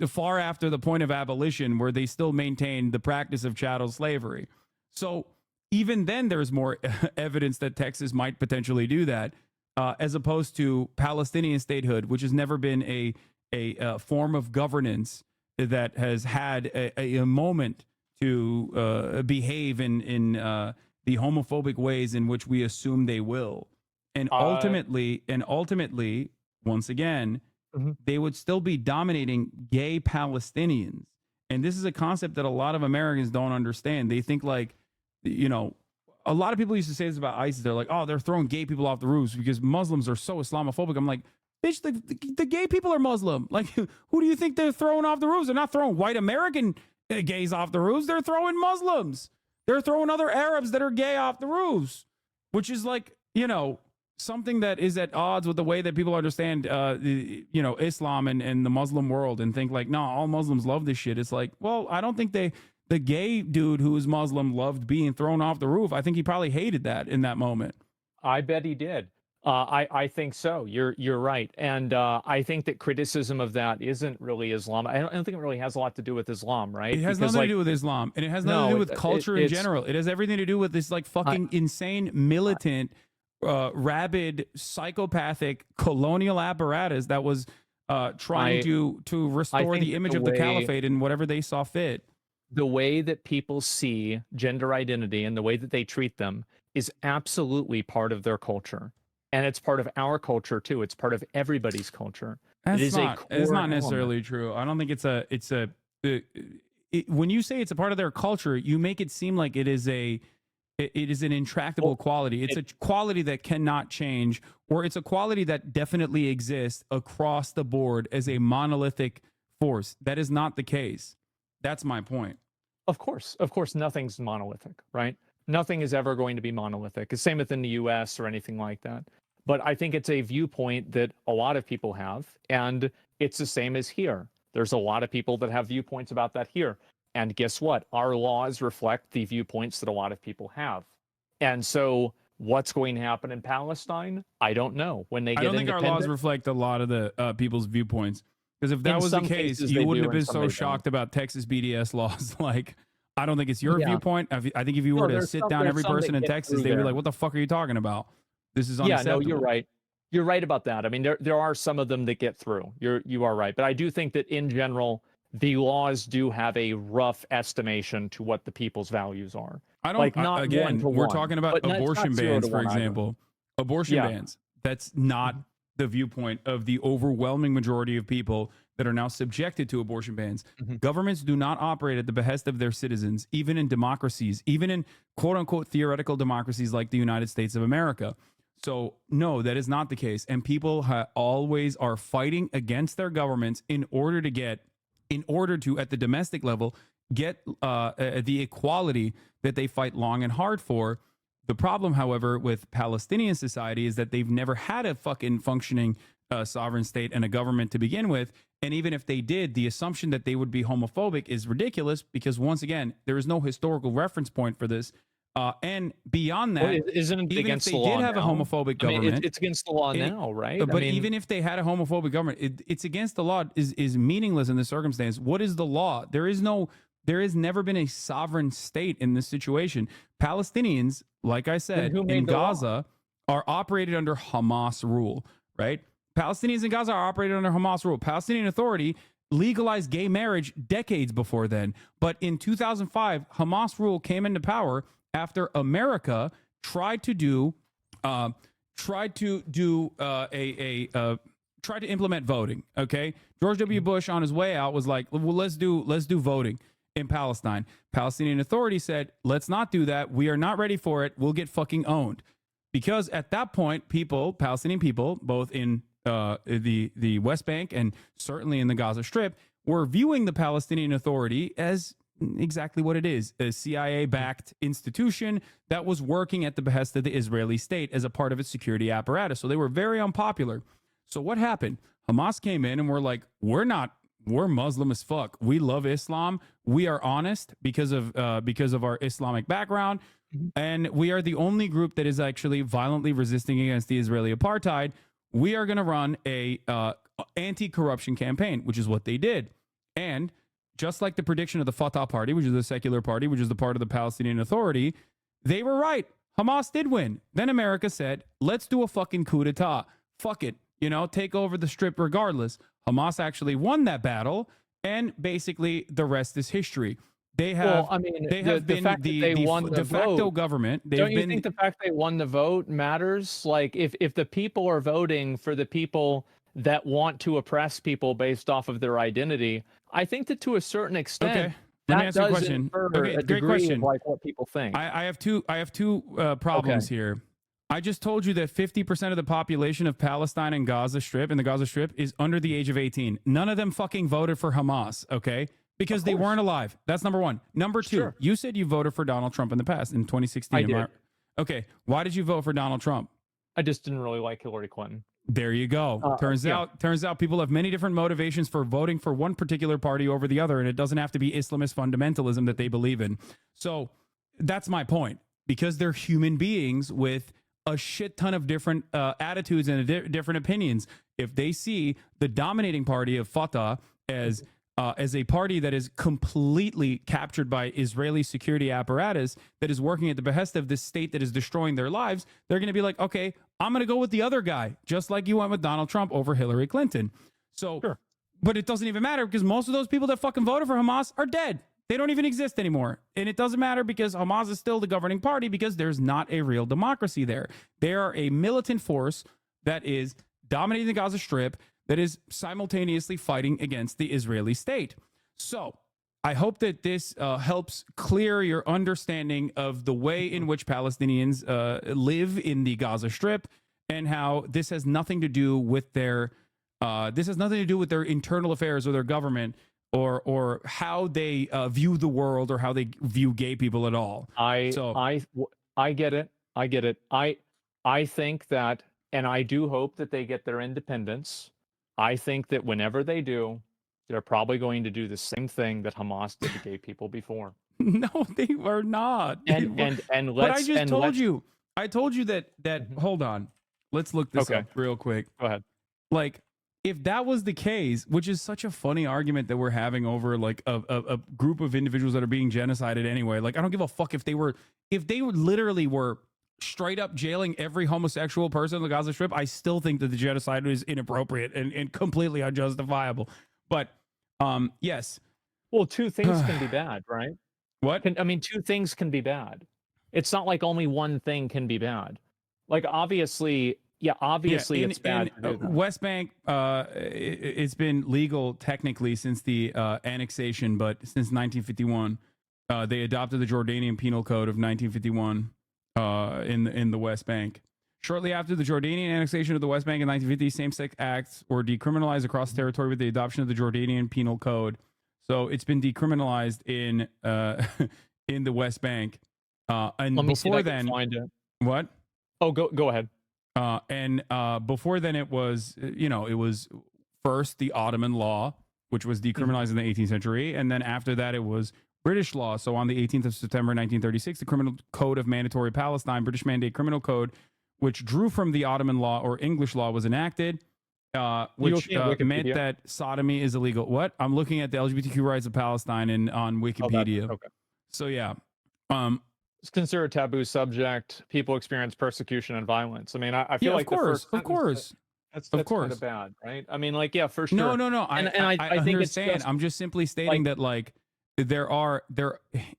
far after the point of abolition, where they still maintain the practice of chattel slavery. So even then, there's more evidence that Texas might potentially do that, as opposed to Palestinian statehood, which has never been a form of governance that has had a moment to behave in the homophobic ways in which we assume they will. And ultimately, once again, they would still be dominating gay Palestinians. And this is a concept that a lot of Americans don't understand. They think like, a lot of people used to say this about ISIS. They're like, oh, they're throwing gay people off the roofs because Muslims are so Islamophobic. I'm like, bitch, the gay people are Muslim. Like, who do you think they're throwing off the roofs? They're not throwing white American gays off the roofs. They're throwing Muslims. They're throwing other Arabs that are gay off the roofs, which is like, something that is at odds with the way that people understand, Islam and the Muslim world, and think like, no, all Muslims love this shit. It's like, well, I don't think the gay dude who is Muslim loved being thrown off the roof. I think he probably hated that in that moment. I bet he did. I think so. You're right. And I think that criticism of that isn't really Islam. I don't think it really has a lot to do with Islam, right? It has nothing to do with Islam, and it has nothing to do with culture in general. It has everything to do with this like fucking insane, militant, rabid, psychopathic colonial apparatus that was trying to restore the image of the caliphate in whatever they saw fit. The way that people see gender identity and the way that they treat them is absolutely part of their culture. And it's part of our culture too. It's part of everybody's culture. It's not necessarily true. I don't think when you say it's a part of their culture, you make it seem like it is an intractable quality. It's a quality that cannot change, or it's a quality that definitely exists across the board as a monolithic force. That is not the case. That's my point. Of course, nothing's monolithic, right? Nothing is ever going to be monolithic. The same within the US or anything like that. But I think it's a viewpoint that a lot of people have, and it's the same as here. There's a lot of people that have viewpoints about that here. And guess what? Our laws reflect the viewpoints that a lot of people have. And so what's going to happen in Palestine? I don't know. When they get independent, I don't think our laws reflect a lot of the people's viewpoints. Because if that was the case, you wouldn't have been so shocked about Texas BDS laws. Like, I don't think it's your viewpoint. I think if you were to sit down every person in Texas, they'd be like, what the fuck are you talking about? This is unacceptable. Yeah, no, you're right. You're right about that. I mean, there are some of them that get through. You are right. But I do think that in general, the laws do have a rough estimation to what the people's values are. I don't like not again. We're talking about abortion bans, for example. Abortion bans. That's not the viewpoint of the overwhelming majority of people that are now subjected to abortion bans. Governments do not operate at the behest of their citizens, even in democracies, even in quote unquote theoretical democracies like the United States of America. So no, that is not the case. And people always are fighting against their governments in order to, at the domestic level, get the equality that they fight long and hard for. The problem, however, with Palestinian society is that they've never had a fucking functioning sovereign state and a government to begin with. And even if they did, the assumption that they would be homophobic is ridiculous because, once again, there is no historical reference point for this. And beyond that, isn't it even against if they the law did have now? a homophobic government, it's against the law now, right? But even if they had a homophobic government, it's against the law is meaningless in this circumstance. What is the law? There has never been a sovereign state in this situation. Palestinians, like I said, in Gaza are operated under Hamas rule, right? Palestinians in Gaza are operated under Hamas rule. Palestinian Authority legalized gay marriage decades before then. But in 2005, Hamas rule came into power after America tried to implement voting. Okay, George W. Bush on his way out was like, well, let's do voting in Palestine. Palestinian Authority said, let's not do that. We are not ready for it. We'll get fucking owned. Because at that point, Palestinian people, both in the West Bank and certainly in the Gaza Strip, were viewing the Palestinian Authority as exactly what it is, a CIA-backed institution that was working at the behest of the Israeli state as a part of its security apparatus. So they were very unpopular. So what happened? Hamas came in and were like, we're not we're Muslim as fuck. We love Islam. We are honest because of our Islamic background, and we are the only group that is actually violently resisting against the Israeli apartheid. We are going to run a anti-corruption campaign, which is what they did. And just like the prediction of the Fatah Party, which is the secular party, which is the part of the Palestinian Authority, they were right. Hamas did win. Then America said, let's do a fucking coup d'etat. Fuck it. Take over the Strip regardless. Hamas actually won that battle, and basically the rest is history. They have, been the de facto government. Don't you think the fact they won the vote matters? Like, if the people are voting for the people that want to oppress people based off of their identity, I think that to a certain extent, okay. Let me ask you a question. Okay, great question. Of like what people think. I have two problems here. I just told you that 50% of the population of Palestine and the Gaza Strip is under the age of 18. None of them fucking voted for Hamas, okay? Because they weren't alive. That's number one. Number two, you said you voted for Donald Trump in the past, in 2016. I did. Okay, why did you vote for Donald Trump? I just didn't really like Hillary Clinton. There you go. Turns out people have many different motivations for voting for one particular party over the other, and it doesn't have to be Islamist fundamentalism that they believe in. So that's my point. Because they're human beings with a shit ton of different attitudes and different opinions. If they see the dominating party of Fatah as a party that is completely captured by Israeli security apparatus that is working at the behest of this state that is destroying their lives, they're going to be like, okay, I'm going to go with the other guy, just like you went with Donald Trump over Hillary Clinton. So, but it doesn't even matter because most of those people that fucking voted for Hamas are dead. They don't even exist anymore. And it doesn't matter because Hamas is still the governing party because there's not a real democracy there. They are a militant force that is dominating the Gaza Strip, that is simultaneously fighting against the Israeli state. So I hope that this helps clear your understanding of the way in which Palestinians live in the Gaza Strip and how this has nothing to do with their internal affairs or their government or how they view the world or how they view gay people at all. I get it. I think that, and I do hope that they get their independence. I think that whenever they do, they're probably going to do the same thing that Hamas did to gay people before. No, they were not. And but I just told you. I told you that hold on. Let's look this up real quick. Go ahead. Like, if that was the case, which is such a funny argument that we're having over like a group of individuals that are being genocided anyway. Like, I don't give a fuck if they literally were straight up jailing every homosexual person in the Gaza Strip. I still think that the genocide is inappropriate and completely unjustifiable. But yes. Well, two things can be bad, right? What? Two things can be bad. It's not like only one thing can be bad. Like, obviously it's bad. West Bank, it's been legal technically since the annexation, but since 1951, they adopted the Jordanian Penal Code of 1951 in the West Bank. Shortly after the Jordanian annexation of the West Bank in 1950, same-sex acts were decriminalized across the territory with the adoption of the Jordanian Penal Code. So it's been decriminalized in in the West Bank. And before then, what? Oh, go ahead. And before then, it was it was first the Ottoman law, which was decriminalized in the 18th century, and then after that, it was British law. So on the 18th of September 1936, the Criminal Code of Mandatory Palestine, British Mandate Criminal Code, which drew from the Ottoman law or English law, was enacted, which meant that sodomy is illegal. What? I'm looking at the LGBTQ rights of Palestine on Wikipedia. Okay. So yeah. It's considered a taboo subject. People experience persecution and violence. I feel like of course. That's kind of bad, right? For sure. No. I think I'm just simply stating that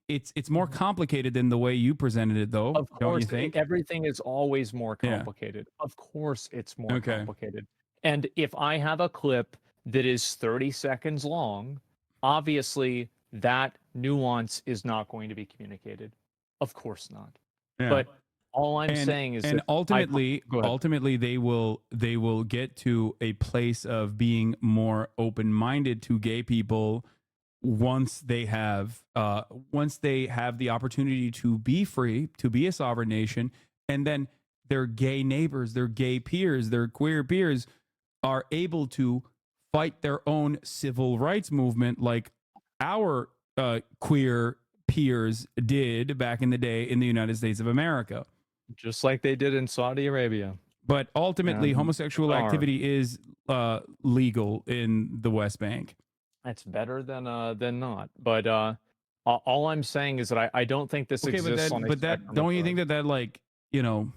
it's more complicated than the way you presented it, though. Of course, don't you think? Everything is always more complicated. Yeah. Of course, it's more complicated. And if I have a clip that is 30 seconds long, obviously that nuance is not going to be communicated. Of course not. Yeah. But all I'm saying is, and ultimately, they will get to a place of being more open-minded to gay people once they have the opportunity to be free, to be a sovereign nation, and then their gay neighbors, their gay peers, their queer peers are able to fight their own civil rights movement like our queer peers did back in the day in the United States of America. Just like they did in Saudi Arabia. But ultimately, And homosexual Qatar. activity is legal in the West Bank. That's better than not. But all I'm saying is that I don't think this Okay, exists on a but that spectrum don't of you good. think that like, you know,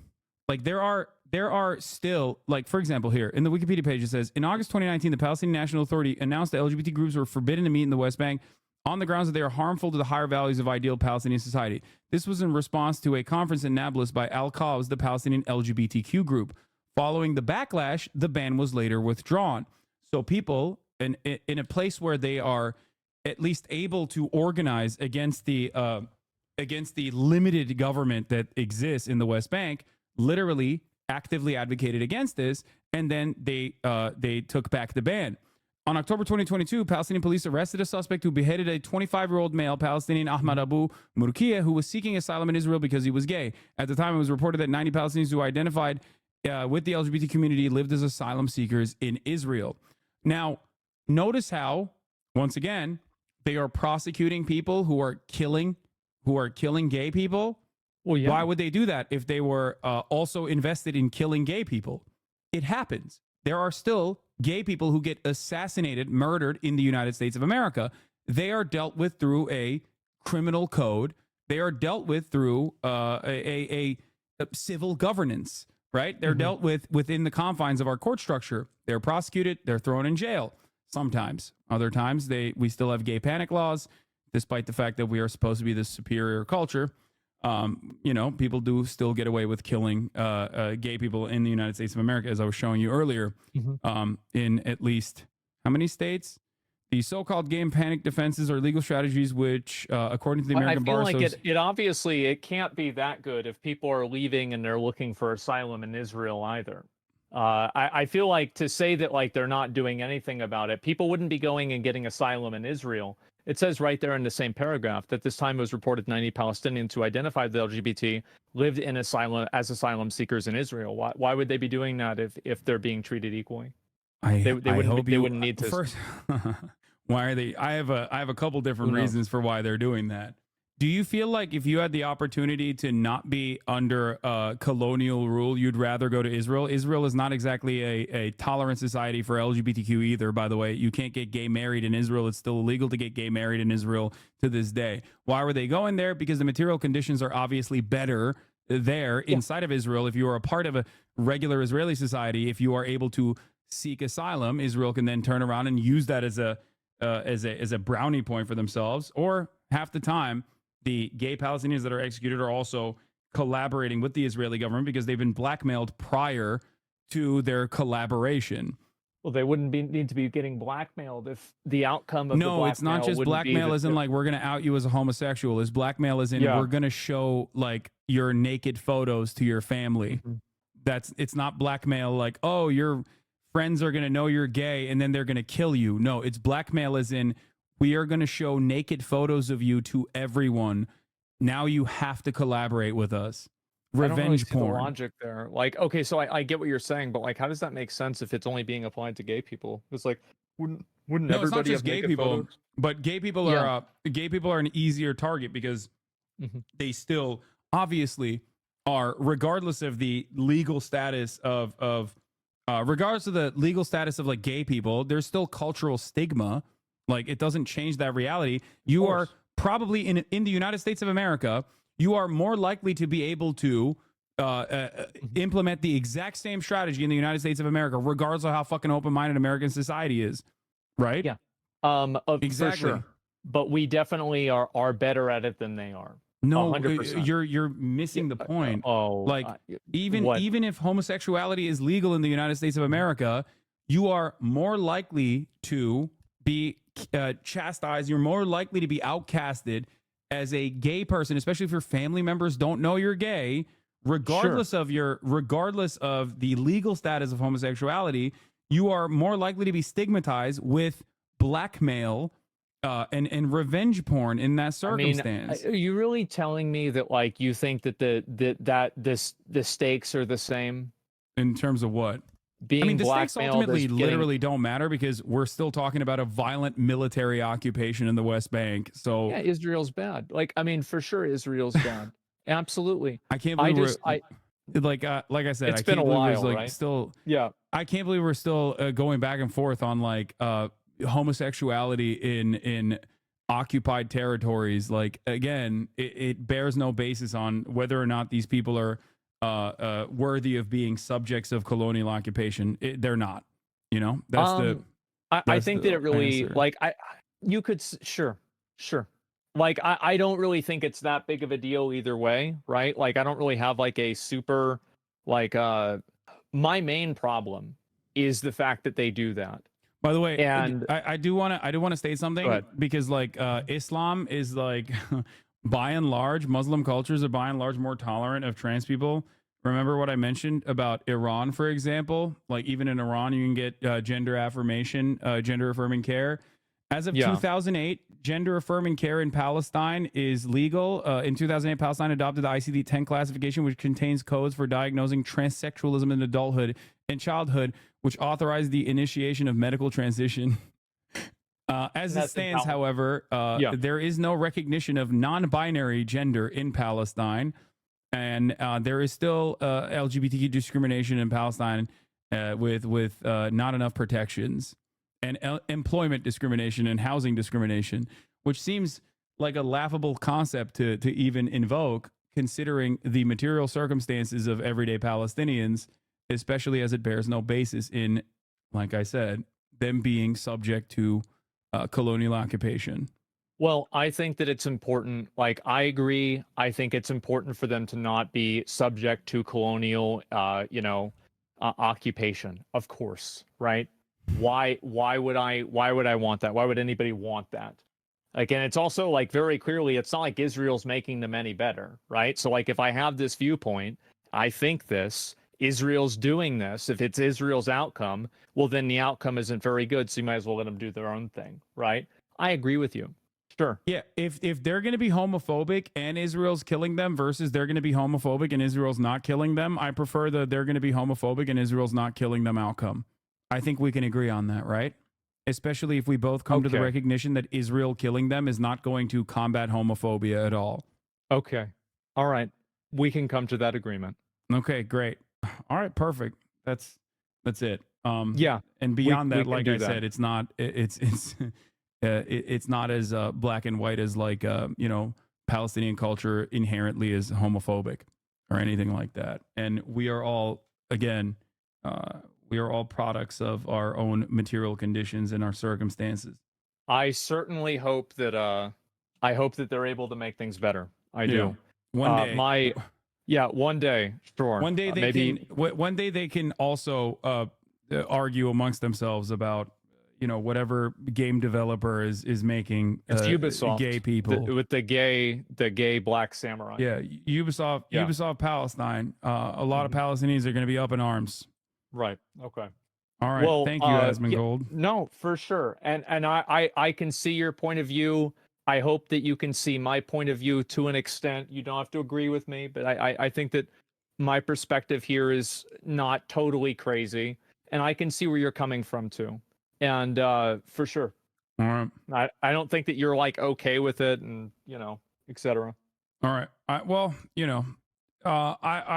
like there are still, like, for example, here in the Wikipedia page it says in August 2019 the Palestinian National Authority announced that LGBT groups were forbidden to meet in the West Bank on the grounds that they are harmful to the higher values of ideal Palestinian society. This was in response to a conference in Nablus by Al-Qaws, the Palestinian LGBTQ group. Following the backlash, the ban was later withdrawn. So people in a place where they are at least able to organize against the limited government that exists in the West Bank, literally actively advocated against this, and then they took back the ban. On October 2022, Palestinian police arrested a suspect who beheaded a 25-year-old male Palestinian, Ahmad Abu Murkiya, who was seeking asylum in Israel because he was gay. At the time, it was reported that 90 Palestinians who identified with the LGBT community lived as asylum seekers in Israel. Now, notice how, once again, they are prosecuting people who are killing gay people. Well, yeah. Why would they do that if they were also invested in killing gay people? It happens. There are still gay people who get assassinated, murdered in the United States of America. They are dealt with through a criminal code. They are dealt with through a civil governance, right? They're dealt with within the confines of our court structure. They're prosecuted. They're thrown in jail. Sometimes. Other times, we still have gay panic laws, despite the fact that we are supposed to be the superior culture. You know, people do still get away with killing gay people in the United States of America, as I was showing you earlier, in at least how many states? The so-called gay panic defenses are legal strategies which, according to the American Bar I feel Association, like it obviously it can't be that good if people are leaving and they're looking for asylum in Israel either. I feel like to say that like they're not doing anything about it, people wouldn't be going and getting asylum in Israel. It says right there in the same paragraph that this time it was reported 90 Palestinians who identified the LGBT lived in asylum seekers in Israel. Why would they be doing that if they're being treated equally? They wouldn't need to. First, why are they? I have a couple different reasons for why they're doing that. Do you feel like if you had the opportunity to not be under colonial rule, you'd rather go to Israel? Israel is not exactly a tolerant society for LGBTQ either, by the way. You can't get gay married in Israel. It's still illegal to get gay married in Israel to this day. Why were they going there? Because the material conditions are obviously better there inside of Israel. If you are a part of a regular Israeli society, if you are able to seek asylum, Israel can then turn around and use that as a brownie point for themselves. Or half the time, the gay Palestinians that are executed are also collaborating with the Israeli government because they've been blackmailed prior to their collaboration. Well, they wouldn't need to be getting blackmailed if the outcome of the blackmail it's not just wouldn't blackmail be as in like we're going to out you as a homosexual. It's blackmail as in we're going to show like your naked photos to your family. It's not blackmail like, oh, your friends are going to know you're gay and then they're going to kill you. No, it's blackmail as in we are going to show naked photos of you to everyone. Now you have to collaborate with us. Revenge I don't really see porn. the logic there. Like, okay, so I get what you're saying, but like, how does that make sense if it's only being applied to gay people? It's like, wouldn't No, it's not everybody just have gay naked people, photos? but gay people are an easier target because they still obviously are, regardless of the legal status of regardless of the legal status of like gay people, there's still cultural stigma. Like it doesn't change that reality. You are probably in the United States of America, you are more likely to be able to implement the exact same strategy in the United States of America, regardless of how fucking open-minded American society is. Right? Yeah. Exactly. For sure. But we definitely are better at it than they are. No, 100%. you're missing the point. Like even if homosexuality is legal in the United States of America, you are more likely to be chastised. You're more likely to be outcasted as a gay person, especially if your family members don't know you're gay, regardless of the legal status of homosexuality. You are more likely to be stigmatized with blackmail and revenge porn in that circumstance. Are you really telling me that like you think that the stakes are the same in terms of what? being I mean, the stakes blackmailed ultimately as getting- literally don't matter because we're still talking about a violent military occupation in the West Bank. So Yeah, Israel's bad. Like, I mean, for sure, Israel's bad. Absolutely. I can't believe I like I said, It's I been can't a believe there's while, like right? still. yeah. I can't believe we're still going back and forth on like homosexuality in occupied territories. Like again, it bears no basis on whether or not these people are worthy of being subjects of colonial occupation. They're not. You know, that's I that's think the that it really answer. like you could sure. Like I don't really think it's that big of a deal either way, right? Like I don't really have like a super like my main problem is the fact that they do that. By the way, And I do want to state Go something ahead. because like Islam is like by and large Muslim cultures are by and large more tolerant of trans people. Remember what I mentioned about Iran, for example? Like even in Iran, you can get gender affirmation, gender affirming care. As of Yeah. 2008, gender affirming care in Palestine is legal. In 2008, Palestine adopted the ICD-10 classification, which contains codes for diagnosing transsexualism in adulthood and childhood, which authorized the initiation of medical transition. As it That's in stands, Pal- however, Yeah. there is no recognition of non-binary gender in Palestine, and there is still LGBTQ discrimination in Palestine with not enough protections, and employment discrimination and housing discrimination, which seems like a laughable concept to even invoke, considering the material circumstances of everyday Palestinians, especially as it bears no basis in, like I said, them being subject to colonial occupation. Well, I think that it's important. Like, I agree. I think it's important for them to not be subject to colonial, occupation. Of course, right? Why would I want that? Why would anybody want that? Like, and it's also like very clearly, it's not like Israel's making them any better, right? So, like, if I have this viewpoint, I think this. Israel's doing this. If it's Israel's outcome, well, then the outcome isn't very good. So you might as well let them do their own thing, right? I agree with you. Sure. Yeah, if they're going to be homophobic and Israel's killing them versus they're going to be homophobic and Israel's not killing them, I prefer the they're going to be homophobic and Israel's not killing them outcome. I think we can agree on that, right? Especially if we both come to the Okay. recognition that Israel killing them is not going to combat homophobia at all. Okay. All right. We can come to that agreement. Okay, great. All right, perfect. That's it. Yeah. And beyond we that, can like do I that. said, it's not it's not as black and white as like Palestinian culture inherently is homophobic or anything like that. And we are all we are all products of our own material conditions and our circumstances. I certainly hope that they're able to make things better. I do. One day, One day, sure. one day they maybe one day they can also argue amongst themselves about whatever game developer is making it's Ubisoft gay people with the gay black samurai. Yeah, Ubisoft Palestine. A lot of Palestinians are going to be up in arms. Right. Okay. All right. Well, Thank you, Asmongold. No, for sure. And I can see your point of view. I hope that you can see my point of view to an extent. You don't have to agree with me, but I think that my perspective here is not totally crazy. And I can see where you're coming from too. And for sure. All right. I don't think that you're like okay with it and, etc. All right. I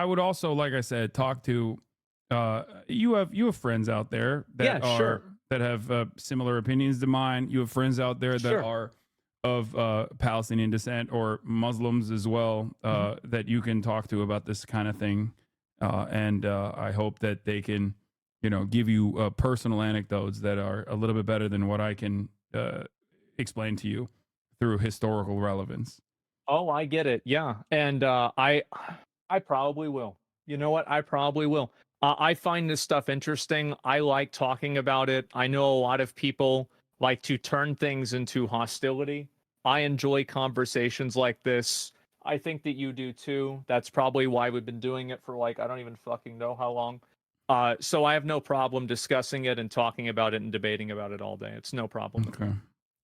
would also, like I said, talk to you have friends out there that that have similar opinions to mine. You have friends out there that are of Palestinian descent or Muslims as well that you can talk to about this kind of thing. And I hope that they can, give you personal anecdotes that are a little bit better than what I can explain to you through historical relevance. Oh, I get it. Yeah. And I probably will. You know what? I probably will. I find this stuff interesting. I like talking about it. I know a lot of people like to turn things into hostility. I enjoy conversations like this. I think that you do too. That's probably why we've been doing it for I don't even fucking know how long. So I have no problem discussing it and talking about it and debating about it all day. It's no problem. Okay.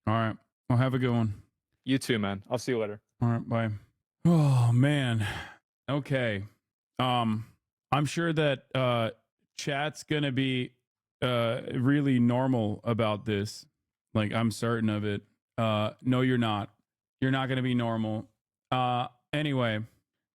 All right. Well, have a good one. You too, man. I'll see you later. All right. Bye. Oh, man. Okay. I'm sure that chat's gonna be really normal about this. Like, I'm certain of it. No, you're not. You're not gonna be normal. Anyway,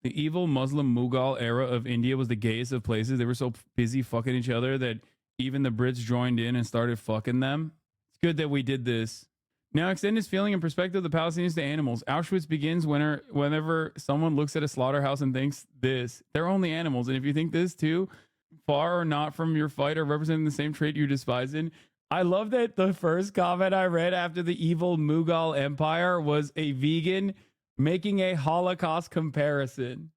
the evil Muslim Mughal era of India was the gayest of places. They were so busy fucking each other that even the Brits joined in and started fucking them. It's good that we did this. Now extend his feeling and perspective of the Palestinians to animals. Auschwitz begins whenever someone looks at a slaughterhouse and thinks this. They're only animals. And if you think this too, far or not from your fight or representing the same trait you despise in. I love that the first comment I read after the evil Mughal Empire was a vegan making a Holocaust comparison.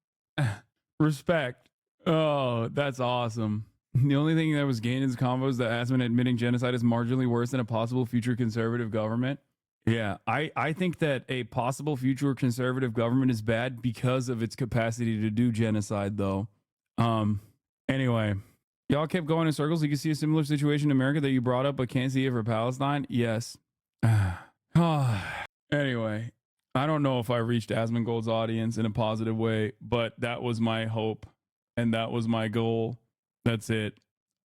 Respect. Oh, that's awesome. The only thing that was gained in this convo is that Asman admitting genocide is marginally worse than a possible future conservative government. Yeah, I think that a possible future conservative government is bad because of its capacity to do genocide, though. Anyway, y'all kept going in circles. You can see a similar situation in America that you brought up, but can't see it for Palestine. Yes. Anyway, I don't know if I reached Asmongold's audience in a positive way, but that was my hope and that was my goal. That's it.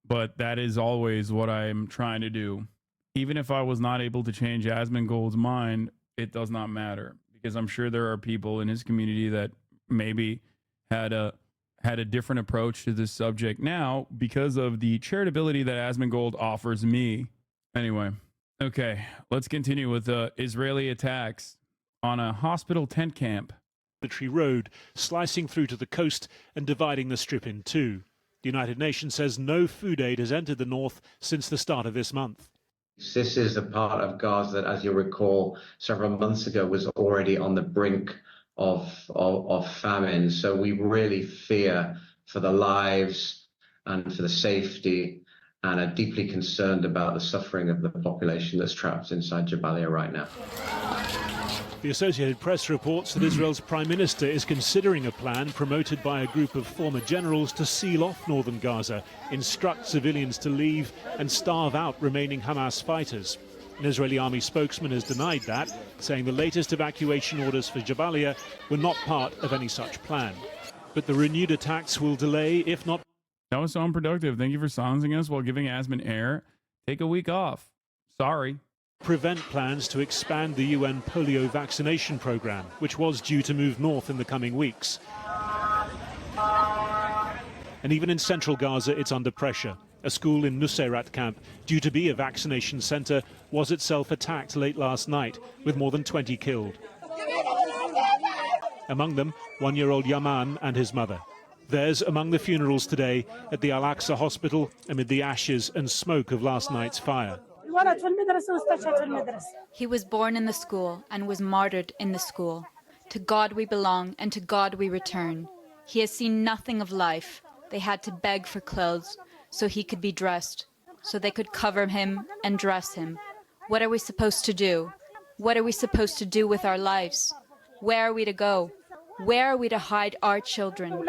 But that is always what I'm trying to do. Even if I was not able to change Asmongold's mind, it does not matter, because I'm sure there are people in his community that maybe had a different approach to this subject now because of the charitability that Asmongold offers me. Anyway, okay, let's continue with Israeli attacks on a hospital tent camp. Military road slicing through to the coast and dividing the strip in two. The United Nations says no food aid has entered the north since the start of this month. This is a part of Gaza that, as you recall, several months ago was already on the brink of famine. So we really fear for the lives and for the safety, and are deeply concerned about the suffering of the population that's trapped inside Jabalia right now. The Associated Press reports that Israel's Prime Minister is considering a plan promoted by a group of former generals to seal off northern Gaza, instruct civilians to leave and starve out remaining Hamas fighters. An Israeli army spokesman has denied that, saying the latest evacuation orders for Jabalia were not part of any such plan. But the renewed attacks will delay, if not... That was so unproductive. Thank you for silencing us while giving Asman air. Take a week off. Sorry. ...prevent plans to expand the UN polio vaccination program, which was due to move north in the coming weeks. And even in central Gaza, it's under pressure. A school in Nusayrat camp, due to be a vaccination center, was itself attacked late last night, with more than 20 killed. Among them, one-year-old Yaman and his mother. Theirs among the funerals today at the Al-Aqsa hospital amid the ashes and smoke of last night's fire. He was born in the school and was martyred in the school. To God we belong and to God we return. He has seen nothing of life. They had to beg for clothes so he could be dressed, so they could cover him and dress him. What are we supposed to do? What are we supposed to do with our lives? Where are we to go? Where are we to hide our children?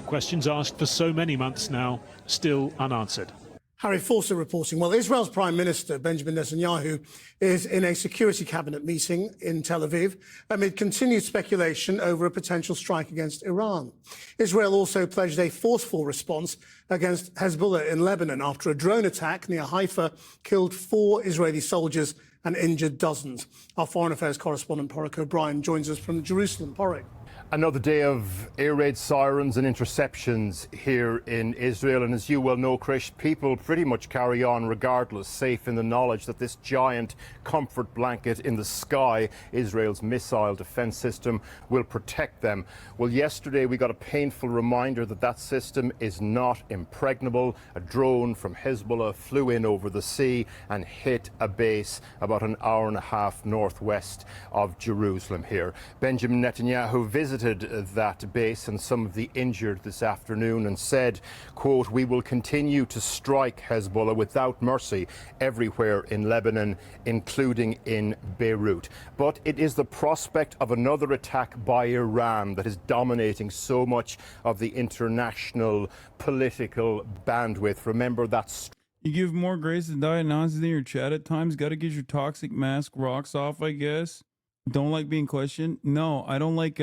Questions asked for so many months now, still unanswered. Harry Forster reporting. Well, Israel's Prime Minister, Benjamin Netanyahu, is in a security cabinet meeting in Tel Aviv amid continued speculation over a potential strike against Iran. Israel also pledged a forceful response against Hezbollah in Lebanon after a drone attack near Haifa killed 4 Israeli soldiers and injured dozens. Our Foreign Affairs correspondent, Porrick O'Brien, joins us from Jerusalem. Porrick. Another day of air raid sirens and interceptions here in Israel. And as you well know, Krish, people pretty much carry on regardless, safe in the knowledge that this giant comfort blanket in the sky, Israel's missile defense system, will protect them. Well, yesterday we got a painful reminder that that system is not impregnable. A drone from Hezbollah flew in over the sea and hit a base about an hour and a half northwest of Jerusalem here. Benjamin Netanyahu visited that base and some of the injured this afternoon and said, quote, "We will continue to strike Hezbollah without mercy everywhere in Lebanon, including in Beirut." But it is the prospect of another attack by Iran that is dominating so much of the international political bandwidth. Remember that. You give more grace than diet nonsense in your chat at times. Got to get your toxic mask rocks off, I guess. Don't like being questioned. No, I don't like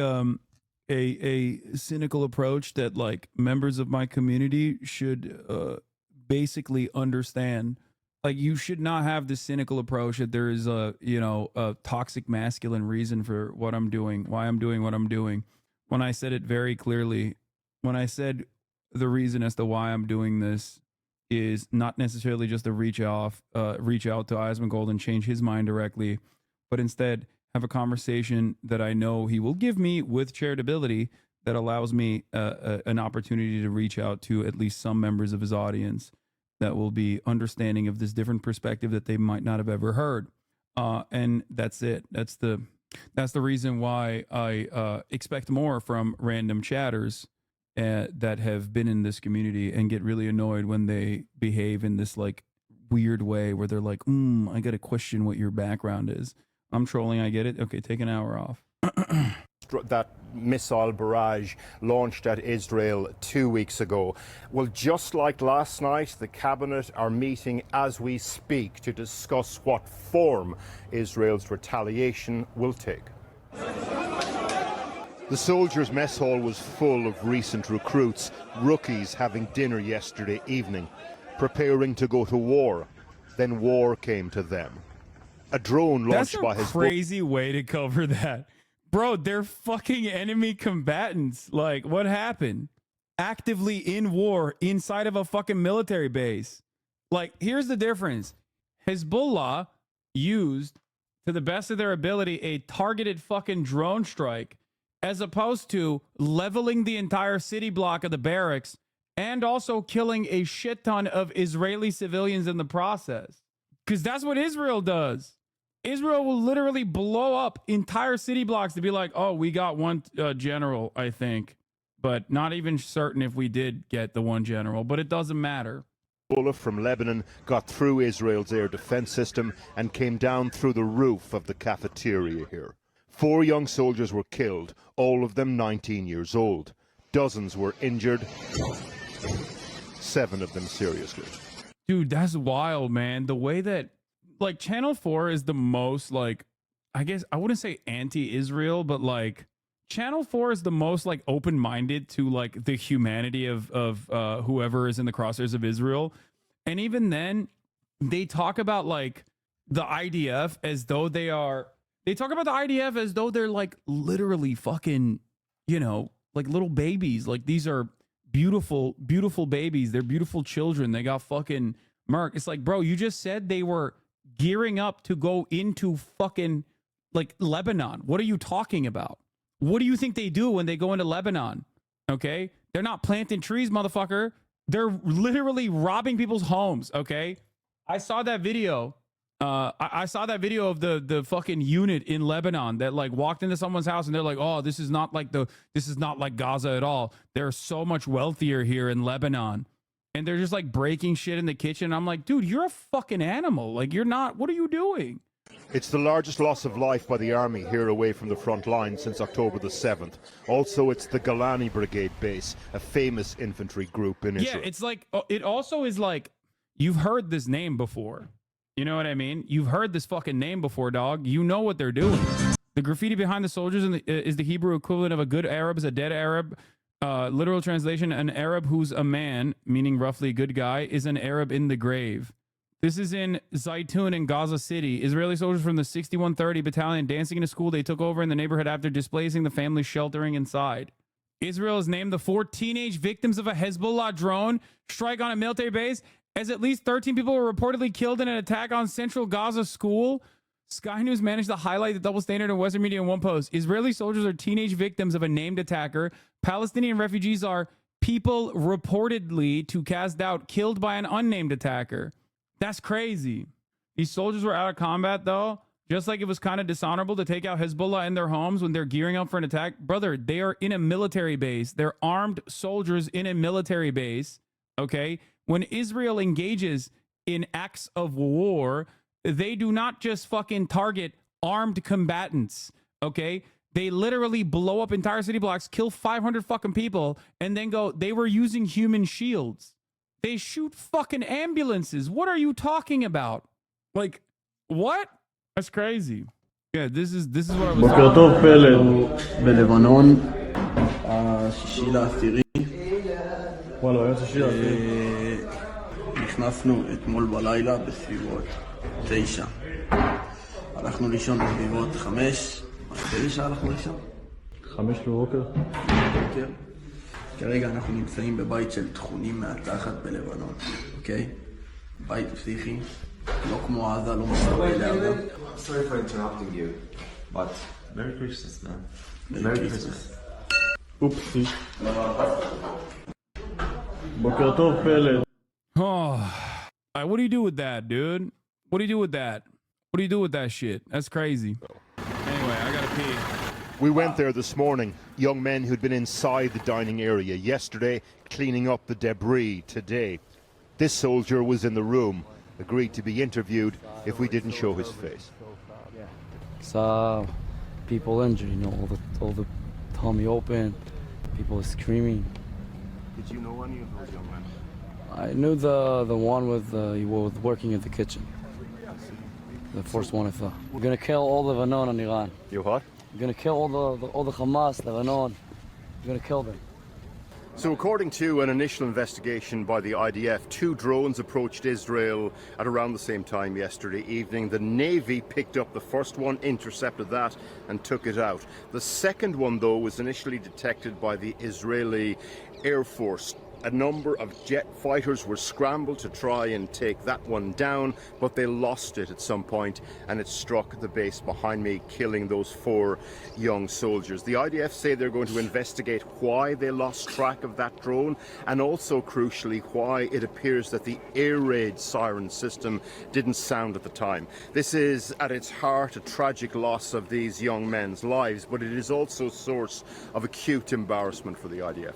a cynical approach that like members of my community should basically understand. Like, you should not have this cynical approach that there is a toxic masculine reason for what I'm doing, why I'm doing what I'm doing. When I said it very clearly, when I said the reason as to why I'm doing this is not necessarily just to reach out to Ismagold and change his mind directly, but instead have a conversation that I know he will give me with charitability that allows me an opportunity to reach out to at least some members of his audience that will be understanding of this different perspective that they might not have ever heard. And that's it. That's the reason why I expect more from random chatters that have been in this community and get really annoyed when they behave in this like weird way where they're like, I got to question what your background is. I'm trolling. I get it. Okay, take an hour off. That missile barrage launched at Israel 2 weeks ago. Well, just like last night, the cabinet are meeting as we speak to discuss what form Israel's retaliation will take. The soldiers' mess hall was full of recent recruits, rookies having dinner yesterday evening, preparing to go to war. Then war came to them. A drone launched by Hezbollah. That's a crazy way to cover that. Bro, they're fucking enemy combatants. Like, what happened? Actively in war inside of a fucking military base. Like, here's the difference. Hezbollah used, to the best of their ability, a targeted fucking drone strike, as opposed to leveling the entire city block of the barracks and also killing a shit ton of Israeli civilians in the process. Because that's what Israel does. Israel will literally blow up entire city blocks to be like, oh, we got one general, I think. But not even certain if we did get the one general. But it doesn't matter. Hezbollah from Lebanon got through Israel's air defense system and came down through the roof of the cafeteria here. 4 young soldiers were killed, all of them 19 years old. Dozens were injured, 7 of them seriously. Dude, that's wild, man. The way that, like, Channel 4 is the most, like, I guess I wouldn't say anti-Israel, but like Channel 4 is the most like open-minded to like the humanity of whoever is in the crosshairs of Israel. And even then, they talk about like the IDF as though they talk about the IDF as though they're like literally fucking, like little babies. Like, these are beautiful, beautiful babies. They're beautiful children. They got fucking Merc. It's like, bro, you just said they were gearing up to go into fucking like Lebanon. What are you talking about? What do you think they do when they go into Lebanon? Okay, they're not planting trees, motherfucker. They're literally robbing people's homes. Okay, I saw that video. I saw that video of the fucking unit in Lebanon that like walked into someone's house and they're like, oh, this is not like Gaza at all. They're so much wealthier here in Lebanon. And they're just like breaking shit in the kitchen. I'm like, dude, you're a fucking animal. Like, you're not. What are you doing? It's the largest loss of life by the army here away from the front line since October the 7th. Also, it's the Golani Brigade base, a famous infantry group in Israel. Yeah, it's like, it also is like, you've heard this name before. You know what I mean? You've heard this fucking name before, dog. You know what they're doing. The graffiti behind the soldiers is the Hebrew equivalent of a good Arab is a dead Arab. Literal translation, an Arab who's a man, meaning roughly a good guy, is an Arab in the grave. This is in Zaytun in Gaza City. Israeli soldiers from the 6130 battalion dancing in a school they took over in the neighborhood after displacing the family sheltering inside. Israel has named the 4 teenage victims of a Hezbollah drone strike on a military base as at least 13 people were reportedly killed in an attack on central Gaza school. Sky News managed to highlight the double standard in Western media in one post. Israeli soldiers are teenage victims of a named attacker. Palestinian refugees are people reportedly, to cast doubt, killed by an unnamed attacker. That's crazy. These soldiers were out of combat, though. Just like it was kind of dishonorable to take out Hezbollah in their homes when they're gearing up for an attack. Brother, they are in a military base. They're armed soldiers in a military base. Okay? When Israel engages in acts of war, they do not just fucking target armed combatants. Okay? They literally blow up entire city blocks, kill 500 fucking people, and then go, they were using human shields. They shoot fucking ambulances. What are you talking about? Like, what? That's crazy. Yeah, this is what I was בוקר טוב פלד, בלבנון השישי לעשירי. וואלה, היה שישי לעשירי. נכנסנו אתמול בלילה בסביבות 9. הלכנו לישון בסביבות 5. באיזה שעה הלכנו לישון? 5 בבוקר. כרגע אנחנו נמצאים בבית של תכונים מהתחת בלבנון, אוקיי? בית פסיכי, לא כמו עזה, לא מסתכל לעזה. Sorry for interrupting you, but Merry Christmas, man. Merry Christmas. אופסי. בוקר טוב, פלד. Oh, what do you do with that, dude? What do you do with that? What do you do with that shit? That's crazy. Anyway, I gotta pee. We went there this morning. Young men who'd been inside the dining area yesterday, cleaning up the debris today. This soldier was in the room, agreed to be interviewed if we didn't show his face. Saw people injured, you know, all the tummy open, people screaming. Did you know any of those young men? I knew the one he was working in the kitchen. The first one I thought. We're gonna kill all the Lebanon and Iran. You what? We're gonna kill all the Hamas, Lebanon. We're gonna kill them. So according to an initial investigation by the IDF, 2 drones approached Israel at around the same time yesterday evening. The Navy picked up the first one, intercepted that and took it out. The second one, though, was initially detected by the Israeli Air Force. A number of jet fighters were scrambled to try and take that one down, but they lost it at some point and it struck the base behind me, killing those 4 young soldiers. The IDF say they're going to investigate why they lost track of that drone and also, crucially, why it appears that the air raid siren system didn't sound at the time. This is, at its heart, a tragic loss of these young men's lives, but it is also a source of acute embarrassment for the IDF.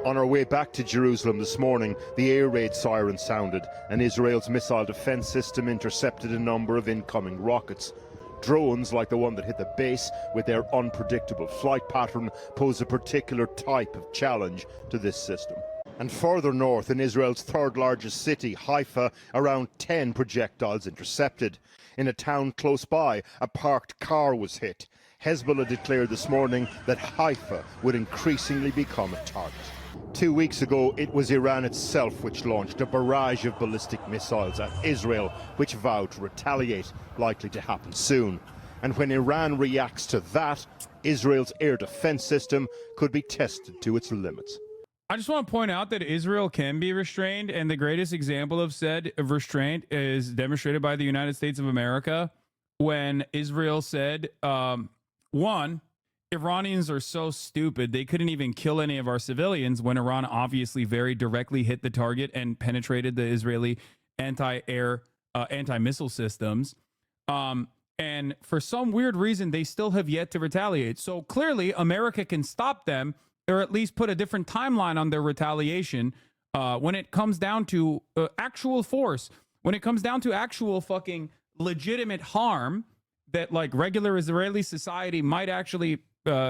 On our way back to Jerusalem this morning, the air raid siren sounded and Israel's missile defense system intercepted a number of incoming rockets. Drones like the one that hit the base with their unpredictable flight pattern pose a particular type of challenge to this system. And further north in Israel's 3rd largest city, Haifa, around 10 projectiles intercepted. In a town close by, a parked car was hit. Hezbollah declared this morning that Haifa would increasingly become a target. 2 weeks ago, it was Iran itself which launched a barrage of ballistic missiles at Israel, which vowed to retaliate, likely to happen soon. And when Iran reacts to that, Israel's air defense system could be tested to its limits. I just want to point out that Israel can be restrained, and the greatest example of said restraint is demonstrated by the United States of America when Israel said, one, Iranians are so stupid they couldn't even kill any of our civilians when Iran obviously very directly hit the target and penetrated the Israeli anti-missile systems. And for some weird reason, they still have yet to retaliate. So clearly, America can stop them or at least put a different timeline on their retaliation when it comes down to actual force, when it comes down to actual fucking legitimate harm that like regular Israeli society might actually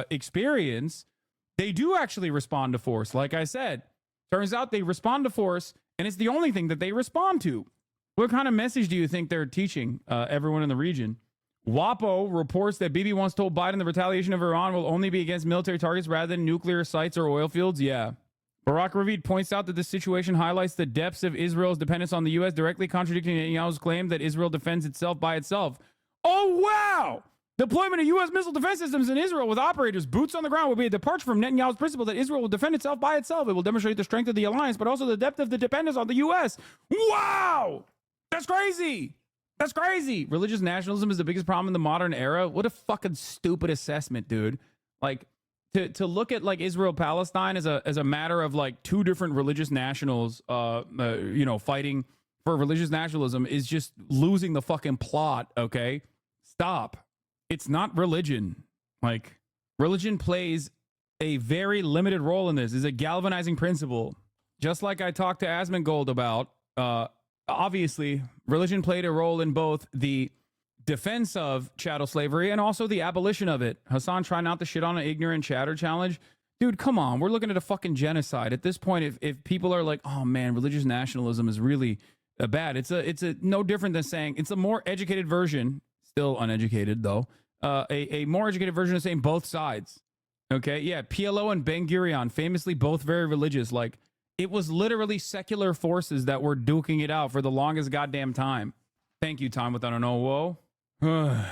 experience. They do actually respond to force. Like I said, turns out they respond to force and it's the only thing that they respond to. What kind of message do you think they're teaching everyone in the region? WAPO reports that Bibi once told Biden the retaliation of Iran will only be against military targets rather than nuclear sites or oil fields. Yeah. Barack Ravid points out that this situation highlights the depths of Israel's dependence on the U.S., directly contradicting Netanyahu's claim that Israel defends itself by itself. Oh, wow! Deployment of U.S. missile defense systems in Israel with operators boots on the ground will be a departure from Netanyahu's principle that Israel will defend itself by itself. It will demonstrate the strength of the alliance, but also the depth of the dependence on the U.S. Wow! That's crazy! That's crazy! Religious nationalism is the biggest problem in the modern era. What a fucking stupid assessment, dude. Like, to look at, like, Israel-Palestine as a matter of, like, 2 different religious nationals, fighting for religious nationalism is just losing the fucking plot, okay? Stop. It's not religion. Like, religion plays a very limited role in this. It's a galvanizing principle. Just like I talked to Asmongold about, obviously, religion played a role in both the defense of chattel slavery and also the abolition of it. Hassan, try not to shit on an ignorant chatter challenge. Dude, come on. We're looking at a fucking genocide. At this point, if people are like, oh, man, religious nationalism is really bad, it's a no different than saying it's a more educated version, still uneducated, though, a more educated version of saying both sides. Okay, yeah, PLO and Ben Gurion, famously both very religious. Like, it was literally secular forces that were duking it out for the longest goddamn time. Thank you, Tom, with I don't know. Whoa. I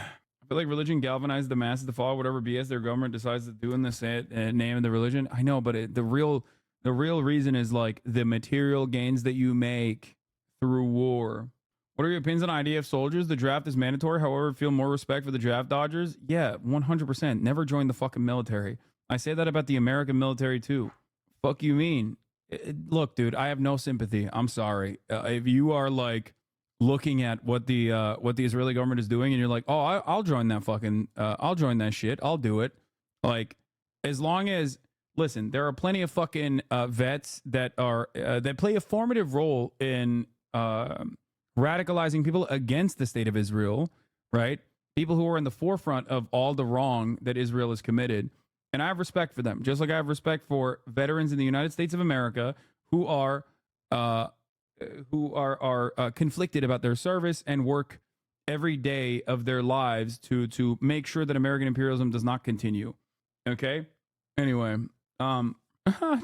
feel like religion galvanized the masses to follow whatever BS their government decides to do in the name of the religion. I know, but the real reason is like the material gains that you make through war. What are your opinions on IDF soldiers? The draft is mandatory. However, feel more respect for the draft dodgers. Yeah, 100%. Never join the fucking military. I say that about the American military too. Fuck you mean? Look, dude, I have no sympathy. I'm sorry. If you are like looking at what the Israeli government is doing and you're like, oh, I'll join that fucking, I'll join that shit. I'll do it. Like, as long as, listen, there are plenty of fucking vets that are, that play a formative role in radicalizing people against the state of Israel, right? People who are in the forefront of all the wrong that Israel has committed. And I have respect for them, just like I have respect for veterans in the United States of America who are conflicted about their service and work every day of their lives to make sure that American imperialism does not continue. Okay. Anyway,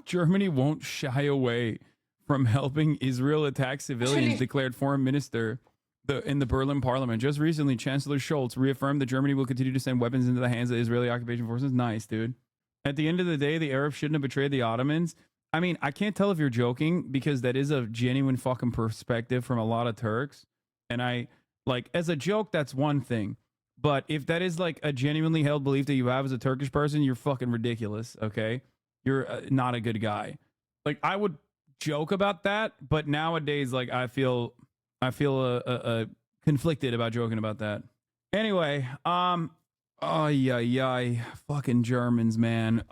Germany won't shy away from helping Israel attack civilians, declared Foreign Minister in the Berlin Parliament. Just recently, Chancellor Scholz reaffirmed that Germany will continue to send weapons into the hands of Israeli occupation forces. Nice, dude. At the end of the day, the Arabs shouldn't have betrayed the Ottomans. I mean, I can't tell if you're joking because that is a genuine fucking perspective from a lot of Turks. And I, like, as a joke, that's one thing. But if that is like a genuinely held belief that you have as a Turkish person, you're fucking ridiculous, okay? You're not a good guy. Like, I would joke about that, but nowadays, like, I feel conflicted about joking about that. Anyway, fucking Germans, man.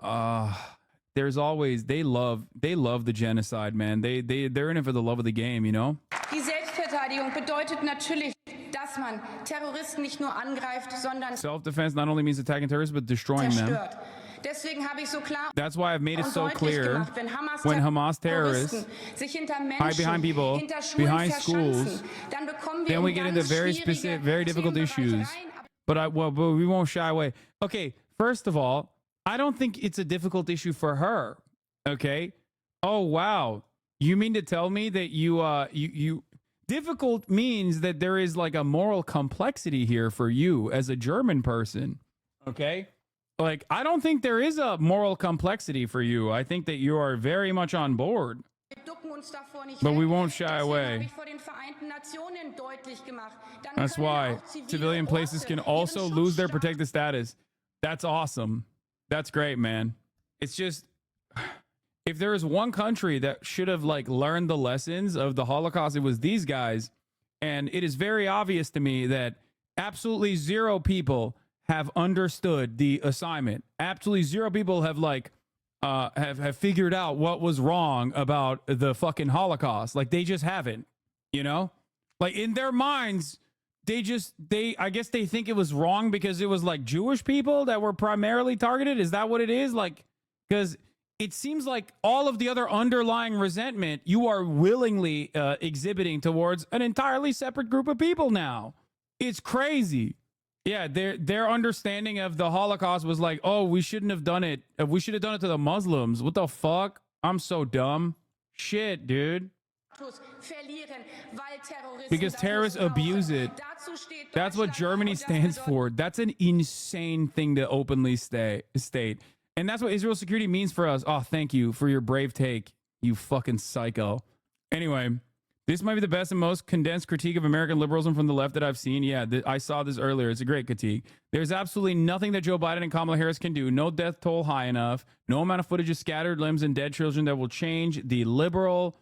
There's always, they love the genocide, man. They're in it for the love of the game, you know? Die Selbstverteidigung bedeutet natürlich, dass man Terroristen nicht nur angreift, sondern self-defense not only means attacking terrorists, but destroying them. Deswegen habe ich so klar That's why I've made it so clear when Hamas terrorists hide behind people, behind schools, then we get into very specific, very difficult issues. But we won't shy away. Okay, first of all, I don't think it's a difficult issue for her. Okay. Oh wow, you mean to tell me that you difficult means that there is like a moral complexity here for you as a German person. Okay. Like, I don't think there is a moral complexity for you. I think that you are very much on board. But we won't shy away. That's why civilian places can also lose their protected status. That's awesome. That's great, man. It's just, if there is one country that should have like learned the lessons of the Holocaust, it was these guys. And it is very obvious to me that absolutely zero people have understood the assignment. Absolutely zero people have like have figured out what was wrong about the fucking Holocaust. Like, they just haven't, you know? Like, in their minds, I guess they think it was wrong because it was like Jewish people that were primarily targeted. Is that what it is? Like, because it seems like all of the other underlying resentment you are willingly exhibiting towards an entirely separate group of people now. It's crazy. Yeah, their understanding of the Holocaust was like, oh, we shouldn't have done it. We should have done it to the Muslims. What the fuck? I'm so dumb. Shit, dude. Because terrorists abuse it. That's what Germany stands for. That's an insane thing to openly state. And that's what Israel security means for us. Oh, thank you for your brave take, you fucking psycho. Anyway, this might be the best and most condensed critique of American liberalism from the left that I've seen. Yeah, I saw this earlier. It's a great critique. There's absolutely nothing that Joe Biden and Kamala Harris can do. No death toll high enough. No amount of footage of scattered limbs and dead children that will change the liberal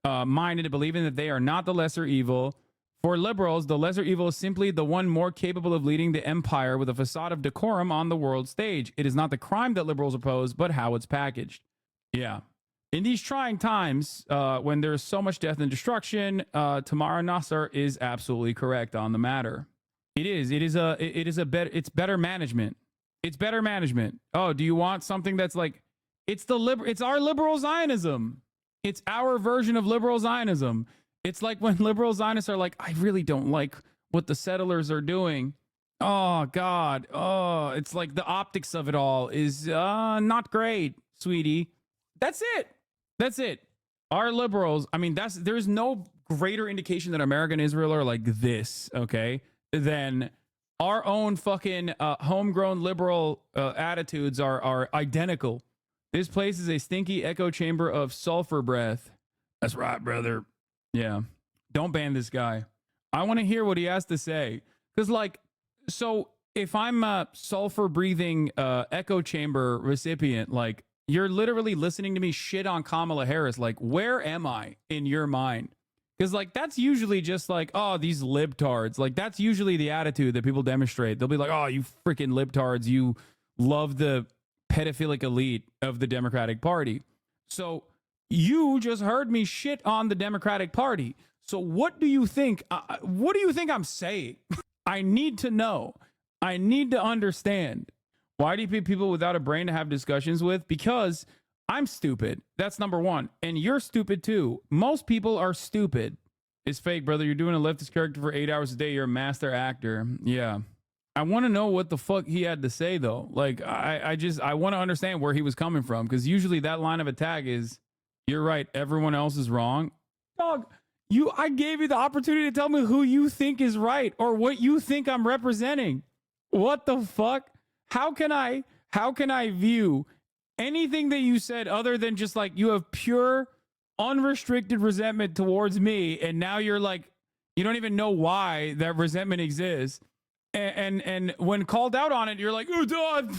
mind into believing that they are not the lesser evil. For liberals, the lesser evil is simply the one more capable of leading the empire with a facade of decorum on the world stage. It is not the crime that liberals oppose, but how it's packaged. Yeah. In these trying times, when there's so much death and destruction, Tamara Nasser is absolutely correct on the matter. It's better management. It's better management. Oh, do you want something that's like, it's our liberal Zionism. It's our version of liberal Zionism. It's like when liberal Zionists are like, I really don't like what the settlers are doing. Oh God. Oh, it's like the optics of it all is not great, sweetie. That's it. That's it. Our liberals, I mean, there's no greater indication that America and Israel are like this, okay, than our own fucking homegrown liberal attitudes are identical. This place is a stinky echo chamber of sulfur breath. That's right, brother. Yeah. Don't ban this guy. I want to hear what he has to say. Because, like, so if I'm a sulfur breathing echo chamber recipient, like, you're literally listening to me shit on Kamala Harris. Like, where am I in your mind? Because, like, that's usually just like, oh, these libtards. Like, that's usually the attitude that people demonstrate. They'll be like, oh, you freaking libtards. You love the pedophilic elite of the Democratic Party. So you just heard me shit on the Democratic Party. So what do you think? What do you think I'm saying? I need to know. I need to understand. Why do you pick people without a brain to have discussions with? Because I'm stupid. That's number one. And you're stupid too. Most people are stupid. It's fake, brother. You're doing a leftist character for 8 hours a day. You're a master actor. Yeah. I want to know what the fuck he had to say, though. Like, I want to understand where he was coming from. Because usually that line of attack is, you're right, everyone else is wrong. Dog, I gave you the opportunity to tell me who you think is right or what you think I'm representing. What the fuck? How can I view anything that you said other than just like you have pure, unrestricted resentment towards me, and now you're like, you don't even know why that resentment exists. And when called out on it, you're like, oh, God,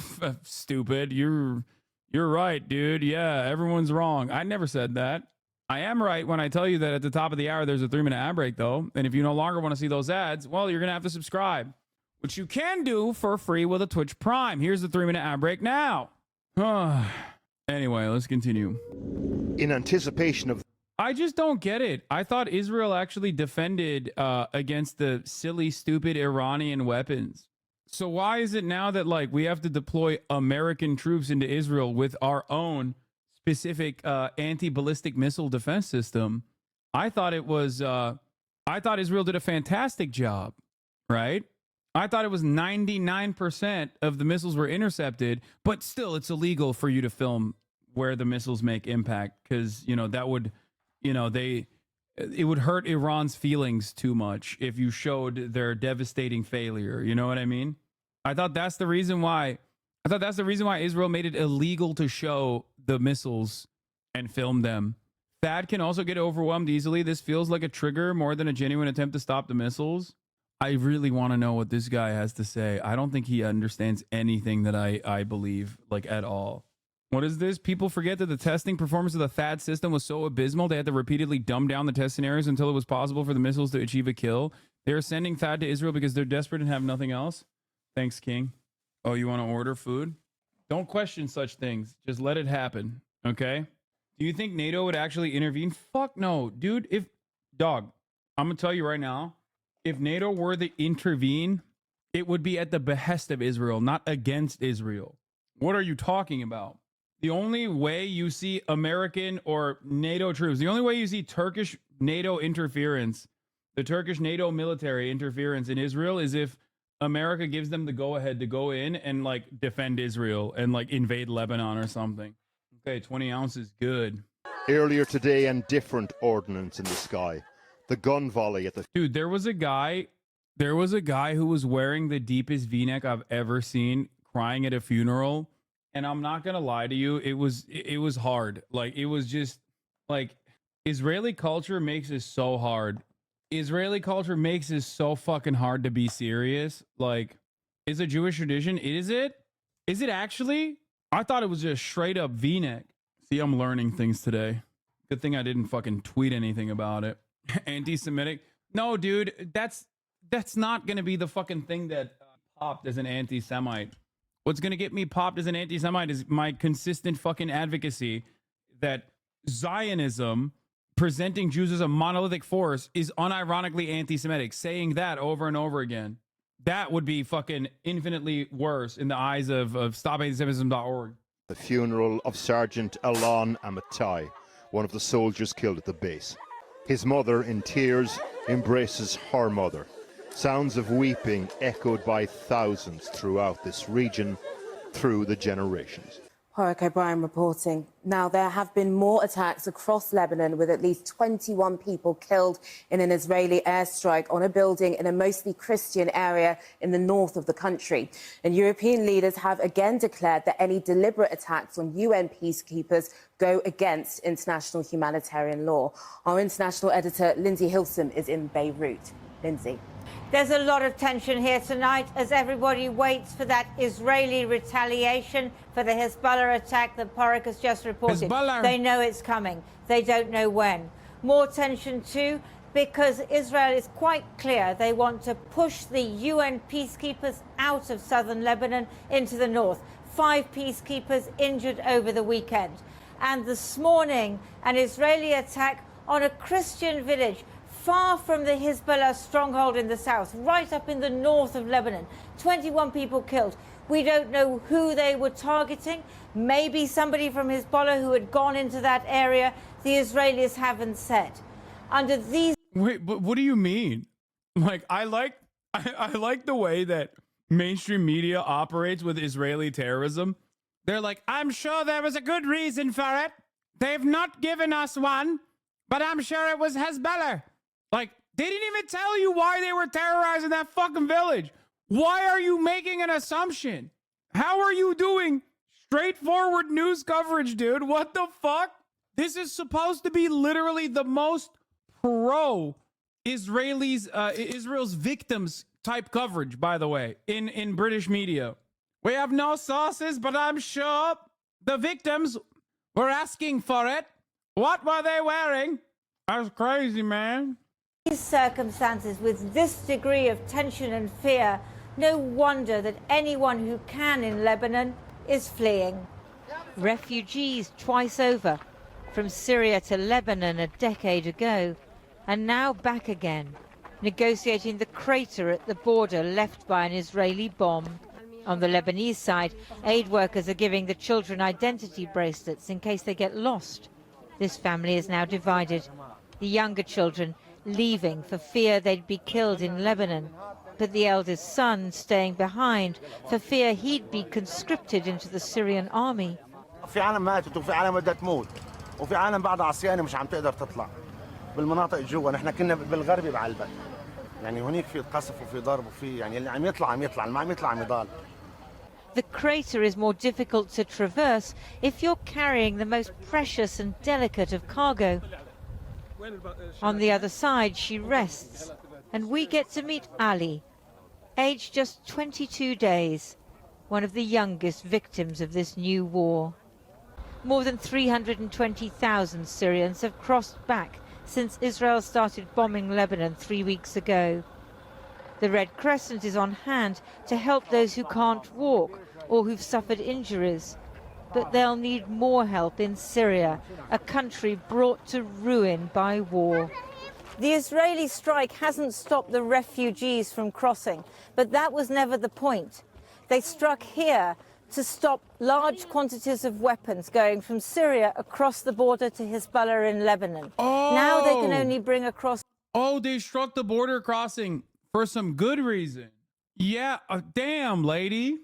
stupid. You're right, dude. Yeah, everyone's wrong. I never said that. I am right when I tell you that at the top of the hour, there's a 3-minute ad break, though. And if you no longer want to see those ads, well, you're going to have to subscribe, which you can do for free with a Twitch Prime. Here's the 3-minute ad break now. Anyway, let's continue. In anticipation of... I just don't get it. I thought Israel actually defended against the silly, stupid Iranian weapons. So why is it now that, like, we have to deploy American troops into Israel with our own specific anti-ballistic missile defense system? I thought Israel did a fantastic job, right? I thought it was 99% of the missiles were intercepted, but still it's illegal for you to film where the missiles make impact because, you know, that would, you know, it would hurt Iran's feelings too much if you showed their devastating failure. You know what I mean? I thought that's the reason why Israel made it illegal to show the missiles and film them. THAAD can also get overwhelmed easily. This feels like a trigger more than a genuine attempt to stop the missiles. I really want to know what this guy has to say. I don't think he understands anything that I believe, like, at all. What is this? People forget that the testing performance of the THAAD system was so abysmal they had to repeatedly dumb down the test scenarios until it was possible for the missiles to achieve a kill. They are sending THAAD to Israel because they're desperate and have nothing else. Thanks, King. Oh, you want to order food? Don't question such things. Just let it happen, okay? Do you think NATO would actually intervene? Fuck no, dude. I'm going to tell you right now, if NATO were to intervene, it would be at the behest of Israel, not against Israel. What are you talking about? The only way you see American or NATO troops, the only way you see Turkish NATO interference, the Turkish NATO military interference in Israel is if America gives them the go-ahead to go in and, like, defend Israel and, like, invade Lebanon or something. Okay, 20 ounces, good. Earlier today, and different ordnance in the sky. The gun volley at the... Dude, there was a guy who was wearing the deepest V-neck I've ever seen, crying at a funeral. And I'm not going to lie to you, it was hard. Like, it was just, like, Israeli culture makes it so hard. Israeli culture makes it so fucking hard to be serious. Like, it's a Jewish tradition. Is it? Is it actually? I thought it was just straight up V-neck. See, I'm learning things today. Good thing I didn't fucking tweet anything about it. Anti-Semitic? No, dude, that's not going to be the fucking thing that popped as an anti-Semite. What's going to get me popped as an anti-Semite is my consistent fucking advocacy that Zionism, presenting Jews as a monolithic force, is unironically anti-Semitic. Saying that over and over again, that would be fucking infinitely worse in the eyes of StopAntisemitism.org. The funeral of Sergeant Alon Amitai, one of the soldiers killed at the base. His mother, in tears, embraces her mother. Sounds of weeping echoed by thousands throughout this region through the generations. Warwick O'Brien reporting. Now, there have been more attacks across Lebanon, with at least 21 people killed in an Israeli airstrike on a building in a mostly Christian area in the north of the country. And European leaders have again declared that any deliberate attacks on UN peacekeepers go against international humanitarian law. Our international editor, Lindsay Hilson, is in Beirut. Lindsay. There's a lot of tension here tonight as everybody waits for that Israeli retaliation for the Hezbollah attack that Porrick has just reported. Hezbollah. They know it's coming. They don't know when. More tension too because Israel is quite clear they want to push the UN peacekeepers out of southern Lebanon into the north. 5 peacekeepers injured over the weekend. And this morning, an Israeli attack on a Christian village far from the Hezbollah stronghold in the south, right up in the north of Lebanon. 21 people killed. We don't know who they were targeting. Maybe somebody from Hezbollah who had gone into that area. The Israelis haven't said. Under these... Wait, but what do you mean? Like, I like the way that mainstream media operates with Israeli terrorism. They're like, I'm sure there was a good reason for it. They've not given us one, but I'm sure it was Hezbollah. Like, they didn't even tell you why they were terrorizing that fucking village. Why are you making an assumption? How are you doing straightforward news coverage, dude? What the fuck? This is supposed to be literally the most pro-Israelis, Israel's victims type coverage, by the way, in British media. We have no sources, but I'm sure the victims were asking for it. What were they wearing? That's crazy, man. These circumstances, with this degree of tension and fear, no wonder that anyone who can in Lebanon is fleeing. Refugees twice over, from Syria to Lebanon a decade ago, and now back again, negotiating the crater at the border left by an Israeli bomb. On the Lebanese side, aid workers are giving the children identity bracelets in case they get lost. This family is now divided. The younger children leaving for fear they'd be killed in Lebanon, but the eldest son staying behind for fear he'd be conscripted into the Syrian army. في عالم ماتت وفي عالم بدها تموت وفي عالم بعد عصيانة مش عم تقدر تطلع بالمناطق جوا. نحن كنا بالغربي بعلبك يعني هنيك في قصف وفي ضرب وفي يعني اللي عم يطلع اللي ما عم يطلع عم يضل. The crater is more difficult to traverse if you're carrying the most precious and delicate of cargo. On the other side, she rests, and we get to meet Ali, aged just 22 days, one of the youngest victims of this new war. More than 320,000 Syrians have crossed back since Israel started bombing Lebanon 3 weeks ago. The Red Crescent is on hand to help those who can't walk or who've suffered injuries. But they'll need more help in Syria, a country brought to ruin by war. The Israeli strike hasn't stopped the refugees from crossing, but that was never the point. They struck here to stop large quantities of weapons going from Syria across the border to Hezbollah in Lebanon. Oh. Now they can only bring across... Oh, they struck the border crossing for some good reason. Yeah, damn, lady.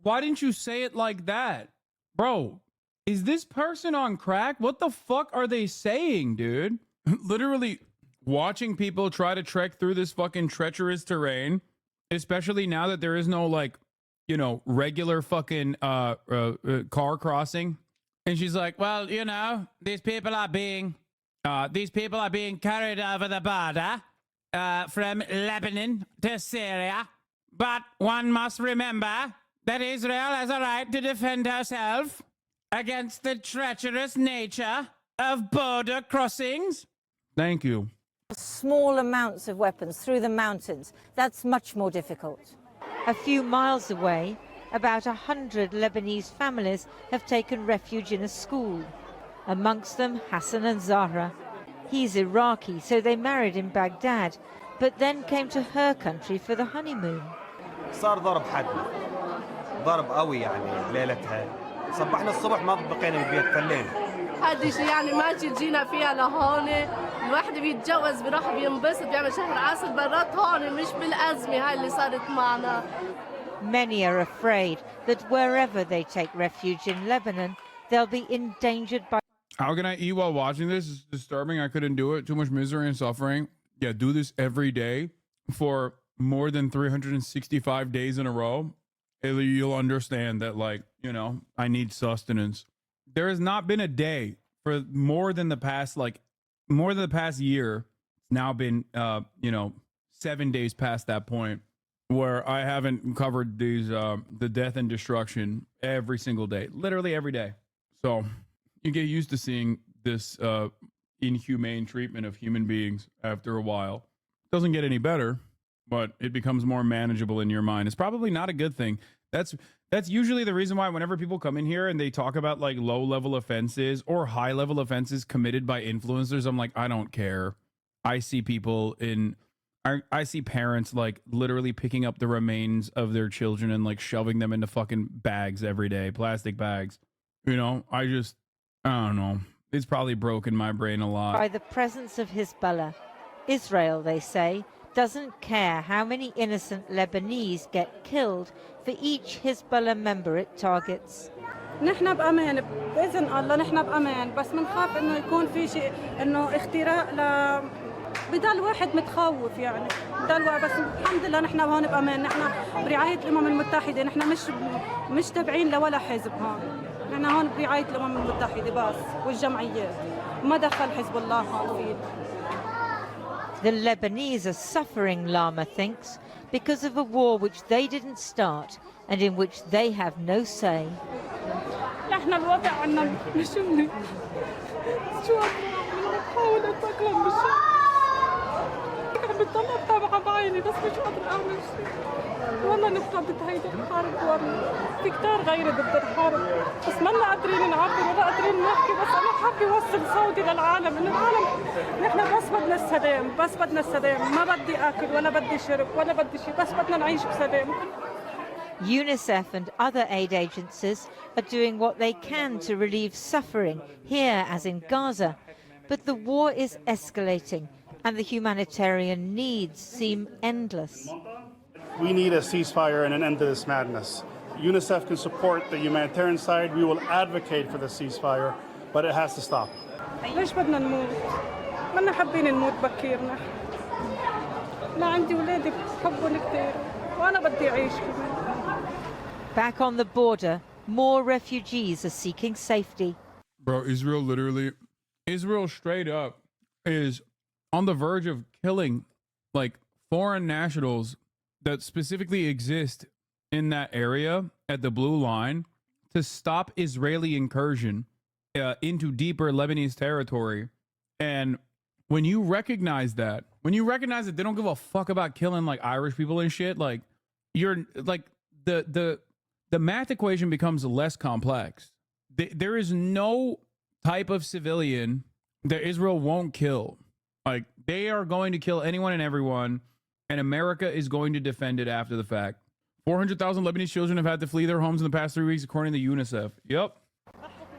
Why didn't you say it like that? Bro, is this person on crack? What the fuck are they saying, dude? Literally watching people try to trek through this fucking treacherous terrain, especially now that there is no, like, you know, regular fucking car crossing. And she's like, well, you know, these people are being carried over the border from Lebanon to Syria. But one must remember that Israel has a right to defend herself against the treacherous nature of border crossings. Thank you. Small amounts of weapons through the mountains. That's much more difficult. A few miles away, about 100 Lebanese families have taken refuge in a school. Amongst them, Hassan and Zahra. He's Iraqi, so they married in Baghdad, but then came to her country for the honeymoon. صار ضرب حدنا ضرب قوي يعني ليلتها صبحنا الصبح ما بقينا بالبيت فلينا هذه شيء يعني ما جينا فيها لهون الواحد بيتجوز بيروح بينبسط بيعمل شهر عسل برات هون مش بالأزمة هاي اللي صارت معنا. Many are afraid that wherever they take refuge in Lebanon, they'll be endangered by. How can I eat while watching this? It's disturbing. I couldn't do it. Too much misery and suffering. Yeah, do this every day for more than 365 days in a row. You'll understand that, like, you know, I need sustenance. There has not been a day for more than the past year. It's now been, 7 days past that point where I haven't covered these, the death and destruction every single day, literally every day. So you get used to seeing this inhumane treatment of human beings after a while. It doesn't get any better, but it becomes more manageable in your mind. It's probably not a good thing. That's usually the reason why whenever people come in here and they talk about like low level offenses or high level offenses committed by influencers, I'm like, I don't care. I see people I see parents like literally picking up the remains of their children and like shoving them into fucking bags every day, plastic bags. You know, I don't know. It's probably broken my brain a lot. By the presence of Hezbollah. Israel, they say, doesn't care how many innocent Lebanese get killed for each Hezbollah member it targets. نحن بأمان بإذن الله نحن بأمان بس منخاف إنه يكون في شيء إنه اختراق بضل واحد متخوف يعني بضل بس الحمد لله نحن هون بأمان نحن برعاية الأمم المتحدة نحن مش تابعين لولا حزب هون نحن هون برعاية الأمم المتحدة بس والجمعيات ما دخل حزب الله هون فيه. The Lebanese are suffering, Lama thinks, because of a war which they didn't start and in which they have no say. احنا الوضع عنا مش منيح. شو بحاول اتأقلم بالشيء. عم بتطلع بتابع بعيني بس مش قادر اعمل شيء. والله نحن هيدي الحرب والله في كتار غيري ضد الحرب بس ما قادرين نعبر ولا قادرين نحكي بس انا حابه اوصل صوتي للعالم انه العالم نحن بس بدنا السلام بس بدنا السلام ما بدي اكل ولا بدي شرب ولا بدي شيء بس بدنا نعيش بسلام. UNICEF and other aid agencies are doing what they can to relieve suffering here as in Gaza, but the war is escalating and the humanitarian needs seem endless. We need a ceasefire and an end to this madness. UNICEF can support the humanitarian side. We will advocate for the ceasefire, but it has to stop. ليش بدنا نموت؟ ما حابين نموت بكيرنا. لا عندي ولادي بحبهم كثير وأنا بدي أعيش كمان. Back on the border, more refugees are seeking safety. Bro, Israel straight up is on the verge of killing like foreign nationals that specifically exist in that area at the blue line to stop Israeli incursion into deeper Lebanese territory. And when you recognize that they don't give a fuck about killing like Irish people and shit, like you're like the math equation becomes less complex. There is no type of civilian that Israel won't kill. Like they are going to kill anyone and everyone, and America is going to defend it after the fact. 400,000 Lebanese children have had to flee their homes in the past 3 weeks, according to UNICEF. Yep.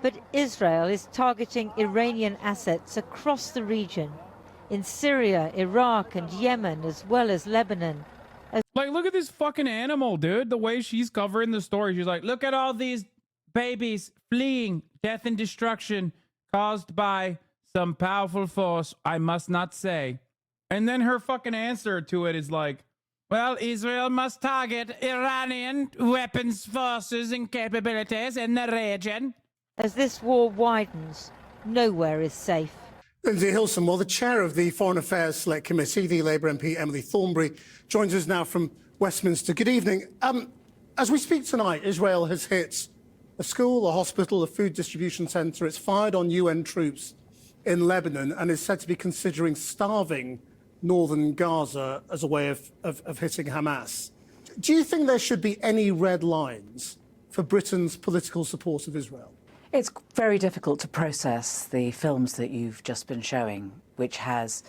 But Israel is targeting Iranian assets across the region, in Syria, Iraq, and Yemen, as well as Lebanon. Like, look at this fucking animal, dude. The way she's covering the story. She's like, look at all these babies fleeing death and destruction caused by some powerful force, I must not say. And then her fucking answer to it is like, well, Israel must target Iranian weapons forces and capabilities in the region. As this war widens, nowhere is safe. Lindsay Hilson, well, the chair of the Foreign Affairs Select Committee, the Labour MP Emily Thornberry, joins us now from Westminster. Good evening. As we speak tonight, Israel has hit a school, a hospital, a food distribution centre. It's fired on UN troops in Lebanon and is said to be considering starving northern Gaza as a way of hitting Hamas. Do you think there should be any red lines for Britain's political support of Israel? It's very difficult to process the films that you've just been showing, which has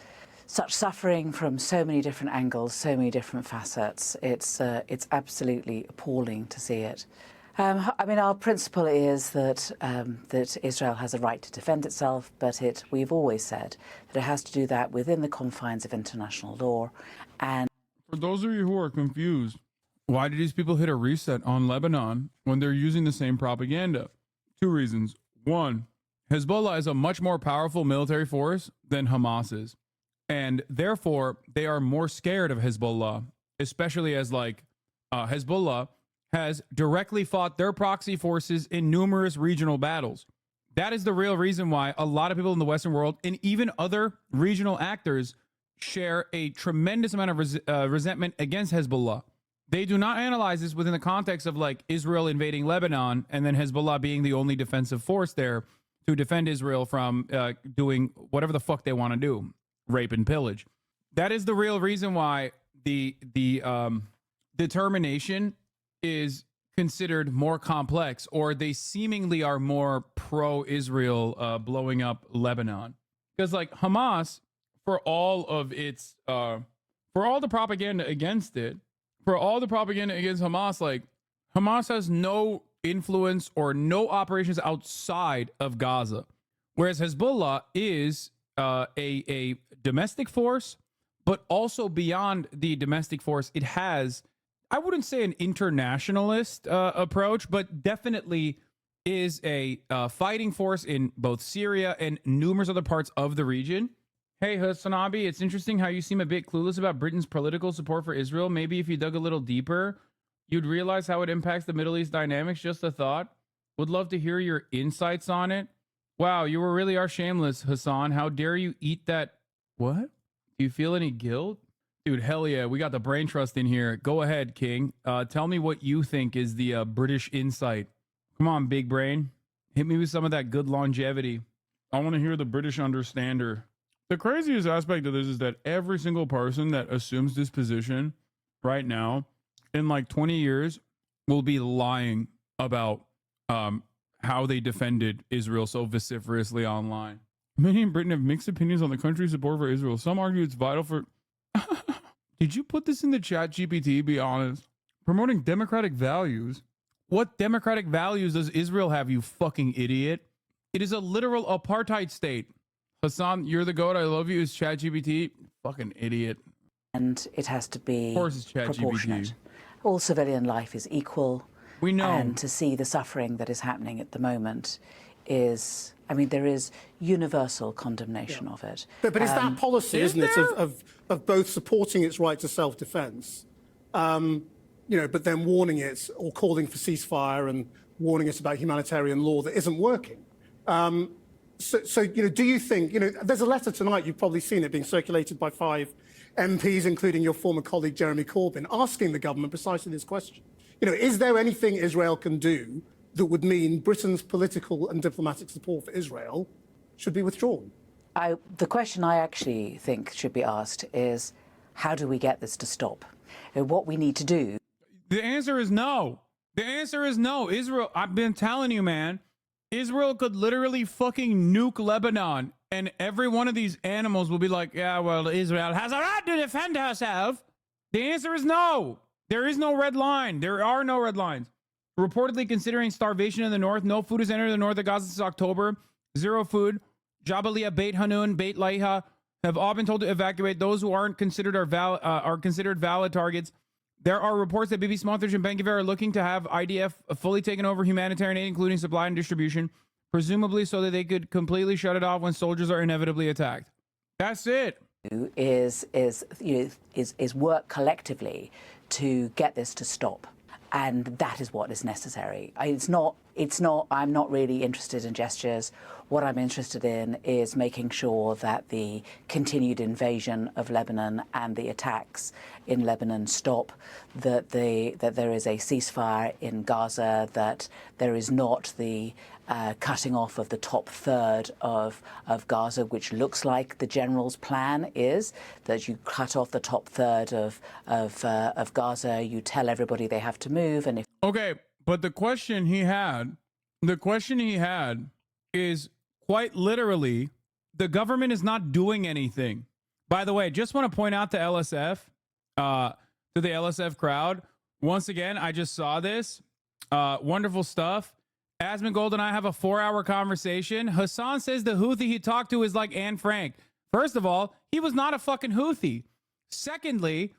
such suffering from so many different angles, so many different facets. It's absolutely appalling to see it. I mean, our principle is that that Israel has a right to defend itself, but we've always said that it has to do that within the confines of international law. And for those of you who are confused, why did these people hit a reset on Lebanon when they're using the same propaganda? Two reasons. One, Hezbollah is a much more powerful military force than Hamas is. And therefore, they are more scared of Hezbollah, especially as Hezbollah has directly fought their proxy forces in numerous regional battles. That is the real reason why a lot of people in the Western world and even other regional actors share a tremendous amount of resentment against Hezbollah. They do not analyze this within the context of Israel invading Lebanon and then Hezbollah being the only defensive force there to defend Israel from doing whatever the fuck they want to do, rape and pillage. That is the real reason why the determination is considered more complex, or they seemingly are more pro-Israel blowing up Lebanon. Because Hamas, for all of its for all the propaganda against it, for all the propaganda against Hamas, Hamas has no influence or no operations outside of Gaza, whereas Hezbollah is a domestic force, but also beyond the domestic force, it has, I wouldn't say an internationalist approach, but definitely is a fighting force in both Syria and numerous other parts of the region. Hey, Hassanabi, it's interesting how you seem a bit clueless about Britain's political support for Israel. Maybe if you dug a little deeper, you'd realize how it impacts the Middle East dynamics. Just a thought. Would love to hear your insights on it. Wow, you really are shameless, Hassan. How dare you eat that? What? Do you feel any guilt? Dude, hell yeah, we got the brain trust in here. Go ahead, King. Tell me what you think is the British insight. Come on, big brain. Hit me with some of that good longevity. I want to hear the British understander. The craziest aspect of this is that every single person that assumes this position right now in 20 years will be lying about how they defended Israel so vociferously online. Many in Britain have mixed opinions on the country's support for Israel. Some argue it's vital for... Did you put this in the chat GPT? Be honest. Promoting democratic values. What democratic values does Israel have, you fucking idiot? It is a literal apartheid state. Hassan, you're the goat. I love you. Is ChatGPT fucking idiot? And it has to be of course it's proportionate. All civilian life is equal. We know. And to see the suffering that is happening at the moment is, I mean, there is universal condemnation of it. But it's that policy, isn't it, of both supporting its right to self-defense, but then warning it or calling for ceasefire and warning it about humanitarian law that isn't working. So do you think, there's a letter tonight, you've probably seen it being circulated by 5 MPs, including your former colleague Jeremy Corbyn, asking the government precisely this question. Is there anything Israel can do that would mean Britain's political and diplomatic support for Israel should be withdrawn? The question I actually think should be asked is, how do we get this to stop? What we need to do. The answer is no. The answer is no. Israel, I've been telling you, man. Israel could literally fucking nuke Lebanon, and every one of these animals will be like, yeah, well, Israel has a right to defend herself. The answer is no. There is no red line. There are no red lines. Reportedly considering starvation in the north. No food has entered the north of Gaza since October. Zero food. Jabalia, Beit Hanun, Beit Laiha have all been told to evacuate. Those who aren't considered are considered valid targets. There are reports that Bibi Smotrich and Ben Gvir are looking to have IDF fully taken over humanitarian aid, including supply and distribution, presumably so that they could completely shut it off when soldiers are inevitably attacked. That's it. Is work collectively to get this to stop, and that is what is necessary. I'm not really interested in gestures. What I'm interested in is making sure that the continued invasion of Lebanon and the attacks in Lebanon stop, that there is a ceasefire in Gaza, that there is not the cutting off of the top third of Gaza, which looks like the general's plan is, that you cut off the top third of Gaza, you tell everybody they have to move, and if... Okay, but the question he had is quite literally, the government is not doing anything. By the way, just want to point out to LSF, to the LSF crowd, once again, I just saw this. Wonderful stuff. Asmongold and I have a 4-hour conversation. Hassan says the Houthi he talked to is like Anne Frank. First of all, he was not a fucking Houthi. Secondly,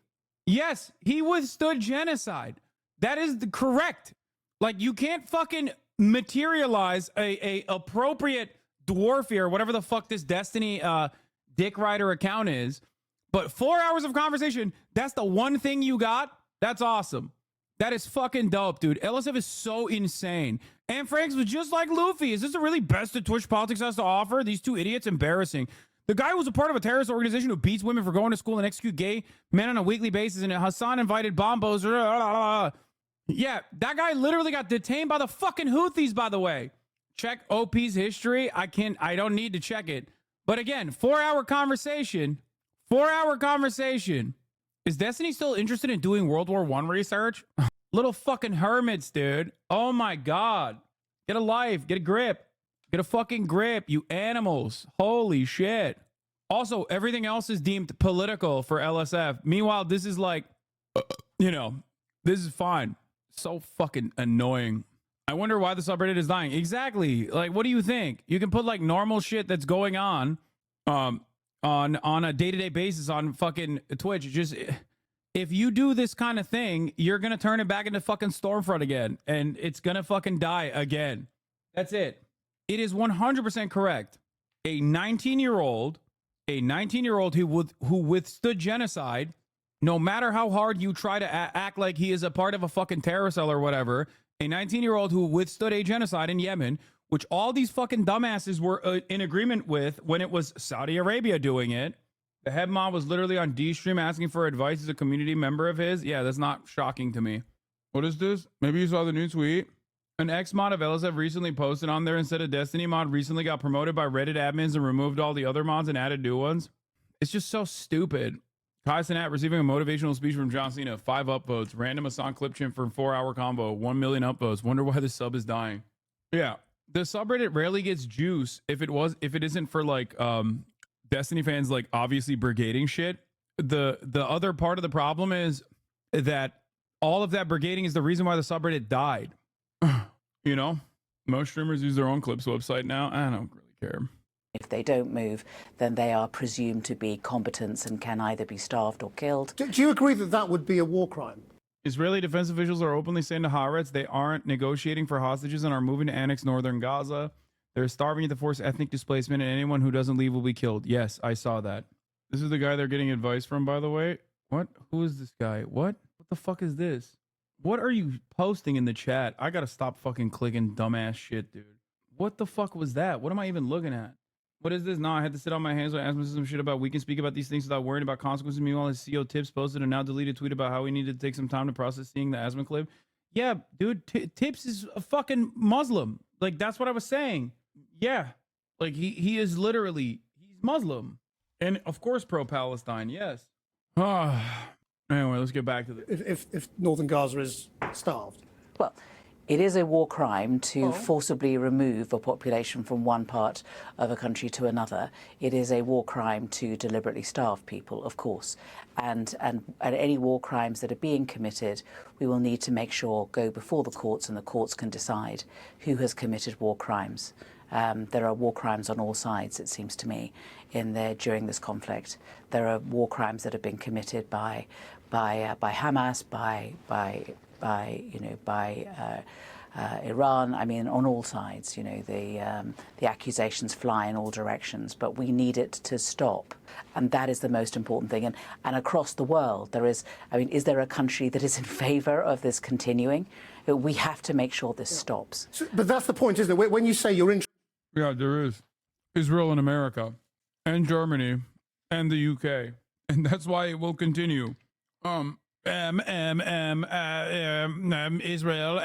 yes, he withstood genocide. That is correct. Like, you can't fucking materialize a appropriate dwarfy or whatever the fuck this Destiny Dick Rider account is. But 4 hours of conversation, that's the one thing you got? That's awesome. That is fucking dope, dude. LSF is so insane. Anne Franks was just like Luffy. Is this the really best that Twitch politics has to offer? These two idiots, embarrassing. The guy was a part of a terrorist organization who beats women for going to school and execute gay men on a weekly basis, and Hassan invited bombos. Yeah, that guy literally got detained by the fucking Houthis, by the way. Check OP's history. I don't need to check it. But again, 4-hour conversation. 4-hour conversation. Is Destiny still interested in doing World War I research? Little fucking hermits, dude. Oh my God. Get a life. Get a grip. Get a fucking grip, you animals. Holy shit. Also, everything else is deemed political for LSF. Meanwhile, this is like, this is fine. So fucking annoying. I wonder why the subreddit is dying. Exactly. Like, what do you think? You can put like normal shit that's going on a day-to-day basis on fucking Twitch. Just, if you do this kind of thing, you're going to turn it back into fucking Stormfront again. And it's going to fucking die again. That's it. It is 100% correct. A 19-year-old who withstood genocide, no matter how hard you try to act like he is a part of a fucking terror cell or whatever, a 19-year-old who withstood a genocide in Yemen, which all these fucking dumbasses were in agreement with when it was Saudi Arabia doing it. The head mom was literally on D-Stream asking for advice as a community member of his. Yeah, that's not shocking to me. What is this? Maybe you saw the new tweet. An ex-mod of LSF recently posted on there instead of Destiny mod recently got promoted by Reddit admins and removed all the other mods and added new ones. It's just so stupid. Kai Cenat receiving a motivational speech from John Cena. 5 upvotes. Random Hassan clip chimp for 4-hour combo. 1 million upvotes. Wonder why the sub is dying. Yeah. The subreddit rarely gets juice if it isn't for like Destiny fans like obviously brigading shit. The other part of the problem is that all of that brigading is the reason why the subreddit died. Most streamers use their own clips website now. I don't really care. If they don't move, then they are presumed to be combatants and can either be starved or killed. Do you agree that that would be a war crime? Israeli defense officials are openly saying to Haaretz they aren't negotiating for hostages and are moving to annex northern Gaza. They're starving to force ethnic displacement, and anyone who doesn't leave will be killed. Yes, I saw that. This is the guy they're getting advice from, by the way. What? Who is this guy? What the fuck is this? What are you posting in the chat? I gotta stop fucking clicking dumbass shit, dude. What the fuck was that? What am I even looking at? What is this? No, I had to sit on my hands and ask myself some shit about we can speak about these things without worrying about consequences. Meanwhile, his CEO Tips posted a now deleted tweet about how we needed to take some time to process seeing the Asman clip. Yeah, dude, Tips is a fucking Muslim. Like, that's what I was saying. Yeah, like he is literally, he's Muslim. And of course pro-Palestine, yes. Anyway, let's get back to this. If northern Gaza is starved? Well, it is a war crime to forcibly remove a population from one part of a country to another. It is a war crime to deliberately starve people, of course. And any war crimes that are being committed, we will need to make sure go before the courts, and the courts can decide who has committed war crimes. There are war crimes on all sides, it seems to me, during this conflict. There are war crimes that have been committed by Hamas, by Iran. I mean, on all sides. The accusations fly in all directions, but we need it to stop, and that is the most important thing. And across the world, is there a country that is in favour of this continuing? We have to make sure this stops. But that's the point, isn't it? When you say you're interested. Yeah, there is. Israel and America, and Germany, and the UK, and that's why it will continue. Israel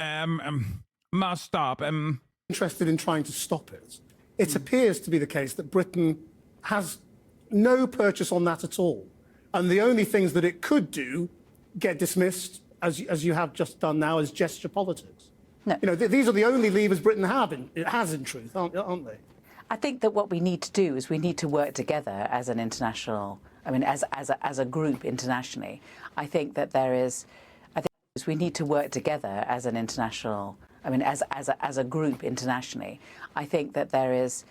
must stop. Interested in trying to stop it. It appears to be the case that Britain has no purchase on that at all, and the only things that it could do get dismissed, as you have just done now, as gesture politics. No. These are the only levers Britain has in truth, aren't they? I think that what we need to do is we need to work together as an international. As a group internationally. I think that there is. We need to work together as an international, I mean, as a group internationally. I think that there is.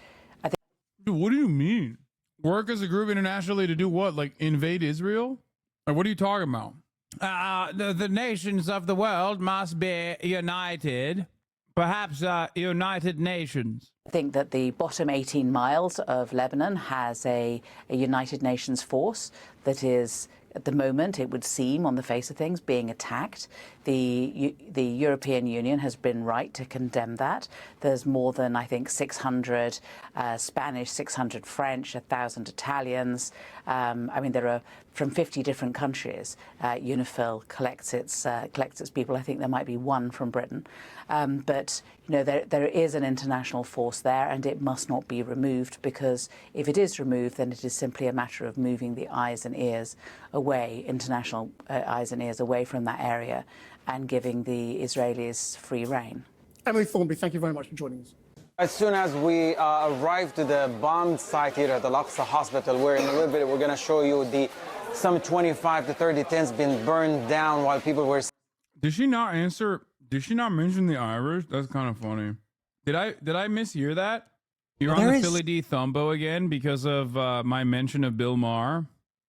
Dude, what do you mean? Work as a group internationally to do what? Like invade Israel? Or what are you talking about? The nations of the world must be united. Perhaps United Nations. I think that the bottom 18 miles of Lebanon has a United Nations force that is, at the moment, it would seem on the face of things, being attacked. The European Union has been right to condemn that. There's more than, I think, 600 Spanish, 600 French, 1,000 Italians. I mean, there are from 50 different countries. UNIFIL collects its people. I think there might be one from Britain. But you know, there is an international force there, and it must not be removed, because if it is removed, then it is simply a matter of moving the eyes and ears away, international eyes and ears away from that area, and giving the Israelis free rein. Emily Thornby, thank you very much for joining us. As soon as we arrived to the bombed site here at the Al-Aqsa Hospital, where in a little bit we're going to show you some 25 to 30 tents being burned down while people were. Did she not answer? Did she not mention the Irish? That's kind of funny. Did I mishear that? You're on the Philly D Thumbo again because of my mention of Bill Maher.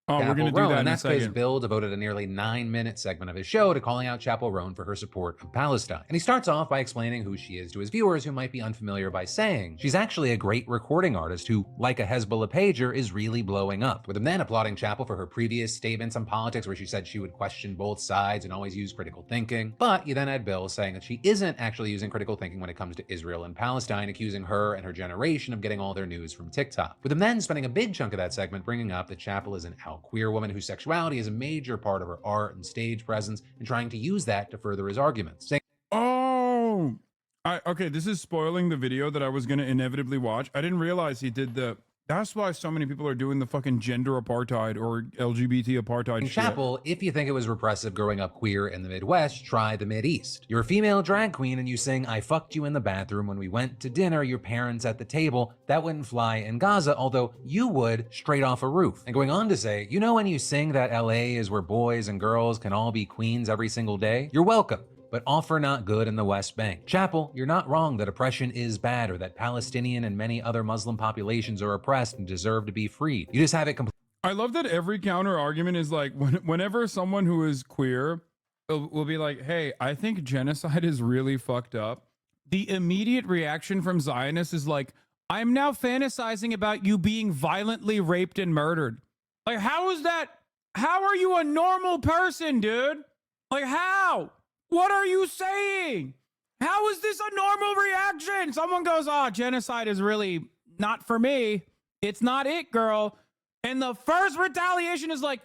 Oh, we're going to do that in a second. That's because Bill devoted a nearly 9-minute segment of his show to calling out Chapel Roan for her support of Palestine. And he starts off by explaining who she is to his viewers who might be unfamiliar by saying she's actually a great recording artist who, like a Hezbollah pager, is really blowing up. With him then applauding Chapel for her previous statements on politics where she said she would question both sides and always use critical thinking. But you then had Bill saying that she isn't actually using critical thinking when it comes to Israel and Palestine, accusing her and her generation of getting all their news from TikTok. With him then spending a big chunk of that segment bringing up that Chapel is an out queer woman whose sexuality is a major part of her art and stage presence, and trying to use that to further his arguments. Saying, okay, this is spoiling the video that I was going to inevitably watch. I didn't realize he did the... That's why so many people are doing the fucking gender apartheid or LGBT apartheid shit. Chapel, if you think it was repressive growing up queer in the Midwest, try the Mideast. You're a female drag queen and you sing, "I fucked you in the bathroom when we went to dinner, your parents at the table." That wouldn't fly in Gaza, although you would straight off a roof. And going on to say, you know when you sing that LA is where boys and girls can all be queens every single day? You're welcome. But offer not good in the West Bank. Chapel, you're not wrong that oppression is bad or that Palestinian and many other Muslim populations are oppressed and deserve to be freed. You just have it completely. I love that every counter argument is like, whenever someone who is queer will be like, hey, I think genocide is really fucked up, the immediate reaction from Zionists is like, I'm now fantasizing about you being violently raped and murdered. Like, how is that? How are you a normal person, dude? Like, how? What are you saying? How is this a normal reaction? Someone goes, oh, genocide is really not for me. It's not it, girl. And the first retaliation is like,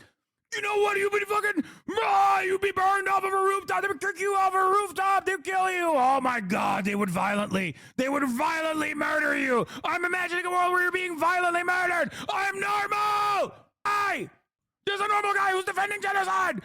you know what? You'd be fucking, you'd be burned off of a rooftop. They would kick you off a rooftop. They'd kill you. Oh my God, they would violently murder you. I'm imagining a world where you're being violently murdered. I'm normal. There's a normal guy who's defending genocide.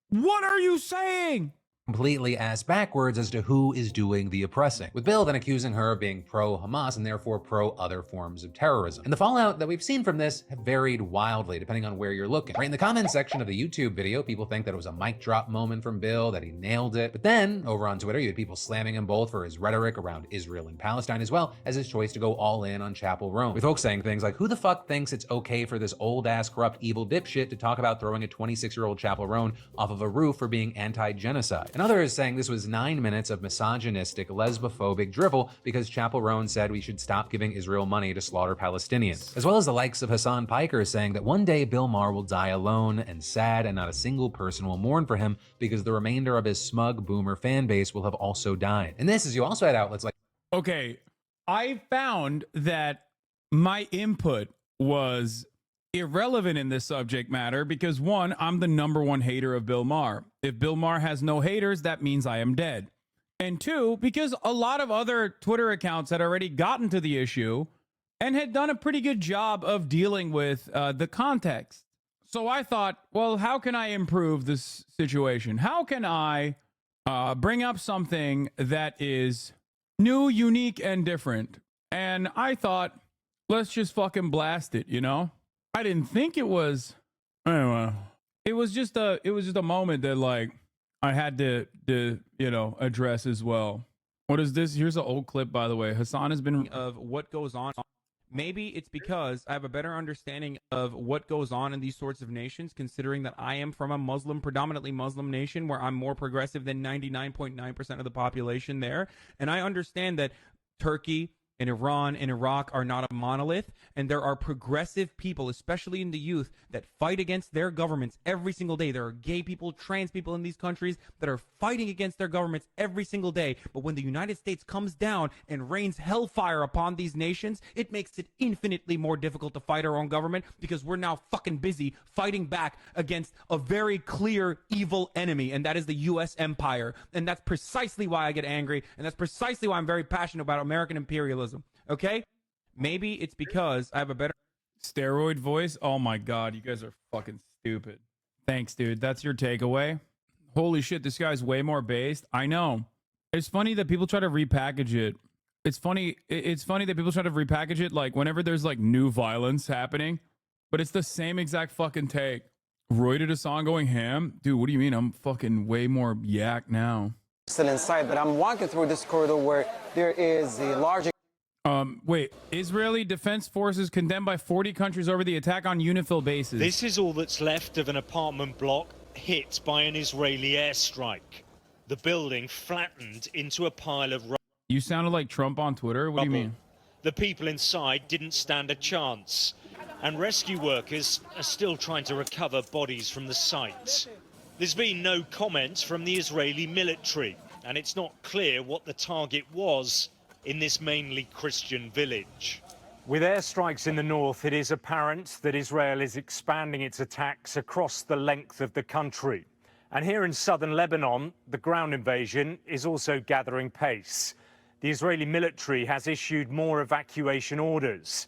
What are you saying? Completely ass backwards as to who is doing the oppressing, with Bill then accusing her of being pro-Hamas and therefore pro-other forms of terrorism. And the fallout that we've seen from this have varied wildly depending on where you're looking. Right in the comments section of the YouTube video, people think that it was a mic drop moment from Bill, that he nailed it. But then, over on Twitter, you had people slamming him both for his rhetoric around Israel and Palestine, as well as his choice to go all in on Chapel Roan. With folks saying things like, who the fuck thinks it's okay for this old-ass corrupt evil dipshit to talk about throwing a 26-year-old Chapel Roan off of a roof for being anti-genocide? And others saying this was 9 minutes of misogynistic, lesbophobic drivel because Chapel Roan said we should stop giving Israel money to slaughter Palestinians. As well as the likes of Hassan Piker saying that one day Bill Maher will die alone and sad and not a single person will mourn for him because the remainder of his smug boomer fan base will have also died. And this is, you also had outlets like... Okay, I found that my input was irrelevant in this subject matter because, one, I'm the #1 hater of Bill Maher. If Bill Maher has no haters, that means I am dead. And two, because a lot of other Twitter accounts had already gotten to the issue and had done a pretty good job of dealing with the context. So I thought, well, how can I improve this situation? How can I bring up something that is new, unique, and different? And I thought, let's just fucking blast it, you know? I didn't think it was, anyway, it was just a moment that, like, I had to address as well. What is this? Here's an old clip, by the way. Hassan has been of what goes on. Maybe it's because I have a better understanding of what goes on in these sorts of nations, considering that I am from a predominantly Muslim nation where I'm more progressive than 99.9% of the population there. And I understand that Turkey and Iran and Iraq are not a monolith, and there are progressive people, especially in the youth, that fight against their governments every single day. There are gay people, trans people in these countries that are fighting against their governments every single day. But when the United States comes down and rains hellfire upon these nations, it makes it infinitely more difficult to fight our own government, because we're now fucking busy fighting back against a very clear evil enemy, and that is the U.S. empire. And that's precisely why I get angry, and that's precisely why I'm very passionate about American imperialism. Okay? Maybe it's because I have a better steroid voice. Oh my god, you guys are fucking stupid. Thanks, dude. That's your takeaway. Holy shit, this guy's way more based. I know. It's funny that people try to repackage it. It's funny that people try to repackage it like whenever there's like new violence happening, but it's the same exact fucking take. Roy did a song going ham. Dude, what do you mean? I'm fucking way more yak now. Still inside, but I'm walking through this corridor where there is the large. Wait, Israeli Defense Forces condemned by 40 countries over the attack on UNIFIL bases. This is all that's left of an apartment block hit by an Israeli airstrike. The building flattened into a pile of rubble. You sounded like Trump on Twitter. What do you mean? The people inside didn't stand a chance, and rescue workers are still trying to recover bodies from the site. There's been no comment from the Israeli military, and it's not clear what the target was in this mainly Christian village. With airstrikes in the north, it is apparent that Israel is expanding its attacks across the length of the country. And here in southern Lebanon, the ground invasion is also gathering pace. The Israeli military has issued more evacuation orders.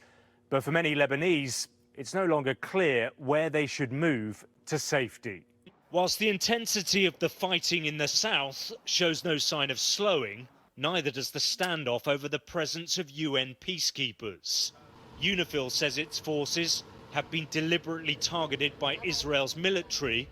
But for many Lebanese, it's no longer clear where they should move to safety. Whilst the intensity of the fighting in the south shows no sign of slowing, neither does the standoff over the presence of UN peacekeepers. UNIFIL says its forces have been deliberately targeted by Israel's military,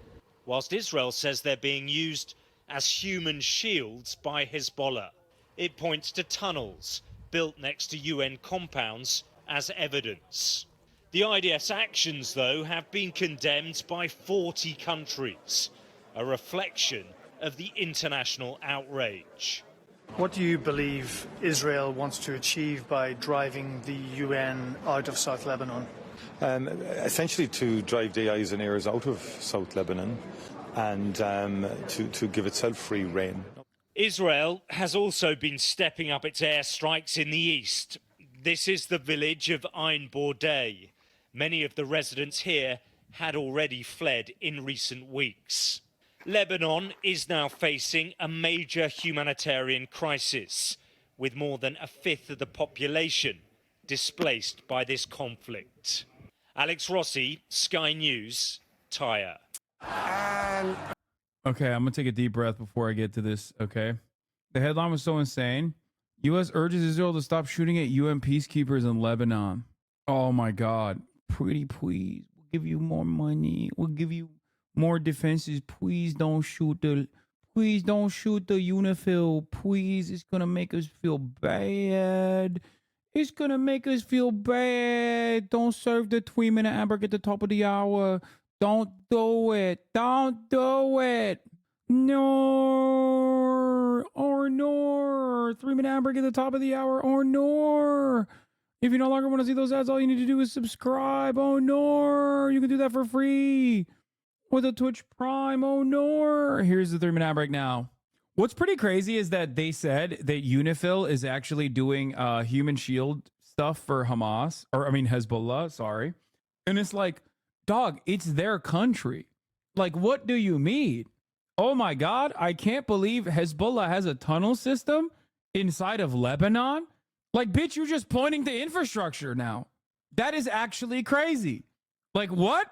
whilst Israel says they're being used as human shields by Hezbollah. It points to tunnels built next to UN compounds as evidence. The IDF's actions, though, have been condemned by 40 countries, a reflection of the international outrage. What do you believe Israel wants to achieve by driving the UN out of South Lebanon? Essentially to drive the eyes and ears out of South Lebanon and to give itself free rein. Israel has also been stepping up its airstrikes in the east. This is the village of Ain Bordei. Many of the residents here had already fled in recent weeks. Lebanon is now facing a major humanitarian crisis, with more than a fifth of the population displaced by this conflict. Alex Rossi, Sky News, Tyre. Okay, I'm gonna take a deep breath before I get to this, okay? The headline was so insane. U.S. urges Israel to stop shooting at UN peacekeepers in Lebanon. Oh my God. Pretty please. We'll give you more money. We'll give you more defenses. Please don't shoot the UNIFIL. Please. It's gonna make us feel bad. It's gonna make us feel bad. Don't serve the 3-minute hamburger at the top of the hour. Don't do it. Don't do it. No. Or no. 3-minute hamburger at the top of the hour. Or no. If you no longer want to see those ads, all you need to do is subscribe. Oh no. You can do that for free with a Twitch Prime. Oh no. Here's the 3-minute ad break now. What's pretty crazy is that they said that UNIFIL is actually doing human shield stuff for Hezbollah, sorry. And it's like, dog, it's their country. Like, what do you mean? Oh my God, I can't believe Hezbollah has a tunnel system inside of Lebanon. Like, bitch, you're just pointing to infrastructure now. That is actually crazy. Like, what?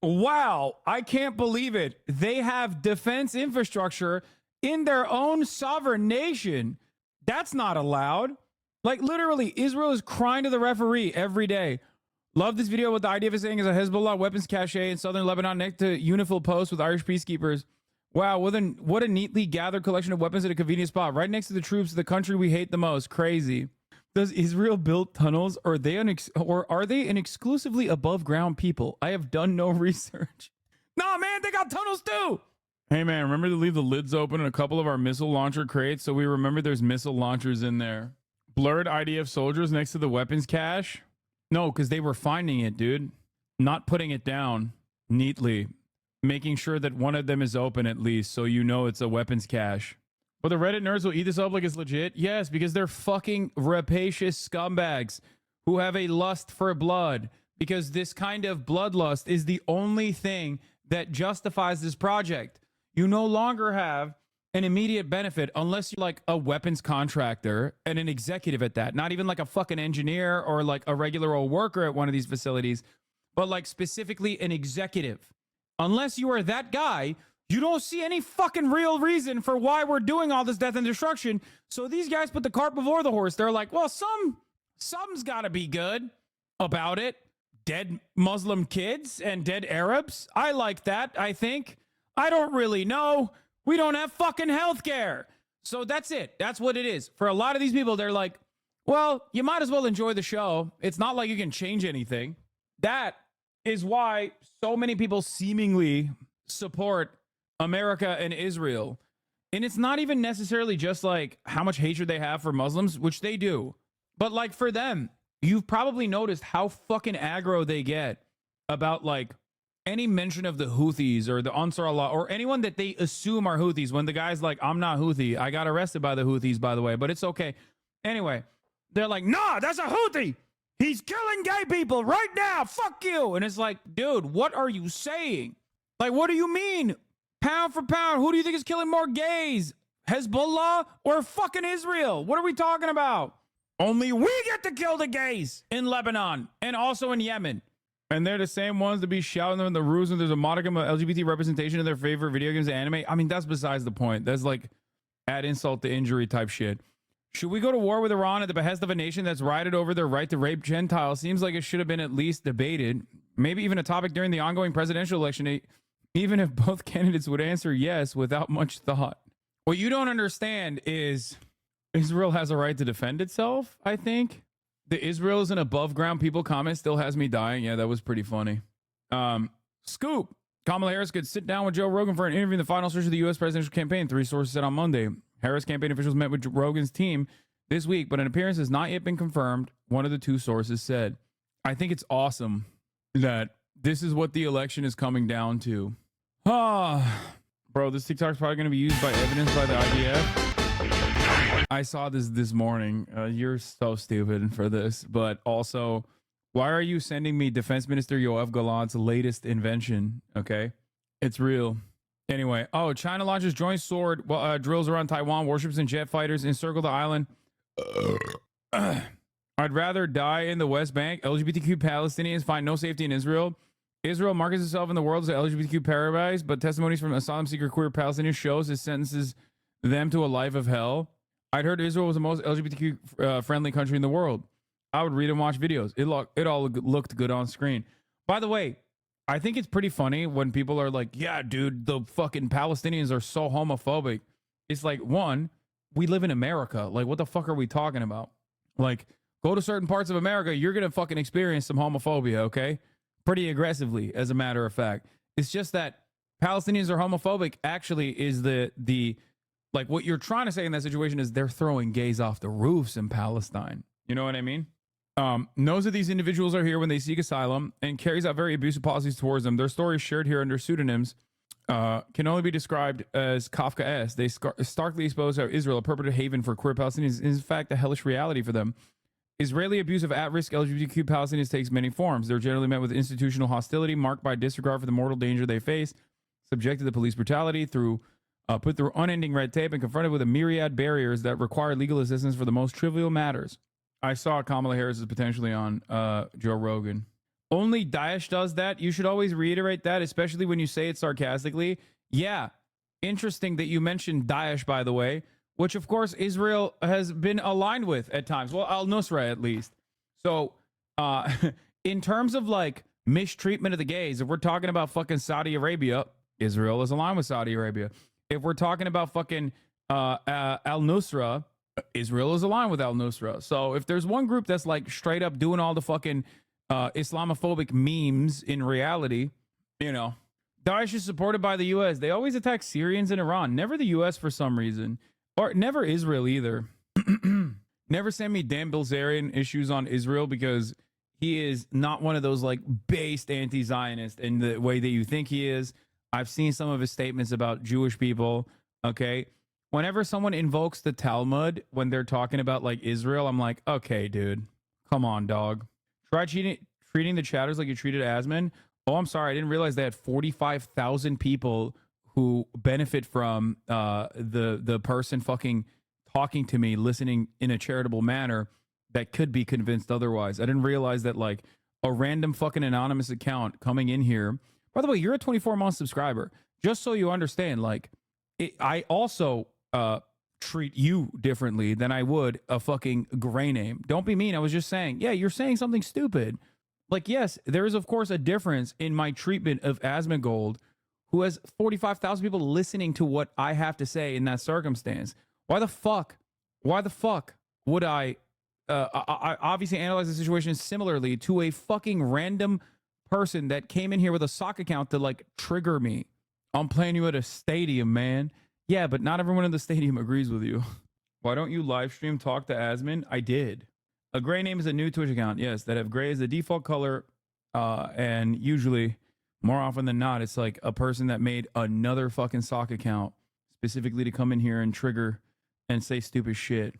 Wow, I can't believe it. They have defense infrastructure in their own sovereign nation. That's not allowed. Like, literally, Israel is crying to the referee every day. Love this video. What the IDF is saying is a Hezbollah weapons cache in southern Lebanon next to UNIFIL post with Irish peacekeepers. Wow, what a neatly gathered collection of weapons at a convenient spot, right next to the troops of the country we hate the most. Crazy. Does Israel build tunnels, or are they an exclusively above ground people? I have done no research. Nah, man, they got tunnels too. Hey, man, remember to leave the lids open in a couple of our missile launcher crates so we remember there's missile launchers in there. Blurred IDF soldiers next to the weapons cache? No, because they were finding it, dude. Not putting it down neatly. Making sure that one of them is open at least so you know it's a weapons cache. But the Reddit nerds will eat this up like it's legit? Yes, because they're fucking rapacious scumbags who have a lust for blood. Because this kind of bloodlust is the only thing that justifies this project. You no longer have an immediate benefit unless you're like a weapons contractor and an executive at that. Not even like a fucking engineer or like a regular old worker at one of these facilities, but like specifically an executive. Unless you are that guy, you don't see any fucking real reason for why we're doing all this death and destruction. So these guys put the cart before the horse. They're like, well, something's got to be good about it. Dead Muslim kids and dead Arabs. I like that, I think. I don't really know. We don't have fucking healthcare. So that's it. That's what it is. For a lot of these people, they're like, well, you might as well enjoy the show. It's not like you can change anything. That is why so many people seemingly support America and Israel. And it's not even necessarily just like how much hatred they have for Muslims, which they do. But like for them, you've probably noticed how fucking aggro they get about like any mention of the Houthis or the Ansar Allah or anyone that they assume are Houthis. When the guy's like, I'm not Houthi. I got arrested by the Houthis, by the way, but it's okay. Anyway, they're like, nah, that's a Houthi. He's killing gay people right now. Fuck you. And it's like, dude, what are you saying? Like, what do you mean? Pound for pound, who do you think is killing more gays? Hezbollah or fucking Israel? What are we talking about? Only we get to kill the gays in Lebanon and also in Yemen. And they're the same ones to be shouting them in the roofs when there's a modicum of LGBT representation in their favorite video games and anime. I mean, that's besides the point. That's like add insult to injury type shit. Should we go to war with Iran at the behest of a nation that's rioted over their right to rape Gentiles? Seems like it should have been at least debated. Maybe even a topic during the ongoing presidential election, even if both candidates would answer yes without much thought. What you don't understand is Israel has a right to defend itself, I think. The Israel is an above ground people comment still has me dying. Yeah, that was pretty funny. Scoop. Kamala Harris could sit down with Joe Rogan for an interview in the final stretch of the U.S. presidential campaign. 3 sources said on Monday. Harris campaign officials met with Rogan's team this week, but an appearance has not yet been confirmed. One of the 2 sources said. I think it's awesome that this is what the election is coming down to. Bro, this TikTok's probably going to be used by evidence by the IDF. I saw this morning. You're so stupid for this, but also, why are you sending me Defense Minister Yoav Gallant's latest invention? Okay, it's real. Anyway, China launches joint sword drills around Taiwan. Warships and jet fighters encircle the island. I'd rather die in the West Bank. LGBTQ Palestinians find no safety in Israel. Israel markets itself in the world as an LGBTQ paradise, but testimonies from asylum seeker queer Palestinians shows it sentences them to a life of hell. I'd heard Israel was the most LGBTQ friendly country in the world. I would read and watch videos. It all looked good on screen. By the way, I think it's pretty funny when people are like, yeah, dude, the fucking Palestinians are so homophobic. It's like, one, we live in America. Like, what the fuck are we talking about? Like, go to certain parts of America, you're going to fucking experience some homophobia, okay? Pretty aggressively, as a matter of fact. It's just that Palestinians are homophobic actually is the like what you're trying to say in that situation is they're throwing gays off the roofs in Palestine. You know what I mean? Knows that these individuals are here when they seek asylum and carries out very abusive policies towards them. Their stories shared here under pseudonyms can only be described as Kafkaesque. They starkly expose how Israel, a perpetual haven for queer Palestinians, is in fact a hellish reality for them. Israeli abuse of at-risk LGBTQ Palestinians takes many forms. They're generally met with institutional hostility, marked by disregard for the mortal danger they face, subjected to police brutality, put through unending red tape, and confronted with a myriad barriers that require legal assistance for the most trivial matters. I saw Kamala Harris is potentially on Joe Rogan. Only Daesh does that. You should always reiterate that, especially when you say it sarcastically. Yeah, interesting that you mentioned Daesh, by the way, which of course Israel has been aligned with at times. Well, al-Nusra at least. So in terms of like mistreatment of the gays, if we're talking about fucking Saudi Arabia, Israel is aligned with Saudi Arabia. If we're talking about fucking al-Nusra, Israel is aligned with al-Nusra. So if there's one group that's like straight up doing all the fucking Islamophobic memes in reality, you know, Daesh is supported by the U.S. They always attack Syrians in Iran, never the U.S. for some reason, or never Israel either. Never send me Dan Bilzerian issues on Israel because he is not one of those like based anti-Zionist in the way that you think he is. I've seen some of his statements about Jewish people. Okay. Whenever someone invokes the Talmud when they're talking about like Israel, I'm like, okay, dude, come on, dog. Try treating the chatters like you treated Asman. Oh, I'm sorry. I didn't realize they had 45,000 people who benefit from the person fucking talking to me, listening in a charitable manner that could be convinced otherwise. I didn't realize that like a random fucking anonymous account coming in here. By the way, you're a 24-month subscriber. Just so you understand, like I also treat you differently than I would a fucking gray name. Don't be mean. I was just saying, yeah, you're saying something stupid. Like, yes, there is, of course, a difference in my treatment of Asmongold, who has 45,000 people listening to what I have to say in that circumstance. Why the fuck would I obviously analyze the situation similarly to a fucking random person that came in here with a sock account to, like, trigger me? I'm playing you at a stadium, man. Yeah, but not everyone in the stadium agrees with you. Why don't you live stream Talk to Asman? I did. A gray name is a new Twitch account, yes, that have gray as the default color, and usually, more often than not, it's like a person that made another fucking sock account specifically to come in here and trigger and say stupid shit.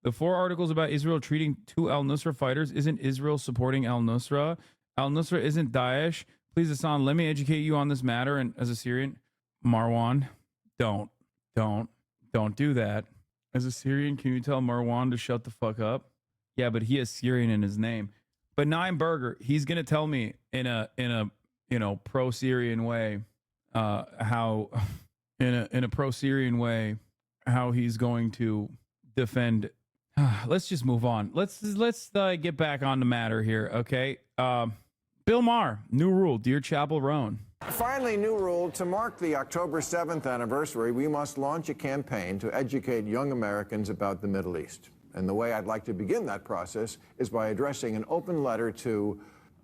The 4 articles about Israel treating 2 al-Nusra fighters, isn't Israel supporting al-Nusra? Al-Nusra isn't Daesh. Please, Hassan, let me educate you on this matter. And as a Syrian, Marwan, don't do that. As a Syrian, can you tell Marwan to shut the fuck up? Yeah, but he has Syrian in his name. But Naim Berger, he's gonna tell me in a you know pro-Syrian way how in a pro-Syrian way how he's going to defend. Let's just move on. Let's get back on the matter here, okay? Bill Maher, new rule, Dear Chapel Roan. Finally, new rule. To mark the October 7th anniversary, we must launch a campaign to educate young Americans about the Middle East. And the way I'd like to begin that process is by addressing an open letter to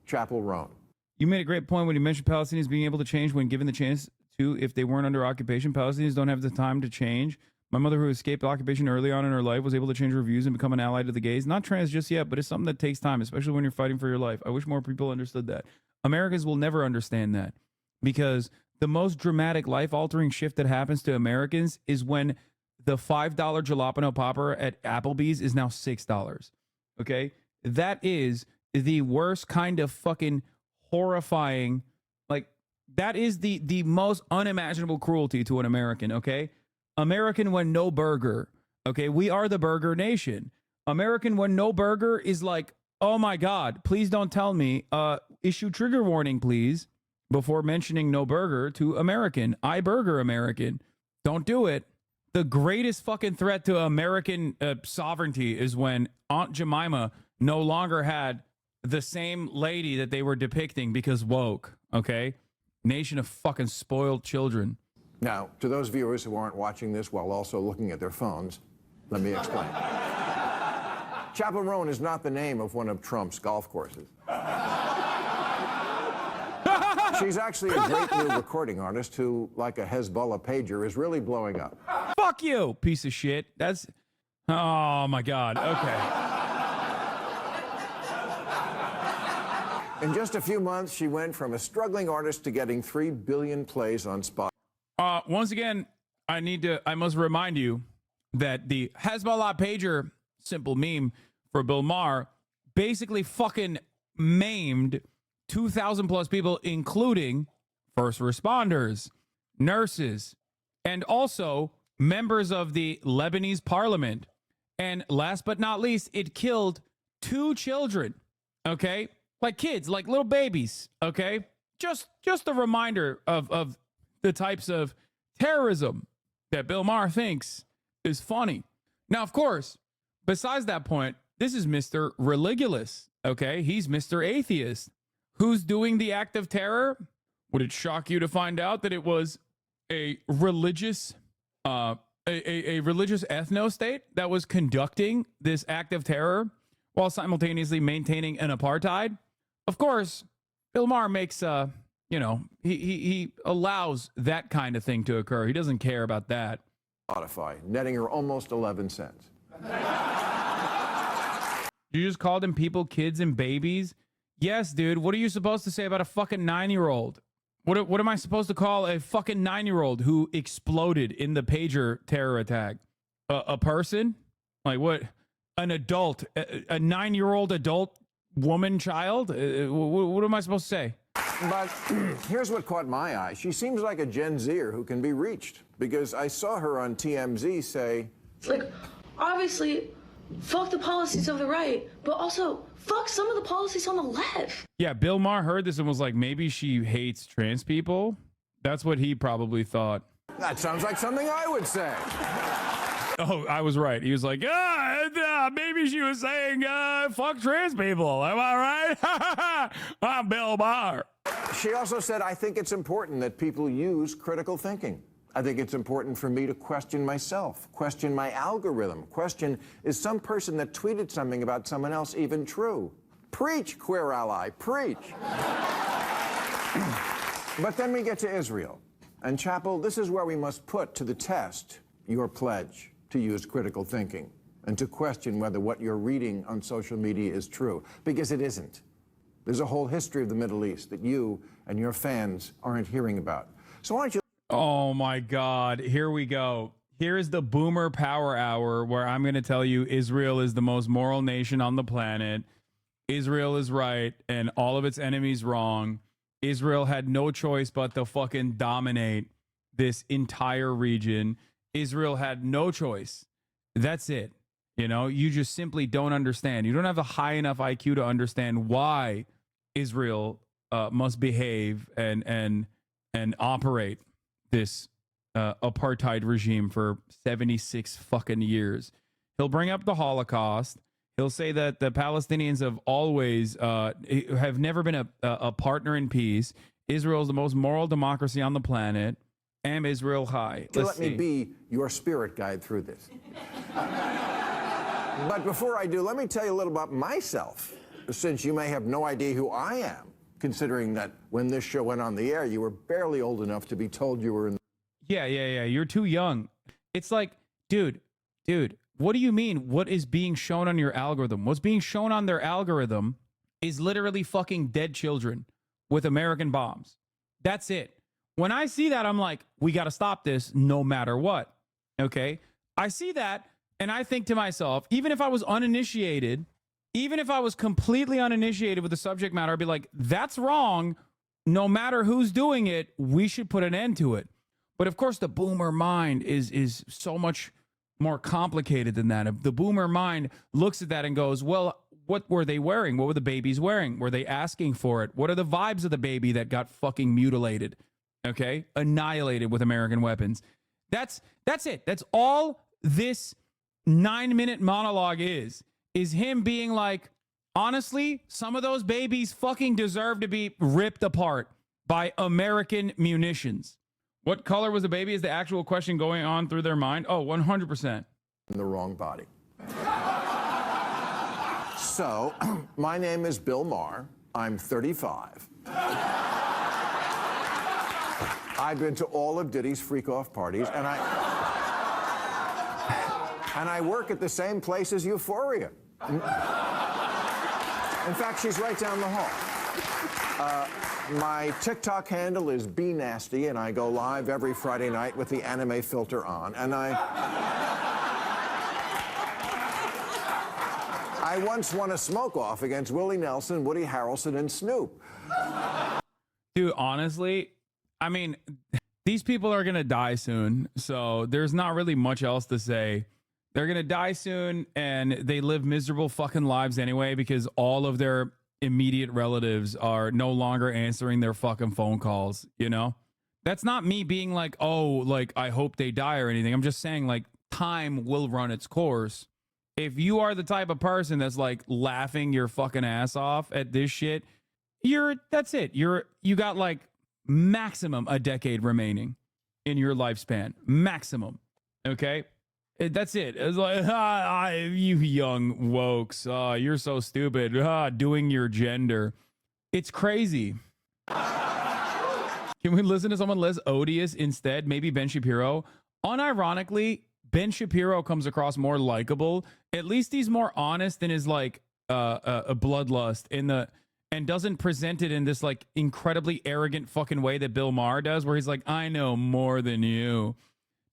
Chapel Roan. You made a great point when you mentioned Palestinians being able to change when given the chance to. If they weren't under occupation, Palestinians don't have the time to change. My mother, who escaped occupation early on in her life, was able to change her views and become an ally to the gays. Not trans just yet, but it's something that takes time, especially when you're fighting for your life. I wish more people understood that. Americans will never understand that, because the most dramatic life-altering shift that happens to Americans is when the $5 jalapeno popper at Applebee's is now $6. Okay? That is the worst kind of fucking horrifying, like, that is the most unimaginable cruelty to an American, okay? American when no burger, okay? We are the burger nation. American when no burger is like, oh my God, please don't tell me, issue trigger warning, please, before mentioning no burger to American. I burger American. Don't do it. The greatest fucking threat to American sovereignty is when Aunt Jemima no longer had the same lady that they were depicting because woke, okay? Nation of fucking spoiled children. Now, to those viewers who aren't watching this while also looking at their phones, let me explain. Chapel Roan is not the name of one of Trump's golf courses. She's actually a great new recording artist who, like a Hezbollah pager, is really blowing up. Fuck you, piece of shit. That's... Oh, my God. Okay. In just a few months, she went from a struggling artist to getting 3 billion plays on Spotify. Once again, I must remind you that the Hezbollah pager, simple meme for Bill Maher, basically fucking maimed 2,000 plus people, including first responders, nurses, and also members of the Lebanese parliament. And last but not least, it killed 2 children, okay? Like kids, like little babies, okay? Just a reminder of the types of terrorism that Bill Maher thinks is funny. Now, of course, besides that point, this is Mr. Religulous, okay? He's Mr. Atheist. Who's doing the act of terror? Would it shock you to find out that it was a religious a religious ethno state that was conducting this act of terror while simultaneously maintaining an apartheid? Of course, Bill Maher makes he allows that kind of thing to occur. He doesn't care about that. Modify, netting her almost 11 cents. You just called them people, kids, and babies? Yes, dude. What are you supposed to say about a fucking 9-year-old? What am I supposed to call a fucking 9-year-old who exploded in the pager terror attack? A person? Like what? An adult? A 9-year-old adult woman child? What am I supposed to say? But here's what caught my eye. She seems like a Gen Zer who can be reached, because I saw her on TMZ say, it's like, obviously, fuck the policies of the right, but also fuck some of the policies on the left. Yeah, Bill Maher heard this and was like, maybe she hates trans people. That's what he probably thought. that sounds like something I would say. Oh, I was right. He was like, maybe she was saying, fuck trans people. Am I right? I'm Bill Maher. She also said, I think it's important that people use critical thinking. I think it's important for me to question myself, question my algorithm, question, is some person that tweeted something about someone else even true? Preach, queer ally, preach. But then we get to Israel. And Chappell, this is where we must put to the test your pledge to use critical thinking and to question whether what you're reading on social media is true, because it isn't. There's a whole history of the Middle East that you and your fans aren't hearing about. So why don't you... Oh my God, here we go. Here is the Boomer Power Hour, where I'm going to tell you Israel is the most moral nation on the planet. Israel is right and all of its enemies wrong. Israel had no choice but to fucking dominate this entire region. Israel had no choice. That's it. You know, you just simply don't understand. You don't have a high enough IQ to understand why Israel must behave and operate this apartheid regime for 76 fucking years. He'll bring up the Holocaust. He'll say that the Palestinians have always have never been a partner in peace. Israel is the most moral democracy on the planet. Am Israel high? Let me be your spirit guide through this. But before I do, let me tell you a little about myself, since you may have no idea who I am, considering that when this show went on the air, you were barely old enough to be told you were in. Yeah. You're too young. It's like, dude, what do you mean? What is being shown on your algorithm? What's being shown on their algorithm is literally fucking dead children with American bombs. That's it. When I see that, I'm like, we got to stop this no matter what. Okay. I see that and I think to myself, even if I was uninitiated, even if I was completely uninitiated with the subject matter, I'd be like, that's wrong. No matter who's doing it, we should put an end to it. But of course, the boomer mind is so much more complicated than that. The boomer mind looks at that and goes, well, what were they wearing? What were the babies wearing? Were they asking for it? What are the vibes of the baby that got fucking mutilated? Okay? Annihilated with American weapons. That's it. That's all this 9-minute monologue is him being like, honestly, some of those babies fucking deserve to be ripped apart by American munitions. What color was the baby is the actual question going on through their mind. Oh, 100%. In the wrong body. So, my name is Bill Maher. I'm 35. I've been to all of Diddy's freak-off parties, and I work at the same place as Euphoria. In fact, she's right down the hall. My TikTok handle is BNasty, and I go live every Friday night with the anime filter on. And I once won a smoke-off against Willie Nelson, Woody Harrelson, and Snoop. Dude, honestly, I mean, these people are going to die soon, so there's not really much else to say. They're going to die soon, and they live miserable fucking lives anyway because all of their immediate relatives are no longer answering their fucking phone calls, you know? That's not me being like, oh, like, I hope they die or anything. I'm just saying, like, time will run its course. If you are the type of person that's, like, laughing your fucking ass off at this shit, that's it. You got, like, maximum a decade remaining in your lifespan. Maximum. Okay? That's it. It's like, you young wokes. You're so stupid. Doing your gender. It's crazy. Can we listen to someone less odious instead? Maybe Ben Shapiro. Unironically, Ben Shapiro comes across more likable. At least he's more honest in his like a bloodlust and doesn't present it in this like incredibly arrogant fucking way that Bill Maher does, where he's like, I know more than you.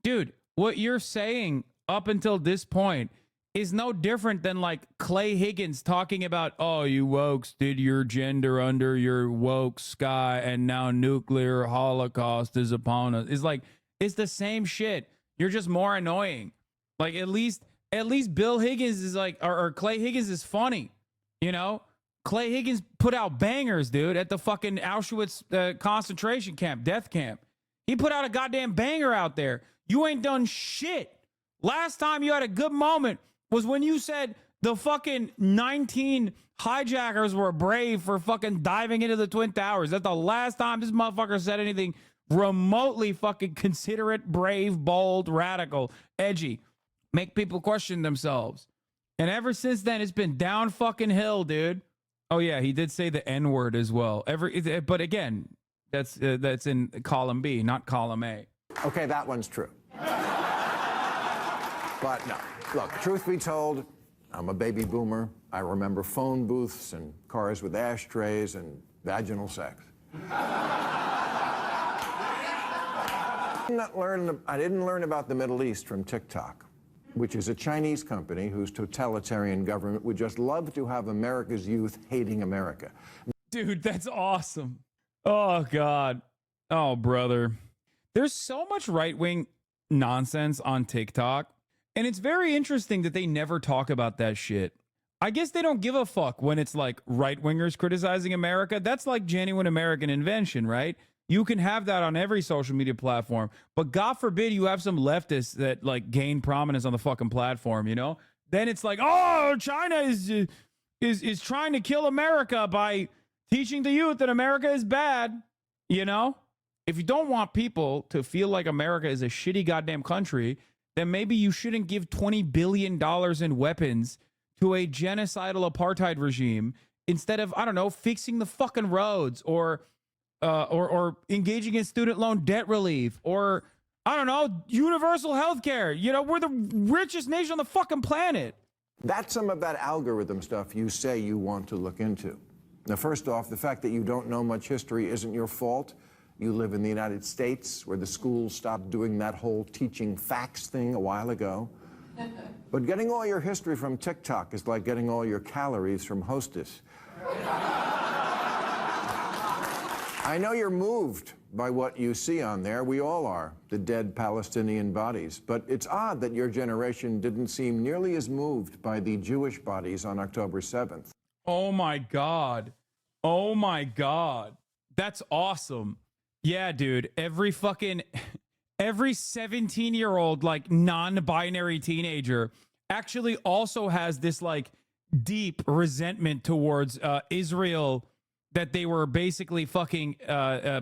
Dude, what you're saying up until this point is no different than like Clay Higgins talking about, oh, you wokes did your gender under your woke sky and now nuclear holocaust is upon us. It's like, it's the same shit. You're just more annoying. Like at least Bill Higgins is like, or Clay Higgins is funny, you know? Clay Higgins put out bangers, dude, at the fucking Auschwitz concentration camp, death camp. He put out a goddamn banger out there. You ain't done shit. Last time you had a good moment was when you said the fucking 19 hijackers were brave for fucking diving into the Twin Towers. That's the last time this motherfucker said anything remotely fucking considerate, brave, bold, radical, edgy. Make people question themselves. And ever since then, it's been down fucking hill, dude. Oh yeah, he did say the N-word as well. But again, that's in column B, not column A. Okay, that one's true. But no, look, truth be told, I'm a baby boomer. I remember phone booths and cars with ashtrays and vaginal sex. I didn't learn about the Middle East from TikTok, which is a Chinese company whose totalitarian government would just love to have America's youth hating America. Dude, that's awesome. Oh, God. Oh, brother. There's so much right-wing nonsense on TikTok, and it's very interesting that they never talk about that shit. I guess they don't give a fuck when it's like right-wingers criticizing America. That's like genuine American invention, right? You can have that on every social media platform, but God forbid you have some leftists that like gain prominence on the fucking platform, you know? Then it's like, oh, China is trying to kill America by teaching the youth that America is bad, you know? If you don't want people to feel like America is a shitty goddamn country, then maybe you shouldn't give $20 billion in weapons to a genocidal apartheid regime instead of, I don't know, fixing the fucking roads or engaging in student loan debt relief or, I don't know, universal health care. You know, we're the richest nation on the fucking planet. That's some of that algorithm stuff you say you want to look into. Now, first off, the fact that you don't know much history isn't your fault. You live in the United States, where the schools stopped doing that whole teaching facts thing a while ago. But getting all your history from TikTok is like getting all your calories from Hostess. I know you're moved by what you see on there. We all are, the dead Palestinian bodies. But it's odd that your generation didn't seem nearly as moved by the Jewish bodies on October 7th. Oh, my God. Oh, my God. That's awesome. Yeah, dude. Every 17-year-old, like, non-binary teenager actually also has this, like, deep resentment towards Israel that they were basically fucking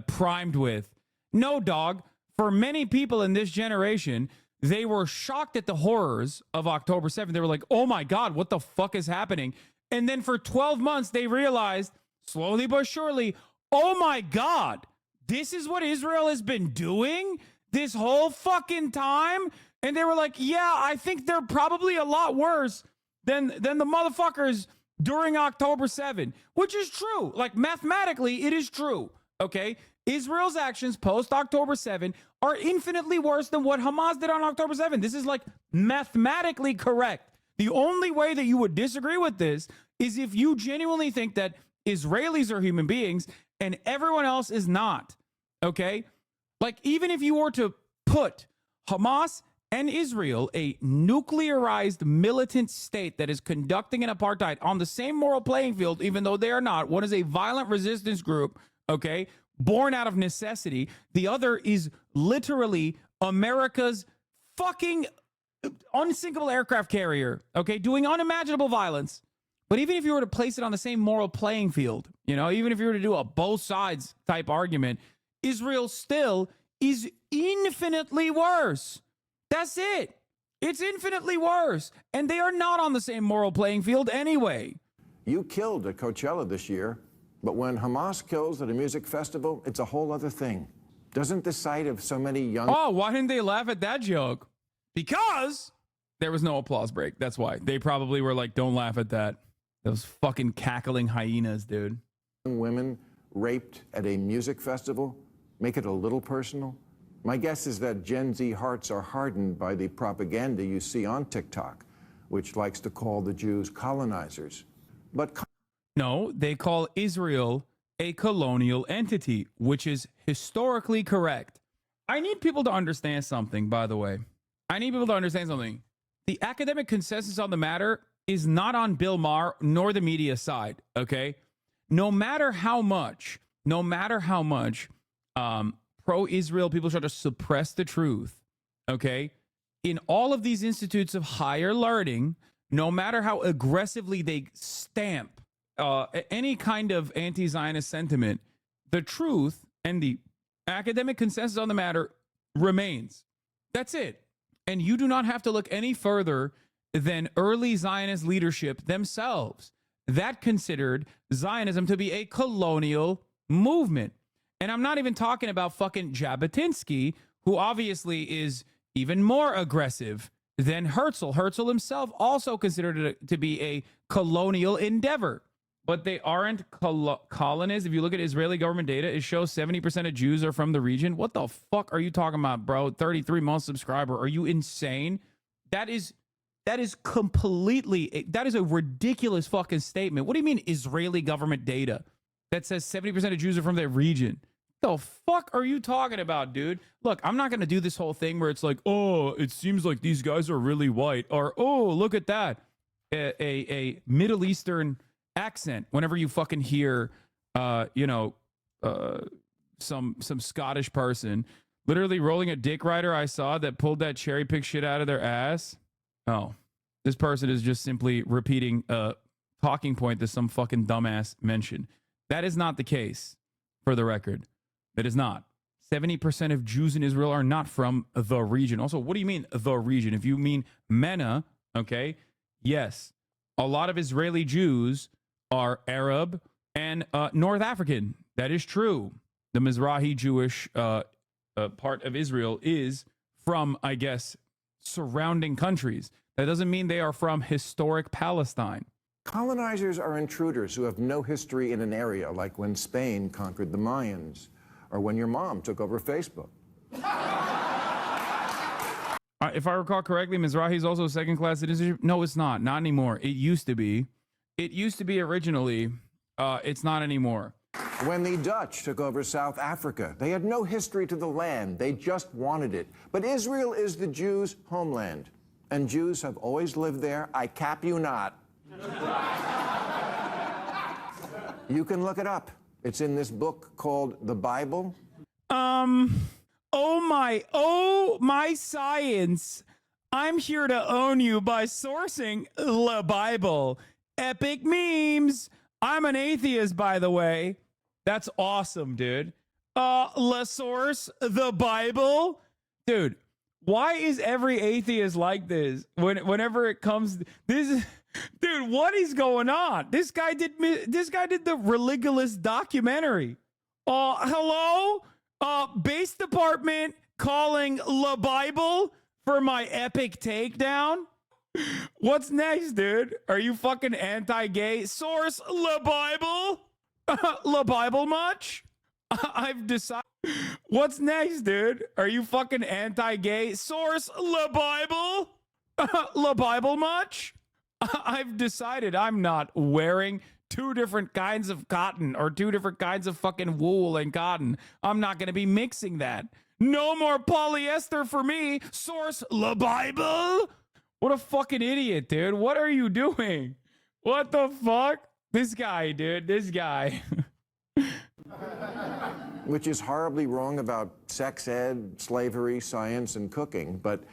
primed with. No, dog. For many people in this generation, they were shocked at the horrors of October 7th. They were like, oh my God, what the fuck is happening? And then for 12 months, they realized, slowly but surely, oh my God, this is what Israel has been doing this whole fucking time? And they were like, yeah, I think they're probably a lot worse than the motherfuckers during October 7th, which is true. Like, mathematically, it is true, okay? Israel's actions post-October 7th are infinitely worse than what Hamas did on October 7th. This is, like, mathematically correct. The only way that you would disagree with this is if you genuinely think that Israelis are human beings and everyone else is not, okay? Like, even if you were to put Hamas and Israel, a nuclearized militant state that is conducting an apartheid, on the same moral playing field, even though they are not. One is a violent resistance group, okay, born out of necessity. The other is literally America's fucking unsinkable aircraft carrier, okay, doing unimaginable violence. But even if you were to place it on the same moral playing field, you know, even if you were to do a both sides type argument, Israel still is infinitely worse. That's it. It's infinitely worse. And they are not on the same moral playing field anyway. You killed at Coachella this year, but when Hamas kills at a music festival, it's a whole other thing. Doesn't the sight of so many young... Oh, why didn't they laugh at that joke? Because there was no applause break. That's why. They probably were like, don't laugh at that. Those fucking cackling hyenas, dude. Women raped at a music festival? Make it a little personal? My guess is that Gen Z hearts are hardened by the propaganda you see on TikTok, which likes to call the Jews colonizers. But no, they call Israel a colonial entity, which is historically correct. I need people to understand something, by the way. I need people to understand something. The academic consensus on the matter is not on Bill Maher nor the media side, okay? No matter how much pro-Israel people try to suppress the truth, okay? In all of these institutes of higher learning, no matter how aggressively they stamp any kind of anti-Zionist sentiment, the truth and the academic consensus on the matter remains. That's it. And you do not have to look any further than early Zionist leadership themselves that considered Zionism to be a colonial movement. And I'm not even talking about fucking Jabotinsky, who obviously is even more aggressive than Herzl. Herzl himself also considered it to be a colonial endeavor. But they aren't colonists. If you look at Israeli government data, it shows 70% of Jews are from the region. What the fuck are you talking about, bro? 33-month subscriber. Are you insane? That is completely, that is a ridiculous fucking statement. What do you mean Israeli government data that says 70% of Jews are from that region? The fuck are you talking about, dude? Look, I'm not going to do this whole thing where it's like, oh, it seems like these guys are really white, or, oh, look at that. A Middle Eastern accent whenever you fucking hear some Scottish person literally rolling a dick rider I saw that pulled that cherry pick shit out of their ass. Oh, this person is just simply repeating a talking point that some fucking dumbass mentioned. That is not the case, for the record. That is not. 70% of Jews in Israel are not from the region. Also, what do you mean the region? If you mean MENA, okay, yes, a lot of Israeli Jews are Arab and North African. That is true. The Mizrahi Jewish part of Israel is from, I guess, surrounding countries. That doesn't mean they are from historic Palestine. Colonizers are intruders who have no history in an area, like when Spain conquered the Mayans, or when your mom took over Facebook. If I recall correctly, Mizrahi is also second-class citizenship. No, it's not. Not anymore. It used to be. It used to be originally. It's not anymore. When the Dutch took over South Africa, they had no history to the land. They just wanted it. But Israel is the Jews' homeland, and Jews have always lived there. I cap you not. You can look it up. It's in this book called The Bible. Oh my science. I'm here to own you by sourcing the Bible. Epic memes. I'm an atheist, by the way. That's awesome, dude. La source, the Bible. Dude, why is every atheist like this? Whenever it comes, this, dude, what is going on? This guy did the Religulous documentary. Hello? Base department calling La Bible for my epic takedown? What's next, dude? Are you fucking anti-gay? Source, La Bible? La Bible much? I've decided. What's next, dude? Are you fucking anti-gay? Source, La Bible? La Bible much? I've decided I'm not wearing two different kinds of cotton or two different kinds of fucking wool and cotton. I'm not going to be mixing that. No more polyester for me. Source, La Bible? What a fucking idiot, dude. What are you doing? What the fuck? This guy, dude. This guy. Which is horribly wrong about sex ed, slavery, science, and cooking, but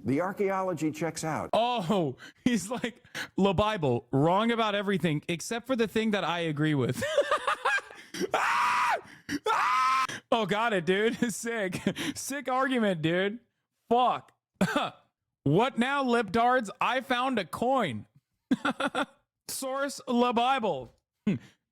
the archaeology checks out. Oh, he's like, La Bible, wrong about everything except for the thing that I agree with. Oh, got it, dude. Sick. Sick argument, dude. Fuck. What now, lipdards? I found a coin. Source, the Bible.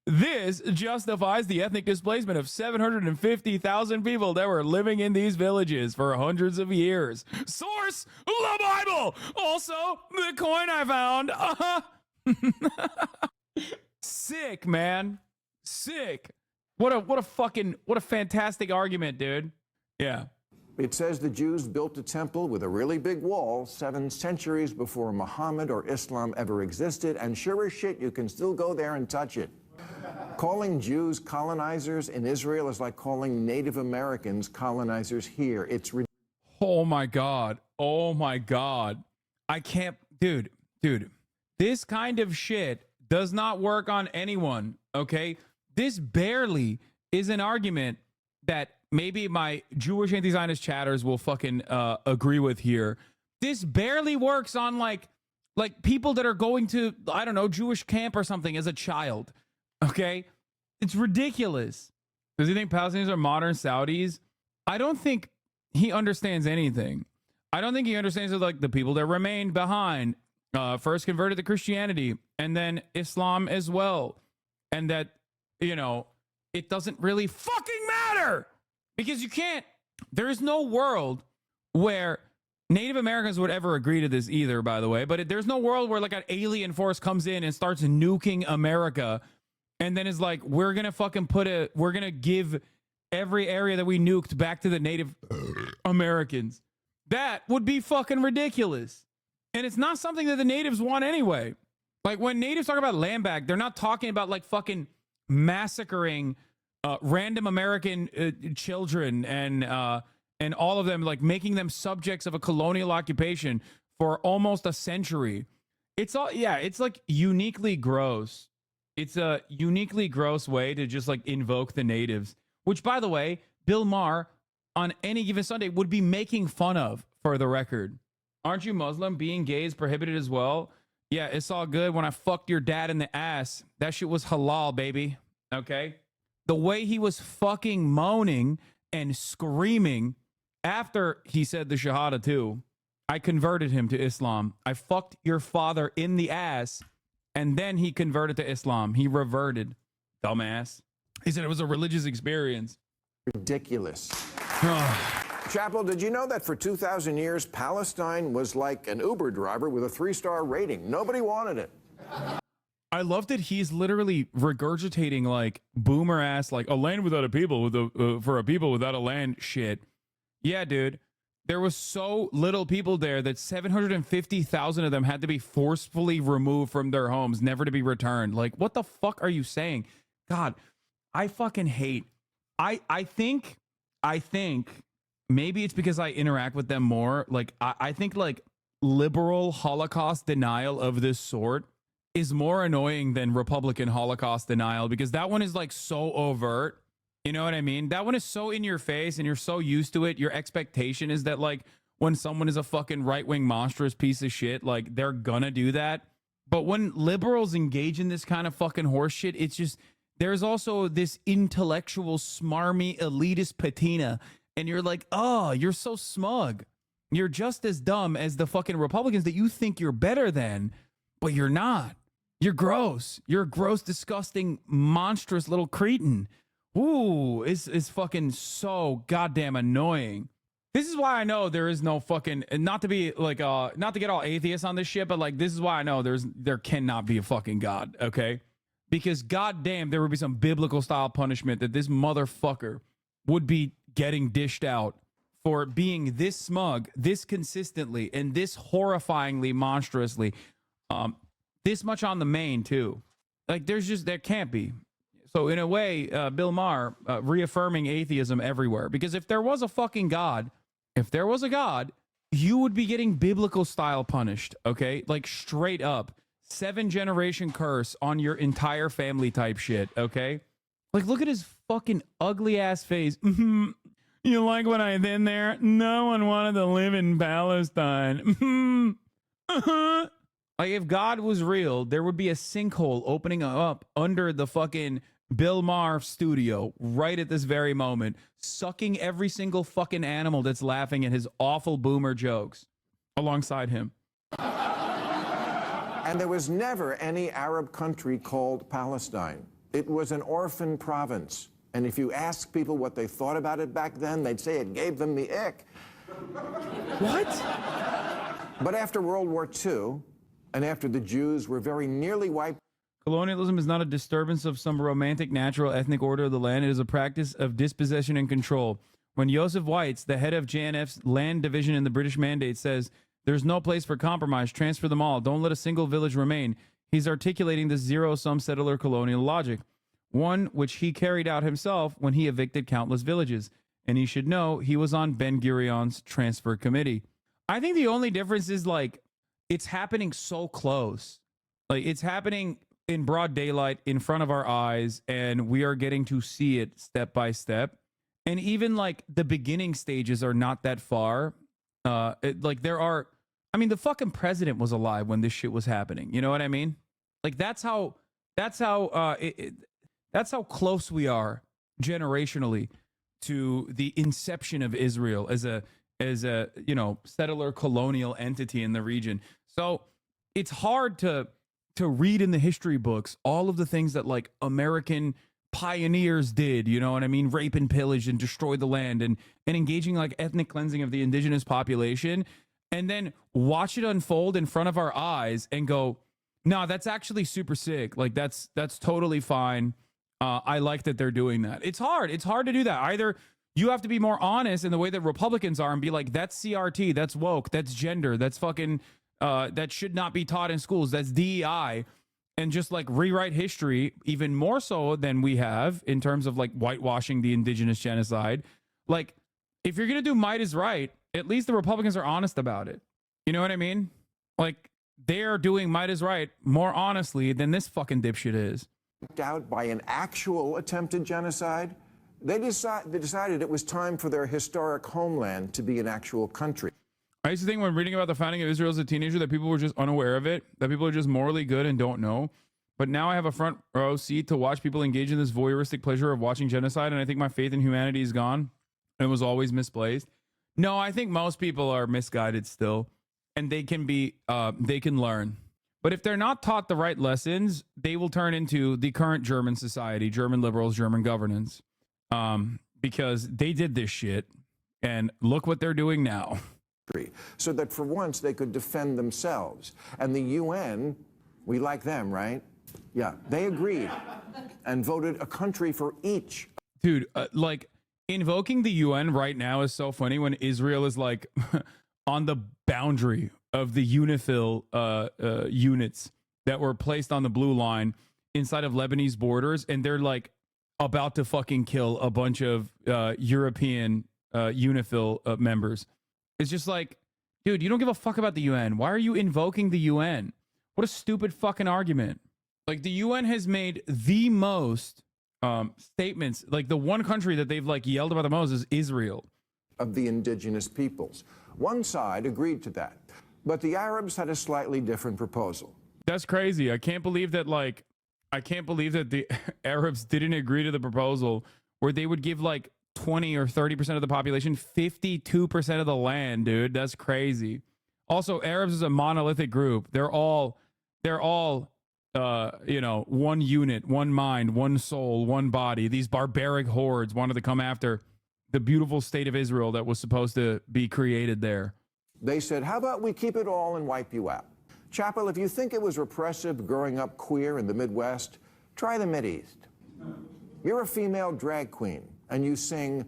This justifies the ethnic displacement of 750,000 people that were living in these villages for hundreds of years. Source, the Bible. Also, the coin I found. Sick, man. Sick. What a fantastic argument, dude. Yeah. It says the Jews built a temple with a really big wall 7 centuries before Muhammad or Islam ever existed, and sure as shit, you can still go there and touch it. Calling Jews colonizers in Israel is like calling Native Americans colonizers here. It's ridiculous. Oh my God. Oh my God. I can't, dude. This kind of shit does not work on anyone, okay? This barely is an argument that maybe my Jewish anti-Zionist chatters will fucking agree with here. This barely works on like people that are going to, I don't know, Jewish camp or something as a child. Okay? It's ridiculous. Does he think Palestinians are modern Saudis? I don't think he understands anything. I don't think he understands like the people that remained behind, first converted to Christianity and then Islam as well. And that, you know, it doesn't really fucking matter because you can't, there is no world where Native Americans would ever agree to this either, by the way, but there's no world where like an alien force comes in and starts nuking America and then is like, we're going to give every area that we nuked back to the Native Americans. That would be fucking ridiculous. And it's not something that the natives want anyway. Like when natives talk about land back, they're not talking about like fucking massacring random American children and all of them, like making them subjects of a colonial occupation for almost a century. It's all, yeah, it's like uniquely gross. It's a uniquely gross way to just like invoke the natives, which by the way, Bill Maher on any given Sunday would be making fun of, for the record. Aren't you Muslim? Being gay is prohibited as well. Yeah, it's all good. When I fucked your dad in the ass, that shit was halal, baby. Okay? The way he was fucking moaning and screaming after he said the Shahada too, I converted him to Islam. I fucked your father in the ass, and then he converted to Islam. He reverted. Dumbass. He said it was a religious experience. Ridiculous. Chappell, did you know that for 2,000 years, Palestine was like an Uber driver with a 3-star rating? Nobody wanted it. I love that he's literally regurgitating like boomer ass, like a land without a people for a people without a land shit. Yeah, dude. There was so little people there that 750,000 of them had to be forcefully removed from their homes, never to be returned. Like, what the fuck are you saying? God, I fucking hate. I think maybe it's because I interact with them more. Like, I think like liberal Holocaust denial of this sort is more annoying than Republican Holocaust denial, because that one is like so overt. You know what I mean? That one is so in your face and you're so used to it. Your expectation is that like when someone is a fucking right-wing monstrous piece of shit, like they're gonna do that. But when liberals engage in this kind of fucking horse shit, it's just, there's also this intellectual, smarmy, elitist patina. And you're like, oh, you're so smug. You're just as dumb as the fucking Republicans that you think you're better than, but you're not. You're gross. You're a gross, disgusting, monstrous little cretin. Ooh, it's fucking so goddamn annoying. This is why I know there is no fucking, not to be like, not to get all atheists on this shit, but like, this is why I know there cannot be a fucking God, okay? Because goddamn, there would be some biblical style punishment that this motherfucker would be getting dished out for being this smug, this consistently, and this horrifyingly, monstrously, this much on the main too. Like there can't be. So in a way, Bill Maher reaffirming atheism everywhere, because if there was a fucking God, if there was a God, you would be getting biblical style punished. Okay. Like straight up 7-generation curse on your entire family type shit. Okay. Like, look at his fucking ugly ass face. You like what I did there? No one wanted to live in Palestine. Like, if God was real, there would be a sinkhole opening up under the fucking Bill Maher studio right at this very moment, sucking every single fucking animal that's laughing at his awful boomer jokes alongside him. And there was never any Arab country called Palestine. It was an orphan province. And if you ask people what they thought about it back then, they'd say it gave them the ick. What? But after World War II, and after the Jews were very nearly wiped. Colonialism is not a disturbance of some romantic natural ethnic order of the land. It is a practice of dispossession and control. When Joseph Weitz, the head of JNF's land division in the British Mandate, says, "There's no place for compromise, transfer them all, don't let a single village remain," he's articulating this zero-sum settler colonial logic, one which he carried out himself when he evicted countless villages. And he should know he was on Ben-Gurion's transfer committee. I think the only difference is, like, it's happening so close. Like, it's happening in broad daylight in front of our eyes, and we are getting to see it step by step. And even, like, the beginning stages are not that far. There are, I mean, the fucking president was alive when this shit was happening. You know what I mean? Like, that's how close we are generationally to the inception of Israel as a settler colonial entity in the region. So it's hard to read in the history books all of the things that, like, American pioneers did, you know what I mean? Rape and pillage and destroy the land and engaging, like, ethnic cleansing of the indigenous population, and then watch it unfold in front of our eyes and go, no, that's actually super sick. Like, that's totally fine. I like that they're doing that. It's hard to do that. Either you have to be more honest in the way that Republicans are and be like, that's CRT, that's woke, that's gender, that's fucking that should not be taught in schools, that's DEI, and just, like, rewrite history even more so than we have in terms of, like, whitewashing the indigenous genocide. Like, if you're gonna do might is right, at least the Republicans are honest about it. You know what I mean? Like, they're doing might is right more honestly than this fucking dipshit is. Out by an actual attempted genocide, they decided it was time for their historic homeland to be an actual country. I used to think when reading about the founding of Israel as a teenager that people were just unaware of it, that people are just morally good and don't know. But now I have a front row seat to watch people engage in this voyeuristic pleasure of watching genocide, and I think my faith in humanity is gone and was always misplaced. No, I think most people are misguided still, and they can learn. But if they're not taught the right lessons, they will turn into the current German society, German liberals, German governance, because they did this shit, and look what they're doing now. So that for once they could defend themselves. And the UN, we like them, right? Yeah, they agreed and voted a country for each. Dude, like, invoking the UN right now is so funny when Israel is, like, on the boundary of the UNIFIL units that were placed on the blue line inside of Lebanese borders, and they're, like, about to fucking kill a bunch of European UNIFIL members. It's just like, dude, you don't give a fuck about the UN. Why are you invoking the UN? What a stupid fucking argument. Like, the UN has made the most statements. Like, the one country that they've, like, yelled about the most is Israel. Of the indigenous peoples. One side agreed to that, but the Arabs had a slightly different proposal. That's crazy. I can't believe that the Arabs didn't agree to the proposal where they would give, like, 20 or 30% of the population 52% of the land, dude. That's crazy. Also, Arabs is a monolithic group. They're all one unit, one mind, one soul, one body. These barbaric hordes wanted to come after the beautiful state of Israel that was supposed to be created there. They said, how about we keep it all and wipe you out? Chappell, if you think it was repressive growing up queer in the Midwest, try the Mideast. You're a female drag queen, and you sing,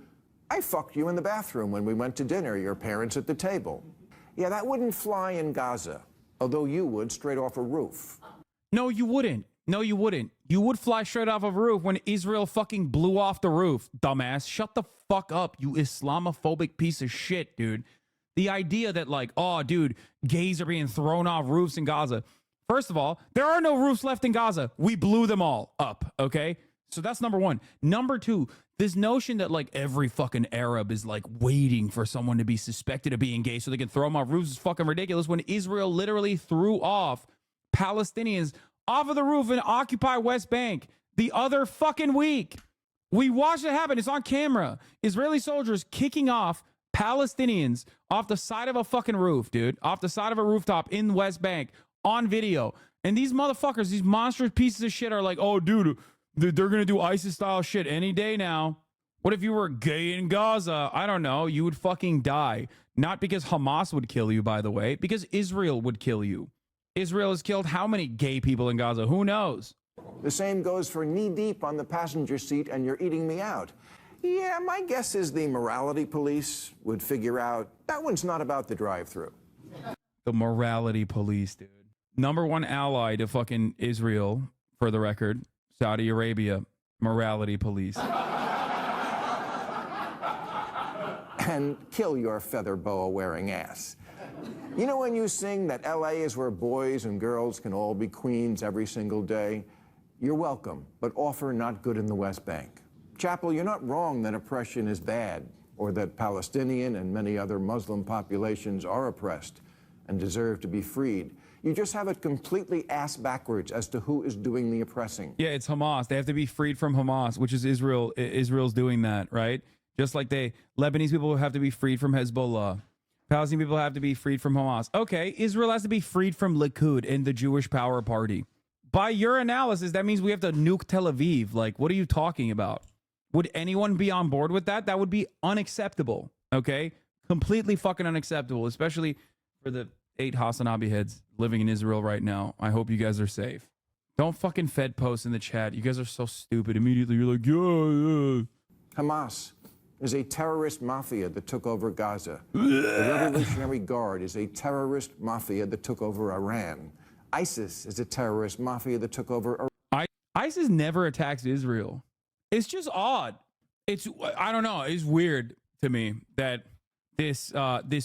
I fucked you in the bathroom when we went to dinner, your parents at the table. Yeah, that wouldn't fly in Gaza, although you would straight off a roof. No, you wouldn't. No, you wouldn't. You would fly straight off a roof when Israel fucking blew off the roof, dumbass. Shut the fuck up, you Islamophobic piece of shit, dude. The idea that, like, oh, dude, gays are being thrown off roofs in Gaza. First of all, there are no roofs left in Gaza. We blew them all up, okay? So that's number one. Number two, this notion that, like, every fucking Arab is, like, waiting for someone to be suspected of being gay so they can throw them off roofs is fucking ridiculous when Israel literally threw off Palestinians off of the roof and occupy West Bank the other fucking week. We watched it happen. It's on camera. Israeli soldiers kicking off Palestinians off the side of a fucking roof, dude. Off the side of a rooftop in the West Bank on video. And these motherfuckers, these monstrous pieces of shit are like, oh, dude, they're going to do ISIS-style shit any day now. What if you were gay in Gaza? I don't know. You would fucking die. Not because Hamas would kill you, by the way, because Israel would kill you. Israel has killed how many gay people in Gaza? Who knows? The same goes for knee-deep on the passenger seat and you're eating me out. Yeah, my guess is the morality police would figure out that one's not about the drive-thru. The morality police, dude. Number one ally to fucking Israel, for the record, Saudi Arabia, morality police. And kill your feather boa wearing ass. You know when you sing that LA is where boys and girls can all be queens every single day? You're welcome, but offer not good in the West Bank. Chappell, you're not wrong that oppression is bad, or that Palestinian and many other Muslim populations are oppressed and deserve to be freed. You just have it completely ass backwards as to who is doing the oppressing. Yeah, it's Hamas. They have to be freed from Hamas, which is Israel. Israel's doing that, right? Just like Lebanese people have to be freed from Hezbollah. Palestinian people have to be freed from Hamas. Okay, Israel has to be freed from Likud and the Jewish Power Party. By your analysis, that means we have to nuke Tel Aviv. Like, what are you talking about? Would anyone be on board with that? That would be unacceptable, okay? Completely fucking unacceptable, especially for the 8 Hassanabi heads living in Israel right now. I hope you guys are safe. Don't fucking Fed post in the chat. You guys are so stupid. Immediately, you're like, yeah. Hamas is a terrorist mafia that took over Gaza. The Revolutionary Guard is a terrorist mafia that took over Iran. ISIS is a terrorist mafia that took over Iraq. ISIS never attacks Israel. It's just odd. I don't know. It's weird to me that this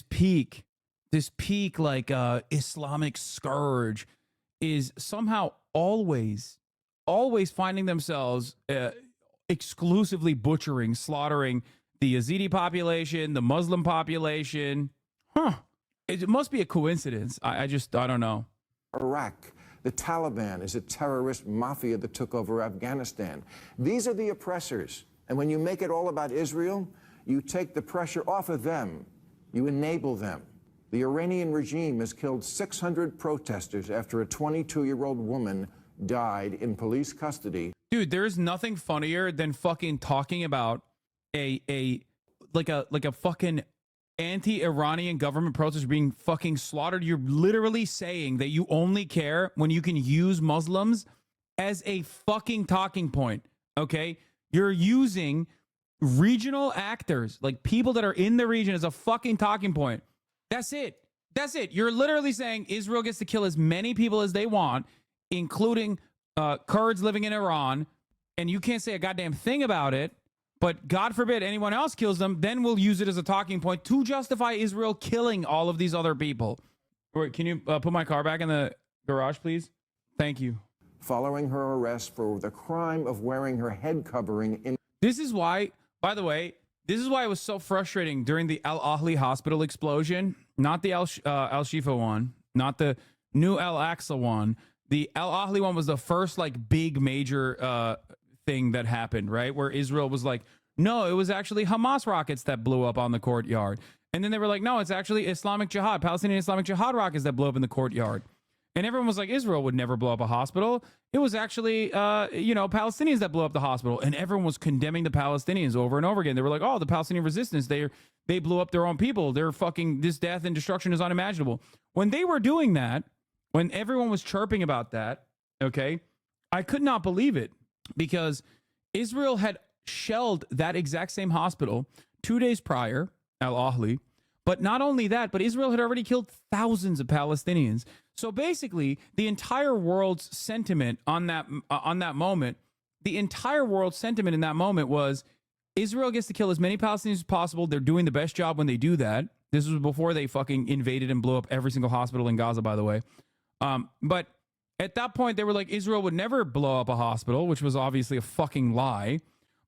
peak like Islamic scourge is somehow always finding themselves exclusively butchering, slaughtering the Yazidi population, the Muslim population. It must be a coincidence. I don't know. Iraq. The Taliban is a terrorist mafia that took over Afghanistan. These are the oppressors. And when you make it all about Israel, you take the pressure off of them. You enable them. The Iranian regime has killed 600 protesters after a 22-year-old woman died in police custody. Dude, there's nothing funnier than fucking talking about a fucking anti-Iranian government protester being fucking slaughtered. You're literally saying that you only care when you can use Muslims as a fucking talking point, okay? You're using regional actors, like people that are in the region, as a fucking talking point. That's it. That's it. You're literally saying Israel gets to kill as many people as they want, including Kurds living in Iran, and you can't say a goddamn thing about it. But God forbid anyone else kills them, then we'll use it as a talking point to justify Israel killing all of these other people. Wait, can you put my car back in the garage, please? Thank you. Following her arrest for the crime of wearing her head covering in... This is why, by the way, this is why it was so frustrating during the Al Ahli hospital explosion. Not the Al Shifa one, not the new Al Aqsa one. The Al Ahli one was the first like big major thing that happened, right? Where Israel was like, no, it was actually Hamas rockets that blew up on the courtyard. And then they were like, no, it's actually Islamic Jihad, Palestinian Islamic Jihad rockets that blew up in the courtyard. And everyone was like, Israel would never blow up a hospital. It was actually, Palestinians that blew up the hospital. And everyone was condemning the Palestinians over and over again. They were like, oh, the Palestinian resistance, they blew up their own people. They're fucking, this death and destruction is unimaginable. When they were doing that, when everyone was chirping about that, okay, I could not believe it, because Israel had shelled that exact same hospital 2 days prior, Al Ahli. But not only that, but Israel had already killed thousands of Palestinians. So basically, the entire world's sentiment on that moment, the entire world's sentiment in that moment was Israel gets to kill as many Palestinians as possible. They're doing the best job when they do that. This was before they fucking invaded and blew up every single hospital in Gaza, by the way. But at that point, they were like, Israel would never blow up a hospital, which was obviously a fucking lie.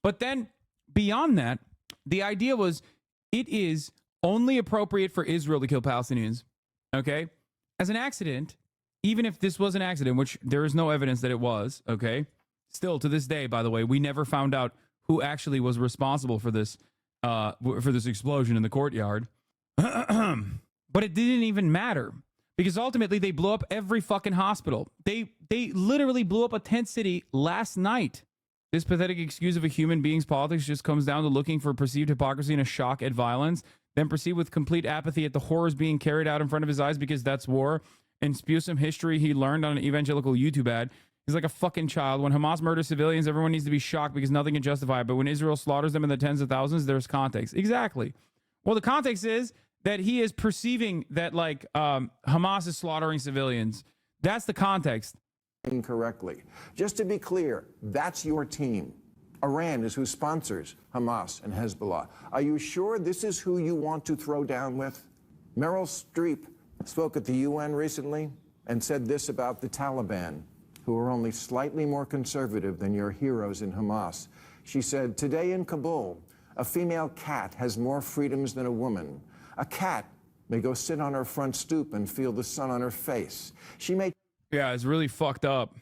But then beyond that, the idea was it is only appropriate for Israel to kill Palestinians, okay? As an accident, even if this was an accident, which there is no evidence that it was, okay? Still to this day, by the way, we never found out who actually was responsible for this explosion in the courtyard. But it didn't even matter because ultimately they blew up every fucking hospital. They literally blew up a tent city last night. This pathetic excuse of a human being's politics just comes down to looking for perceived hypocrisy and a shock at violence, then proceed with complete apathy at the horrors being carried out in front of his eyes because that's war, and spew some history he learned on an evangelical YouTube ad. He's like a fucking child. When Hamas murders civilians, everyone needs to be shocked because nothing can justify it. But when Israel slaughters them in the tens of thousands, there's context. Exactly. Well, the context is that he is perceiving that like Hamas is slaughtering civilians. That's the context. Incorrectly. Just to be clear, that's your team. Iran is who sponsors Hamas and Hezbollah. Are you sure this is who you want to throw down with? Meryl Streep spoke at the UN recently and said this about the Taliban, who are only slightly more conservative than your heroes in Hamas. She said, today in Kabul, a female cat has more freedoms than a woman. A cat may go sit on her front stoop and feel the sun on her face. She may... Yeah, it's really fucked up.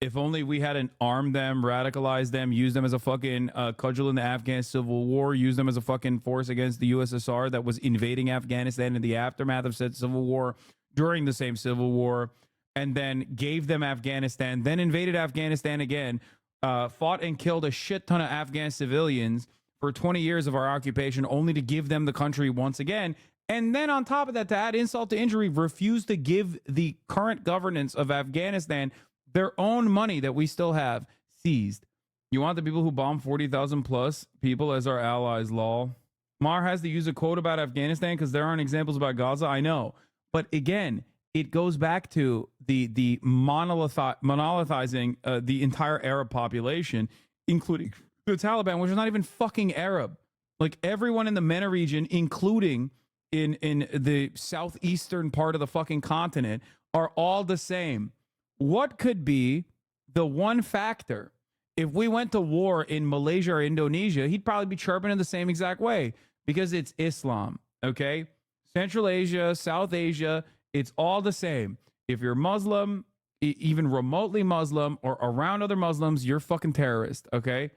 If only we hadn't armed them, radicalized them, used them as a fucking cudgel in the Afghan civil war, used them as a fucking force against the USSR that was invading Afghanistan in the aftermath of said civil war, during the same civil war, and then gave them Afghanistan, then invaded Afghanistan again, fought and killed a shit ton of Afghan civilians for 20 years of our occupation, only to give them the country once again. And then on top of that, to add insult to injury, refused to give the current governance of Afghanistan their own money that we still have seized. You want the people who bombed 40,000 plus people as our allies, lol. Mar has to use a quote about Afghanistan because there aren't examples about Gaza. I know. But again, it goes back to the monolithizing the entire Arab population, including the Taliban, which is not even fucking Arab. Like everyone in the MENA region, including in the southeastern part of the fucking continent, are all the same. What could be the one factor? If we went to war in Malaysia or Indonesia, he'd probably be chirping in the same exact way because it's Islam, okay? Central Asia, South Asia, it's all the same. If you're Muslim, even remotely Muslim or around other Muslims, you're fucking terrorist, okay?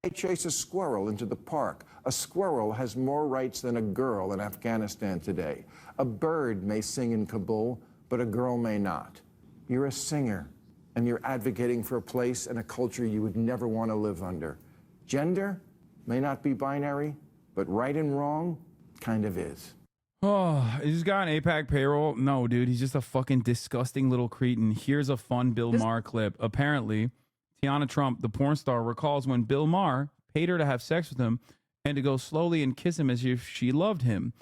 They chase a squirrel into the park. A squirrel has more rights than a girl in Afghanistan today. A bird may sing in Kabul, but a girl may not. You're a singer, and you're advocating for a place and a culture you would never want to live under. Gender may not be binary, but right and wrong kind of is. Oh, is this guy on APAC payroll? No, dude, he's just a fucking disgusting little cretin. Here's a fun Bill Maher clip. Apparently, Tiana Trump, the porn star, recalls when Bill Maher paid her to have sex with him and to go slowly and kiss him as if she loved him.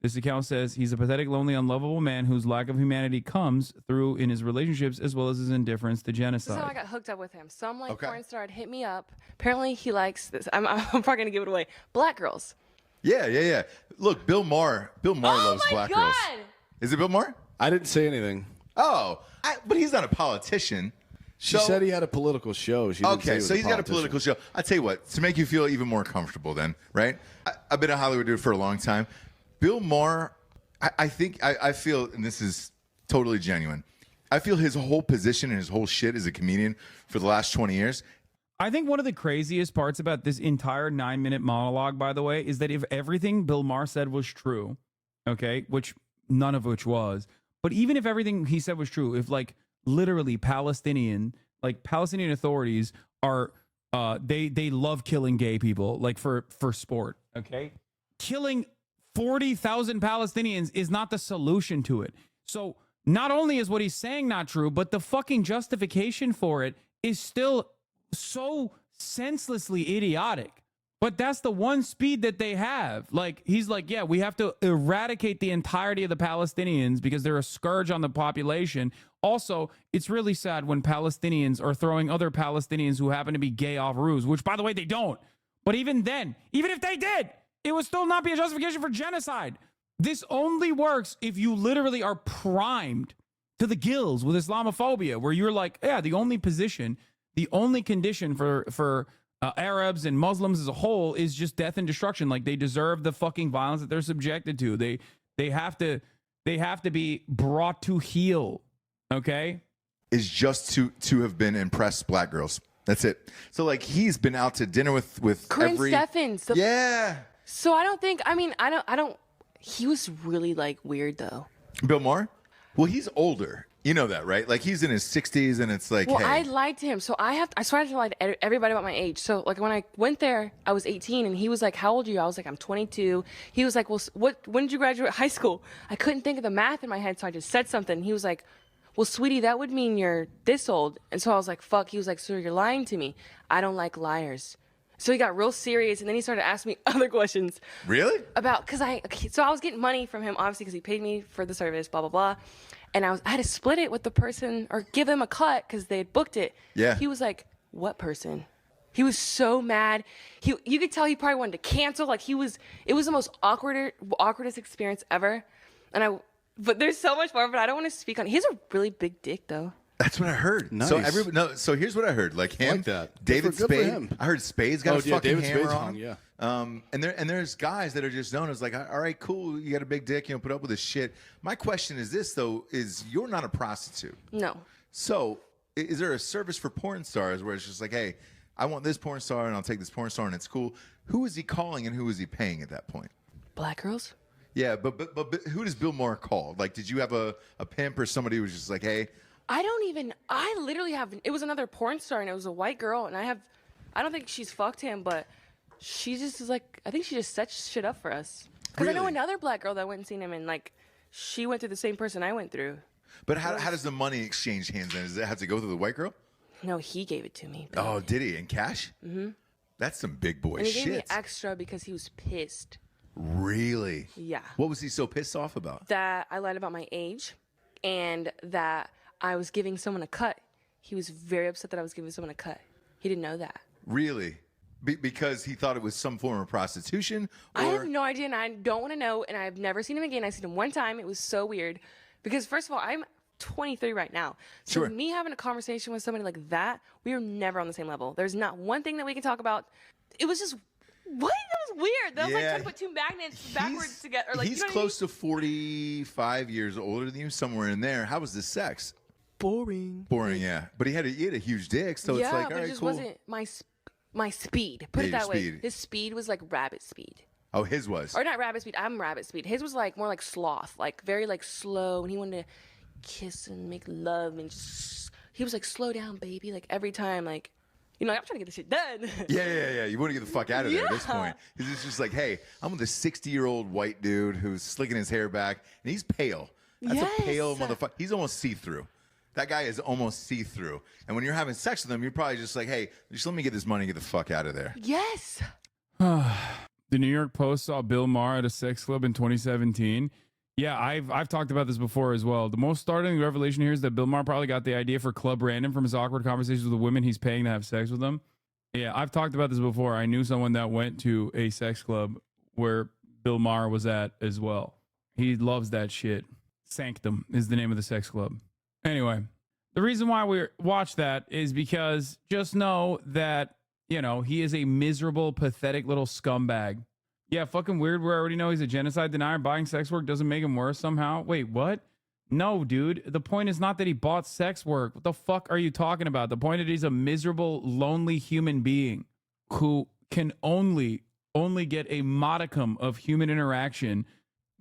This account says he's a pathetic, lonely, unlovable man whose lack of humanity comes through in his relationships as well as his indifference to genocide. This is how I got hooked up with him. Some porn star had hit me up. Apparently he likes this. I'm probably gonna give it away. Black girls. Yeah. Look, Bill Maher loves black girls. Is it Bill Maher? I didn't say anything. Oh, but he's not a politician. She said he had a political show. She didn't say he was so he's got a political show. I tell you what, to make you feel even more comfortable then, right? I've been a Hollywood dude for a long time. Bill Maher, I feel, and this is totally genuine, I feel his whole position and his whole shit as a comedian for the last 20 years. I think one of the craziest parts about this entire 9-minute monologue, by the way, is that if everything Bill Maher said was true, okay, which none of which was, but even if everything he said was true, if like literally Palestinian authorities are, they love killing gay people, like for sport, okay? Killing 40,000 Palestinians is not the solution to it. So not only is what he's saying not true, but the fucking justification for it is still so senselessly idiotic. But that's the one speed that they have. Like, he's like, yeah, we have to eradicate the entirety of the Palestinians because they're a scourge on the population. Also, it's really sad when Palestinians are throwing other Palestinians who happen to be gay off roofs, which, by the way, they don't. But even then, even if they did, it would still not be a justification for genocide. This only works if you literally are primed to the gills with Islamophobia, where you're like, yeah, the only condition for Arabs and Muslims as a whole is just death and destruction. Like, they deserve the fucking violence that they're subjected to. They have to be brought to heel. Okay, is just to have been impressed black girls. That's it. So like he's been out to dinner with Corinne every. Steffens. Yeah. So I don't think. I don't. He was really like weird though. Bill Maher? Well, he's older. You know that, right? Like he's in his 60s, and it's like, Well, hey. I lied to him. So I started to lie to everybody about my age. So like when I went there, I was 18, and he was like, "How old are you?" I was like, "I'm 22." He was like, "Well, when did you graduate high school?" I couldn't think of the math in my head, so I just said something. He was like, "Well, sweetie, that would mean you're this old." And so I was like, "Fuck." He was like, "So you're lying to me? I don't like liars." So he got real serious, and then he started asking me other questions. Really? About so I was getting money from him, obviously, because he paid me for the service, blah blah blah. And I had to split it with the person or give him a cut because they had booked it. Yeah. He was like, "What person?" He was so mad. You could tell he probably wanted to cancel. Like it was the most awkwardest experience ever. But there's so much more, but I don't want to speak on it. He has a really big dick though. That's what I heard. Nice. So here's what I heard. Like him, like that. David Good for Spade. him. I heard Spade's got a fucking David hammer Spade's on. hung, yeah. And there's guys that are just known as like, all right, cool, you got a big dick, put up with this shit. My question is this though: is you're not a prostitute? No. So is there a service for porn stars where it's just like, hey, I want this porn star and I'll take this porn star and it's cool? Who is he calling and who is he paying at that point? Black girls. Yeah, but who does Bill Maher call? Like, did you have a pimp or somebody who was just like, hey? I literally have, it was another porn star and it was a white girl and I don't think she's fucked him, but she just is like, I think she just sets shit up for us. Because I know another black girl that went and seen him and like, she went through the same person I went through. But how does the money exchange hands then? Does it have to go through the white girl? No, he gave it to me. Oh, did he? In cash? Mm-hmm. That's some big boy And he shit. gave me extra because he was pissed. Really? Yeah. What was he so pissed off about? That I lied about my age and that I was giving someone a cut. He was very upset that I was giving someone a cut. He didn't know that. Really? Because he thought it was some form of prostitution? Or? I have no idea, and I don't want to know, and I've never seen him again. I seen him one time. It was so weird. Because, first of all, I'm 23 right now. So Sure. me having a conversation with somebody like that, we are never on the same level. There's not one thing that we can talk about. It was just, what? That was weird. That was like Yeah. trying to put two magnets backwards together. Or like, He's you know what close to 45 years older than you, somewhere in there. How was the sex? Boring. Boring, yeah. But he had a huge dick, so yeah, it's like, all but right, it just cool. wasn't my speed. Put Yeah, it that your way. speed. His speed was like rabbit speed. Oh, his was. Or not rabbit speed. I'm rabbit speed. His was like more like sloth, like very like slow, and he wanted to kiss and make love and just. He was like, "Slow down, baby!" Like every time, like, you know, like, I'm trying to get this shit done. Yeah. You want to get the fuck out of there at this Yeah. point. It's just like, hey, I'm with a 60-year-old white dude who's slicking his hair back, and he's pale. That's a pale Yes. motherfucker. He's almost see-through. That guy is almost see-through. And when you're having sex with him, you're probably just like, hey, just let me get this money and get the fuck out of there. Yes. The New York Post saw Bill Maher at a sex club in 2017. Yeah, I've talked about this before as well. The most startling revelation here is that Bill Maher probably got the idea for Club Random from his awkward conversations with the women he's paying to have sex with them. Yeah, I've talked about this before. I knew someone that went to a sex club where Bill Maher was at as well. He loves that shit. Sanctum is the name of the sex club. Anyway, the reason why we watch that is because just know that, you know, he is a miserable, pathetic little scumbag. Yeah, fucking weird. We already know he's a genocide denier. Buying sex work doesn't make him worse somehow. Wait, what? No, dude. The point is not that he bought sex work. What the fuck are you talking about? The point is he's a miserable, lonely human being who can only get a modicum of human interaction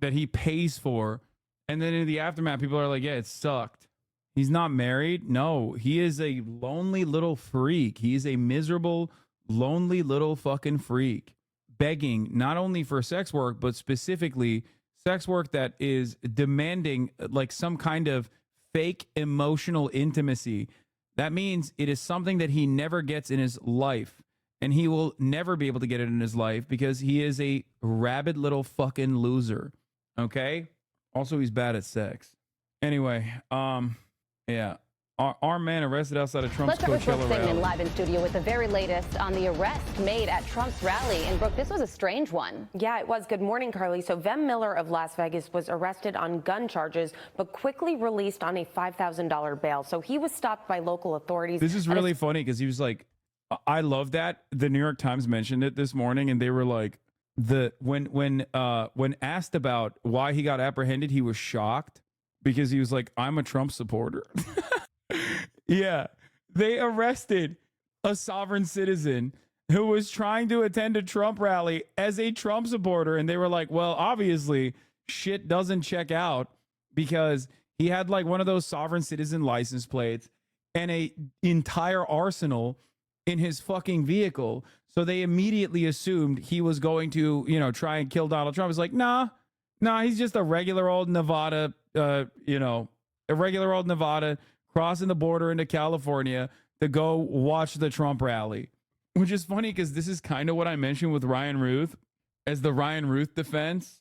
that he pays for. And then in the aftermath, people are like, yeah, it sucked. He's not married. No, he is a lonely little freak. He is a miserable, lonely little fucking freak, begging not only for sex work, but specifically sex work that is demanding like some kind of fake emotional intimacy. That means it is something that he never gets in his life, and he will never be able to get it in his life because he is a rabid little fucking loser. Okay? Also, he's bad at sex. Anyway, yeah. Our man arrested outside of Trump's Let's start with Brooke Coachella Sigmund rally. live in studio with the very latest on the arrest made at Trump's rally. And Brooke, this was a strange one. Yeah, it was. Good morning, Carly. So Vem Miller of Las Vegas was arrested on gun charges, but quickly released on a $5,000 bail. So he was stopped by local authorities. This is really funny because he was like, I love that. The New York Times mentioned it this morning, and they were like, when asked about why he got apprehended, he was shocked because he was like, I'm a Trump supporter. Yeah, they arrested a sovereign citizen who was trying to attend a Trump rally as a Trump supporter. And they were like, well, obviously shit doesn't check out because he had like one of those sovereign citizen license plates and a entire arsenal in his fucking vehicle. So they immediately assumed he was going to, you know, try and kill Donald Trump. It's like, nah, he's just a regular old Nevada, a regular old Nevada crossing the border into California to go watch the Trump rally. Which is funny because this is kind of what I mentioned with Ryan Ruth as the Ryan Ruth defense.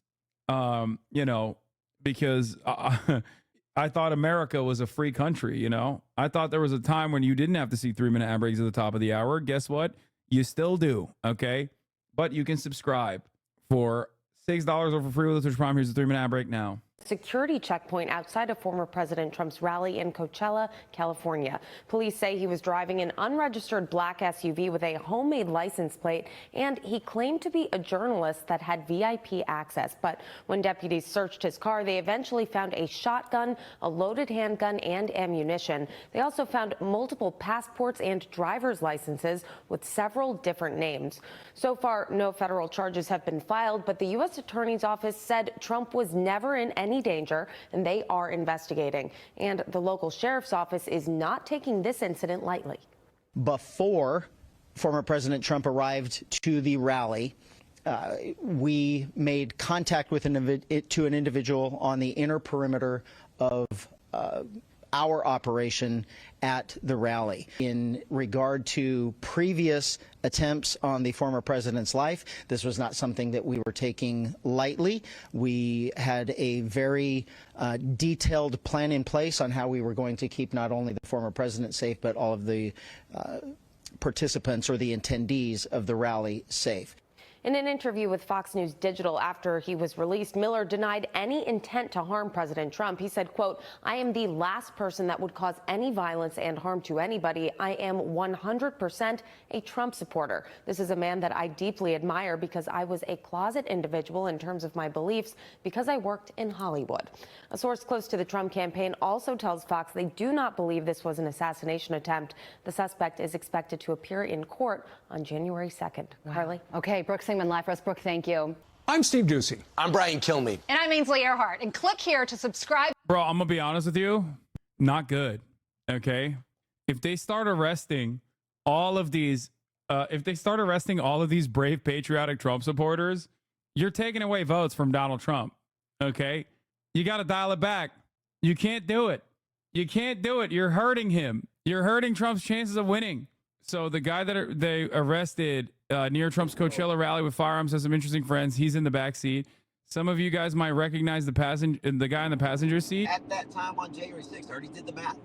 Because I thought America was a free country, you know? I thought there was a time when you didn't have to see 3-minute ad breaks at the top of the hour. Guess what? You still do, okay? But you can subscribe for $6 or for free with the Twitch Prime. Here's the 3-minute ad break now. Security checkpoint outside of former President Trump's rally in Coachella, California. Police say he was driving an unregistered black SUV with a homemade license plate, and he claimed to be a journalist that had VIP access. But when deputies searched his car, they eventually found a shotgun, a loaded handgun, and ammunition. They also found multiple passports and driver's licenses with several different names. So far, no federal charges have been filed, but the U.S. Attorney's Office said Trump was never in any danger, and they are investigating. And the local sheriff's office is not taking this incident lightly. Before former President Trump arrived to the rally, we made contact with an individual on the inner perimeter of our operation at the rally. In regard to previous attempts on the former president's life, this was not something that we were taking lightly. We had a very detailed plan in place on how we were going to keep not only the former president safe, but all of the participants or the attendees of the rally safe. In an interview with Fox News Digital after he was released, Miller denied any intent to harm President Trump. He said, quote, "I am the last person that would cause any violence and harm to anybody. I am 100% a Trump supporter. This is a man that I deeply admire because I was a closet individual in terms of my beliefs because I worked in Hollywood." A source close to the Trump campaign also tells Fox they do not believe this was an assassination attempt. The suspect is expected to appear in court on January 2nd. Carly? Okay, Brooke Singman live for us. Brooke, thank you. I'm Steve Doocy. I'm Brian Kilmeade. And I'm Ainsley Earhart. And click here to subscribe. Bro, I'm going to be honest with you. Not good. Okay? If they start arresting all of these, brave, patriotic Trump supporters, you're taking away votes from Donald Trump. Okay? You got to dial it back. You can't do it. You can't do it. You're hurting him. You're hurting Trump's chances of winning. So the guy that they arrested near Trump's Coachella rally with firearms has some interesting friends. He's in the back seat. Some of you guys might recognize the guy in the passenger seat. At that time on January 6th, I already did the math.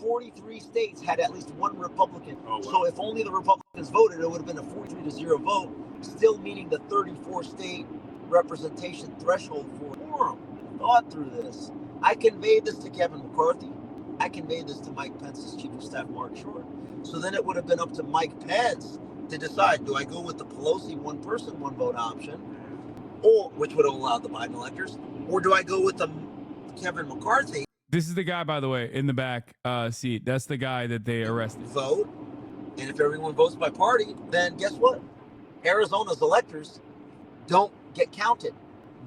43 states had at least one Republican. Oh, wow. So if only the Republicans voted, it would have been a 43-0 vote, still meeting the 34-state representation threshold for quorum. Thought through this. I conveyed this to Kevin McCarthy. I conveyed this to Mike Pence's Chief of Staff, Mark Short. So then it would have been up to Mike Pence to decide, do I go with the Pelosi one person, one vote option, or which would allow the Biden electors, or do I go with the Kevin McCarthy? This is the guy, by the way, in the back seat. That's the guy that they arrested. Vote, and if everyone votes by party, then guess what? Arizona's electors don't get counted.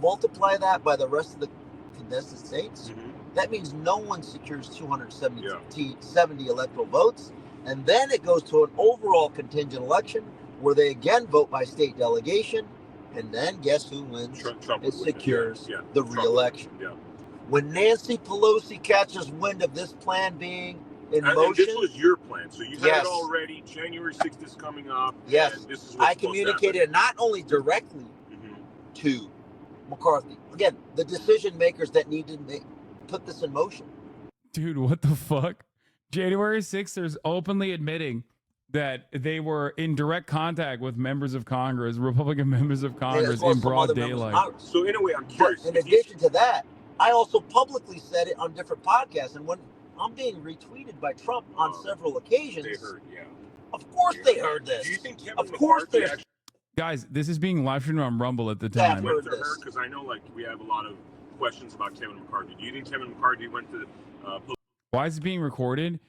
Multiply that by the rest of the contested states. That means no one secures 270 electoral votes. And then it goes to an overall contingent election where they again vote by state delegation. And then guess who wins? Trump it secures the re-election. When Nancy Pelosi catches wind of this plan being in motion. And this was your plan. So you had it already. January 6th is coming up. Yes. And this is I communicated it not only directly to McCarthy. Again, the decision makers that need to put this in motion. Dude, what the fuck? January 6th is openly admitting that they were in direct contact with members of Congress, Republican members of Congress, in broad daylight. So in a way, I'm curious. But in addition to that, I also publicly said it on different podcasts. And when I'm being retweeted by Trump on several occasions, they heard, of course they heard this. Do you think Kevin of course McCarthy there's... Guys, this is being live streamed on Rumble at the time. Went to her because I know we have a lot of questions about Kevin McCarthy. Do you think Kevin McCarthy went to Why is it being recorded?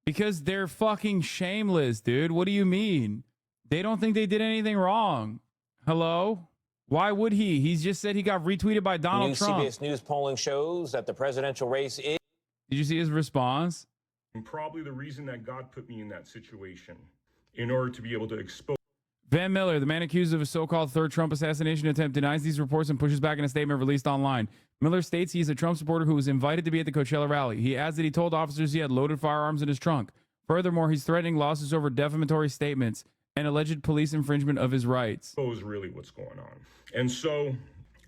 Because they're fucking shameless, dude. What do you mean? They don't think they did anything wrong. Hello? Why would he? He's just said he got retweeted by Donald Trump. CBS News polling shows that the presidential race is... Did you see his response? And probably the reason that God put me in that situation, in order to be able to expose. Van Miller, the man accused of a so-called third Trump assassination attempt, denies these reports and pushes back in a statement released online. Miller states he's a Trump supporter who was invited to be at the Coachella rally. He adds that he told officers he had loaded firearms in his trunk. Furthermore, he's threatening lawsuits over defamatory statements and alleged police infringement of his rights. Expose really what's going on. And so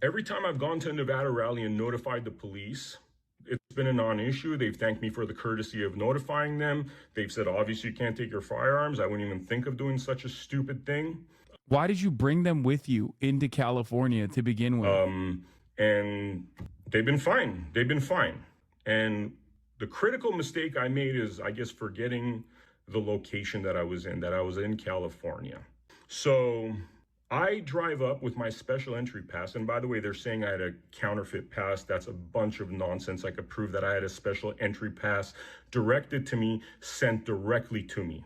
every time I've gone to a Nevada rally and notified the police, it's been a non-issue. They've thanked me for the courtesy of notifying them. They've said, obviously, you can't take your firearms. I wouldn't even think of doing such a stupid thing. Why did you bring them with you into California to begin with? And they've been fine. They've been fine. And the critical mistake I made is, I guess, forgetting the location that I was in California. So I drive up with my special entry pass. And by the way, they're saying I had a counterfeit pass. That's a bunch of nonsense. I could prove that I had a special entry pass directed to me, sent directly to me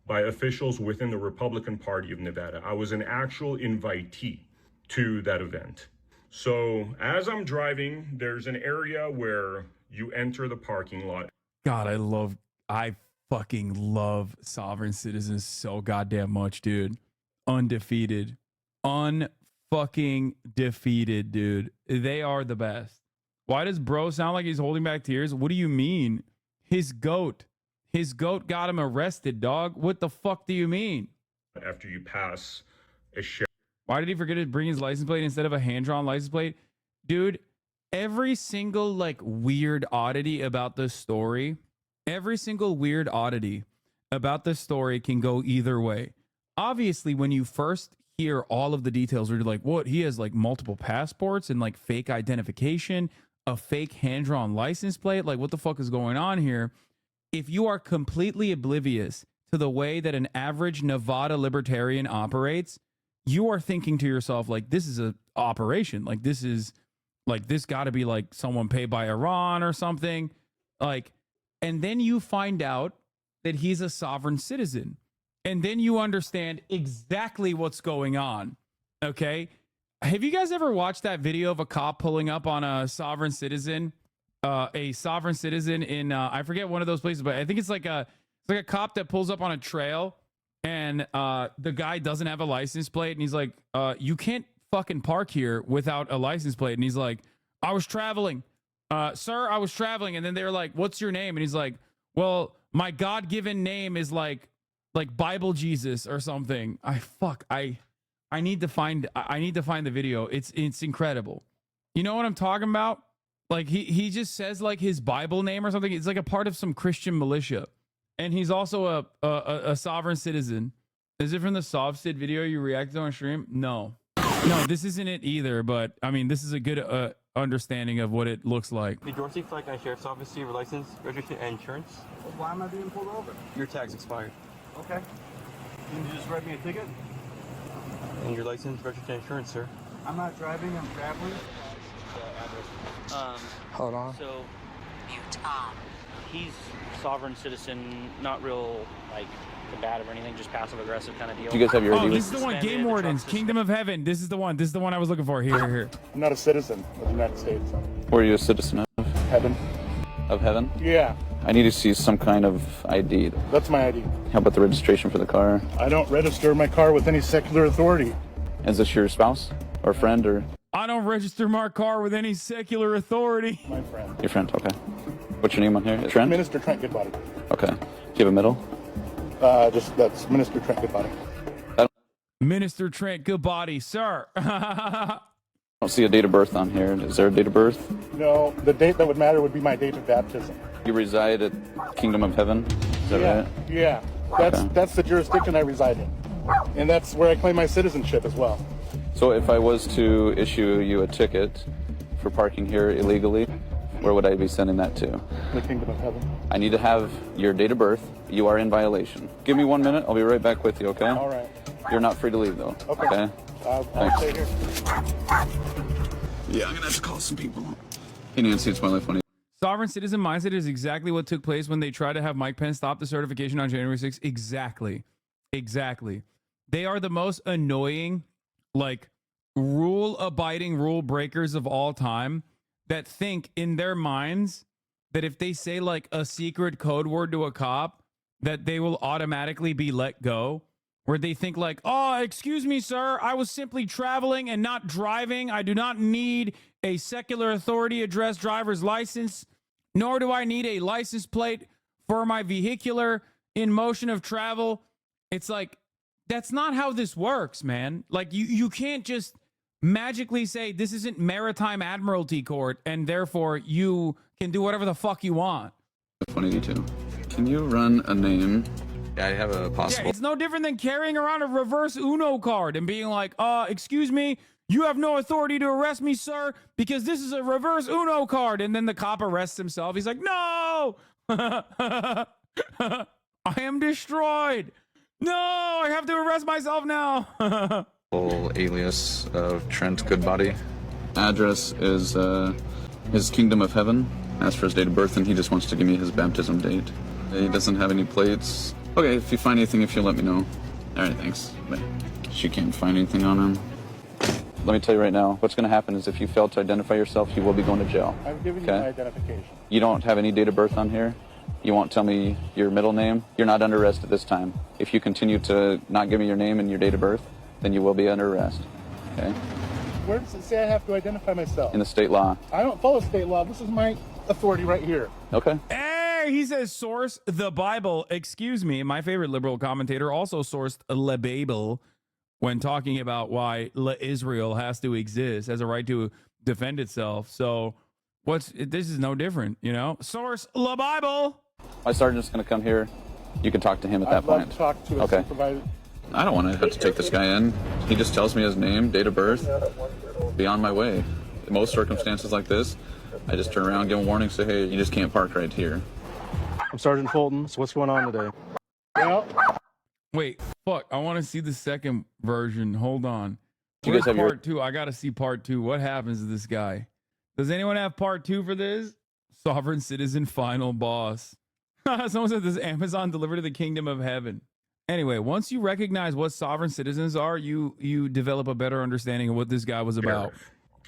by officials within the Republican Party of Nevada. I was an actual invitee to that event. So as I'm driving, there's an area where you enter the parking lot. God, I fucking love sovereign citizens so goddamn much, dude. Undefeated. Unfucking defeated, dude. They are the best. Why does bro sound like he's holding back tears? What do you mean? His goat got him arrested, dog. What the fuck do you mean? After you pass a sheriff. Why did he forget to bring his license plate instead of a hand-drawn license plate? Dude, every single like weird oddity about this story, can go either way. Obviously, when you first hear all of the details, you're like, what? He has like multiple passports and like fake identification, a fake hand-drawn license plate. Like, what the fuck is going on here? If you are completely oblivious to the way that an average Nevada libertarian operates, you are thinking to yourself, like, this is a operation. Like, this got to be like someone paid by Iran or something. Like, and then you find out that he's a sovereign citizen. And then you understand exactly what's going on. Okay. Have you guys ever watched that video of a cop pulling up on a sovereign citizen? In I forget one of those places, but I think it's like a cop that pulls up on a trail and the guy doesn't have a license plate and he's like, you can't fucking park here without a license plate. And he's like, I was traveling. Sir, I was traveling. And then they're like, what's your name? And he's like, well, my God-given name is like Bible Jesus or something. I need to find the video. It's incredible. You know what I'm talking about? Like he just says like his Bible name or something. It's like a part of some Christian militia. And he's also a sovereign citizen. Is it from the SovCid video you reacted on stream? No, this isn't it either. But I mean, this is a good understanding of what it looks like. Did Dorsey Flag County Sheriff's Office see your license, registration, and insurance? Well, why am I being pulled over? Your tag's expired. Okay. Can you just write me a ticket? And your license, registration, and insurance, sir. I'm not driving, I'm traveling. Hold on. So, he's sovereign citizen, not real like combative or anything, just passive aggressive kind of deal. You guys have your ID? This is the one. Game Wardens, Kingdom of Heaven. This is the one. This is the one I was looking for. Here. I'm not a citizen of the United States. Were you a citizen of Heaven? Of heaven? Yeah. I need to see some kind of ID. That's my ID. How about the registration for the car? I don't register my car with any secular authority. Is this your spouse or friend or? I don't register my car with any secular authority. My friend. Your friend, okay. What's your name on here? Trent? Minister Trent Goodbody. Okay. Do you have a middle? That's Minister Trent Goodbody. Minister Trent Goodbody, sir. I don't see a date of birth on here. Is there a date of birth? No, the date that would matter would be my date of baptism. You reside at Kingdom of Heaven? Is that right? Yeah. Okay. That's the jurisdiction I reside in. And that's where I claim my citizenship as well. So if I was to issue you a ticket for parking here illegally, where would I be sending that to? The Kingdom of Heaven. I need to have your date of birth. You are in violation. Give me 1 minute. I'll be right back with you, okay? All right. You're not free to leave, though. Okay. I'll stay here. Yeah, I'm going to have to call some people. Hey, Nancy, it's my life. Sovereign citizen mindset is exactly what took place when they tried to have Mike Pence stop the certification on January 6th. Exactly. They are the most annoying, like, rule-abiding rule breakers of all time that think in their minds that if they say, like, a secret code word to a cop, that they will automatically be let go. Where they think like, oh, excuse me, sir, I was simply traveling and not driving. I do not need a secular authority address driver's license, nor do I need a license plate for my vehicular in motion of travel. It's like, that's not how this works, man. Like, you can't just magically say this isn't maritime admiralty court and therefore you can do whatever the fuck you want. 182. Can you run a name? Yeah, I have a possible. Yeah, it's no different than carrying around a reverse Uno card and being like, excuse me, you have no authority to arrest me, sir, because this is a reverse Uno card. And then the cop arrests himself. He's like, no, I am destroyed. No, I have to arrest myself now. Full alias of Trent Goodbody. Address is his Kingdom of Heaven. Asked for his date of birth, and he just wants to give me his baptism date. He doesn't have any plates. Okay, if you find anything, if you'll let me know. All right, thanks. But she can't find anything on him. Let me tell you right now, what's going to happen is if you fail to identify yourself, you will be going to jail. I've given you my identification. You don't have any date of birth on here? You won't tell me your middle name? You're not under arrest at this time. If you continue to not give me your name and your date of birth, then you will be under arrest. Okay? Where does it say I have to identify myself? In the state law. I don't follow state law. This is my authority right here. Okay. Hey, he says source the Bible. Excuse me. My favorite liberal commentator also sourced the Bible when talking about why Israel has to exist, has a right to defend itself. So this is no different, you know? Source the Bible. My sergeant's going to come here. You can talk to him at that point. I'd love to talk to a supervisor. I don't want to have to take this guy in. He just tells me his name, date of birth, be on my way. In most circumstances like this, I just turn around, give him a warning, say, hey, you just can't park right here. I'm Sergeant Fulton, so what's going on today? Well, wait, fuck, I want to see the second version. Hold on. You guys have part two? I got to see part two. What happens to this guy? Does anyone have part two for this? Sovereign citizen final boss. Someone said this Amazon delivered to the kingdom of heaven. Anyway, once you recognize what sovereign citizens are, you develop a better understanding of what this guy was about.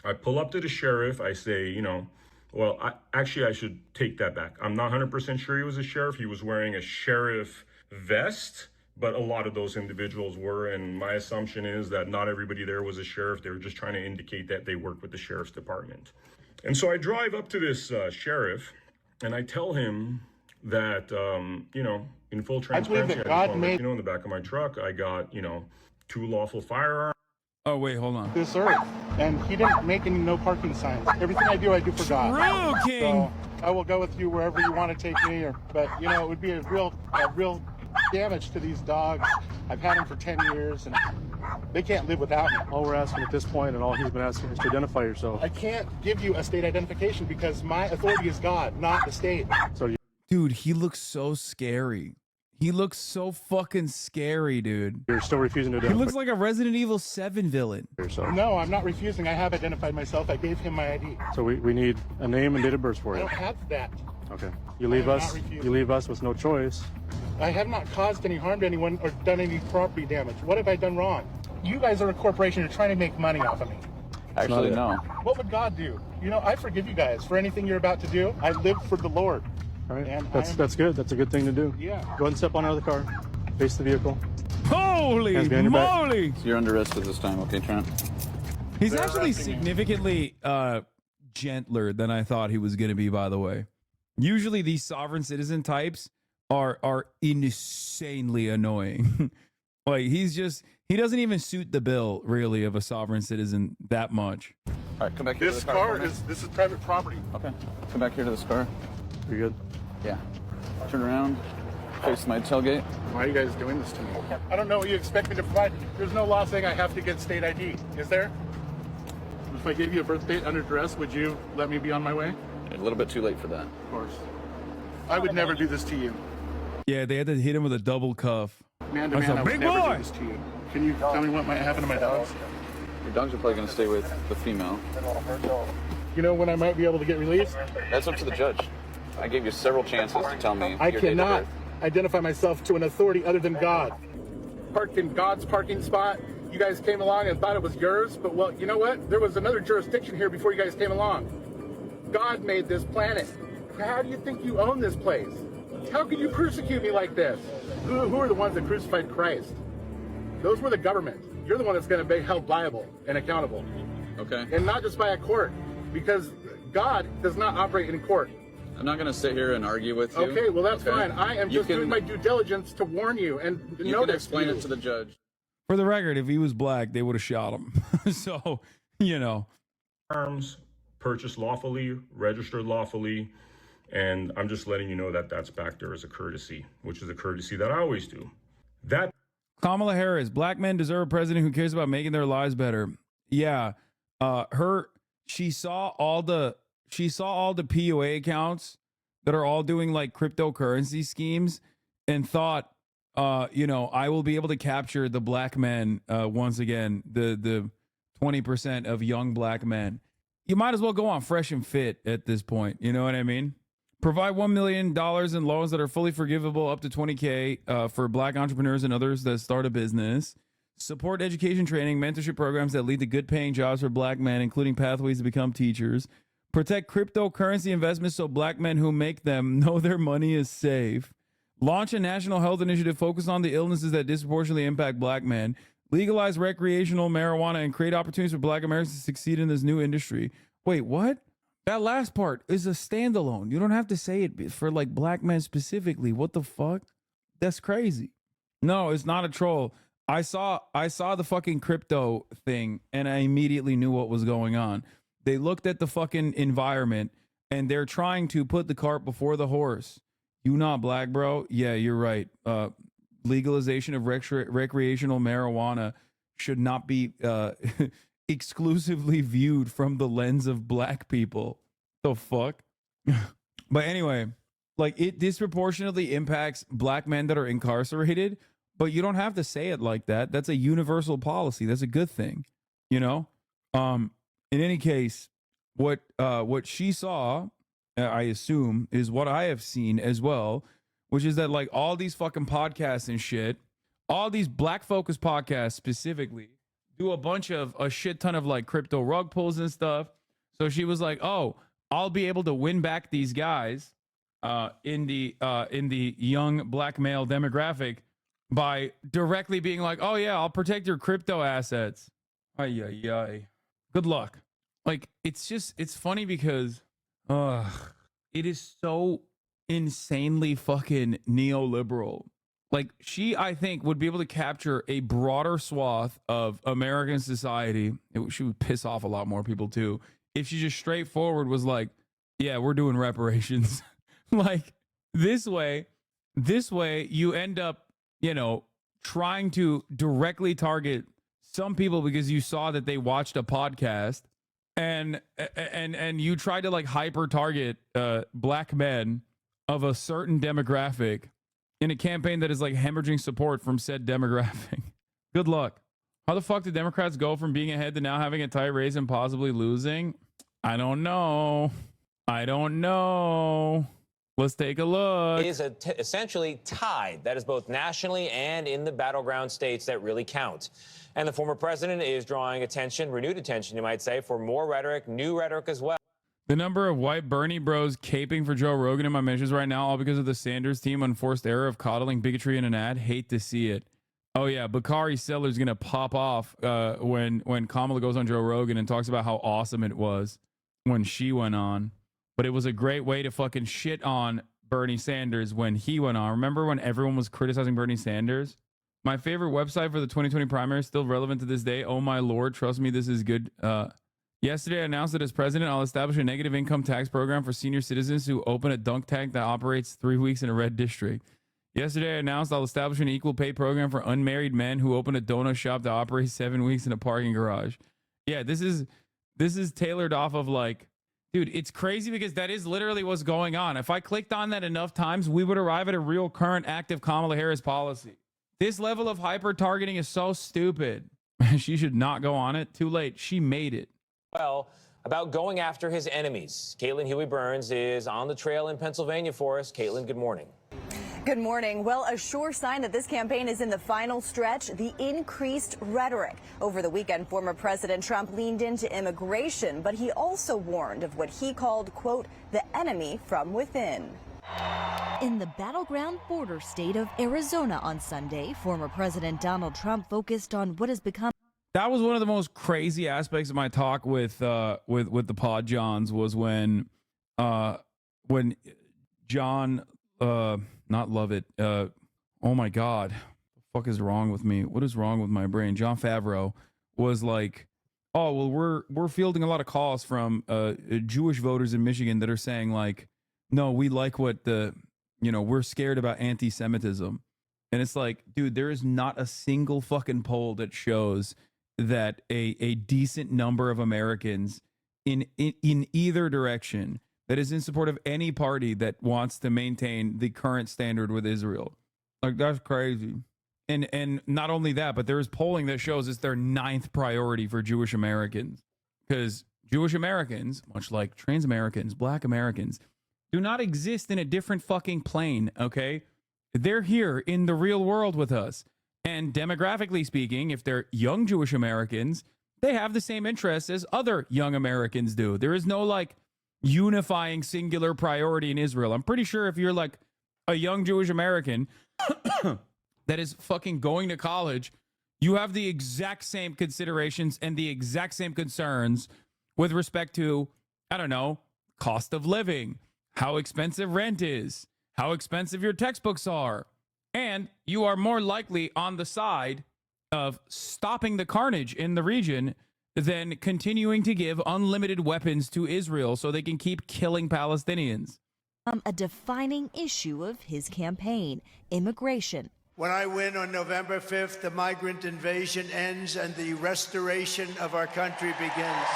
I pull up to the sheriff. I say, well, I should take that back. I'm not 100% sure he was a sheriff. He was wearing a sheriff vest, but a lot of those individuals were. And my assumption is that not everybody there was a sheriff. They were just trying to indicate that they worked with the sheriff's department. And so I drive up to this sheriff and I tell him that, in full transparency, in the back of my truck, I got, 2 lawful firearms. Oh, wait, hold on. This earth. And he didn't make any no parking signs. Everything I do for God. True, King. So I will go with you wherever you want to take me. But, it would be a real damage to these dogs. I've had them for 10 years, and they can't live without me. All we're asking at this point, and all he's been asking, is to identify yourself. I can't give you a state identification because my authority is God, not the state. Dude, he looks so scary. He looks so fucking scary, dude. You're still refusing to He looks like a Resident Evil 7 villain. No, I'm not refusing. I have identified myself. I gave him my ID. So we need a name and date of birth for I you. don't have that. Okay. You leave us with no choice. I have not caused any harm to anyone or done any property damage. What have I done wrong? You guys are a corporation. You're trying to make money off of me. Actually, no. What would God do? I forgive you guys for anything you're about to do. I live for the Lord. All right, that's good. That's a good thing to do. Yeah. Go ahead and step on out of the car. Face the vehicle. Holy moly! So you're under arrest at this time, okay, Trent? He's actually significantly gentler than I thought he was going to be, by the way. Usually these sovereign citizen types are insanely annoying. Like, he doesn't even suit the bill, really, of a sovereign citizen that much. All right, come back here This to the car. this is private property. Okay. Come back here to this car. You good? Yeah. Turn around. Face my tailgate. Why are you guys doing this to me? I don't know what you expect me to provide. There's no law saying I have to get state ID, is there? If I gave you a birth date under duress, would you let me be on my way? A little bit too late for that. Of course. I would never do this to you. Yeah, they had to hit him with a double cuff. Man to That's man, a I would big never boy. do this to you. Can you tell me what might happen to my dogs? Your dogs are probably going to stay with the female. You know when I might be able to get released? That's up to the judge. I gave you several chances to tell me I your date of cannot birth. identify myself to an authority other than God. Parked in God's parking spot. You guys came along and thought it was yours, but well, you know what? There was another jurisdiction here before you guys came along. God made this planet. How do you think you own this place? How could you persecute me like this? Who are the ones that crucified Christ? Those were the government. You're the one that's going to be held liable and accountable. Okay. And not just by a court, because God does not operate in court. I'm not going to sit here and argue with you. Okay, well, that's fine. I am just doing my due diligence to warn you and You notice can explain you. it to the judge. For the record, if he was black, they would have shot him. So, you know. Arms purchased lawfully, registered lawfully, and I'm just letting you know that that's back there as a courtesy, which is a courtesy that I always do. That Kamala Harris, black men deserve a president who cares about making their lives better. Yeah. She saw all the POA accounts that are all doing like cryptocurrency schemes and thought, I will be able to capture the black men once again, the 20% of young black men. You might as well go on Fresh and Fit at this point. You know what I mean? Provide $1 million in loans that are fully forgivable up to $20K for black entrepreneurs and others that start a business. Support education training, mentorship programs that lead to good paying jobs for black men, including pathways to become teachers. Protect cryptocurrency investments so black men who make them know their money is safe. Launch a national health initiative focused on the illnesses that disproportionately impact black men. Legalize recreational marijuana and create opportunities for black Americans to succeed in this new industry. Wait, what? That last part is a standalone. You don't have to say it for like black men specifically. What the fuck? That's crazy. No, it's not a troll. I saw the fucking crypto thing and I immediately knew what was going on. They looked at the fucking environment and they're trying to put the cart before the horse. You not black, bro? Yeah, you're right. Legalization of recreational marijuana should not be exclusively viewed from the lens of black people. The fuck? But anyway, like it disproportionately impacts black men that are incarcerated, but you don't have to say it like that. That's a universal policy. That's a good thing, you know? In any case, what she saw, I assume, is what I have seen as well, which is that like all these fucking podcasts and shit, all these black focused podcasts specifically, do a shit ton of like crypto rug pulls and stuff. So she was like, "Oh, I'll be able to win back these guys in the young black male demographic by directly being like, oh yeah, I'll protect your crypto assets." Ay, ay, ay. Good luck. Like, it's funny because it is so insanely fucking neoliberal. Like, she, I think, would be able to capture a broader swath of American society. She would piss off a lot more people too if she just straightforward was like, yeah, we're doing reparations. Like, this way you end up, trying to directly target some people because you saw that they watched a podcast and you tried to like hyper target black men of a certain demographic in a campaign that is like hemorrhaging support from said demographic. Good luck. How the fuck did Democrats go from being ahead to now having a tight race and possibly losing? I don't know. Let's take a look. Is essentially tied. That is both nationally and in the battleground states that really count. And the former president is drawing attention, renewed attention, you might say, for more rhetoric, new rhetoric as well. The number of white Bernie bros caping for Joe Rogan in my mentions right now, all because of the Sanders team unforced error of coddling bigotry in an ad. Hate to see it. Oh yeah, Bakari Seller's gonna pop off when Kamala goes on Joe Rogan and talks about how awesome it was when she went on. But it was a great way to fucking shit on Bernie Sanders when he went on. Remember when everyone was criticizing Bernie Sanders? My favorite website for the 2020 primary is still relevant to this day. Oh my Lord, trust me, this is good. Yesterday, I announced that as president, I'll establish a negative income tax program for senior citizens who open a dunk tank that operates 3 weeks in a red district. Yesterday, I announced I'll establish an equal pay program for unmarried men who open a donut shop that operates 7 weeks in a parking garage. Yeah, this is tailored off of like, dude, it's crazy because that is literally what's going on. If I clicked on that enough times, we would arrive at a real current active Kamala Harris policy. This level of hyper targeting is so stupid. She should not go on it. Too late. She made it. Well, about going after his enemies. Caitlin Huey-Burns is on the trail in Pennsylvania for us. Caitlin, good morning. Good morning. Well, a sure sign that this campaign is in the final stretch, the increased rhetoric. Over the weekend, former President Trump leaned into immigration, but he also warned of what he called, quote, the enemy from within. In the battleground border state of Arizona on Sunday, former President Donald Trump focused on what has become. That was one of the most crazy aspects of my talk with the Pod Johns was when John not Lovett oh my God, what the fuck is wrong with me? What is wrong with my brain? Jon Favreau was like, oh well, we're fielding a lot of calls from Jewish voters in Michigan that are saying like, no, we like what we're scared about anti-Semitism. And it's like, dude, there is not a single fucking poll that shows that a decent number of Americans in either direction that is in support of any party that wants to maintain the current standard with Israel. Like, that's crazy. And not only that, but there is polling that shows it's their 9th priority for Jewish Americans. Because Jewish Americans, much like trans Americans, black Americans, do not exist in a different fucking plane, okay? They're here in the real world with us. And demographically speaking, if they're young Jewish Americans, they have the same interests as other young Americans do. There is no like unifying singular priority in Israel. I'm pretty sure if you're like a young Jewish American that is fucking going to college, you have the exact same considerations and the exact same concerns with respect to, I don't know, cost of living, how expensive rent is, how expensive your textbooks are. And you are more likely on the side of stopping the carnage in the region than continuing to give unlimited weapons to Israel so they can keep killing Palestinians. A defining issue of his campaign, immigration. When I win on November 5th, the migrant invasion ends and the restoration of our country begins.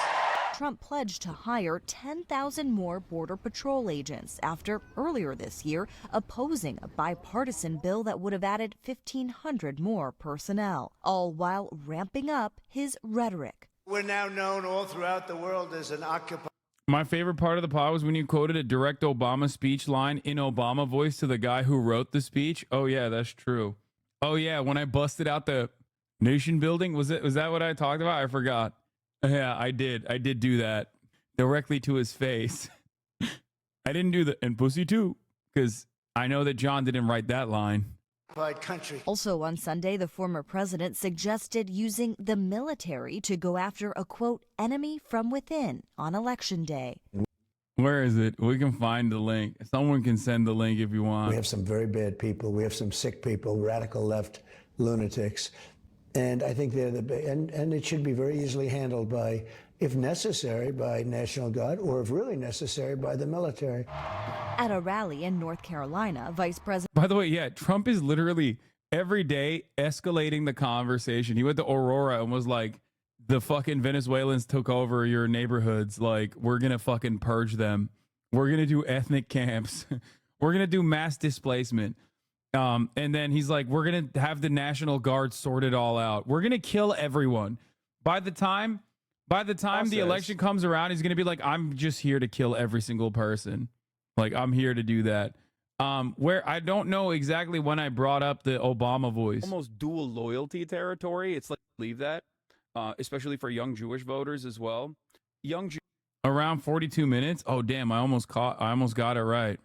Trump pledged to hire 10,000 more Border Patrol agents after earlier this year opposing a bipartisan bill that would have added 1,500 more personnel, all while ramping up his rhetoric. We're now known all throughout the world as an occupied. My favorite part of the pod was when you quoted a direct Obama speech line in Obama voice to the guy who wrote the speech. Oh yeah, that's true. Oh yeah, when I busted out the nation building, was that what I talked about? I forgot. Yeah, I did do that directly to his face. I didn't do the and pussy too, because I know that John didn't write that line. Country. Also on Sunday, the former president suggested using the military to go after a, quote, enemy from within on Election Day. Where is it? We can find the link. Someone can send the link if you want. We have some very bad people. We have some sick people, radical left lunatics. And I think they're and it should be very easily handled by, if necessary, by National Guard, or if really necessary, by the military. At a rally in North Carolina, Vice President... By the way, yeah, Trump is literally every day escalating the conversation. He went to Aurora and was like, the fucking Venezuelans took over your neighborhoods. Like, we're going to fucking purge them. We're going to do ethnic camps. We're going to do mass displacement. And then he's like, we're going to have the National Guard sort it all out. We're going to kill everyone. By the time the election comes around, he's going to be like, I'm just here to kill every single person. Like, I'm here to do that. Where I don't know exactly when I brought up the Obama voice. Almost dual loyalty territory. It's like, leave that, especially for young Jewish voters as well. Around 42 minutes. Oh, damn. I almost got it right.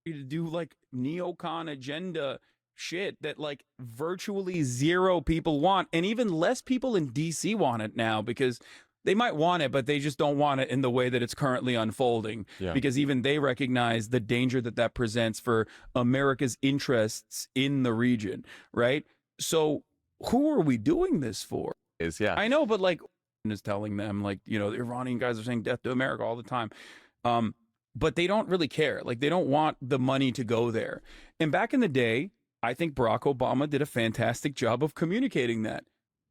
To do like neocon agenda shit that like virtually zero people want, and even less people in DC want it now, because they might want it, but they just don't want it in the way that it's currently unfolding. Yeah. Because even they recognize the danger that presents for America's interests in the region, right? So who are we doing this for? Yeah, I know, but like is telling them like, you know, the Iranian guys are saying death to America all the time. But they don't really care. Like, they don't want the money to go there. And back in the day, I think Barack Obama did a fantastic job of communicating that.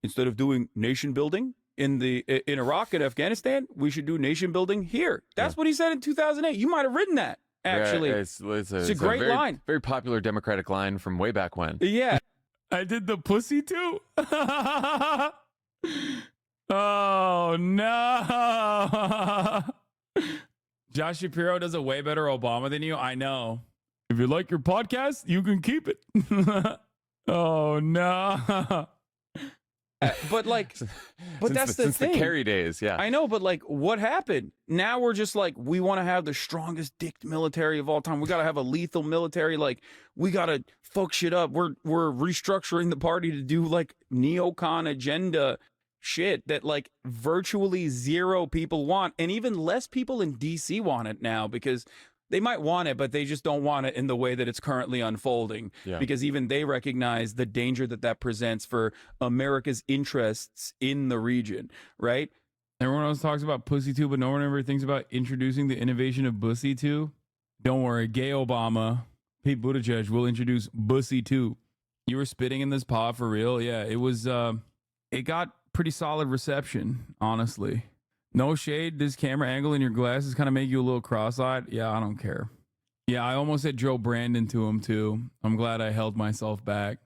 Instead of doing nation building in Iraq and Afghanistan, we should do nation building here. That's what he said in 2008. You might have written that, actually. Yeah, it's a great line. Very popular Democratic line from way back when. Yeah. I did the pussy too. Oh, no. Josh Shapiro does a way better Obama than you. I know. If you like your podcast, you can keep it. Oh, no. But like, but that's the since thing. the Kerry days, yeah. I know, but like, what happened? Now we're just like, we want to have the strongest dick military of all time. We got to have a lethal military. Like, we got to fuck shit up. We're restructuring the party to do like neocon agenda shit that like virtually zero people want, and even less people in DC want it now, because they might want it, but they just don't want it in the way that it's currently unfolding. Yeah. Because even they recognize the danger that that presents for America's interests in the region, right? Everyone else talks about Pussy 2, but no one ever thinks about introducing the innovation of Bussy 2. Don't worry, gay Obama, Pete Buttigieg, will introduce Bussy 2. You were spitting in this pod for real? Yeah, it was, it got pretty solid reception, honestly. No shade, this camera angle in your glasses kind of make you a little cross-eyed. Yeah, I don't care. Yeah, I almost said Joe Brandon to him, too. I'm glad I held myself back.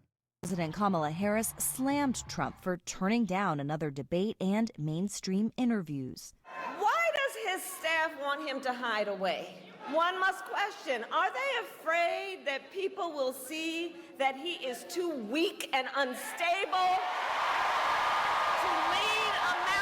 President Kamala Harris slammed Trump for turning down another debate and mainstream interviews. Why does his staff want him to hide away? One must question, are they afraid that people will see that he is too weak and unstable to lead America?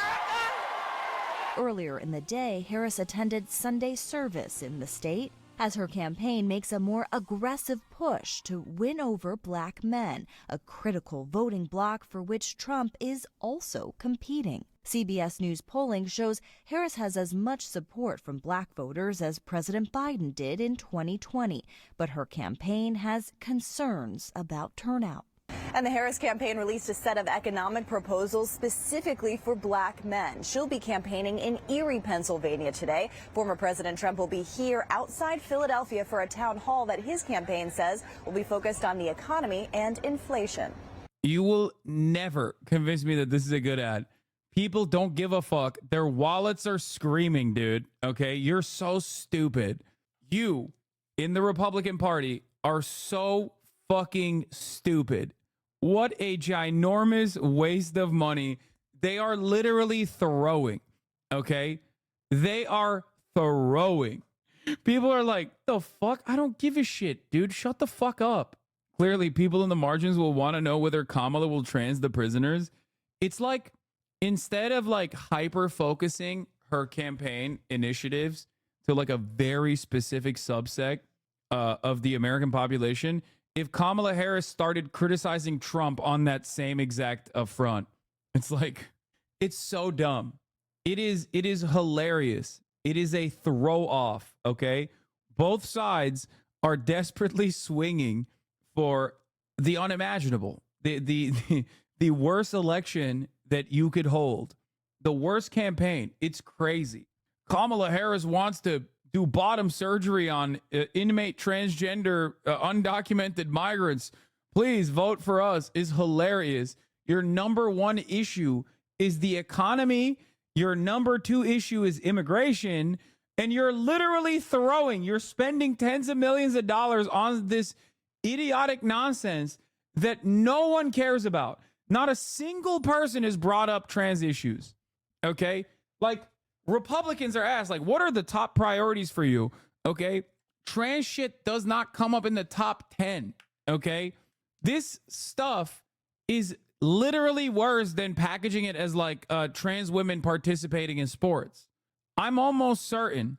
Earlier in the day, Harris attended Sunday service in the state as her campaign makes a more aggressive push to win over black men, a critical voting bloc for which Trump is also competing. CBS News polling shows Harris has as much support from black voters as President Biden did in 2020, but her campaign has concerns about turnout. And the Harris campaign released a set of economic proposals specifically for black men. She'll be campaigning in Erie, Pennsylvania today. Former President Trump will be here outside Philadelphia for a town hall that his campaign says will be focused on the economy and inflation. You will never convince me that this is a good ad. People don't give a fuck. Their wallets are screaming, dude. Okay? You're so stupid. You, in the Republican Party, are so fucking stupid. What a ginormous waste of money they are literally throwing. Okay? They are throwing. People are like, the fuck? I don't give a shit, dude. Shut the fuck up. Clearly, people in the margins will want to know whether Kamala will trans the prisoners. It's like, instead of like hyper focusing her campaign initiatives to like a very specific subset of the American population, if Kamala Harris started criticizing Trump on that same exact front, it's like, it's so dumb. It is hilarious. It is a throw off. Okay. Both sides are desperately swinging for the unimaginable, the worst election that you could hold, the worst campaign. It's crazy. Kamala Harris wants to do bottom surgery on inmate transgender undocumented migrants. Please vote for us is hilarious. Your number one issue is the economy. Your number two issue is immigration. And you're literally you're spending tens of millions of dollars on this idiotic nonsense that no one cares about. Not a single person has brought up trans issues. Okay? Like, Republicans are asked, like, what are the top priorities for you? Okay? Trans shit does not come up in the top 10. Okay? This stuff is literally worse than packaging it as like trans women participating in sports. I'm almost certain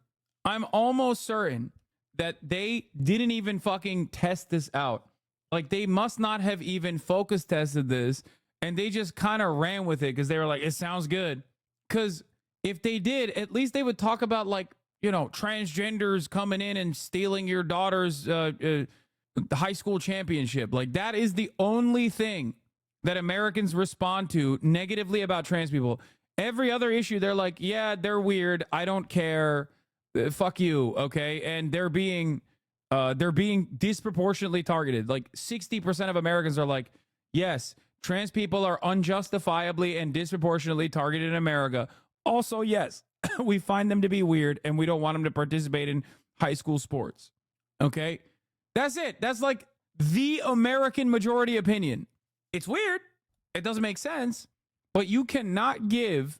that they didn't even fucking test this out. Like, they must not have even focus tested this, and they just kind of ran with it because they were like, it sounds good. Because if they did, at least they would talk about, like, you know, transgenders coming in and stealing your daughter's high school championship. Like, that is the only thing that Americans respond to negatively about trans people. Every other issue, they're like, yeah, they're weird. I don't care. Fuck you. Okay. And they're being disproportionately targeted. Like 60% of Americans are like, yes, trans people are unjustifiably and disproportionately targeted in America. Also, yes, we find them to be weird and we don't want them to participate in high school sports. Okay. That's it. That's like the American majority opinion. It's weird. It doesn't make sense. But you cannot give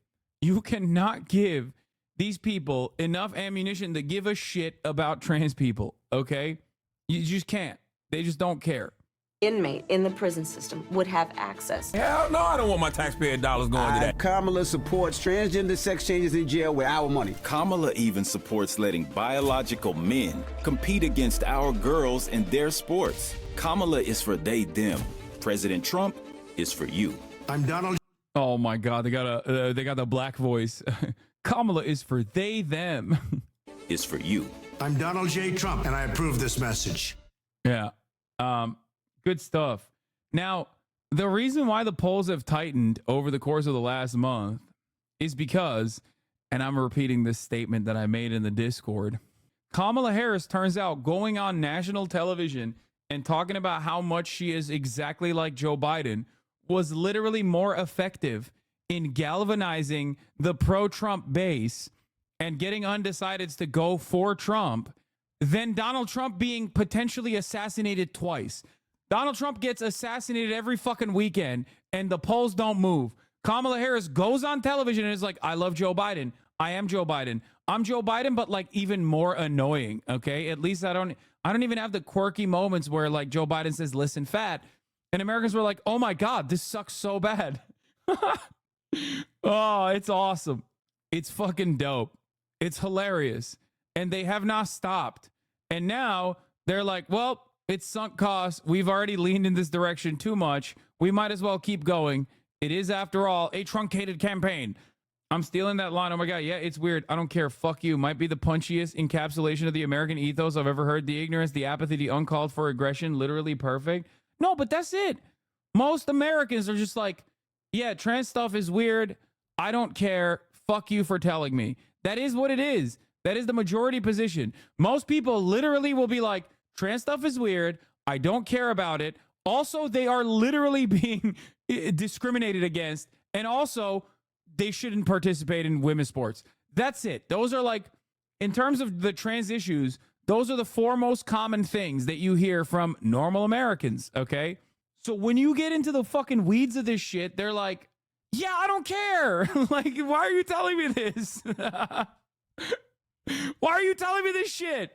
these people enough ammunition to give a shit about trans people, okay? You just can't. They just don't care. Inmate in the prison system would have access. Hell no, I don't want my taxpayer dollars going to that. Kamala supports transgender sex changes in jail with our money. Kamala even supports letting biological men compete against our girls in their sports. Kamala is for they, them. President Trump is for you. I'm Donald. Oh my God, they got the black voice. Kamala is for they, them. Is for you. I'm Donald J. Trump, and I approve this message. Yeah. Good stuff. Now, the reason why the polls have tightened over the course of the last month is because, and I'm repeating this statement that I made in the Discord, Kamala Harris turns out going on national television and talking about how much she is exactly like Joe Biden was literally more effective in galvanizing the pro-Trump base and getting undecideds to go for Trump than Donald Trump being potentially assassinated twice. Donald Trump gets assassinated every fucking weekend and the polls don't move. Kamala Harris goes on television and is like, I love Joe Biden. I am Joe Biden. I'm Joe Biden, but like even more annoying. Okay. At least I don't even have the quirky moments where like Joe Biden says, listen, fat. And Americans were like, oh my God, this sucks so bad. Oh, it's awesome. It's fucking dope. It's hilarious. And they have not stopped. And now they're like, well, it's sunk costs. We've already leaned in this direction too much. We might as well keep going. It is, after all, a truncated campaign. I'm stealing that line. Oh my God. Yeah, it's weird. I don't care. Fuck you. Might be the punchiest encapsulation of the American ethos I've ever heard. The ignorance, the apathy, the uncalled for aggression. Literally perfect. No, but that's it. Most Americans are just like, yeah, trans stuff is weird. I don't care. Fuck you for telling me. That is what it is. That is the majority position. Most people literally will be like, trans stuff is weird. I don't care about it. Also, they are literally being discriminated against. And also, they shouldn't participate in women's sports. That's it. Those are like, in terms of the trans issues, those are the four most common things that you hear from normal Americans, okay? So when you get into the fucking weeds of this shit, they're like, yeah, I don't care. Like, why are you telling me this? Why are you telling me this shit?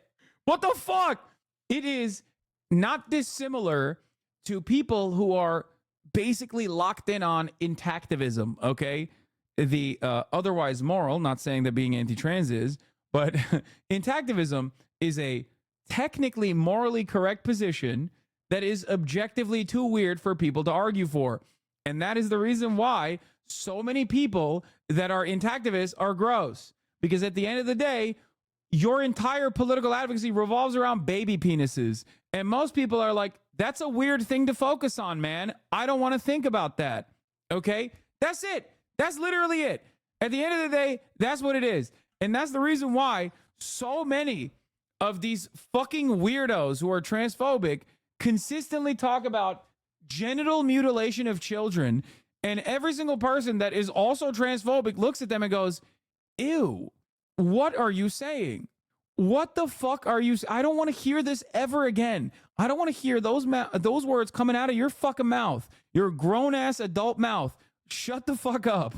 What the fuck? It is not dissimilar to people who are basically locked in on intactivism, okay? The otherwise moral, not saying that being anti-trans is, but intactivism is a technically morally correct position that is objectively too weird for people to argue for. And that is the reason why so many people that are intactivists are gross. Because at the end of the day, your entire political advocacy revolves around baby penises. And most people are like, that's a weird thing to focus on, man. I don't want to think about that. Okay? That's it. That's literally it. At the end of the day, that's what it is. And that's the reason why so many of these fucking weirdos who are transphobic consistently talk about genital mutilation of children. And every single person that is also transphobic looks at them and goes, ew, what are you saying? What the fuck are you? I don't want to hear this ever again. I don't want to hear those words coming out of your fucking mouth, your grown ass adult mouth. Shut the fuck up.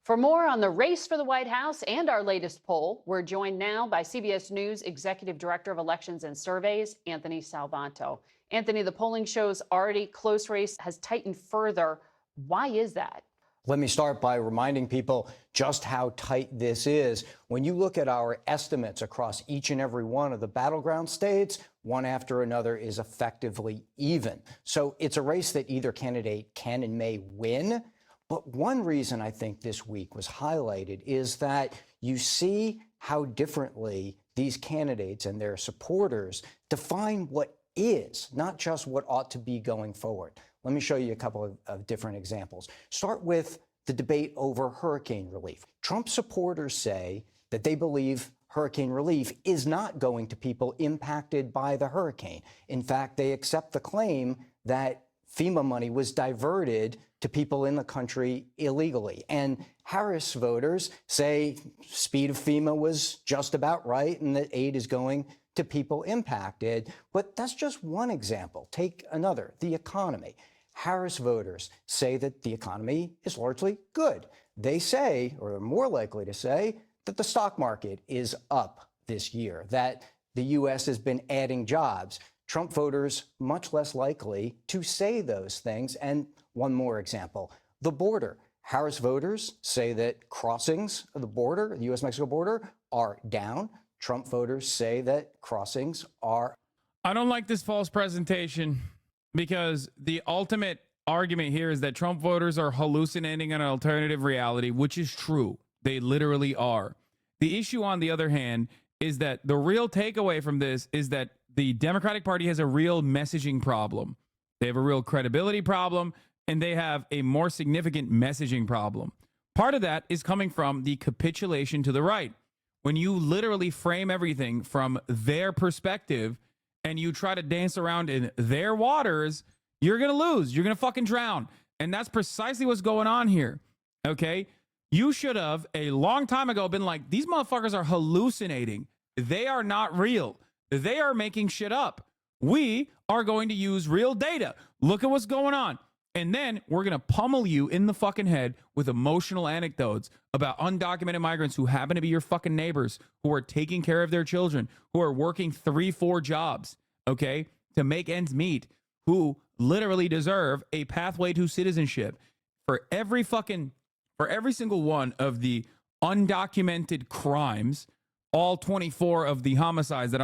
For more on the race for the White House and our latest poll, we're joined now by CBS News Executive Director of Elections and Surveys, Anthony Salvanto. Anthony, the polling shows already close race has tightened further. Why is that? Let me start by reminding people just how tight this is. When you look at our estimates across each and every one of the battleground states, one after another is effectively even. So it's a race that either candidate can and may win. But one reason I think this week was highlighted is that you see how differently these candidates and their supporters define what is, not just what ought to be going forward. Let me show you a couple of different examples. Start with the debate over hurricane relief. Trump supporters say that they believe hurricane relief is not going to people impacted by the hurricane. In fact, they accept the claim that FEMA money was diverted to people in the country illegally. And Harris voters say speed of FEMA was just about right and that aid is going to people impacted. But that's just one example. Take another, the economy. Harris voters say that the economy is largely good. They say, or are more likely to say, that the stock market is up this year, that the U.S. has been adding jobs. Trump voters much less likely to say those things. And one more example, the border. Harris voters say that crossings of the border, the U.S.-Mexico border, are down. Trump voters say that crossings are. I don't like this false presentation because the ultimate argument here is that Trump voters are hallucinating an alternative reality, which is true. They literally are. The issue, on the other hand, is that the real takeaway from this is that the Democratic Party has a real messaging problem. They have a real credibility problem, and they have a more significant messaging problem. Part of that is coming from the capitulation to the right. When you literally frame everything from their perspective and you try to dance around in their waters, you're going to lose. You're going to fucking drown. And that's precisely what's going on here. Okay? You should have a long time ago been like, these motherfuckers are hallucinating. They are not real. They are making shit up. We are going to use real data. Look at what's going on. And then we're going to pummel you in the fucking head with emotional anecdotes about undocumented migrants who happen to be your fucking neighbors, who are taking care of their children, who are working 3-4 jobs, okay, to make ends meet, who literally deserve a pathway to citizenship. For every single one of the undocumented crimes, all 24 of the homicides that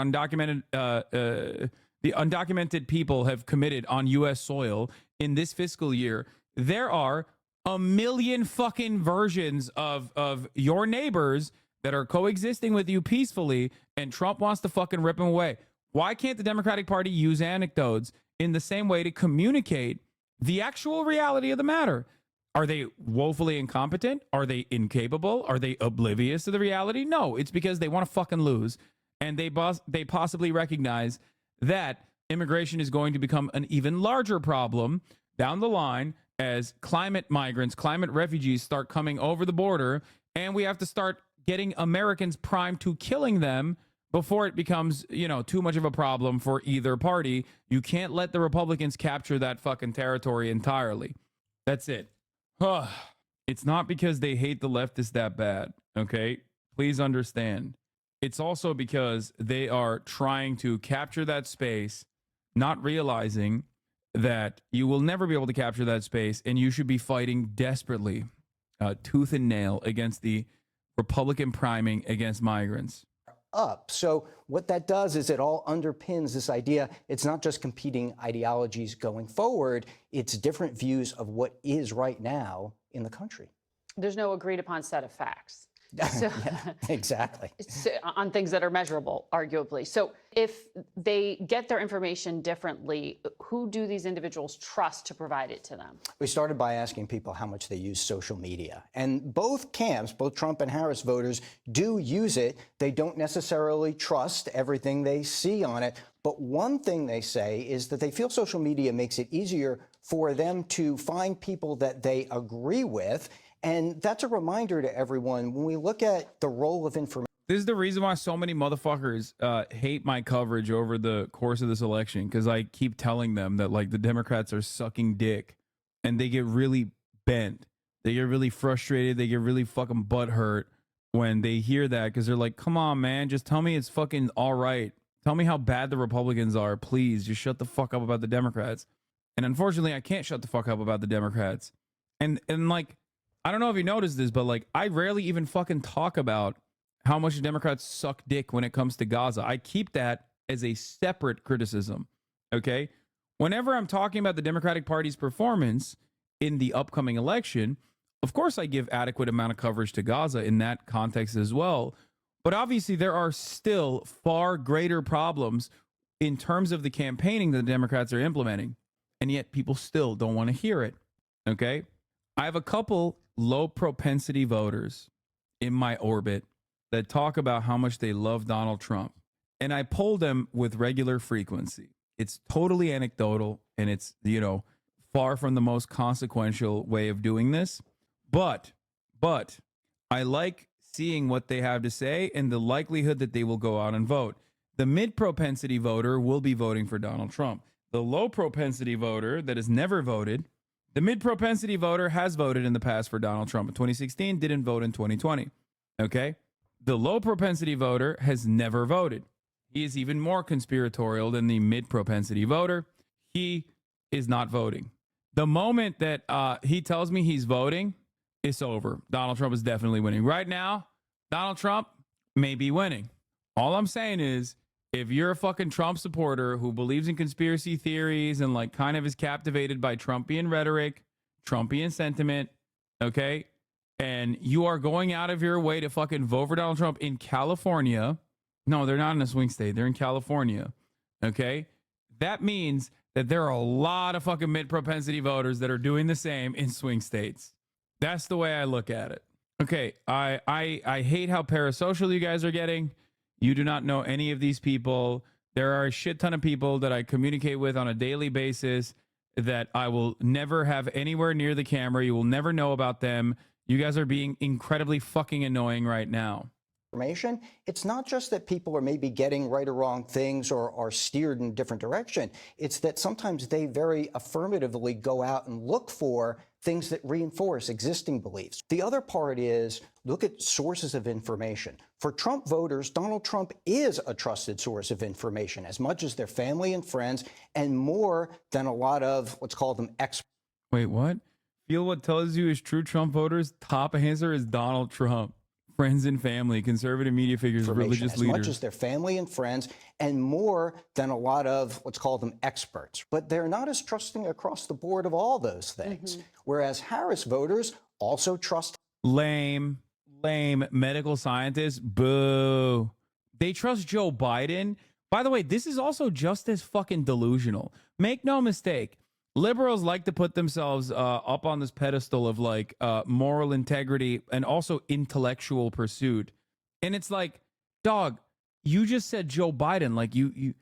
the undocumented people have committed on U.S. soil in this fiscal year, there are a million fucking versions of your neighbors that are coexisting with you peacefully, and Trump wants to fucking rip them away. Why can't the Democratic Party use anecdotes in the same way to communicate the actual reality of the matter? Are they woefully incompetent? Are they incapable? Are they oblivious to the reality? No, it's because they want to fucking lose, and they possibly recognize that immigration is going to become an even larger problem down the line as climate migrants, climate refugees start coming over the border, and we have to start getting Americans primed to killing them before it becomes, too much of a problem for either party. You can't let the Republicans capture that fucking territory entirely. That's it. It's not because they hate the leftists that bad, okay? Please understand. It's also because they are trying to capture that space, not realizing that you will never be able to capture that space, and you should be fighting desperately, tooth and nail, against the Republican priming against migrants. Up. So what that does is it all underpins this idea. It's not just competing ideologies going forward. It's different views of what is right now in the country. There's no agreed upon set of facts. So, yeah, exactly. So, on things that are measurable, arguably. So if they get their information differently, who do these individuals trust to provide it to them? We started by asking people how much they use social media. And both camps, both Trump and Harris voters, do use it. They don't necessarily trust everything they see on it. But one thing they say is that they feel social media makes it easier for them to find people that they agree with. And that's a reminder to everyone when we look at the role of information. This is the reason why so many motherfuckers hate my coverage over the course of this election, because I keep telling them that, like, the Democrats are sucking dick, and they get really bent. They get really frustrated. They get really fucking butthurt when they hear that, because they're like, come on, man, just tell me it's fucking all right. Tell me how bad the Republicans are. Please, just shut the fuck up about the Democrats. And unfortunately, I can't shut the fuck up about the Democrats. And like, I don't know if you noticed this, but like, I rarely even fucking talk about how much the Democrats suck dick when it comes to Gaza. I keep that as a separate criticism, okay? Whenever I'm talking about the Democratic Party's performance in the upcoming election, of course I give adequate amount of coverage to Gaza in that context as well. But obviously there are still far greater problems in terms of the campaigning that the Democrats are implementing. And yet people still don't want to hear it, okay? I have a couple low propensity voters in my orbit that talk about how much they love Donald Trump. And I poll them with regular frequency. It's totally anecdotal, and it's, far from the most consequential way of doing this. But I like seeing what they have to say and the likelihood that they will go out and vote. The mid propensity voter will be voting for Donald Trump. the low propensity voter that has never voted. The mid propensity voter has voted in the past for Donald Trump in 2016, didn't vote in 2020. Okay. The low propensity voter has never voted. He is even more conspiratorial than the mid propensity voter. He is not voting. The moment that he tells me he's voting, it's over. Donald Trump is definitely winning. Right now, Donald Trump may be winning. All I'm saying is, if you're a fucking Trump supporter who believes in conspiracy theories and like kind of is captivated by Trumpian rhetoric, Trumpian sentiment, okay, and you are going out of your way to fucking vote for Donald Trump in California, no, they're not in a swing state, they're in California, okay, that means that there are a lot of fucking mid-propensity voters that are doing the same in swing states. That's the way I look at it. Okay, I hate how parasocial you guys are getting. You do not know any of these people. There are a shit ton of people that I communicate with on a daily basis that I will never have anywhere near the camera. You will never know about them. You guys are being incredibly fucking annoying right now. Information. It's not just that people are maybe getting right or wrong things or are steered in a different direction. It's that sometimes they very affirmatively go out and look for things that reinforce existing beliefs. The other part is look at sources of information. For Trump voters, Donald Trump is a trusted source of information as much as their family and friends and more than a lot of, let's call them experts. Wait, what? Feel what tells you is true Trump voters? Top answer is Donald Trump. Friends and family, conservative media figures, religious as leaders. much as their family and friends, and more than a lot of, let's call them experts. But they're not as trusting across the board of all those things. Whereas Harris voters also trust. Lame medical scientists. Boo. They trust Joe Biden. By the way, this is also just as fucking delusional. Make no mistake. Liberals like to put themselves up on this pedestal of like moral integrity and also intellectual pursuit. And it's like, dog, you just said Joe Biden. Like you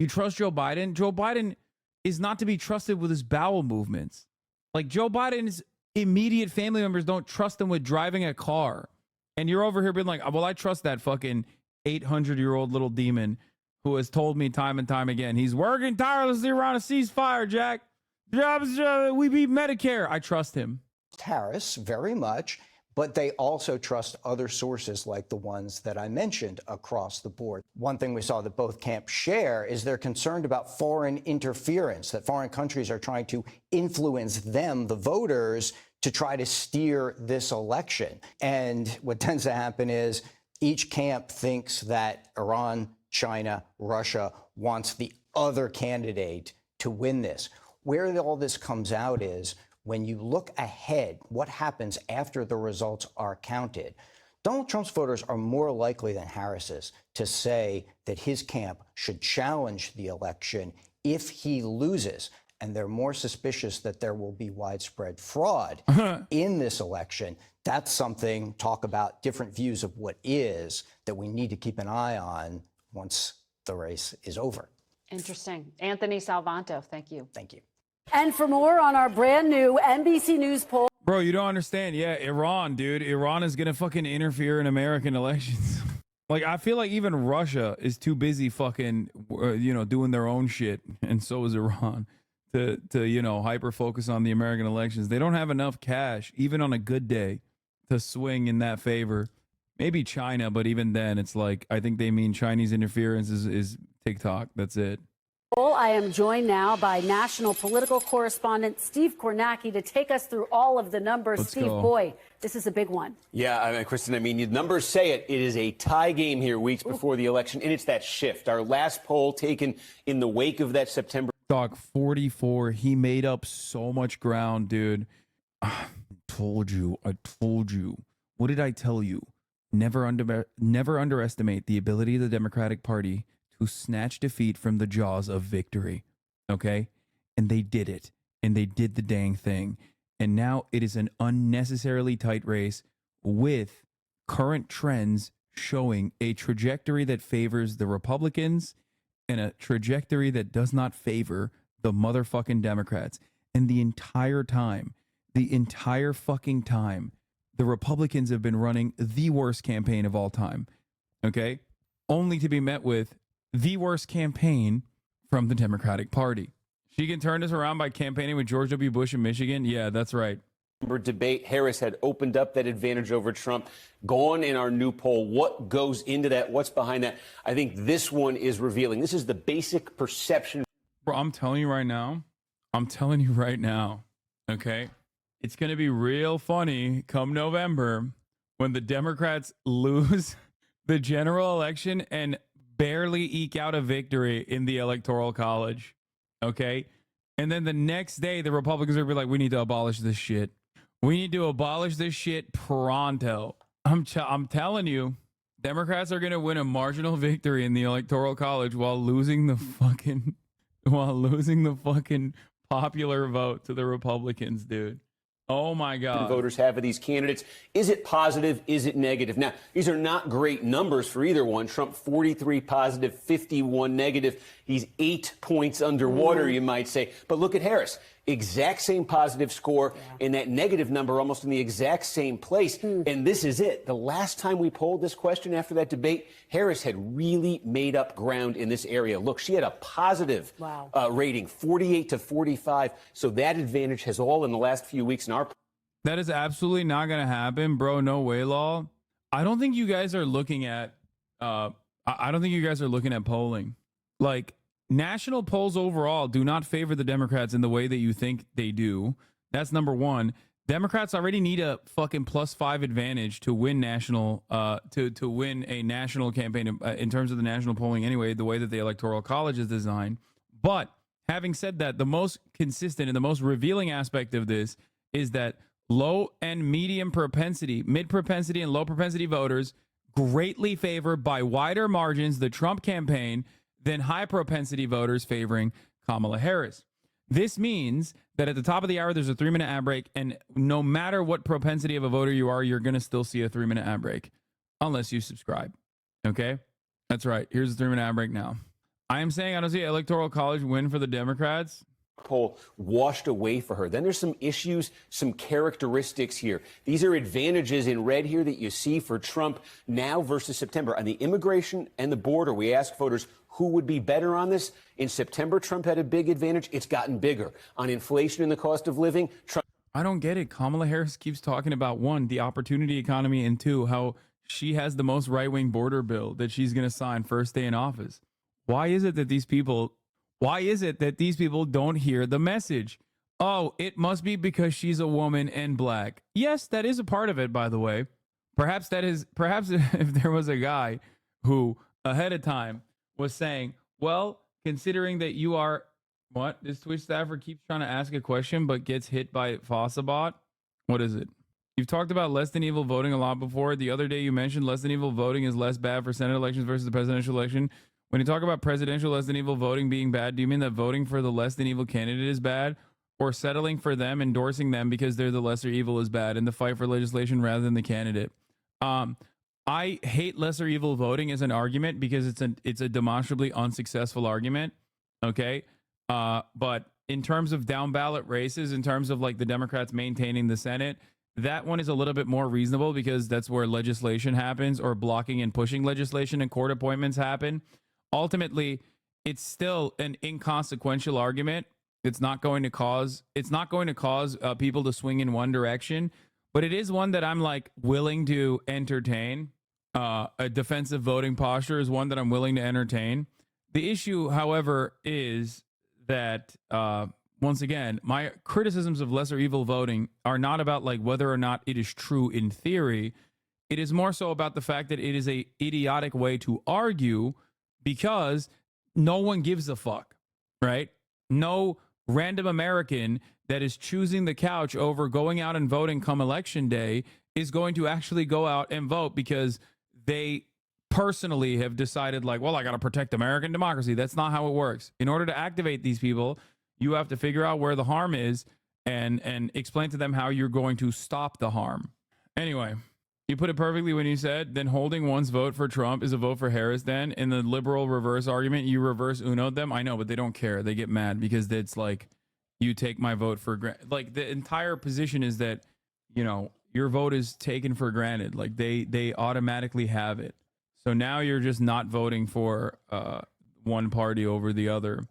trust Joe Biden? Joe Biden is not to be trusted with his bowel movements. Like Joe Biden's immediate family members don't trust him with driving a car. And you're over here being like, well, I trust that fucking 800-year-old little demon who has told me time and time again, he's working tirelessly around a ceasefire, Jack. We beat Medicare. I trust him. Harris very much, but they also trust other sources like the ones that I mentioned across the board. One thing we saw that both camps share is they're concerned about foreign interference, that foreign countries are trying to influence them, the voters, to try to steer this election. And what tends to happen is each camp thinks that Iran, China, Russia wants the other candidate to win this. Where all this comes out is when you look ahead, what happens after the results are counted. Donald Trump's voters are more likely than Harris's to say that his camp should challenge the election if he loses. And they're more suspicious that there will be widespread fraud in this election. That's something, talk about different views of what is, that we need to keep an eye on once the race is over. Interesting. Anthony Salvanto, thank you. Thank you. And for more on our brand new NBC News poll. Bro, you don't understand. Yeah, Iran, dude. Iran is going to fucking interfere in American elections. Like, I feel like even Russia is too busy fucking, doing their own shit. And so is Iran to hyper focus on the American elections. They don't have enough cash, even on a good day, to swing in that favor. Maybe China, but even then, it's like, I think they mean Chinese interference is TikTok. That's it. I am joined now by national political correspondent Steve Kornacki to take us through all of the numbers. Let's Steve, go. boy, this is a big one. Yeah, Kristen, the numbers say it. It is a tie game here weeks before the election, and it's that shift. Our last poll taken in the wake of that September. Dog, 44. He made up so much ground, dude. I told you. What did I tell you? Never underestimate the ability of the Democratic Party to snatch defeat from the jaws of victory. Okay? And they did it. And they did the dang thing. And now it is an unnecessarily tight race with current trends showing a trajectory that favors the Republicans and a trajectory that does not favor the motherfucking Democrats. And the entire fucking time, the Republicans have been running the worst campaign of all time. Okay? Only to be met with the worst campaign from the Democratic Party. She can turn this around by campaigning with George W. Bush in Michigan. Yeah, that's right. Debate, Harris had opened up that advantage over Trump. Gone in our new poll. What goes into that? What's behind that? I think this one is revealing. This is the basic perception. Bro, I'm telling you right now. Okay. It's going to be real funny come November when the Democrats lose the general election and barely eke out a victory in the Electoral College. Okay. And then the next day, the Republicans are going to be like, we need to abolish this shit. We need to abolish this shit pronto. I'm telling you, Democrats are going to win a marginal victory in the Electoral College while losing the fucking popular vote to the Republicans, dude. Oh my God. Voters have of these candidates. Is it positive? Is it negative? Now, these are not great numbers for either one. Trump 43 positive, 51 negative. He's 8 points underwater, you might say. But look at Harris. Exact same positive score and that negative number almost in the exact same place. And this is it. The last time we polled this question after that debate, Harris had really made up ground in this area. Look, she had a positive rating, 48 to 45. So that advantage has all in the last few weeks in our. That is absolutely not going to happen, bro. No way, Law. I don't think you guys are looking at. I don't think you guys are looking at polling. Like, national polls overall do not favor the Democrats in the way that you think they do. That's number one. Democrats already need a fucking +5 advantage to win national, to win a national campaign in terms of the national polling anyway, the way that the Electoral College is designed. But having said that, the most consistent and the most revealing aspect of this is that low and medium propensity, mid propensity and low propensity voters greatly favor by wider margins the Trump campaign than high propensity voters favoring Kamala Harris. This means that at the top of the hour, there's a 3-minute ad break, and no matter what propensity of a voter you are, you're going to still see a 3-minute ad break unless you subscribe. Okay? That's right. Here's the 3-minute ad break now. I am saying I don't see an Electoral College win for the Democrats. Poll washed away for her. Then there's some issues, some characteristics here. These are advantages in red here that you see for Trump now versus September. On the immigration and the border, we ask voters who would be better on this. In September, Trump had a big advantage. It's gotten bigger. On inflation and the cost of living, Trump. I don't get it. Kamala Harris keeps talking about, one, the opportunity economy, and two, how she has the most right-wing border bill that she's going to sign first day in office. Why is it that these people don't hear the message? Oh, it must be because she's a woman and black. Yes, that is a part of it, by the way. Perhaps if there was a guy who ahead of time was saying, well, considering that you are, what? This Twitch staffer keeps trying to ask a question but gets hit by Fossabot. What is it? You've talked about less than evil voting a lot before. The other day you mentioned less than evil voting is less bad for Senate elections versus the presidential election. When you talk about presidential less than evil voting being bad, do you mean that voting for the less than evil candidate is bad, or settling for them, endorsing them because they're the lesser evil is bad, and the fight for legislation rather than the candidate? I hate lesser evil voting as an argument because it's a demonstrably unsuccessful argument. Okay. But in terms of down ballot races, in terms of like the Democrats maintaining the Senate, that one is a little bit more reasonable because that's where legislation happens, or blocking and pushing legislation and court appointments happen. Ultimately, it's still an inconsequential argument. It's not going to cause people to swing in one direction, but it is one that I'm like willing to entertain. A defensive voting posture is one that I'm willing to entertain. The issue, however, is that once again, my criticisms of lesser evil voting are not about like whether or not it is true in theory. It is more so about the fact that it is a idiotic way to argue because no one gives a fuck, right? No random American that is choosing the couch over going out and voting come election day is going to actually go out and vote because they personally have decided like, well, I got to protect American democracy. That's not how it works. In order to activate these people, you have to figure out where the harm is and explain to them how you're going to stop the harm. Anyway, you put it perfectly when you said, then holding one's vote for Trump is a vote for Harris then. In the liberal reverse argument, you reverse Uno'd them. I know, but they don't care. They get mad because it's like, you take my vote for granted. Like the entire position is that, you know, your vote is taken for granted. Like they automatically have it. So now you're just not voting for one party over the other.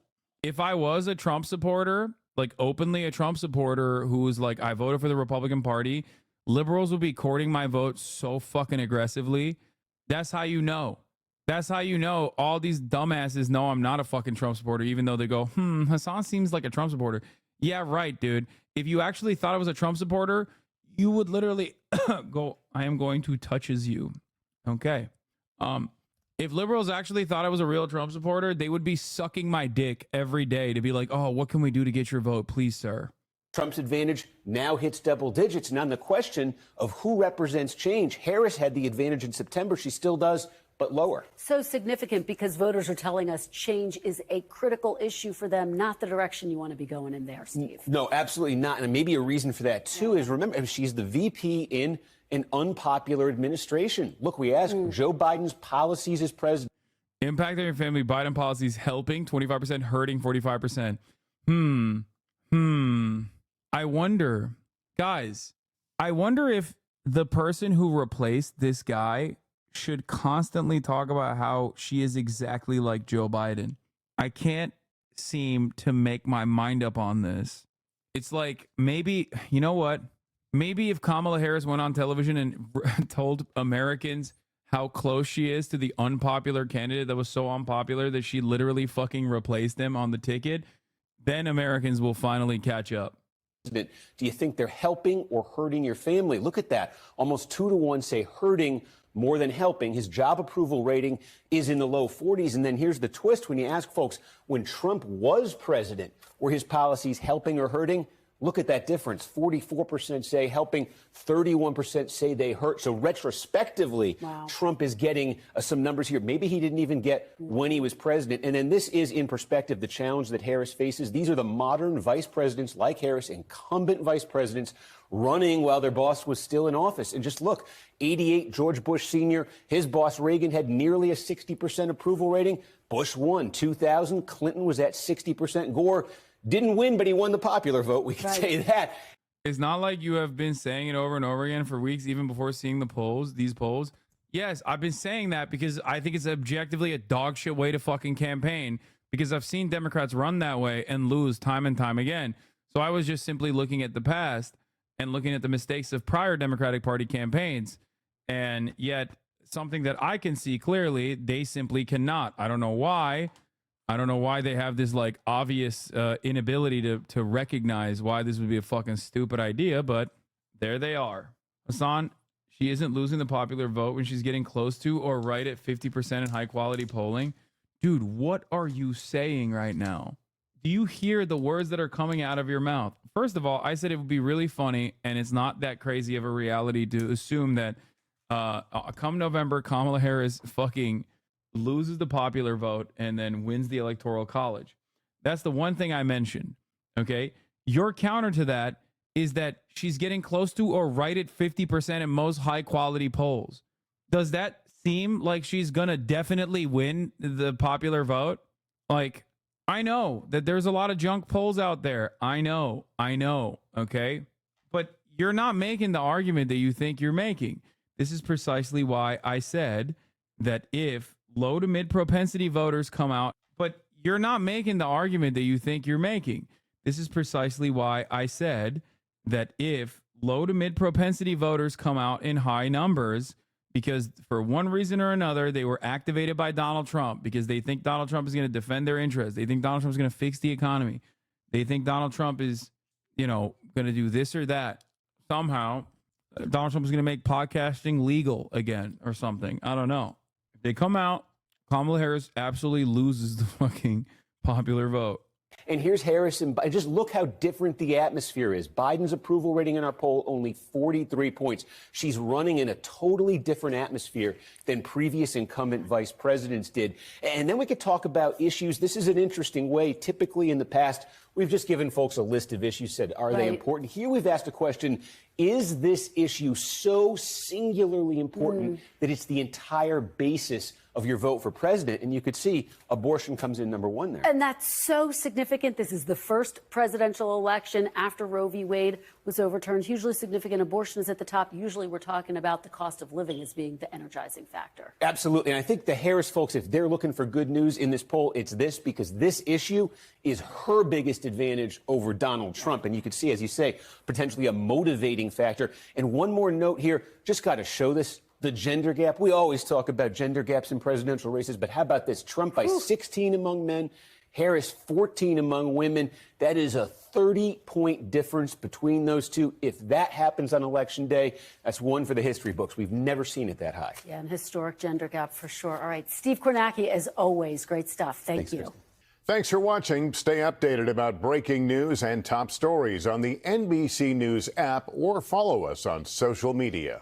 if I was a Trump supporter, like openly a Trump supporter who was like, I voted for the Republican Party, liberals would be courting my vote so fucking aggressively. That's how you know. That's how you know all these dumbasses know I'm not a fucking Trump supporter, even though they go, Hassan seems like a Trump supporter. Yeah, right, dude. If you actually thought I was a Trump supporter, you would literally go, I am going to touches you. Okay. If liberals actually thought I was a real Trump supporter, they would be sucking my dick every day to be like, oh, what can we do to get your vote? Please, sir. Trump's advantage now hits double digits. And on the question of who represents change, Harris had the advantage in September. She still does, but lower. So significant because voters are telling us change is a critical issue for them, not the direction you want to be going in there, Steve. No, absolutely not. And maybe a reason for that, too, is remember, she's the VP in an unpopular administration. Look, we asked Joe Biden's policies as president. Impact on your family, Biden policies helping 25%, hurting 45%. I wonder, guys, I wonder if the person who replaced this guy should constantly talk about how she is exactly like Joe Biden. I can't seem to make my mind up on this. It's like, maybe, you know what? Maybe if Kamala Harris went on television and told Americans how close she is to the unpopular candidate that was so unpopular that she literally fucking replaced him on the ticket, then Americans will finally catch up. Do you think they're helping or hurting your family? Look at that. Almost 2-to-1 say hurting more than helping. His job approval rating is in the low 40s. And then here's the twist. When you ask folks, when Trump was president, were his policies helping or hurting? Look at that difference. 44% say helping, 31% say they hurt. So retrospectively, Trump is getting some numbers here. Maybe he didn't even get when he was president. And then this is, in perspective, the challenge that Harris faces. These are the modern vice presidents like Harris, incumbent vice presidents, running while their boss was still in office. And just look, 88, George Bush Sr., his boss Reagan had nearly a 60% approval rating. Bush won. 2000, Clinton was at 60%. Gore didn't win, but he won the popular vote. We can say that. It's not like you have been saying it over and over again for weeks, even before seeing the polls, these polls. Yes, I've been saying that because I think it's objectively a dog shit way to fucking campaign, because I've seen Democrats run that way and lose time and time again. So I was just simply looking at the past and looking at the mistakes of prior Democratic Party campaigns. And yet something that I can see clearly, they simply cannot. I don't know why. I don't know why they have this like obvious inability to recognize why this would be a fucking stupid idea, but there they are. Hassan, she isn't losing the popular vote when she's getting close to or right at 50% in high quality polling. Dude, what are you saying right now? Do you hear the words that are coming out of your mouth? First of all, I said it would be really funny, and it's not that crazy of a reality to assume that come November, Kamala Harris fucking loses the popular vote and then wins the Electoral College. That's the one thing I mentioned. Okay. Your counter to that is that she's getting close to or right at 50% in most high quality polls. Does that seem like she's going to definitely win the popular vote? Like, I know that there's a lot of junk polls out there. I know. Okay. But you're not making the argument that you think you're making. This is precisely why I said that if low to mid propensity voters come out, but you're not making the argument that you think you're making. This is precisely why I said that if low to mid propensity voters come out in high numbers, because for one reason or another, they were activated by Donald Trump because they think Donald Trump is going to defend their interests. They think Donald Trump is going to fix the economy. They think Donald Trump is, going to do this or that. Somehow, Donald Trump is going to make podcasting legal again or something. I don't know. If they come out, Kamala Harris absolutely loses the fucking popular vote. And here's Harris, and just look how different the atmosphere is. Biden's approval rating in our poll, only 43 points. She's running in a totally different atmosphere than previous incumbent vice presidents did. And then we could talk about issues. This is an interesting way. Typically in the past, we've just given folks a list of issues, said, are they important? Here we've asked a question, is this issue so singularly important that it's the entire basis of your vote for president. And you could see abortion comes in number one there. And that's so significant. This is the first presidential election after Roe v. Wade was overturned. Hugely significant. Abortion is at the top. Usually we're talking about the cost of living as being the energizing factor. Absolutely. And I think the Harris folks, if they're looking for good news in this poll, it's this, because this issue is her biggest advantage over Donald Trump. And you could see, as you say, potentially a motivating factor. And one more note here, just got to show this. The gender gap. We always talk about gender gaps in presidential races, but how about this? Trump by 16 among men, Harris 14 among women. That is a 30-point difference between those two. If that happens on Election Day, that's one for the history books. We've never seen it that high. Yeah, an historic gender gap for sure. All right, Steve Kornacki, as always, great stuff. Thanks, you. Kristen. Thanks for watching. Stay updated about breaking news and top stories on the NBC News app or follow us on social media.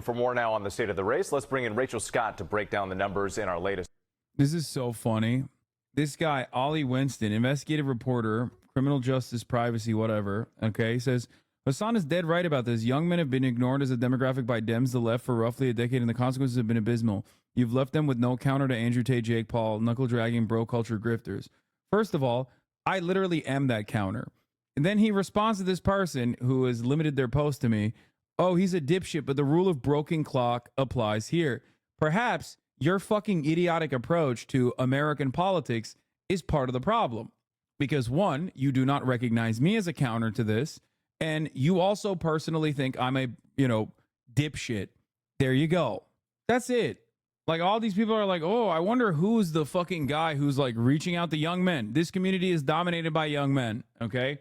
For more now on the state of the race, let's bring in Rachel Scott to break down the numbers in our latest. This is so funny. This guy, Ollie Winston, investigative reporter, criminal justice, privacy, whatever, okay, says, Hassan is dead right about this. Young men have been ignored as a demographic by Dems, the left, for roughly a decade, and the consequences have been abysmal. You've left them with no counter to Andrew Tate, Jake Paul, knuckle-dragging bro-culture grifters. First of all, I literally am that counter. And then he responds to this person who has limited their post to me, oh, he's a dipshit, but the rule of broken clock applies here. Perhaps your fucking idiotic approach to American politics is part of the problem. Because one, you do not recognize me as a counter to this, and you also personally think I'm a, dipshit. There you go. That's it. Like, all these people are like, oh, I wonder who's the fucking guy who's like reaching out to young men. This community is dominated by young men, okay?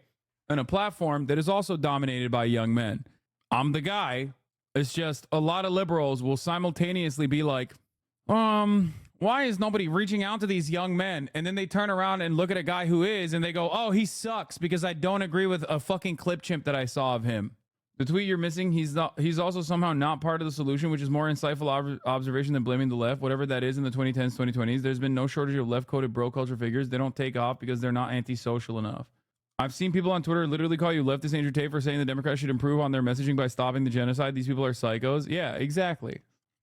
And a platform that is also dominated by young men. I'm the guy. It's just a lot of liberals will simultaneously be like, why is nobody reaching out to these young men? And then they turn around and look at a guy who is, and they go, oh, he sucks because I don't agree with a fucking clip chimp that I saw of him. The tweet you're missing, he's also somehow not part of the solution, which is more insightful observation than blaming the left, whatever that is in the 2010s, 2020s. There's been no shortage of left-coded bro-culture figures. They don't take off because they're not antisocial enough. I've seen people on Twitter literally call you leftist Andrew Tate for saying the Democrats should improve on their messaging by stopping the genocide. These people are psychos. Yeah, exactly.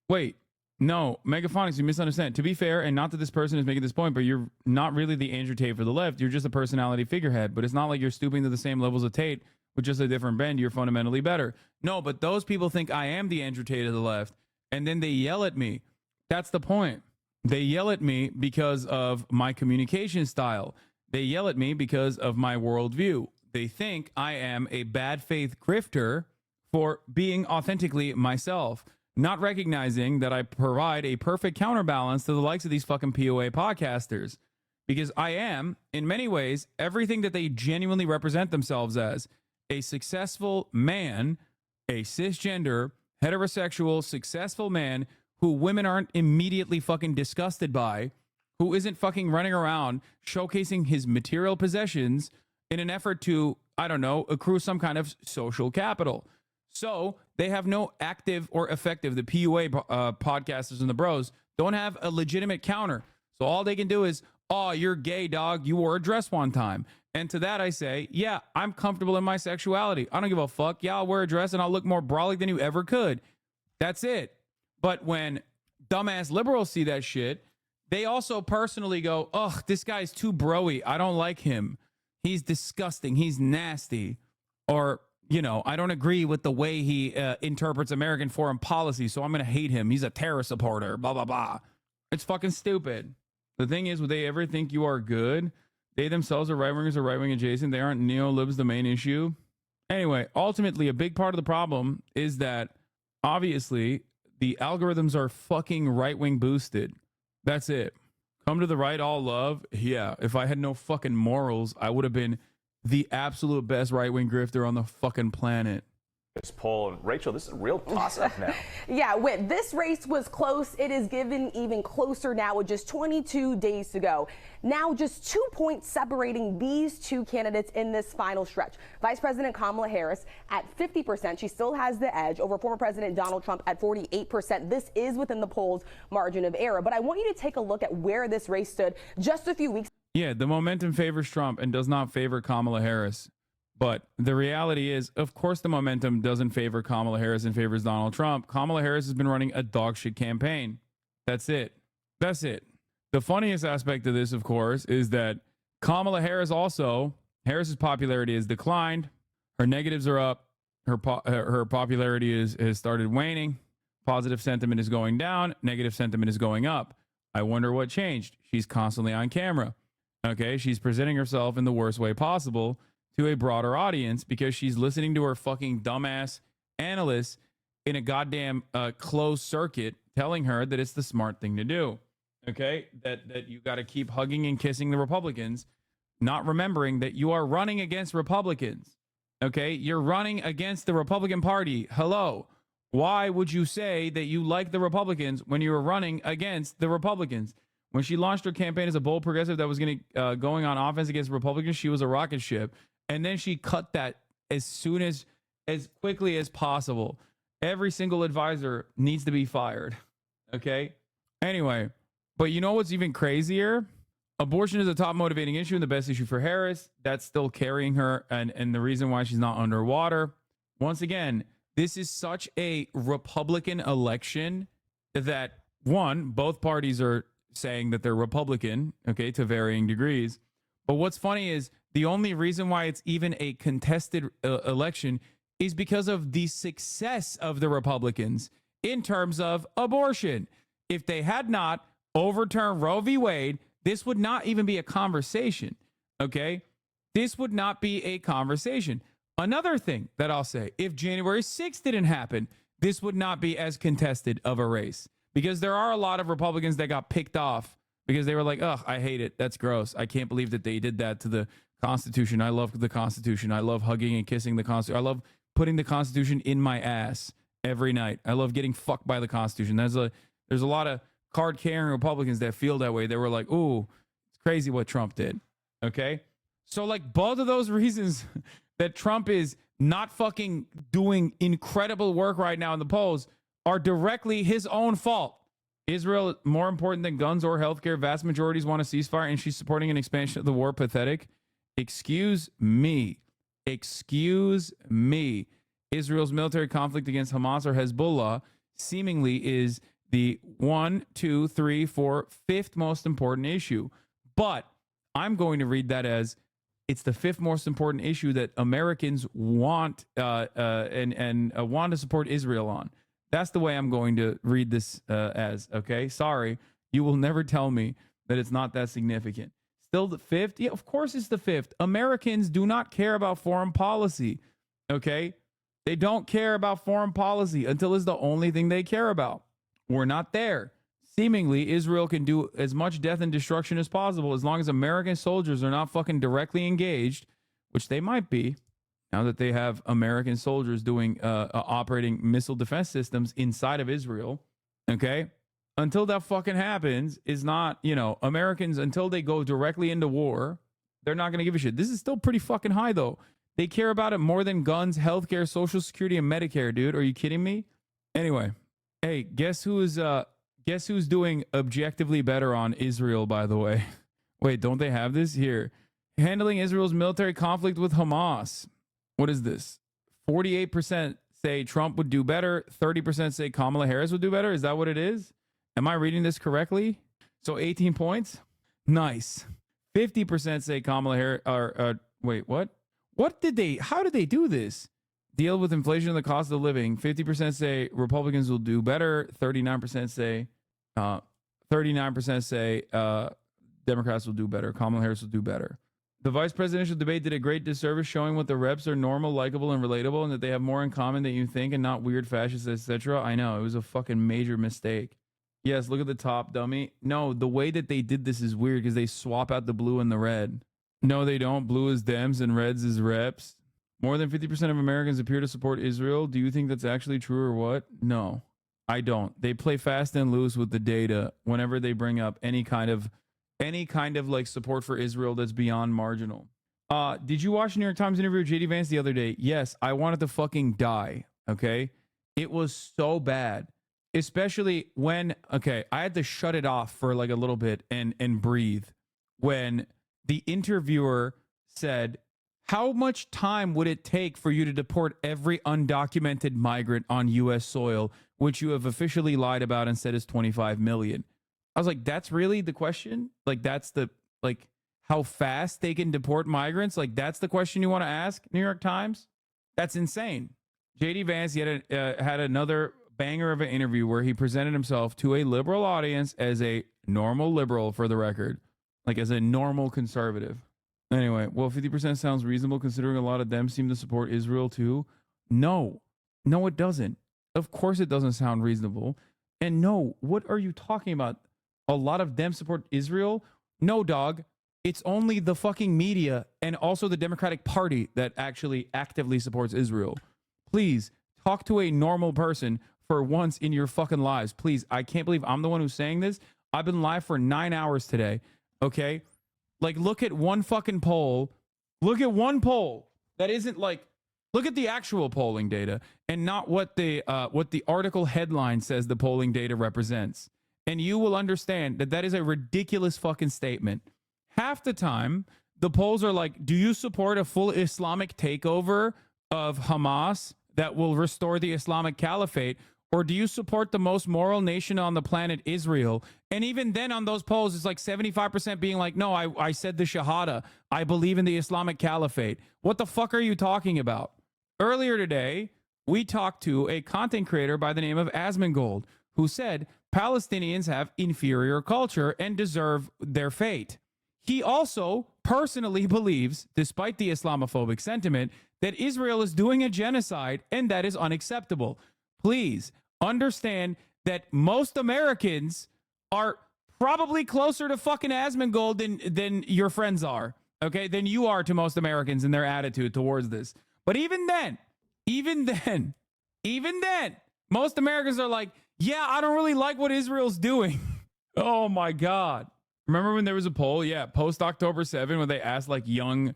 Wait, no, Megaphonics, you misunderstand. To be fair, and not that this person is making this point, but you're not really the Andrew Tate for the left. You're just a personality figurehead. But it's not like you're stooping to the same levels of Tate with just a different bend. You're fundamentally better. No, but those people think I am the Andrew Tate of the left, and then they yell at me. That's the point. They yell at me because of my communication style. They yell at me because of my worldview. They think I am a bad faith grifter for being authentically myself, not recognizing that I provide a perfect counterbalance to the likes of these fucking POA podcasters. Because I am, in many ways, everything that they genuinely represent themselves as: a successful man, a cisgender, heterosexual, successful man who women aren't immediately fucking disgusted by, who isn't fucking running around showcasing his material possessions in an effort to, I don't know, accrue some kind of social capital. So they have no active or effective, the PUA podcasters and the bros don't have a legitimate counter. So all they can do is, oh, you're gay, dog. You wore a dress one time. And to that I say, yeah, I'm comfortable in my sexuality. I don't give a fuck. Yeah, I'll wear a dress and I'll look more brolic than you ever could. That's it. But when dumbass liberals see that shit, they also personally go, ugh, this guy's too broy. I don't like him. He's disgusting. He's nasty. Or, I don't agree with the way he interprets American foreign policy, so I'm going to hate him. He's a terror supporter, blah, blah, blah. It's fucking stupid. The thing is, would they ever think you are good? They themselves are right-wingers or right-wing adjacent. They aren't neo-libs the main issue. Anyway, ultimately, a big part of the problem is that, obviously, the algorithms are fucking right-wing boosted. That's it. Come to the right, all love. Yeah, if I had no fucking morals, I would have been the absolute best right-wing grifter on the fucking planet. This poll, and Rachel, this is a real toss-up now. Yeah, when this race was close, it is given even closer now with just 22 days to go. Now just 2 points separating these two candidates in this final stretch. Vice President Kamala Harris at 50%. She still has the edge over former President Donald Trump at 48%. This is within the polls' margin of error. But I want you to take a look at where this race stood just a few weeks. Yeah, the momentum favors Trump and does not favor Kamala Harris. But the reality is, of course, the momentum doesn't favor Kamala Harris and favors Donald Trump. Kamala Harris has been running a dog shit campaign. That's it. That's it. The funniest aspect of this, of course, is that Kamala Harris Harris's popularity has declined. Her negatives are up. Her popularity has started waning. Positive sentiment is going down. Negative sentiment is going up. I wonder what changed. She's constantly on camera. Okay, she's presenting herself in the worst way possible to a broader audience because she's listening to her fucking dumbass analysts in a goddamn closed circuit telling her that it's the smart thing to do. Okay, that you got to keep hugging and kissing the Republicans, not remembering that you are running against Republicans. Okay, you're running against the Republican Party. Hello. Why would you say that you like the Republicans when you were running against the Republicans? When she launched her campaign as a bold progressive that was going on offense against Republicans, she was a rocket ship. And then she cut that as quickly as possible. Every single advisor needs to be fired. Okay? Anyway, but you know what's even crazier? Abortion is a top motivating issue and the best issue for Harris. That's still carrying her and the reason why she's not underwater. Once again, this is such a Republican election that, one, both parties are saying that they're Republican, okay, to varying degrees. But what's funny is the only reason why it's even a contested election is because of the success of the Republicans in terms of abortion. If they had not overturned Roe v. Wade, this would not even be a conversation, okay? This would not be a conversation. Another thing that I'll say, if January 6th didn't happen, this would not be as contested of a race because there are a lot of Republicans that got picked off because they were like, ugh, I hate it. That's gross. I can't believe that they did that to the Constitution. I love the Constitution. I love hugging and kissing the Constitution. I love putting the Constitution in my ass every night. I love getting fucked by the Constitution. There's a lot of card-carrying Republicans that feel that way. They were like, ooh, it's crazy what Trump did. Okay? So like both of those reasons that Trump is not fucking doing incredible work right now in the polls are directly his own fault. Israel is more important than guns or healthcare. Vast majorities want a ceasefire and she's supporting an expansion of the war. Pathetic. Excuse me. Excuse me. Israel's military conflict against Hamas or Hezbollah seemingly is the 5th most important issue. But I'm going to read that as it's the 5th most important issue that Americans want and want to support Israel on. That's the way I'm going to read this as, okay? Sorry, you will never tell me that it's not that significant. Still the 5th? Yeah, of course it's the 5th. Americans do not care about foreign policy, okay? They don't care about foreign policy until it's the only thing they care about. We're not there. Seemingly, Israel can do as much death and destruction as possible as long as American soldiers are not fucking directly engaged, which they might be now that they have American soldiers doing operating missile defense systems inside of Israel. Okay? Until that fucking happens, is not, Americans, until they go directly into war, they're not going to give a shit. This is still pretty fucking high, though. They care about it more than guns, healthcare, Social Security, and Medicare, dude. Are you kidding me? Anyway, hey, guess who's doing objectively better on Israel, by the way? Wait, don't they have this here? Handling Israel's military conflict with Hamas. What is this? 48% say Trump would do better. 30% say Kamala Harris would do better. Is that what it is? Am I reading this correctly? So 18 points? Nice. 50% say Kamala Harris. Wait, what? How did they do this? Deal with inflation and the cost of living. 50% say Republicans will do better. 39% say Democrats will do better. Kamala Harris will do better. The vice presidential debate did a great disservice showing what the reps are normal, likable, and relatable, and that they have more in common than you think and not weird fascists, etc. I know. It was a fucking major mistake. Yes, look at the top, dummy. No, the way that they did this is weird because they swap out the blue and the red. No, they don't. Blue is Dems and reds is reps. More than 50% of Americans appear to support Israel. Do you think that's actually true or what? No, I don't. They play fast and loose with the data whenever they bring up any kind of like support for Israel that's beyond marginal. Did you watch New York Times interview with JD Vance the other day? Yes, I wanted to fucking die. Okay. It was so bad, especially when, I had to shut it off for like a little bit and breathe when the interviewer said, how much time would it take for you to deport every undocumented migrant on U.S. soil, which you have officially lied about and said is 25 million? I was like, that's really the question? Like, that's the, like, how fast they can deport migrants? Like, that's the question you want to ask, New York Times? That's insane. JD Vance had another banger of an interview where he presented himself to a liberal audience as a normal liberal, for the record, like as a normal conservative. Anyway, well, 50% sounds reasonable considering a lot of them seem to support Israel too. No, it doesn't. Of course it doesn't sound reasonable. And no, what are you talking about? A lot of them support Israel? No, dog. It's only the fucking media and also the Democratic Party that actually actively supports Israel. Please talk to a normal person for once in your fucking lives. Please, I can't believe I'm the one who's saying this. I've been live for 9 hours today. Okay? Like, look at one fucking poll. Look at one poll that isn't like, look at the actual polling data and not what the article headline says the polling data represents. And you will understand that that is a ridiculous fucking statement. Half the time, the polls are like, do you support a full Islamic takeover of Hamas that will restore the Islamic Caliphate? Or do you support the most moral nation on the planet, Israel? And even then on those polls, it's like 75% being like, no, I said the Shahada. I believe in the Islamic Caliphate. What the fuck are you talking about? Earlier today, we talked to a content creator by the name of Asmongold, who said Palestinians have inferior culture and deserve their fate. He also personally believes, despite the Islamophobic sentiment, that Israel is doing a genocide and that is unacceptable. Please understand that most Americans are probably closer to fucking Asmongold than your friends are, okay? Than you are to most Americans in their attitude towards this. But even then, most Americans are like, yeah, I don't really like what Israel's doing. Oh my God. Remember when there was a poll? Yeah, post October 7, when they asked like young,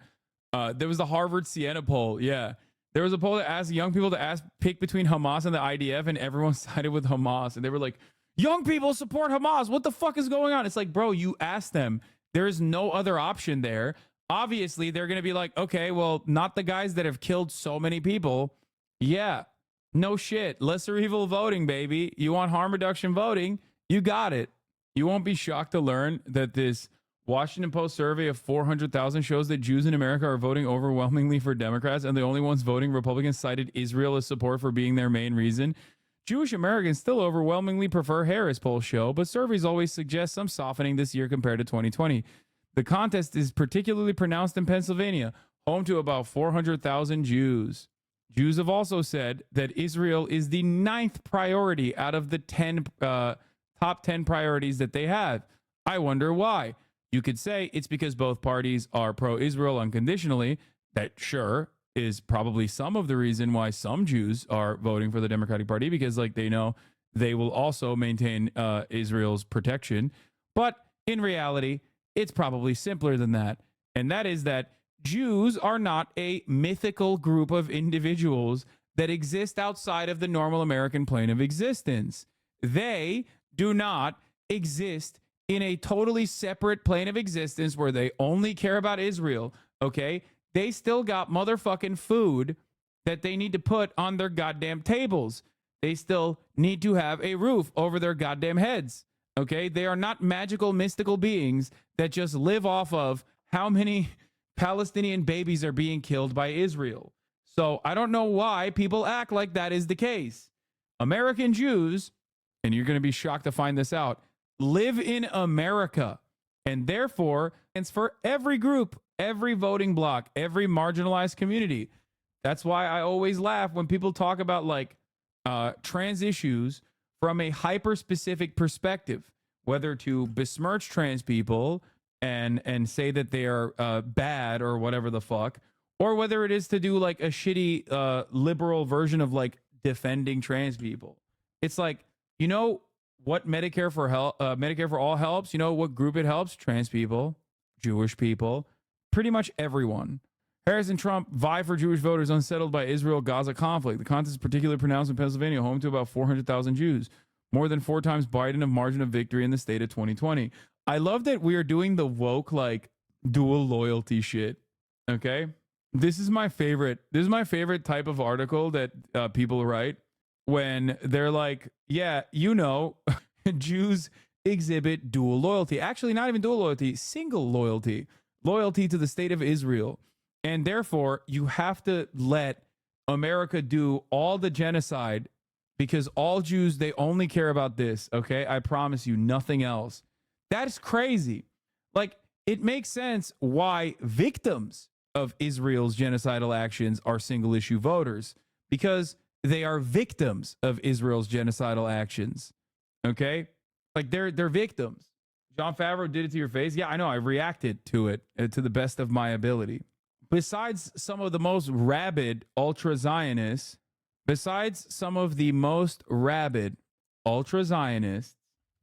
there was the Harvard Siena poll. Yeah, there was a poll that asked young people to pick between Hamas and the IDF, and everyone sided with Hamas. And they were like, young people support Hamas. What the fuck is going on? It's like, bro, you asked them. There is no other option there. Obviously, they're going to be like, okay, well, not the guys that have killed so many people. Yeah, no shit. Lesser evil voting, baby. You want harm reduction voting? You got it. You won't be shocked to learn that this Washington Post survey of 400,000 shows that Jews in America are voting overwhelmingly for Democrats, and the only ones voting Republicans cited Israel as support for being their main reason. Jewish Americans still overwhelmingly prefer Harris polls show, but surveys always suggest some softening this year compared to 2020. The contest is particularly pronounced in Pennsylvania, home to about 400,000 Jews. Jews have also said that Israel is the 9th priority out of the top 10 priorities that they have. I wonder why. You could say it's because both parties are pro-Israel unconditionally. That sure is probably some of the reason why some Jews are voting for the Democratic Party, because like they know they will also maintain Israel's protection. But in reality, it's probably simpler than that. And that is that Jews are not a mythical group of individuals that exist outside of the normal American plane of existence. They do not exist in a totally separate plane of existence where they only care about Israel, okay? They still got motherfucking food that they need to put on their goddamn tables. They still need to have a roof over their goddamn heads, okay? They are not magical, mystical beings that just live off of how many Palestinian babies are being killed by Israel. So I don't know why people act like that is the case. American Jews, and you're going to be shocked to find this out, live in America. And therefore, it's for every group, every voting bloc, every marginalized community. That's why I always laugh when people talk about like trans issues from a hyper-specific perspective, whether to besmirch trans people and say that they are bad or whatever the fuck, or whether it is to do like a shitty liberal version of like defending trans people. It's like, you know what Medicare for all helps? You know what group it helps? Trans people, Jewish people, pretty much everyone. Harris and Trump vie for Jewish voters unsettled by Israel-Gaza conflict. The contest is particularly pronounced in Pennsylvania, home to about 400,000 Jews, more than 4 times Biden of margin of victory in the state of 2020. I love that we are doing the woke like dual loyalty shit. Okay, this is my favorite. This is my favorite type of article that people write when they're like, yeah, you know, Jews exhibit dual loyalty. Actually, not even dual loyalty, single loyalty. Loyalty to the state of Israel. And therefore, you have to let America do all the genocide because all Jews, they only care about this, okay? I promise you, nothing else. That is crazy. Like, it makes sense why victims of Israel's genocidal actions are single issue voters, because they are victims of Israel's genocidal actions, okay? Like, they're victims. Jon Favreau did it to your face. Yeah, I know. I reacted to it to the best of my ability. Besides some of the most rabid ultra-Zionists,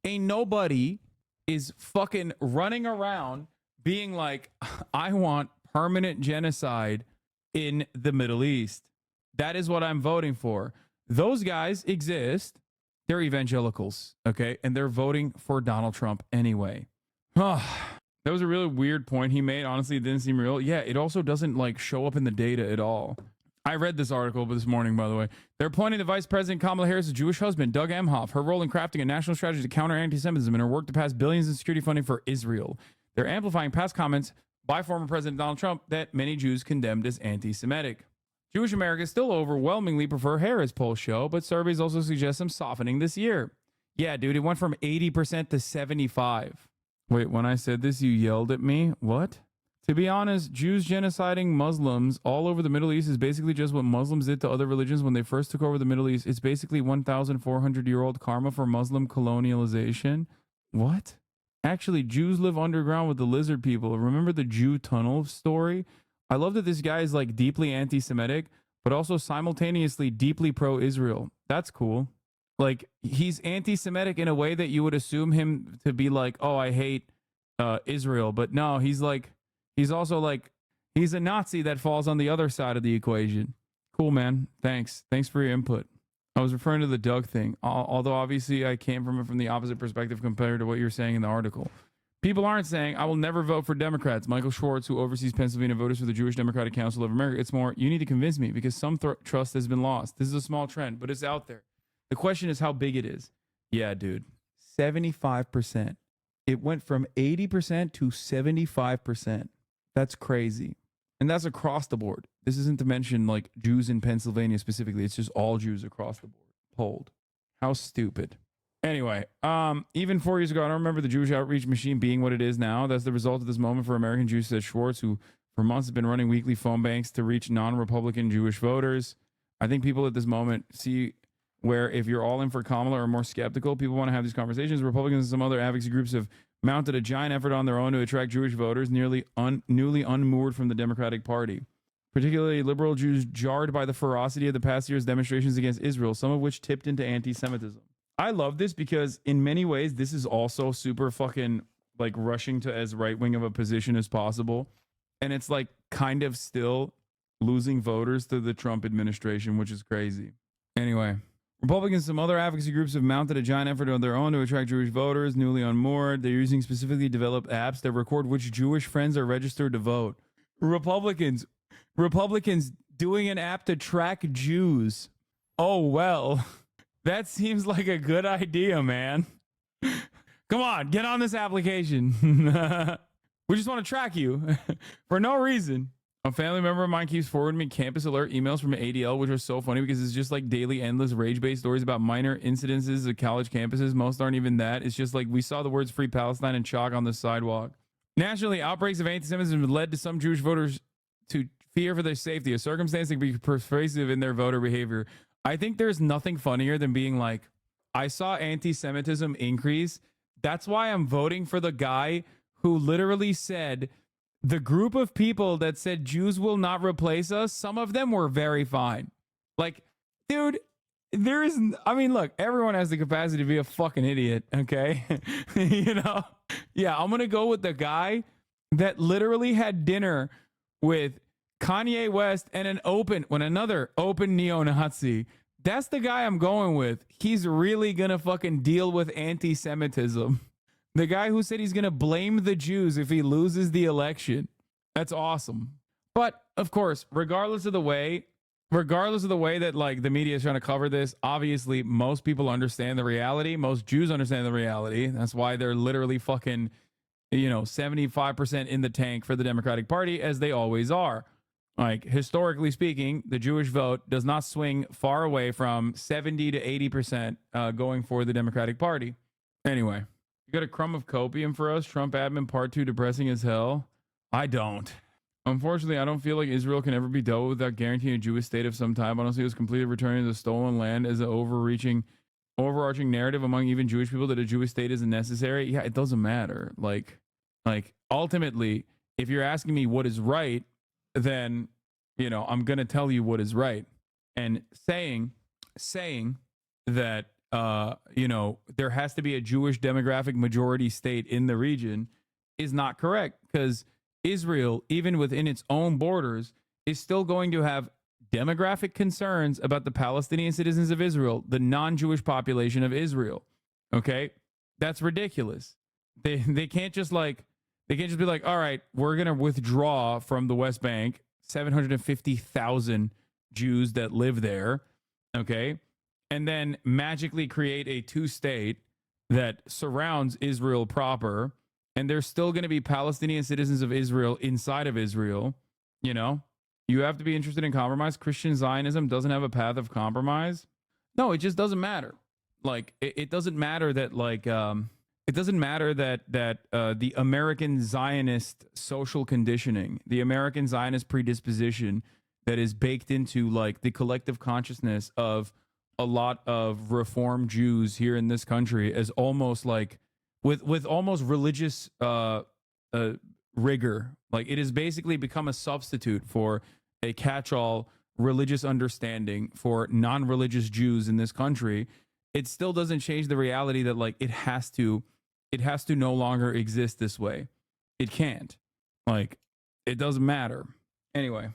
ain't nobody is fucking running around being like, I want permanent genocide in the Middle East. That is what I'm voting for. Those guys exist. They're evangelicals, okay? And they're voting for Donald Trump anyway. That was a really weird point he made. Honestly, it didn't seem real. Yeah, it also doesn't like show up in the data at all. I read this article this morning, by the way. They're pointing to Vice President Kamala Harris' Jewish husband, Doug Emhoff, her role in crafting a national strategy to counter anti-Semitism and her work to pass billions in security funding for Israel. They're amplifying past comments by former President Donald Trump that many Jews condemned as anti-Semitic. Jewish Americans still overwhelmingly prefer Harris, polls show, but surveys also suggest some softening this year. Yeah, dude, it went from 80% to 75%. Wait, when I said this, you yelled at me? What? To be honest, Jews genociding Muslims all over the Middle East is basically just what Muslims did to other religions when they first took over the Middle East. It's basically 1,400-year-old karma for Muslim colonialization. What? Actually, Jews live underground with the lizard people. Remember the Jew tunnel story? I love that this guy is like deeply anti-Semitic, but also simultaneously deeply pro-Israel. That's cool. Like, he's anti-Semitic in a way that you would assume him to be like, oh, I hate Israel. But no, he's also like, he's a Nazi that falls on the other side of the equation. Cool, man. Thanks for your input. I was referring to the Doug thing, although obviously I came from it from the opposite perspective compared to what you're saying in the article. People aren't saying, I will never vote for Democrats. Michael Schwartz, who oversees Pennsylvania voters for the Jewish Democratic Council of America. It's more, you need to convince me because some trust has been lost. This is a small trend, but it's out there. The question is how big it is. Yeah, dude. 75%. It went from 80% to 75%. That's crazy. And that's across the board. This isn't to mention like Jews in Pennsylvania specifically. It's just all Jews across the board polled. How stupid. Anyway, even 4 years ago, I don't remember the Jewish outreach machine being what it is now. That's the result of this moment for American Jews, said Schwartz, who for months has been running weekly phone banks to reach non-Republican Jewish voters. I think people at this moment see where if you're all in for Kamala or more skeptical, people want to have these conversations. Republicans and some other advocacy groups have mounted a giant effort on their own to attract Jewish voters newly unmoored from the Democratic Party. Particularly liberal Jews jarred by the ferocity of the past year's demonstrations against Israel, some of which tipped into anti-Semitism. I love this because in many ways, this is also super fucking like rushing to as right-wing of a position as possible. And it's like kind of still losing voters to the Trump administration, which is crazy. Anyway, Republicans and some other advocacy groups have mounted a giant effort on their own to attract Jewish voters newly unmoored. They're using specifically developed apps that record which Jewish friends are registered to vote. Republicans doing an app to track Jews. Oh, well, that seems like a good idea, man. Come on, get on this application. We just want to track you for no reason. A family member of mine keeps forwarding me campus alert emails from ADL, which are so funny because it's just like daily, endless rage-based stories about minor incidences at college campuses. Most aren't even that. It's just like we saw the words Free Palestine in chalk on the sidewalk. Nationally, outbreaks of anti-Semitism have led to some Jewish voters to fear for their safety, a circumstance that can be pervasive in their voter behavior. I think there's nothing funnier than being like, I saw anti-Semitism increase. That's why I'm voting for the guy who literally said the group of people that said Jews will not replace us, some of them were very fine. Like, dude, look, everyone has the capacity to be a fucking idiot, okay? You know? Yeah, I'm going to go with the guy that literally had dinner with Kanye West and another open neo-Nazi. That's the guy I'm going with. He's really going to fucking deal with anti-Semitism. The guy who said he's going to blame the Jews if he loses the election. That's awesome. But, of course, regardless of the way regardless of the way that like the media is trying to cover this, obviously most people understand the reality. Most Jews understand the reality. That's why they're literally fucking, 75% in the tank for the Democratic Party, as they always are. Like, historically speaking, the Jewish vote does not swing far away from 70 to 80% going for the Democratic Party. Anyway, you got a crumb of copium for us? Trump admin part 2 depressing as hell? I don't. Unfortunately, I don't feel like Israel can ever be dealt with without guaranteeing a Jewish state of some type. Honestly, it was completely returning to the stolen land as an overarching narrative among even Jewish people that a Jewish state isn't necessary. Yeah, it doesn't matter. Like ultimately, if you're asking me what is right, then, I'm going to tell you what is right. And saying that, there has to be a Jewish demographic majority state in the region is not correct, because Israel, even within its own borders, is still going to have demographic concerns about the Palestinian citizens of Israel, the non-Jewish population of Israel. Okay? That's ridiculous. They can't just be like, all right, we're going to withdraw from the West Bank 750,000 Jews that live there. Okay? And then magically create a two-state that surrounds Israel proper, and there's still going to be Palestinian citizens of Israel inside of Israel. You have to be interested in compromise. Christian Zionism doesn't have a path of compromise. No, it just doesn't matter. Like, it doesn't matter that, it doesn't matter that the American Zionist social conditioning, the American Zionist predisposition that is baked into, the collective consciousness of a lot of Reform Jews here in this country, as almost with almost religious rigor. Like, it has basically become a substitute for a catch-all religious understanding for non-religious Jews in this country. It still doesn't change the reality that it has to no longer exist this way. It can't. It doesn't matter. Anyway,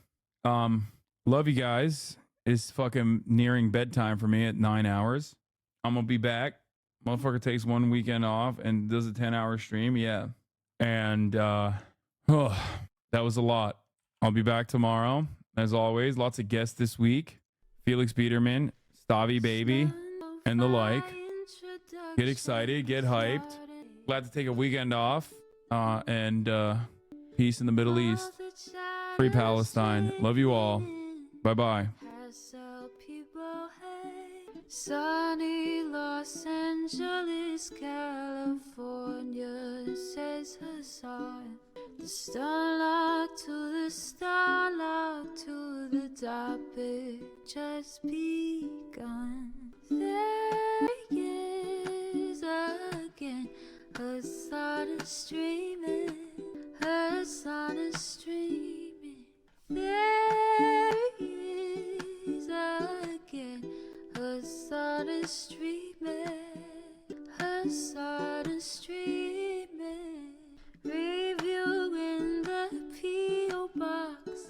love you guys. It's fucking nearing bedtime for me at 9 hours. I'm gonna be back. Motherfucker takes one weekend off and does a 10-hour stream. Yeah. And that was a lot. I'll be back tomorrow. As always, lots of guests this week. Felix Biederman, Stavi Baby, and the like. Get excited, get hyped. Glad to take a weekend off. And peace in the Middle East. Free Palestine. Love you all. Bye-bye. Sunny Los Angeles, California, says Hassan. The starlight to the starlight to the topic just begun. There he is again, Hassan is streaming, Hassan is streaming. There he is again, Hassan is streaming, Hassan is streaming. Reviewing the P.O. box,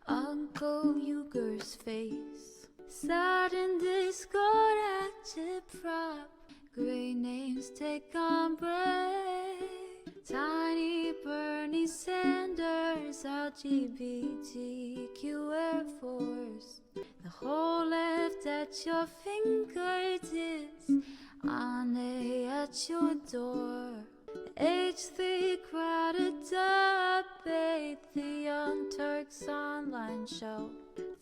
Uncle Uger's face. Sudden Discord active prop, great names take on break. Tiny Bernie Sanders, LGBTQ Air Force. The whole left at your fingertips, Ane at your door. H3 crowded debate, the Young Turks online show.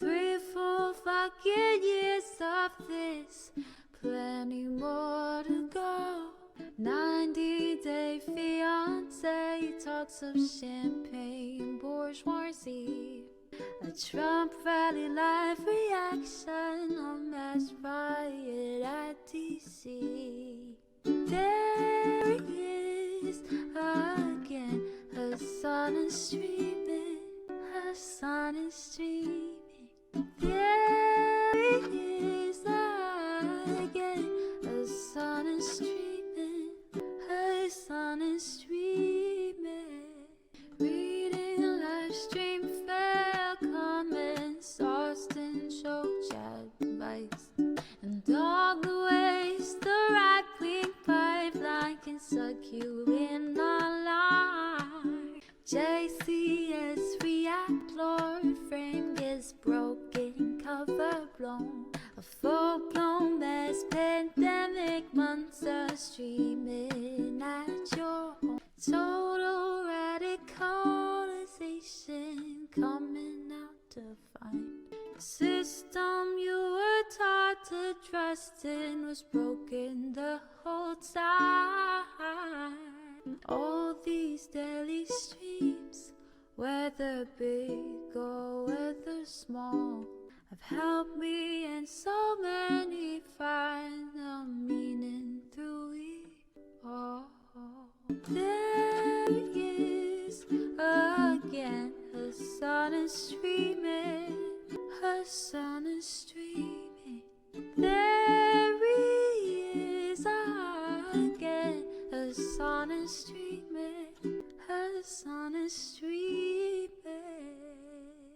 3 full fucking years of this, plenty more to go. 90-day fiance, talks of champagne bourgeoisie. A Trump rally live reaction, a mass riot at DC. There he is again, Hassan is streaming, Hassan is streaming. There he is again, Hassan is streaming, Hassan is streaming. Reading live stream fair comments, Austin show chat advice, and all the ways the right-wing pipeline can suck you in online. JCS react, Lord frame gets broken, cover blown, a full-blown mass pandemic, monster streaming at your home. Total radicalization coming out to find the system you were taught to trust in was broken the whole time. All these daily streams, whether big or whether small, have helped me and so many find the meaning through it all. There he is again, her sun is streaming, her sun is streaming. There he is again, her sun is streaming, her sun is streaming.